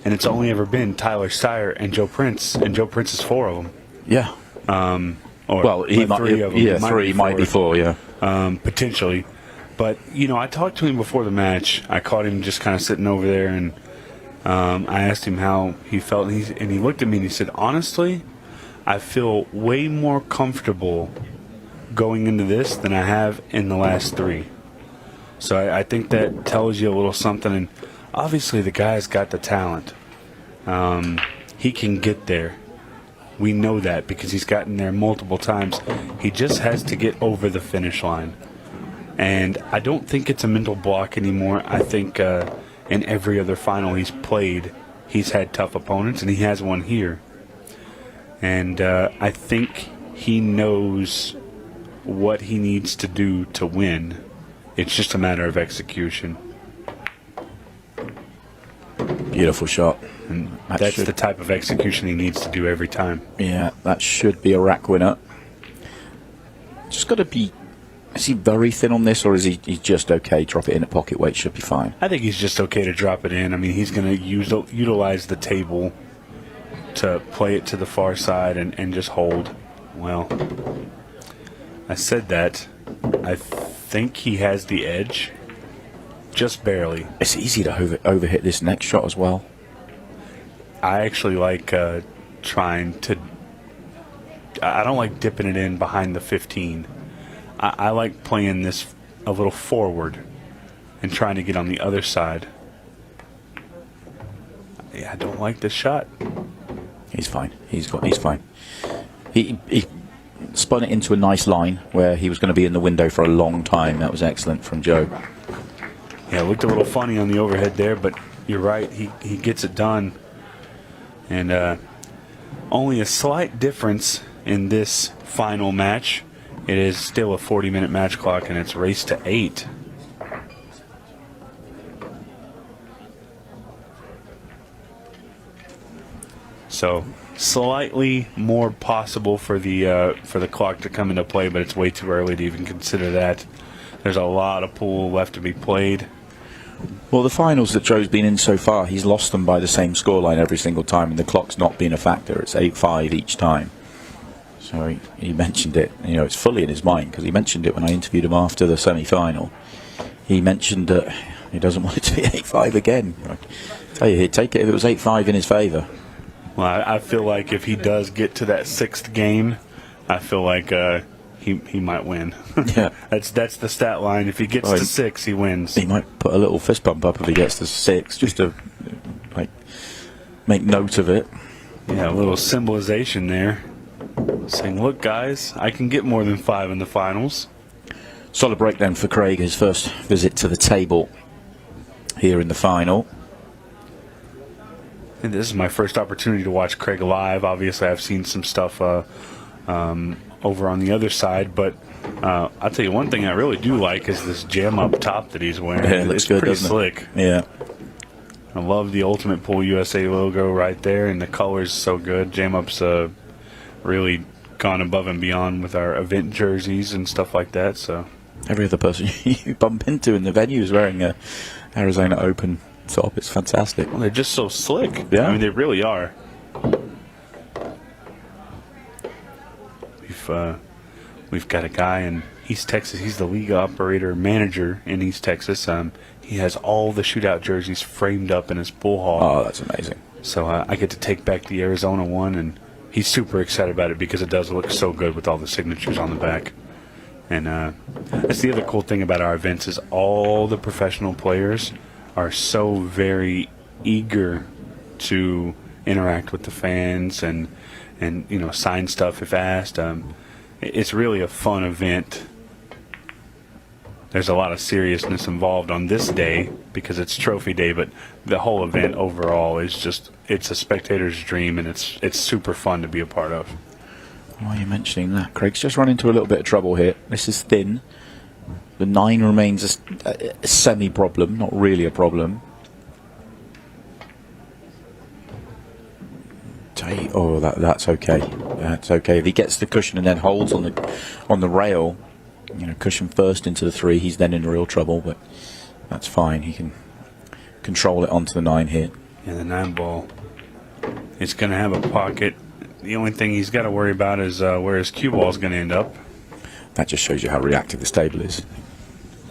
and it's only ever been Tyler Steyer and Joe Prince, and Joe Prince is 4 of them. Yeah. Or well, he might, 3 of them. yeah, 3 might be 4, yeah. Potentially. But, I talked to him before the match. I caught him just kind of sitting over there, and I asked him how he felt, and he looked at me and he said, honestly, I feel way more comfortable going into this than I have in the last 3. So I think that tells you a little something, and obviously the guy's got the talent. he can get there. We know that because he's gotten there multiple times. He just has to get over the finish line. And I don't think it's a mental block anymore. I think in every other final he's played, he's had tough opponents, and he has one here. And I think he knows what he needs to do to win. It's just a matter of execution. Beautiful shot. And that's the type of execution he needs to do every time. Yeah, that should be a rack winner. Just got to be... Is he very thin on this, or is he just okay? Drop it in at pocket weight, should be fine. I think he's just okay to drop it in. I mean, he's going to utilize the table to play it to the far side and just hold. Well, I said that. I think he has the edge. Just barely. It's easy to overhit this next shot as well. I actually like trying to... I don't like dipping it in behind the 15. I like playing this a little forward and trying to get on the other side. Yeah, I don't like this shot. He's fine. He's fine. He spun it into a nice line where he was going to be in the window for a long time. That was excellent from Joe. Yeah, it looked a little funny on the overhead there, but you're right. He gets it done. And only a slight difference in this final match. It is still a 40-minute match clock, and it's race to 8. So slightly more possible for the clock to come into play, but it's way too early to even consider that. There's a lot of pool left to be played. Well, the finals that Joe's been in so far, he's lost them by the same scoreline every single time, and the clock's not been a factor. It's 8-5 each time. So he mentioned it. You know, it's fully in his mind, because he mentioned it when I interviewed him after the semi-final. He mentioned that he doesn't want it to be 8-5 again. I tell you, he'd take it if it was 8-5 in his favour. Well, I feel like if he does get to that 6th game, I feel like he might win. Yeah, that's the stat line. If he gets to 6, he wins. He might put a little fist bump up if he gets to 6, just to like make note of it. Yeah, a little symbolization there, saying, "Look, guys, I can get more than 5 in the finals." Solid break then for Craig, his first visit to the table here in the final. And this is my first opportunity to watch Craig live. Obviously, I've seen some stuff over on the other side, but I'll tell you one thing I really do like is this gem up top that he's wearing. Yeah, it looks good, pretty doesn't slick. it? Yeah. I love the Ultimate Pool USA logo right there, and the color's so good. Jam Up's really gone above and beyond with our event jerseys and stuff like that. So every other person you bump into in the venue is wearing a Arizona Open top. It's fantastic. Well, they're just so slick. Yeah, I mean, they really are. We've got a guy in East Texas. He's the league operator manager in East Texas. He has all the shootout jerseys framed up in his pool hall. Oh, that's amazing. So I get to take back the Arizona one, and he's super excited about it because it does look so good with all the signatures on the back. And that's the other cool thing about our events is all the professional players are so very eager to interact with the fans and you know, sign stuff if asked. It's really a fun event. There's a lot of seriousness involved on this day because it's trophy day, but the whole event overall is just, it's a spectator's dream, and it's super fun to be a part of. Why are you mentioning that? Craig's just run into a little bit of trouble here. This is thin. The 9 remains a semi-problem, not really a problem. Oh, that's okay. That's okay. If he gets the cushion and then holds on the rail, you know, cushion first into the 3, he's then in real trouble. But that's fine. He can control it onto the 9 hit. Yeah, the 9 ball. It's going to have a pocket. The only thing he's got to worry about is where his cue ball is going to end up. That just shows you how reactive this table is.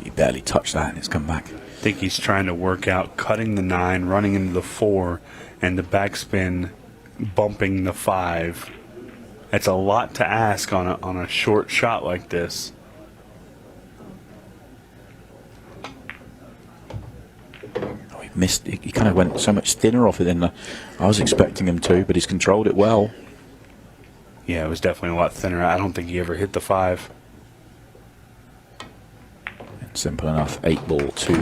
He barely touched that and it's come back. I think he's trying to work out cutting the 9, running into the 4, and the backspin bumping the 5. That's a lot to ask on a short shot like this. Oh, he missed. He kind of went so much thinner off it than I was expecting him to, but he's controlled it well. Yeah, it was definitely a lot thinner. I don't think he ever hit the 5. Simple enough. 8 ball to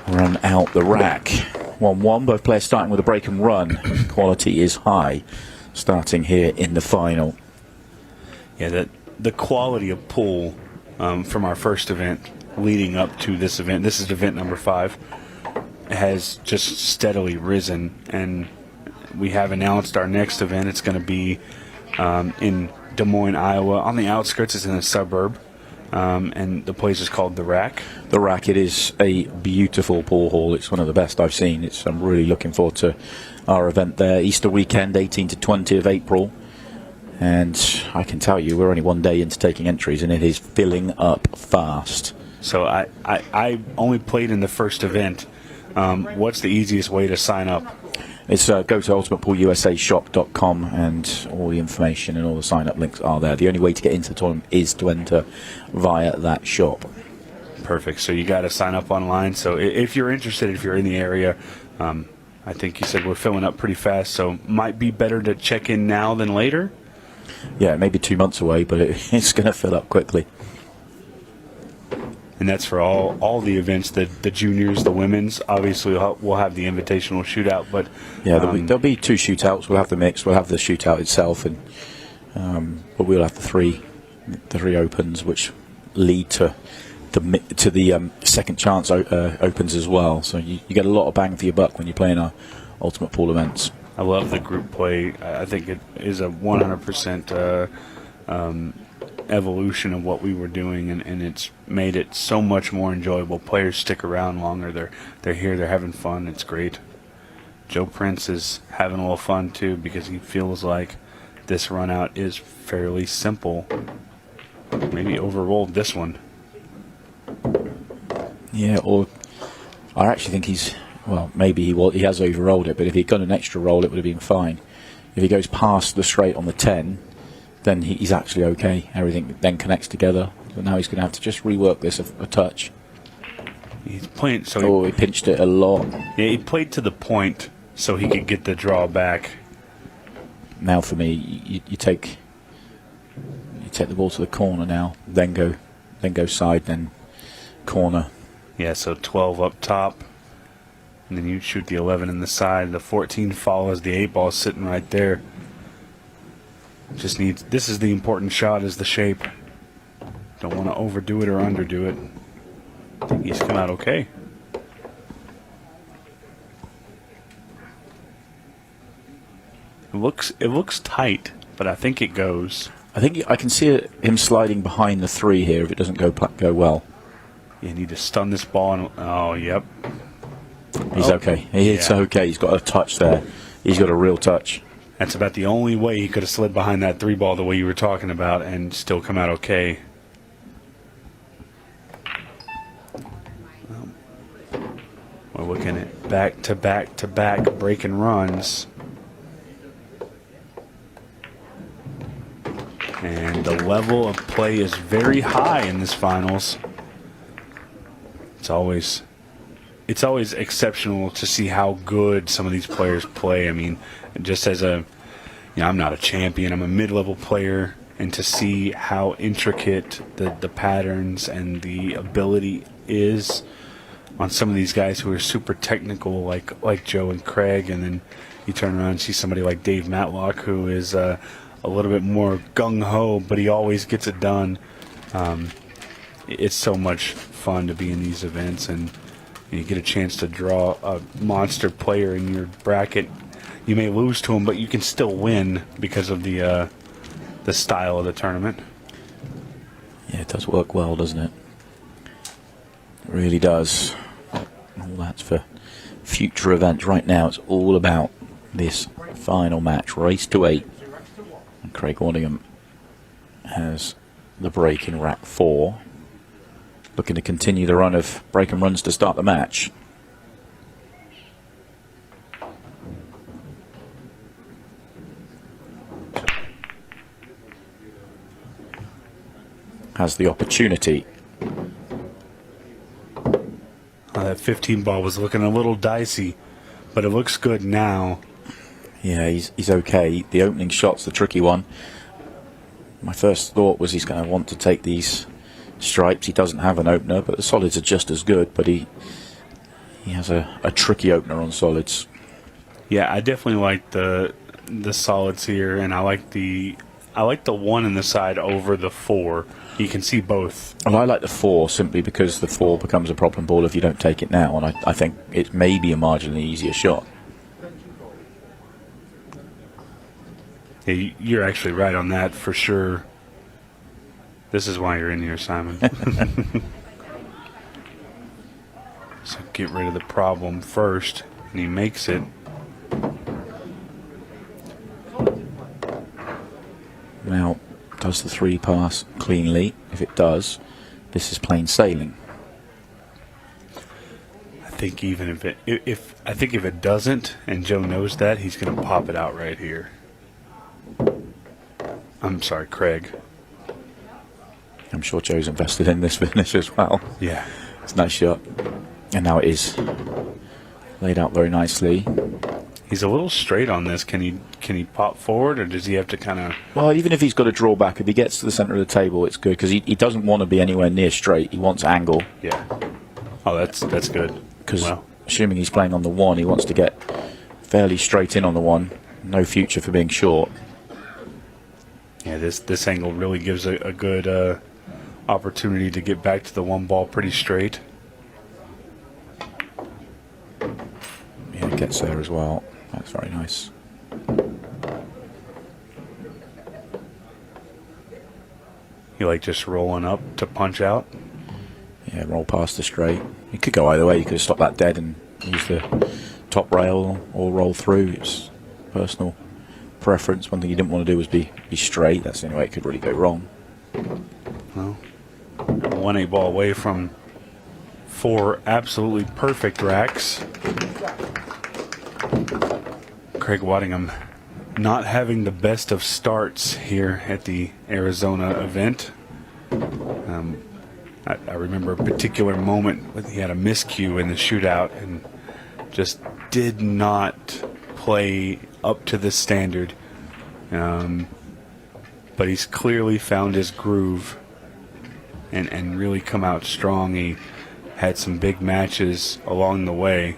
run out the rack. 1-1. Both players starting with a break and run. Quality is high. Starting here in the final. Yeah, the quality of pool from our first event leading up to this event. This is event number 5. Has just steadily risen, and we have announced our next event. It's going to be in Des Moines, Iowa. On the outskirts, it's in a suburb. And the place is called The Rack. The Rack, it is a beautiful pool hall. It's one of the best I've seen. I'm really looking forward to our event there. Easter weekend, 18 to 20 of April. And I can tell you, we're only one day into taking entries, and it is filling up fast. So I only played in the first event. What's the easiest way to sign up? It's go to ultimatepoolUSAshop.com, and all the information and all the sign-up links are there. The only way to get into the tournament is to enter via that shop. Perfect. So you got to sign up online. So if you're interested, if you're in the area, I think you said we're filling up pretty fast, so might be better to check in now than later? Yeah, maybe 2 months away, but it's going to fill up quickly. And that's for all the events, the juniors, the women's. Obviously, we'll have the invitational shootout, but yeah, there'll be 2 shootouts. We'll have the mix. We'll have the shootout itself, and but we'll have the three opens, which lead to the second chance opens as well. So you get a lot of bang for your buck when you're playing our Ultimate Pool events. I love the group play. I think it is a 100% evolution of what we were doing, and it's made it so much more enjoyable. Players stick around longer. They're here. They're having fun. It's great. Joe Prince is having a little fun too, because he feels like this run out is fairly simple. Maybe overrolled this one. Yeah, or I actually think maybe he has overrolled it, but if he'd got an extra roll, it would have been fine. If he goes past the straight on the 10, then he's actually okay. Everything then connects together. But now he's going to have to just rework this a touch. He's playing. So he pinched it a lot. Yeah, he played to the point so he could get the draw back. Now for me, you take the ball to the corner now, then go side, then corner. Yeah, so 12 up top, and then you shoot the 11 in the side. The 14 follows the 8 ball sitting right there. Just needs. This is the important shot, is the shape. Don't want to overdo it or underdo it. I think he's come out okay. It looks tight, but I think it goes. I think I can see him sliding behind the 3 here if it doesn't go well. You need to stun this ball. And, oh, yep. He's okay. It's okay. He's got a touch there. He's got a real touch. That's about the only way he could have slid behind that 3 ball the way you were talking about and still come out okay. We're looking at back-to-back-to-back break and runs. And the level of play is very high in this finals. It's always exceptional to see how good some of these players play. I mean, just as I'm not a champion, I'm a mid-level player, and to see how intricate the patterns and the ability is on some of these guys who are super technical, like Joe and Craig, and then you turn around and see somebody like Dave Matlock, who is a little bit more gung-ho, but he always gets it done. It's so much fun to be in these events, and you get a chance to draw a monster player in your bracket. You may lose to him, but you can still win because of the style of the tournament. Yeah, it does work well, doesn't it? It really does. All that's for future events. Right now, it's all about this final match, race to 8. And Craig Waddingham has the break in rack 4. Looking to continue the run of break and runs to start the match. Has the opportunity. that 15 ball was looking a little dicey, but it looks good now. Yeah, he's okay. The opening shot's the tricky one. My first thought was he's going to want to take these stripes. He doesn't have an opener, but the solids are just as good, but he has a tricky opener on solids. Yeah, I definitely like the solids here, and I like the 1 in the side over the 4. You can see both. Well, I like the 4 simply because the 4 becomes a problem ball if you don't take it now, and I think it may be a marginally easier shot. Yeah, you're actually right on that for sure. This is why you're in here, Simon. So get rid of the problem first, and he makes it. Now, does the 3 pass cleanly? If it does, this is plain sailing. I think even if it doesn't, and Joe knows that, he's going to pop it out right here. I'm sorry, Craig. I'm sure Joe's invested in this finish as well. Yeah. It's a nice shot. And now it is laid out very nicely. He's a little straight on this. Can he pop forward, or does he have to kind of... Well, even if he's got to draw back, if he gets to the centre of the table, it's good, because he doesn't want to be anywhere near straight. He wants angle. Yeah. Oh, that's good. Because assuming he's playing on the 1, he wants to get fairly straight in on the 1. No future for being short. Yeah, this angle really gives a good opportunity to get back to the 1 ball pretty straight. Yeah, it gets there as well. That's very nice. You like just rolling up to punch out? Yeah, roll past the straight. You could go either way. You could have stopped that dead and use the top rail or roll through. It's personal preference. One thing you didn't want to do was be straight. That's the only way it could really go wrong. Well, 1-8 ball away from 4 absolutely perfect racks. Craig Waddingham not having the best of starts here at the Arizona event. I remember a particular moment when he had a miscue in the shootout and just did not play up to the standard. But he's clearly found his groove and really come out strong. He had some big matches along the way.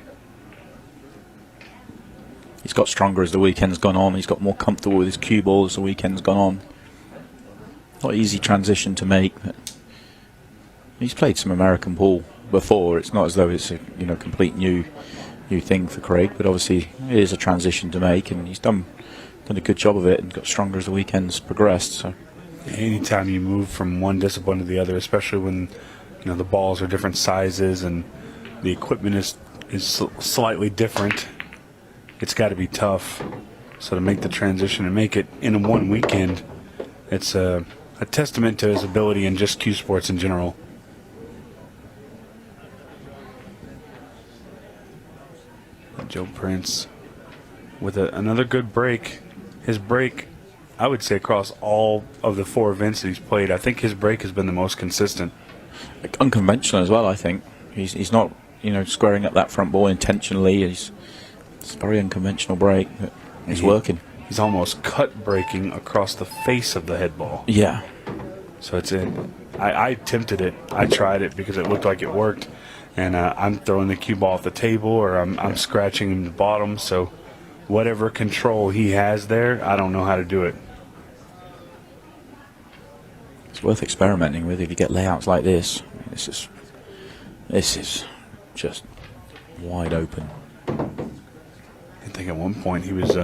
He's got stronger as the weekend's gone on. He's got more comfortable with his cue ball as the weekend's gone on. Not an easy transition to make, but he's played some American pool before. It's not as though it's a complete new thing for Craig, but obviously it is a transition to make, and he's done a good job of it and got stronger as the weekend's progressed. So anytime you move from one discipline to the other, especially when the balls are different sizes and the equipment is slightly different, it's got to be tough. So to make the transition and make it in one weekend, it's a testament to his ability in just cue sports in general. Joe Prince with another good break. His break, I would say, across all of the 4 events that he's played, I think his break has been the most consistent. Unconventional as well, I think. He's not squaring up that front ball intentionally. It's a very unconventional break, but it's working. He's almost cut breaking across the face of the head ball. Yeah. So I attempted it. I tried it because it looked like it worked. And I'm throwing the cue ball off the table, or I'm scratching the bottom. So whatever control he has there, I don't know how to do it. It's worth experimenting with if you get layouts like this. This is just wide open. I think at one point he was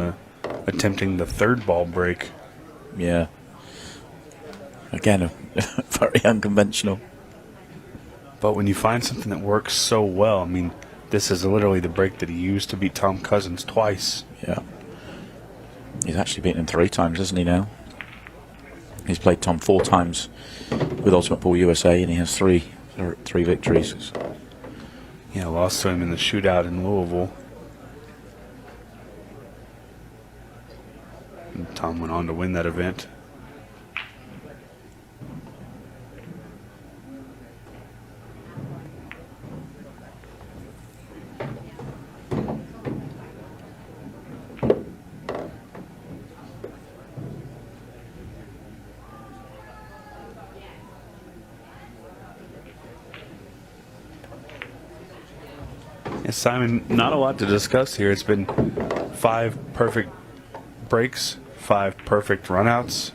attempting the 3rd ball break. Yeah. Again, very unconventional. But when you find something that works so well, I mean, this is literally the break that he used to beat Tom Cousins twice. Yeah. He's actually beaten him 3 times, hasn't he, now? He's played Tom 4 times with Ultimate Pool USA, and he has 3 victories. Yeah, lost to him in the shootout in Louisville. And Tom went on to win that event. Simon, not a lot to discuss here. It's been 5 perfect breaks, 5 perfect runouts,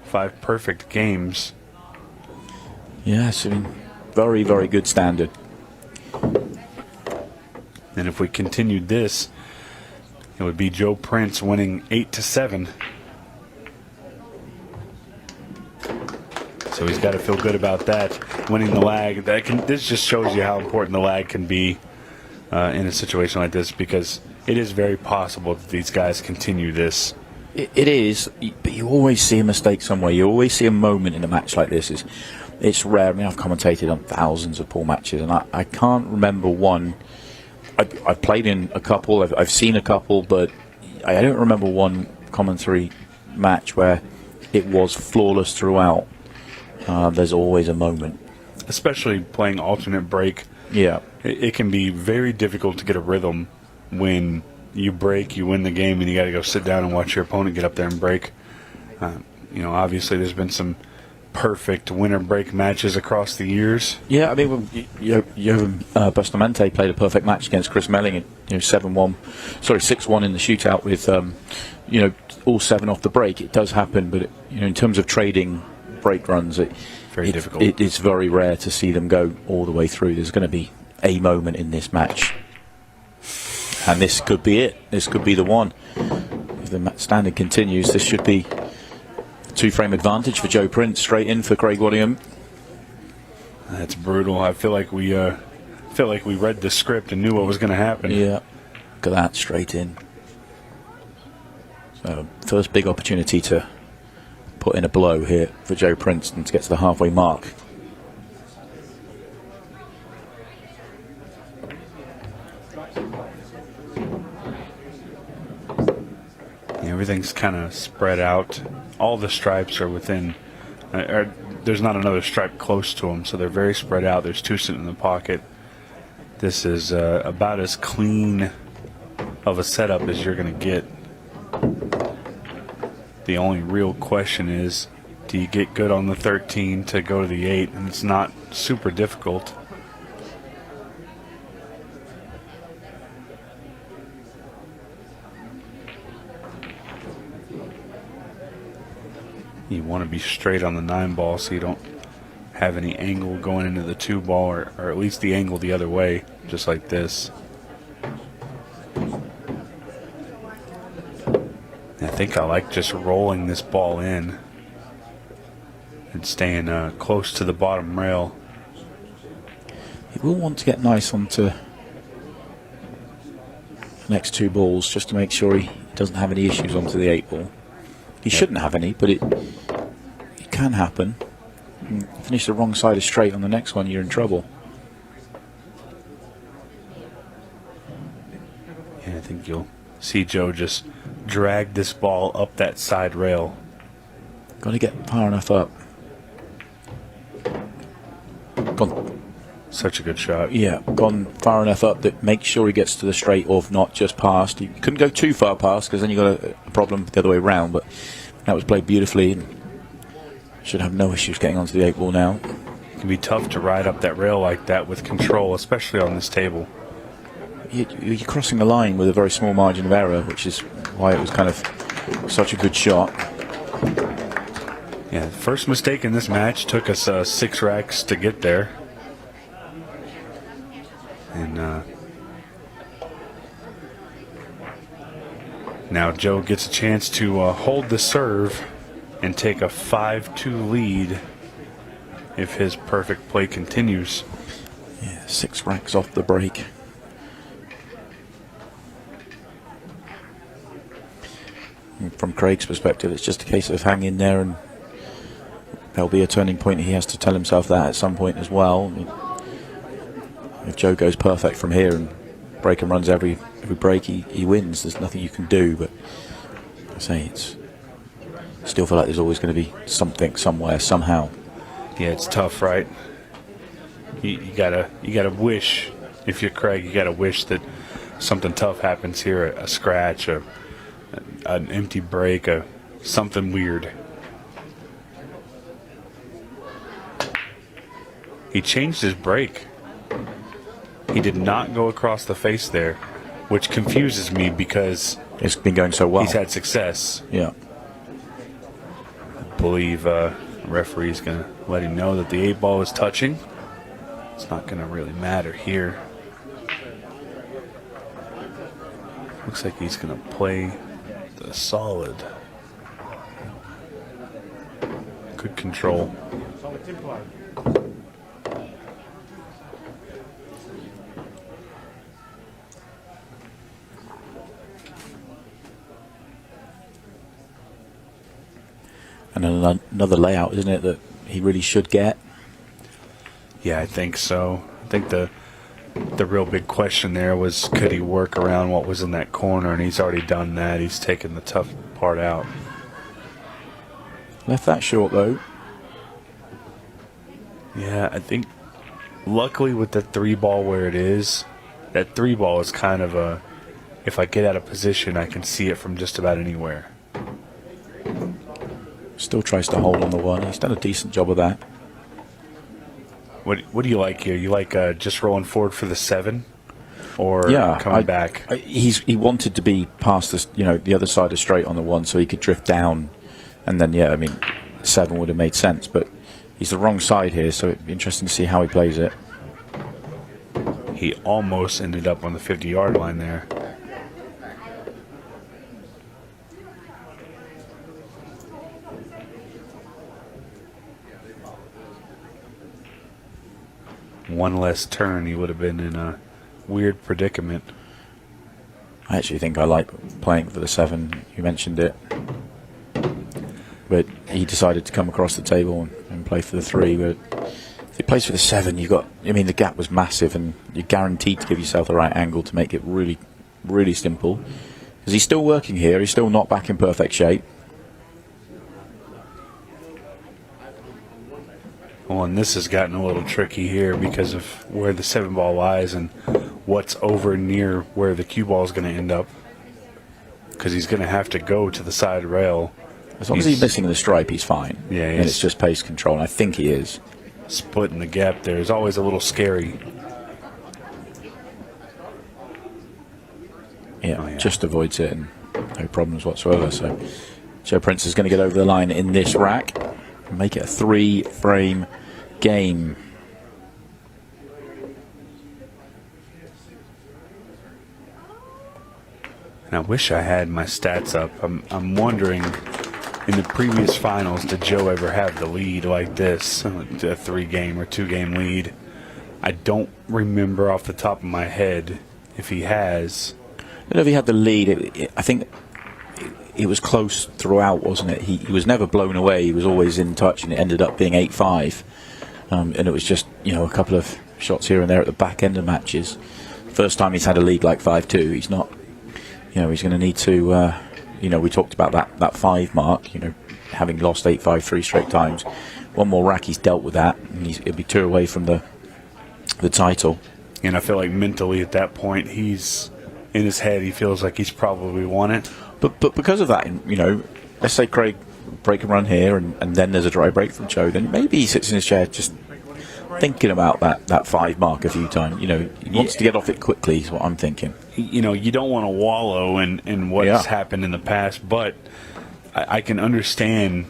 5 perfect games. Yes, I mean, very, very good standard. And if we continued this, it would be Joe Prince winning 8-7. So he's got to feel good about that, winning the lag. This just shows you how important the lag can be in a situation like this, because it is very possible that these guys continue this. It is, but you always see a mistake somewhere. You always see a moment in a match like this. It's rare. I mean, I've commentated on thousands of pool matches, and I can't remember one. I've played in a couple. I've seen a couple, but I don't remember one commentary match where it was flawless throughout. There's always a moment. Especially playing alternate break. Yeah. It can be very difficult to get a rhythm when you break, you win the game, and you got to go sit down and watch your opponent get up there and break. Obviously there's been some perfect winner break matches across the years. Yeah, I mean, Bustamante played a perfect match against Chris Melling, 6-1 in the shootout with, all 7 off the break. It does happen, but in terms of trading break runs, very difficult. It's very rare to see them go all the way through. There's going to be a moment in this match, and this could be it. This could be the one. If the standard continues, this should be a 2-frame advantage for Joe Prince, straight in for Craig Waddingham. That's brutal. I feel like we read the script and knew what was going to happen. Yeah, look at that, straight in. So first big opportunity to put in a blow here for Joe Prince and to get to the halfway mark. Everything's kind of spread out. All the stripes are within, there's not another stripe close to them, so they're very spread out. There's 2 sitting in the pocket. This is about as clean of a setup as you're going to get. The only real question is, do you get good on the 13 to go to the 8? And it's not super difficult. You want to be straight on the 9 ball so you don't have any angle going into the 2 ball, or at least the angle the other way, just like this. I think I like just rolling this ball in and staying close to the bottom rail. He will want to get nice onto the next 2 balls just to make sure he doesn't have any issues onto the 8 ball. He shouldn't have any, but it can happen. Finish the wrong side of straight on the next one, you're in trouble. Yeah, I think you'll see Joe just drag this ball up that side rail. Got to get far enough up. Gone. Such a good shot. Yeah, gone far enough up that makes sure he gets to the straight, or if not, just past. He couldn't go too far past because then you got a problem the other way around, but that was played beautifully and should have no issues getting onto the 8 ball now. It can be tough to ride up that rail like that with control, especially on this table. You're crossing the line with a very small margin of error, which is why it was kind of such a good shot. Yeah, the first mistake in this match took us 6 racks to get there. And now Joe gets a chance to hold the serve and take a 5-2 lead if his perfect play continues. Yeah, 6 racks off the break. And from Craig's perspective, it's just a case of hanging there, and there'll be a turning point. He has to tell himself that at some point as well. I mean, if Joe goes perfect from here and break and runs every break, he wins. There's nothing you can do, but I say still feel like there's always going to be something somewhere somehow. Yeah, it's tough, right? You gotta wish, if you're Craig, you gotta wish that something tough happens here, a scratch, an empty break, something weird. He changed his break. He did not go across the face there, which confuses me because it's been going so well. He's had success. Yeah. I believe referee's going to let him know that the 8 ball is touching. It's not going to really matter here. Looks like he's going to play the solid. Good control. And another layout, isn't it, that he really should get? Yeah, I think so. I think the real big question there was, could he work around what was in that corner, and he's already done that. He's taken the tough part out. Left that short, though. Yeah, I think luckily with the 3 ball where it is, that 3 ball is kind of a, if I get out of position, I can see it from just about anywhere. Still tries to hold on the 1. He's done a decent job of that. What do you like here? You like just rolling forward for the 7, or coming back? He wanted to be past this, the other side of straight on the 1, so he could drift down, and then 7 would have made sense. But he's the wrong side here, so it'd be interesting to see how he plays it. He almost ended up on the 50-yard line there. One less turn, he would have been in a weird predicament. I actually think I like playing for the 7. You mentioned it. But he decided to come across the table and play for the 3. But if he plays for the 7, the gap was massive, and you're guaranteed to give yourself the right angle to make it really, really simple. Because he's still working here. He's still not back in perfect shape. Well, and this has gotten a little tricky here because of where the 7 ball lies and what's over near where the cue ball is going to end up. Because he's going to have to go to the side rail. As long as he's missing the stripe, he's fine. Yeah, and it's just pace control, and I think he is. Splitting the gap there is always a little scary. Yeah, just avoids it, and no problems whatsoever. So Joe Prince is going to get over the line in this rack. Make it a 3-frame game. And I wish I had my stats up. I'm wondering, in the previous finals, did Joe ever have the lead like this? A 3-game or 2-game lead? I don't remember off the top of my head if he has. I don't know if he had the lead. I think it was close throughout, wasn't it? He was never blown away. He was always in touch, and it ended up being 8-5. And it was just, a couple of shots here and there at the back end of matches. First time he's had a lead like 5-2. He's not, he's going to need to, we talked about that 5 mark, having lost 8-5 3 straight times. One more rack, he's dealt with that, and he'll be 2 away from the title. And I feel like mentally at that point, he's in his head, he feels like he's probably won it. But because of that, let's say Craig break and run here, and then there's a dry break from Joe, then maybe he sits in his chair just thinking about that 5 mark a few times. He wants to get off it quickly, is what I'm thinking. You don't want to wallow in what's happened in the past, but I can understand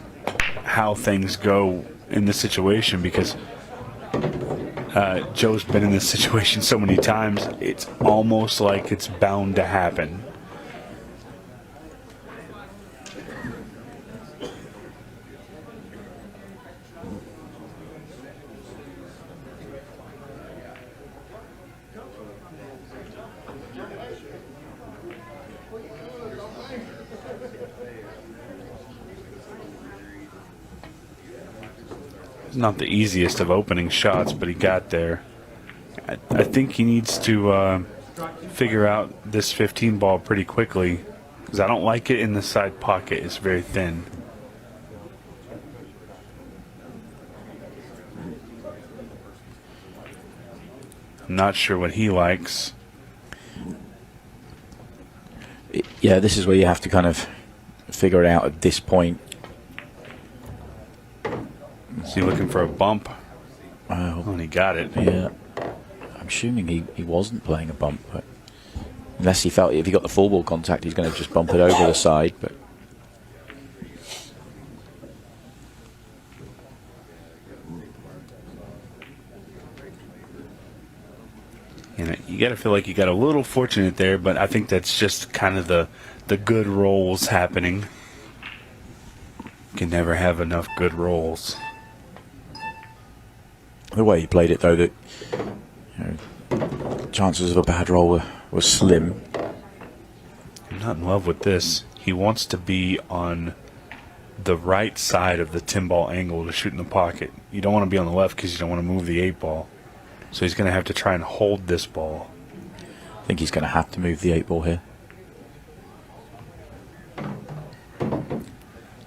how things go in this situation because Joe's been in this situation so many times, it's almost like it's bound to happen. Not the easiest of opening shots, but he got there. I think he needs to figure out this 15 ball pretty quickly because I don't like it in the side pocket. It's very thin. I'm not sure what he likes. Yeah, this is where you have to kind of figure it out at this point. Is he looking for a bump? Oh, and he got it. Yeah. I'm assuming he wasn't playing a bump, but unless he felt if he got the full ball contact, he's going to just bump it over the side. But You got to feel like you got a little fortunate there, but I think that's just kind of the good rolls happening. You can never have enough good rolls. The way he played it, though, that chances of a bad roll were slim. I'm not in love with this. He wants to be on the right side of the 10-ball angle to shoot in the pocket. You don't want to be on the left because you don't want to move the 8-ball. So he's going to have to try and hold this ball. I think he's going to have to move the 8-ball here.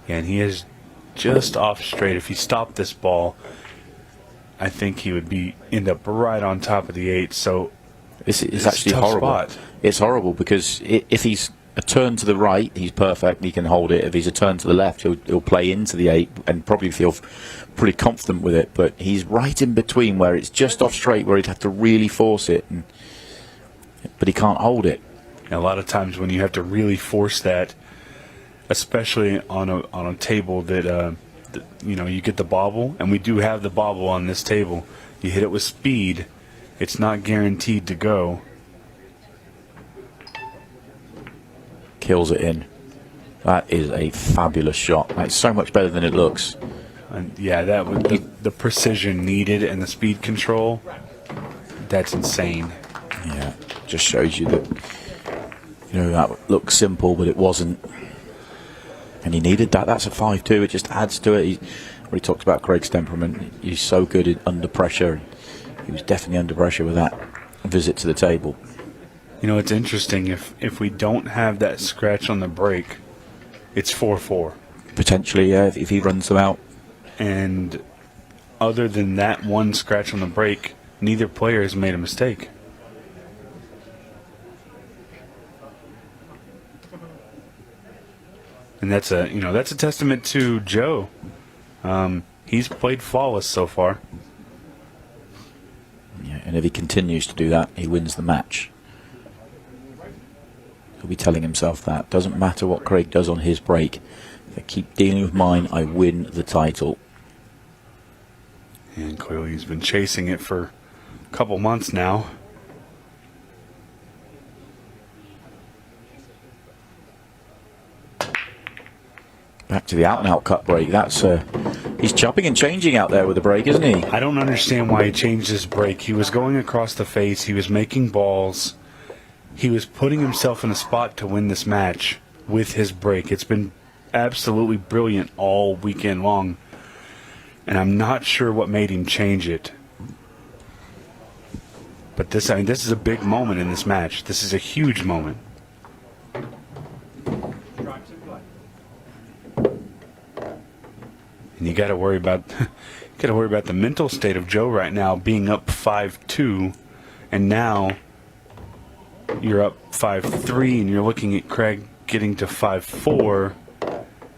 Yeah, and he is just off straight. If he stopped this ball, I think he would end up right on top of the 8. So it's actually horrible. Spot. It's horrible because if he's a turn to the right, he's perfect. He can hold it. If he's a turn to the left, he'll play into the 8 and probably feel pretty confident with it. But he's right in between where it's just off straight, where he'd have to really force it, but he can't hold it. And a lot of times when you have to really force that, especially on a table that you get the bobble, and we do have the bobble on this table. You hit it with speed, it's not guaranteed to go. Kills it in. That is a fabulous shot. It's so much better than it looks. And yeah, that was the precision needed and the speed control. That's insane. Yeah, just shows you that that looks simple, but it wasn't. And he needed that. That's a 5-2. It just adds to it. He talks about Craig's temperament. He's so good under pressure. He was definitely under pressure with that visit to the table. It's interesting. If we don't have that scratch on the break, it's 4-4. Potentially, yeah, if he runs them out. And other than that one scratch on the break, neither player has made a mistake. And that's a testament to Joe. He's played flawless so far. Yeah, and if he continues to do that, he wins the match. He'll be telling himself that. Doesn't matter what Craig does on his break. If I keep dealing with mine, I win the title. And clearly he's been chasing it for a couple months now. Back to the out-and-out cut break. That's he's chopping and changing out there with the break, isn't he? I don't understand why he changed his break. He was going across the face. He was making balls. He was putting himself in a spot to win this match with his break. It's been absolutely brilliant all weekend long. And I'm not sure what made him change it. But this is a big moment in this match. This is a huge moment. And you got to worry about the mental state of Joe right now, being up 5-2, and now you're up 5-3, and you're looking at Craig getting to 5-4,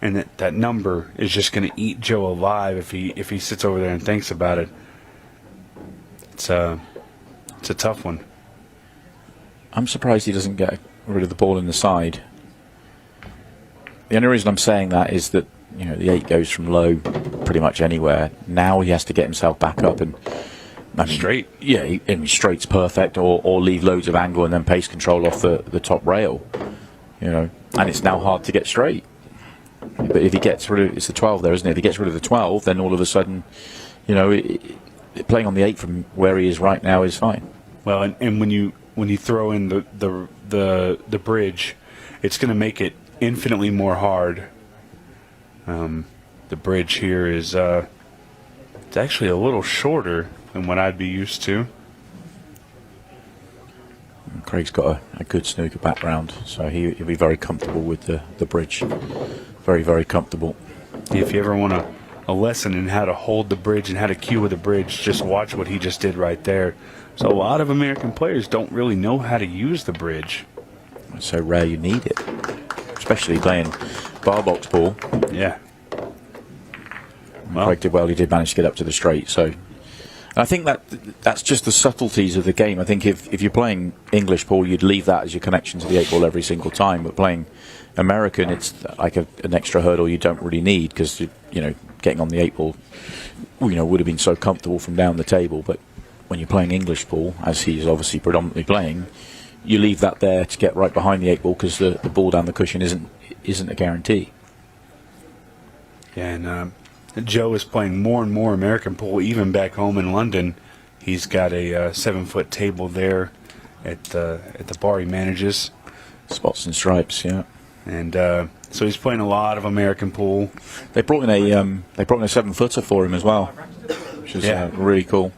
and that number is just going to eat Joe alive if he sits over there and thinks about it. It's a tough one. I'm surprised he doesn't get rid of the ball in the side. The only reason I'm saying that is that the 8 goes from low pretty much anywhere. Now he has to get himself back up and straight. Yeah, straight's perfect, or leave loads of angle and then pace control off the top rail. And it's now hard to get straight. But if he gets rid of, it's the 12 there, isn't it? If he gets rid of the 12, then all of a sudden, playing on the 8 from where he is right now is fine. Well, and when you throw in the bridge, it's going to make it infinitely more hard. The bridge here is it's actually a little shorter than what I'd be used to. Craig's got a good snooker background, so he'll be very comfortable with the bridge. Very, very comfortable. If you ever want a lesson in how to hold the bridge and how to cue with the bridge, just watch what he just did right there. So a lot of American players don't really know how to use the bridge. It's so rare you need it, especially playing bar box ball. Yeah. Well, Craig did well. He did manage to get up to the straight. So I think that that's just the subtleties of the game. I think if you're playing English pool, you'd leave that as your connection to the 8-ball every single time. But playing American, it's like an extra hurdle you don't really need, because getting on the 8-ball, would have been so comfortable from down the table. But when you're playing English pool, as he's obviously predominantly playing, you leave that there to get right behind the 8-ball, because the ball down the cushion isn't a guarantee. Yeah, and Joe is playing more and more American pool, even back home in London. He's got a 7-foot table there at the bar he manages. Spots and Stripes, yeah. And so he's playing a lot of American pool. They brought in a 7-footer for him as well, which is really cool.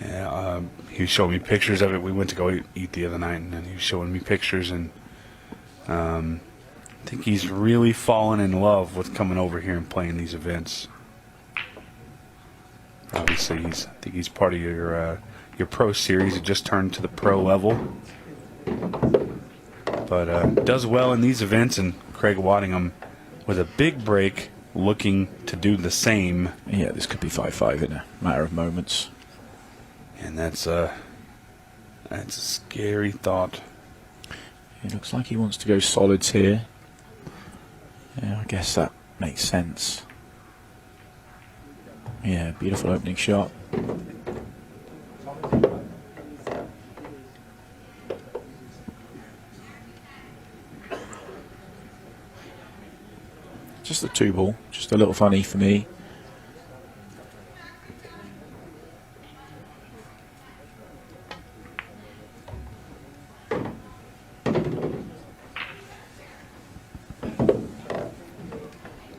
Yeah, he showed me pictures of it. We went to go eat the other night, and he was showing me pictures, and I think he's really fallen in love with coming over here and playing these events. Obviously, I think he's part of your pro series. He just turned to the pro level, but does well in these events. And Craig Waddingham with a big break, looking to do the same. Yeah, this could be 5-5 in a matter of moments. And that's a scary thought. It looks like he wants to go solids here. Yeah, I guess that makes sense. Yeah, beautiful opening shot. Just the 2-ball, just a little funny for me.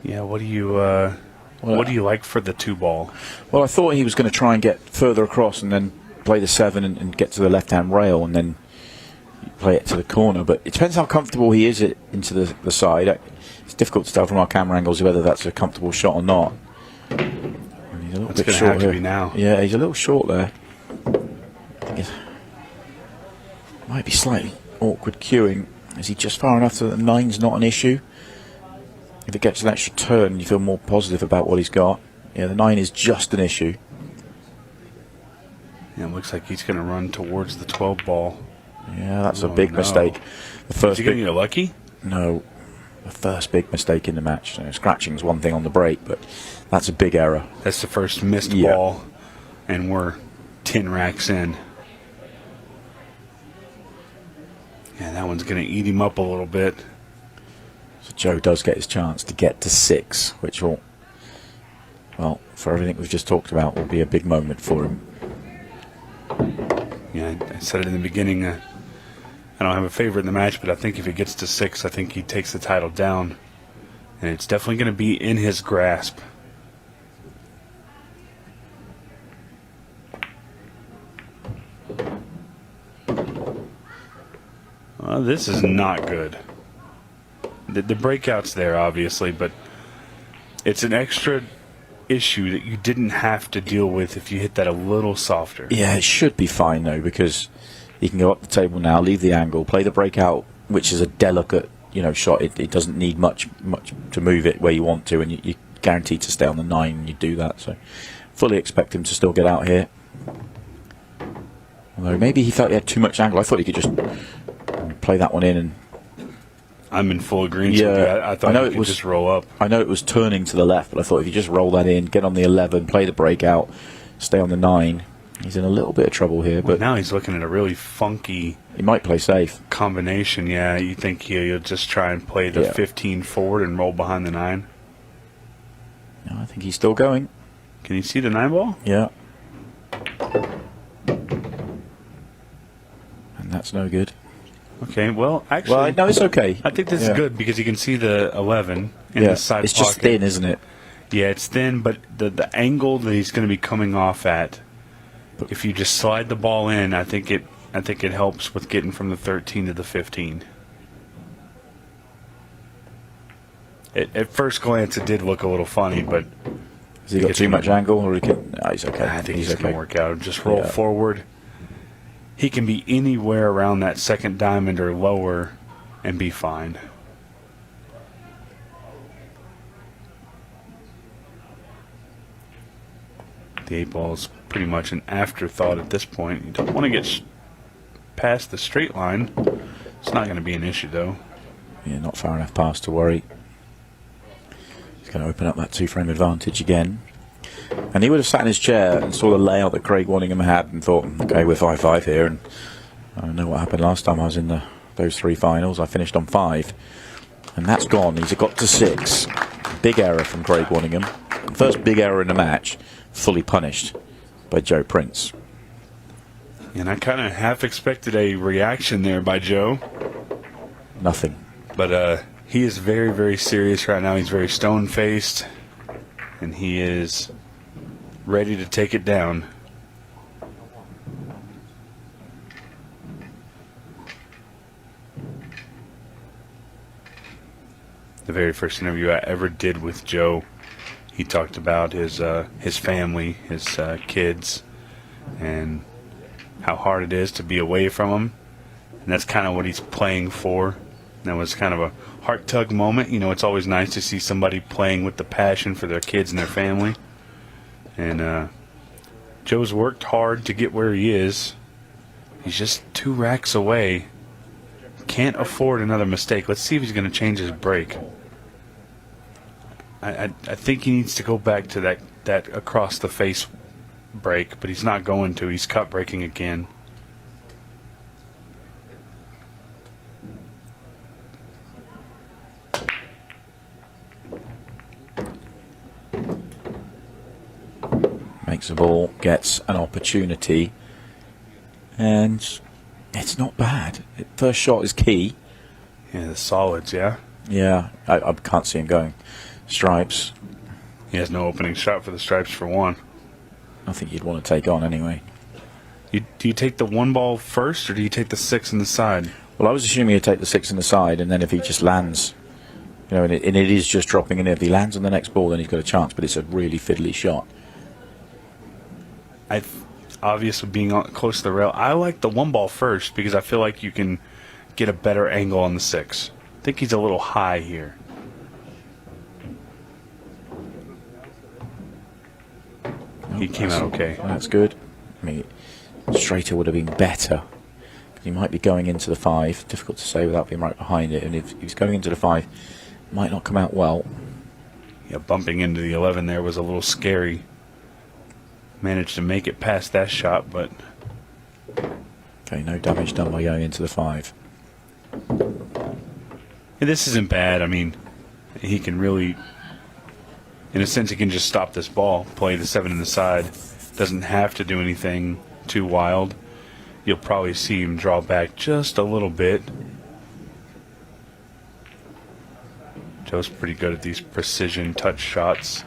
Yeah, what do you like for the 2-ball? Well, I thought he was going to try and get further across and then play the 7 and get to the left-hand rail and then play it to the corner. But it depends how comfortable he is into the side. It's difficult to tell from our camera angles whether that's a comfortable shot or not. And he's a little bit short have to be now. Yeah, he's a little short there. I think it might be slightly awkward cueing. Is he just far enough so that the 9's not an issue? If it gets an extra turn, you feel more positive about what he's got. Yeah, the 9 is just an issue. Yeah, it looks like he's going to run towards the 12 ball. Yeah, that's a big mistake. Is he going to get lucky? No, the first big mistake in the match. Scratching's one thing on the break, but that's a big error. That's the first missed ball, and we're 10 racks in. Yeah, that one's going to eat him up a little bit. So Joe does get his chance to get to 6, which will, well, for everything we've just talked about, will be a big moment for him. Yeah, I said it in the beginning. I don't have a favorite in the match, but I think if he gets to 6, I think he takes the title down. And it's definitely going to be in his grasp. Well, this is not good. The breakout's there, obviously, but it's an extra issue that you didn't have to deal with if you hit that a little softer. Yeah, it should be fine, though, because he can go up the table now, leave the angle, play the breakout, which is a delicate shot. It doesn't need much to move it where you want to, and you're guaranteed to stay on the 9 when you do that. So fully expect him to still get out here. Although maybe he felt he had too much angle. I thought he could just play that one in and... I'm in full agreement with you. I thought he could just roll up. I know it was turning to the left, but I thought if you just roll that in, get on the 11, play the breakout, stay on the 9, he's in a little bit of trouble here. But now he's looking at a really funky... He might play safe. Combination, yeah. You think he'll just try and play the 15 forward and roll behind the 9? No, I think he's still going. Can you see the 9 ball? Yeah. And that's no good. Okay, well, actually... Well, no, it's okay. I think this is good because you can see the 11 in the side it's pocket. just thin, isn't it? Yeah, it's thin, but the angle that he's going to be coming off at, if you just slide the ball in, I think it helps with getting from the 13 to the 15. At first glance, it did look a little funny, but... Has he got too much angle, or he can... No, he's okay. I think he's going to work out. Just roll forward. He can be anywhere around that second diamond or lower and be fine. The 8 ball's pretty much an afterthought at this point. You don't want to get past the straight line. It's not going to be an issue, though. Yeah, not far enough past to worry. He's going to open up that 2-frame advantage again. And he would have sat in his chair and saw the layout that Craig Waddingham had and thought, okay, we're 5-5 here. And I know what happened last time I was in those 3 finals. I finished on 5. And that's gone. He's got to 6. Big error from Craig Waddingham. First big error in the match, fully punished by Joe Prince. And I kind of half expected a reaction there by Joe. Nothing. But he is very, very serious right now. He's very stone-faced. And he is ready to take it down. The very first interview I ever did with Joe, he talked about his family, his kids, and how hard it is to be away from them. And that's kind of what he's playing for. And that was kind of a heart-tug moment. You know, it's always nice to see somebody playing with the passion for their kids and their family. And Joe's worked hard to get where he is. He's just 2 racks away. Can't afford another mistake. Let's see if he's going to change his break. I think he needs to go back to that across the face break, but he's not going to. He's cut breaking again. Makes the ball, gets an opportunity, and it's not bad. First shot is key. Yeah, the solids, yeah? Yeah, I can't see him going stripes. He has no opening shot for the stripes for one. I think you'd want to take on anyway. Do you take the 1 ball first, or do you take the 6 in the side? Well, I was assuming he'd take the 6 in the side, and then if he just lands, you know, and it is just dropping in. If he lands on the next ball, then he's got a chance, but it's a really fiddly shot. Obviously, being close to the rail, I like the 1 ball first because I feel like you can get a better angle on the 6. I think he's a little high here. He came out okay. That's good. I mean, straighter would have been better. He might be going into the 5. Difficult to say without being right behind it. And if he was going into the 5, it might not come out well. Yeah, bumping into the 11 there was a little scary. Managed to make it past that shot, but... Okay, no damage done by going into the 5. And this isn't bad. I mean, he can really... In a sense, he can just stop this ball, play the 7 in the side. Doesn't have to do anything too wild. You'll probably see him draw back just a little bit. Joe's pretty good at these precision touch shots.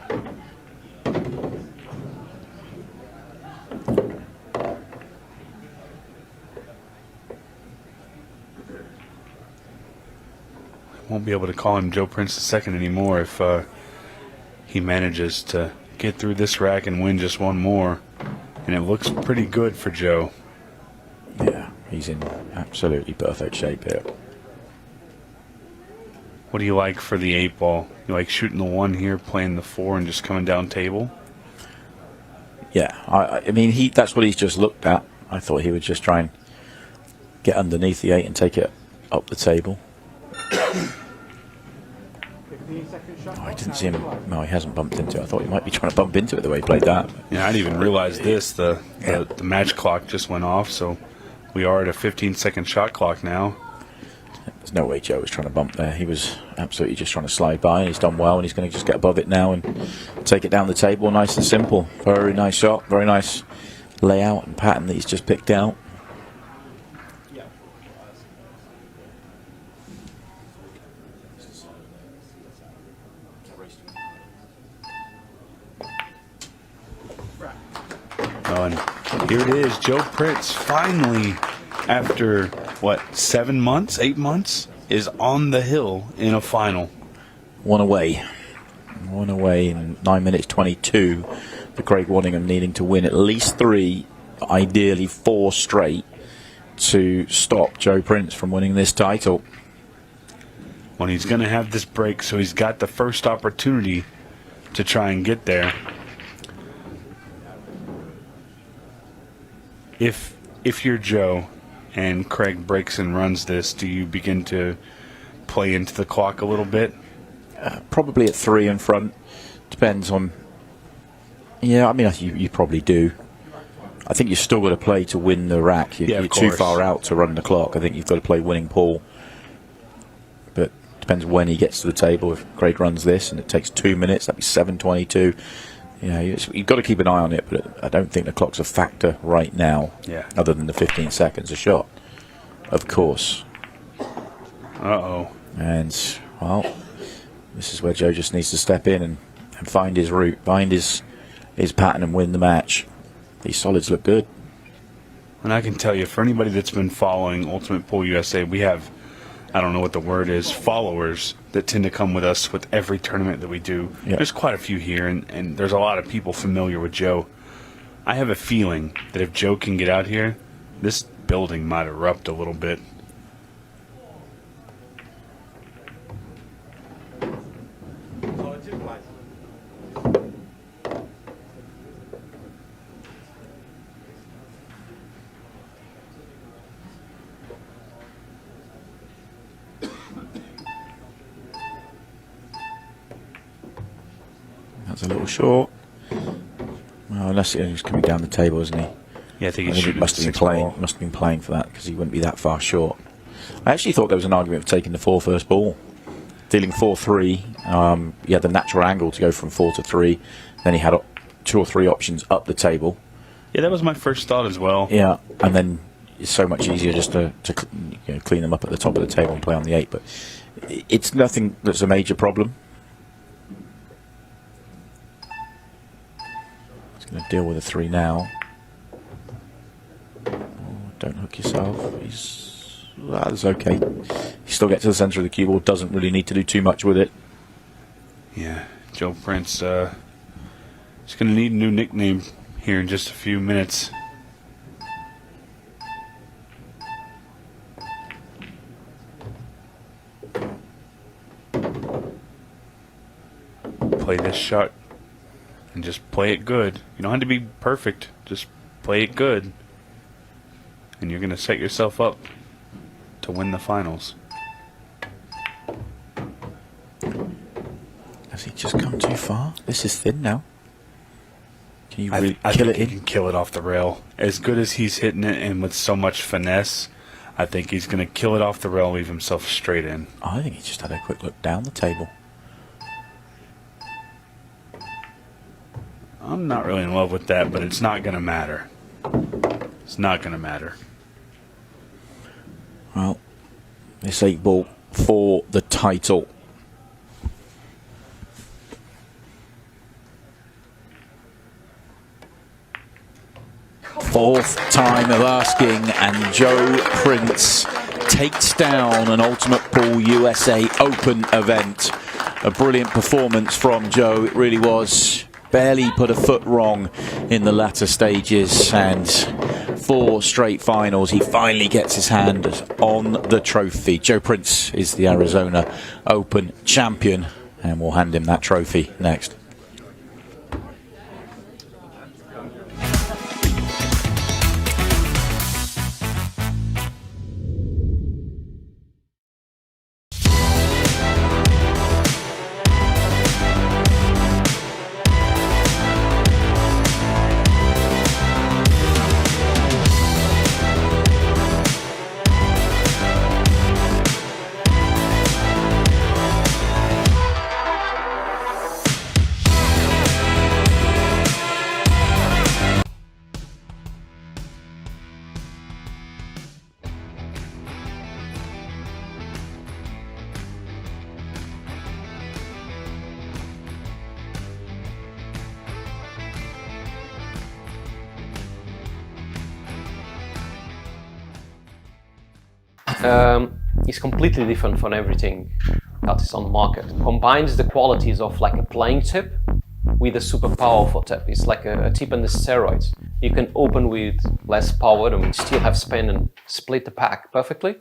Won't be able to call him Joe Prince II anymore if he manages to get through this rack and win just 1 more. And it looks pretty good for Joe. Yeah, he's in absolutely perfect shape here. What do you like for the 8 ball? You like shooting the 1 here, playing the 4, and just coming down table? Yeah, I mean, that's what he's just looked at. I thought he would just try and get underneath the 8 and take it up the table. Oh, I didn't see him. No, he hasn't bumped into it. I thought he might be trying to bump into it the way he played that. Yeah, I didn't even realize this. The match clock just went off, so we are at a 15-second shot clock now. There's no way Joe was trying to bump there. He was absolutely just trying to slide by, and he's done well, and he's going to just get above it now and take it down the table nice and simple. Very nice shot, very nice layout and pattern that he's just picked out. Oh, and here it is, Joe Prince finally, after what, 7 months, 8 months, is on the hill in a final. One away in 9 minutes 22 for Craig Waddingham, needing to win at least 3, ideally 4 straight to stop Joe Prince from winning this title. Well, he's going to have this break, so he's got the first opportunity to try and get there. If you're Joe and Craig breaks and runs this, do you begin to play into the clock a little bit? Probably at 3 in front. Depends on... Yeah, I mean, you probably do. I think you've still got to play to win the rack. You're too far out to run the clock. I think you've got to play winning pool. But depends when he gets to the table. If Craig runs this and it takes 2 minutes, that'd be 7:22. You've got to keep an eye on it, but I don't think the clock's a factor right now, other than the 15 seconds a shot, of course. Uh-oh. And, well, this is where Joe just needs to step in and find his route, find his pattern and win the match. These solids look good. And I can tell you, for anybody that's been following Ultimate Pool USA, we have, I don't know what the word is, followers that tend to come with us with every tournament that we do. Yep. There's quite a few here, and there's a lot of people familiar with Joe. I have a feeling that if Joe can get out here, this building might erupt a little bit. That's a little short. Well, unless he's coming down the table, isn't he? Yeah, I think he must have been playing. Must have been playing for that because he wouldn't be that far short. I actually thought there was an argument for taking the 4 first ball, dealing 4-3. He had the natural angle to go from 4 to 3. Then he had 2 or 3 options up the table. Yeah, that was my first thought as well. Yeah, and then it's so much easier just to clean them up at the top of the table and play on the 8. But it's nothing that's a major problem. Going to deal with a 3 now. Oh, don't hook yourself. That's okay. He still gets to the centre of the cue ball. Doesn't really need to do too much with it. Yeah, Joe Prince is going to need a new nickname here in just a few minutes. Play this shot. And just play it good. You don't have to be perfect. Just play it good. And you're going to set yourself up to win the finals. Has he just come too far? This is thin now. Can you really I kill think it in? he can kill it off the rail. As good as he's hitting it and with so much finesse, I think he's going to kill it off the rail and leave himself straight in. I think he just had a quick look down the table. I'm not really in love with that, but it's not going to matter. It's not going to matter. Well, this 8 ball for the title. Fourth time of asking, and Joe Prince takes down an Ultimate Pool USA Open event. A brilliant performance from Joe, it really was. Barely put a foot wrong in the latter stages, and 4 straight finals. He finally gets his hand on the trophy. Joe Prince is the Arizona Open champion, and we'll hand him that trophy next. Is completely different from everything that is on the market. Combines the qualities of like a playing tip with a super powerful tip. It's like a tip on the steroids. You can open with less power and still have spin and split the pack perfectly,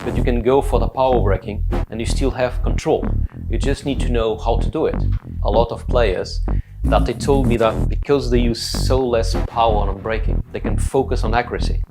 but you can go for the power breaking and you still have control. You just need to know how to do it. A lot of players, that they told me that because they use so less power on braking, they can focus on accuracy.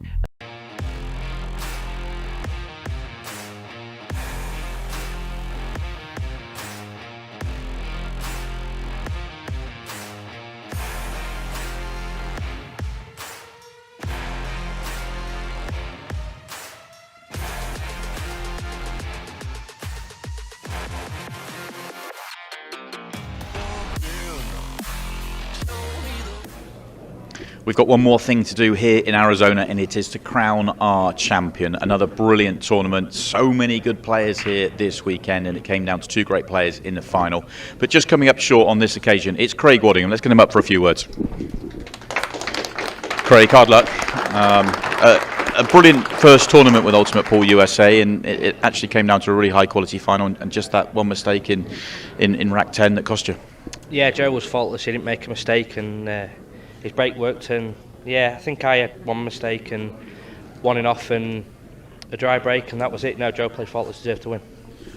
We've got one more thing to do here in Arizona, and it is to crown our champion. Another brilliant tournament. So many good players here this weekend, and it came down to 2 great players in the final. But just coming up short on this occasion, it's Craig Waddingham. Let's get him up for a few words. Craig, hard luck. A brilliant first tournament with Ultimate Pool USA, and it actually came down to a really high quality final, and just that one mistake in rack 10 that cost you. Yeah, Joe was faultless. He didn't make a mistake, and his brake worked, and yeah, I think I had one mistake and one in off and a dry brake, and that was it. No, Joe played faultless, deserved to win.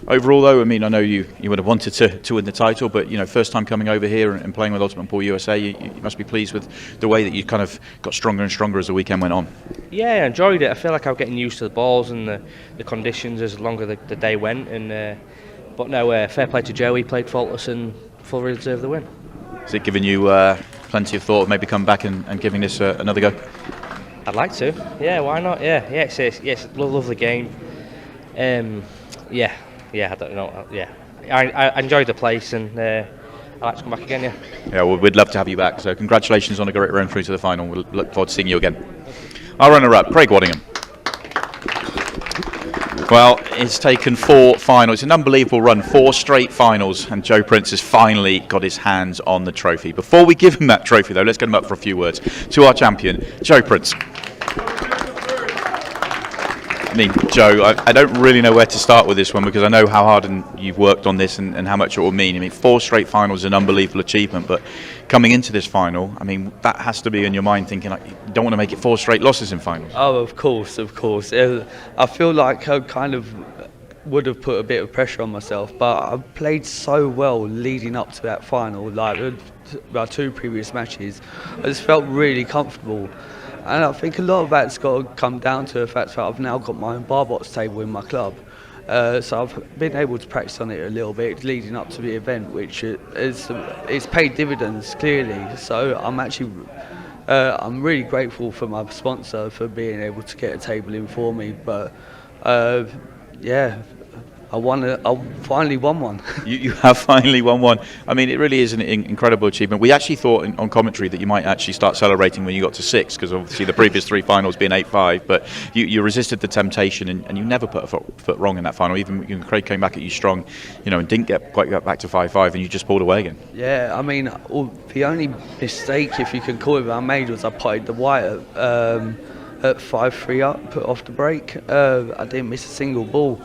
Overall, though, I mean, I know you would have wanted to win the title, but first time coming over here and playing with Ultimate Pool USA, you must be pleased with the way that you kind of got stronger and stronger as the weekend went on. Yeah, I enjoyed it. I feel like I was getting used to the balls and the conditions as longer the day went, and but no, fair play to Joe. He played faultless and fully deserved the win. Has it given you plenty of thought of maybe coming back and giving this another go? I'd like to. Yeah, why not? Yeah, it's a lovely game. I don't know. Yeah, I enjoyed the place, and I'd like to come back again. Yeah, well, we'd love to have you back. So congratulations on a great run through to the final. We'll look forward to seeing you again. Our runner-up, Craig Waddingham. Well, it's taken 4 finals. It's an unbelievable run, 4 straight finals, and Joe Prince has finally got his hands on the trophy. Before we give him that trophy, though, let's get him up for a few words. To our champion, Joe Prince. I mean, Joe, I don't really know where to start with this one, because I know how hard you've worked on this and how much it will mean. I mean, 4 straight finals is an unbelievable achievement, but coming into this final, I mean, that has to be in your mind, thinking like, you don't want to make it 4 straight losses in finals. Oh, of course. I feel like I kind of would have put a bit of pressure on myself, but I played so well leading up to that final. Like our 2 previous matches, I just felt really comfortable. And I think a lot of that's got to come down to the fact that I've now got my own bar box table in my club. So I've been able to practice on it a little bit leading up to the event, which it's paid dividends clearly. So I'm really grateful for my sponsor for being able to get a table in for me. But yeah, I finally won one. You have finally won one. I mean, it really is an incredible achievement. We actually thought on commentary that you might actually start celebrating when you got to 6, because obviously the previous 3 finals being 8-5, but you resisted the temptation and you never put a foot wrong in that final. Even Craig came back at you strong, and didn't quite get back to 5-5, and you just pulled away again. Yeah, I mean, the only mistake, if you can call it, that I made was I potted the white at 5-3 up off the break. I didn't miss a single ball.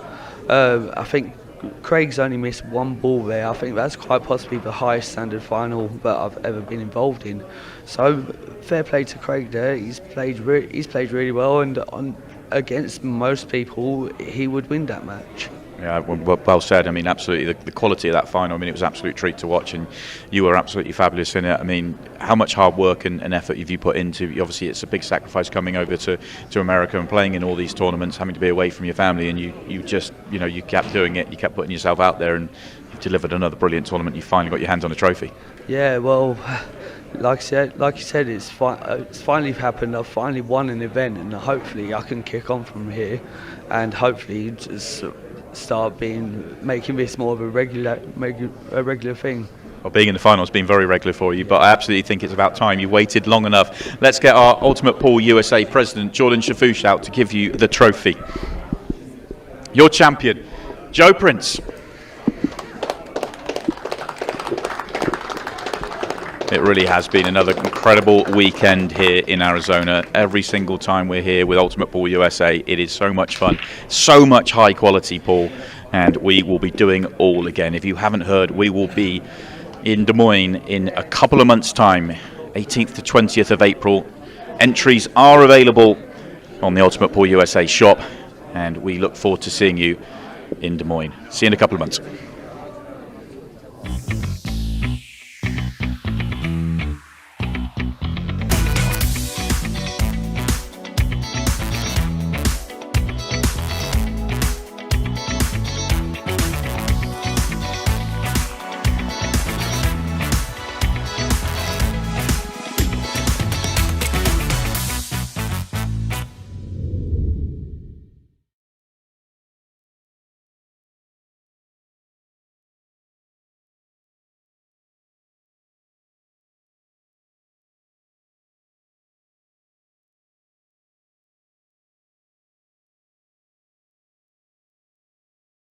I think Craig's only missed 1 ball there. I think that's quite possibly the highest standard final that I've ever been involved in. So fair play to Craig there. He's played really well, and against most people, he would win that match. Yeah, well said. I mean, absolutely, the quality of that final, I mean, it was an absolute treat to watch, and you were absolutely fabulous in it. I mean, how much hard work and effort have you put into, obviously it's a big sacrifice coming over to America and playing in all these tournaments, having to be away from your family, and you just, you kept doing it, you kept putting yourself out there, and you've delivered another brilliant tournament. You finally got your hands on a trophy. Yeah, well, like you said, it's finally happened. I've finally won an event, and hopefully I can kick on from here, and hopefully just start making this more of a regular thing. Well, being in the final has been very regular for you, but I absolutely think it's about time. You waited long enough. Let's get our Ultimate Pool USA President, 𝘼𝙧𝙞𝙯, out to give you the trophy. Your champion, Joe Prince. It really has been another incredible weekend here in Arizona. Every single time we're here with Ultimate Pool USA, it is so much fun, so much high quality pool, and we will be doing all again. If you haven't heard, we will be in Des Moines in a couple of months' time, 18th to 20th of April. Entries are available on the Ultimate Pool USA shop, and we look forward to seeing you in Des Moines. See you in a couple of months.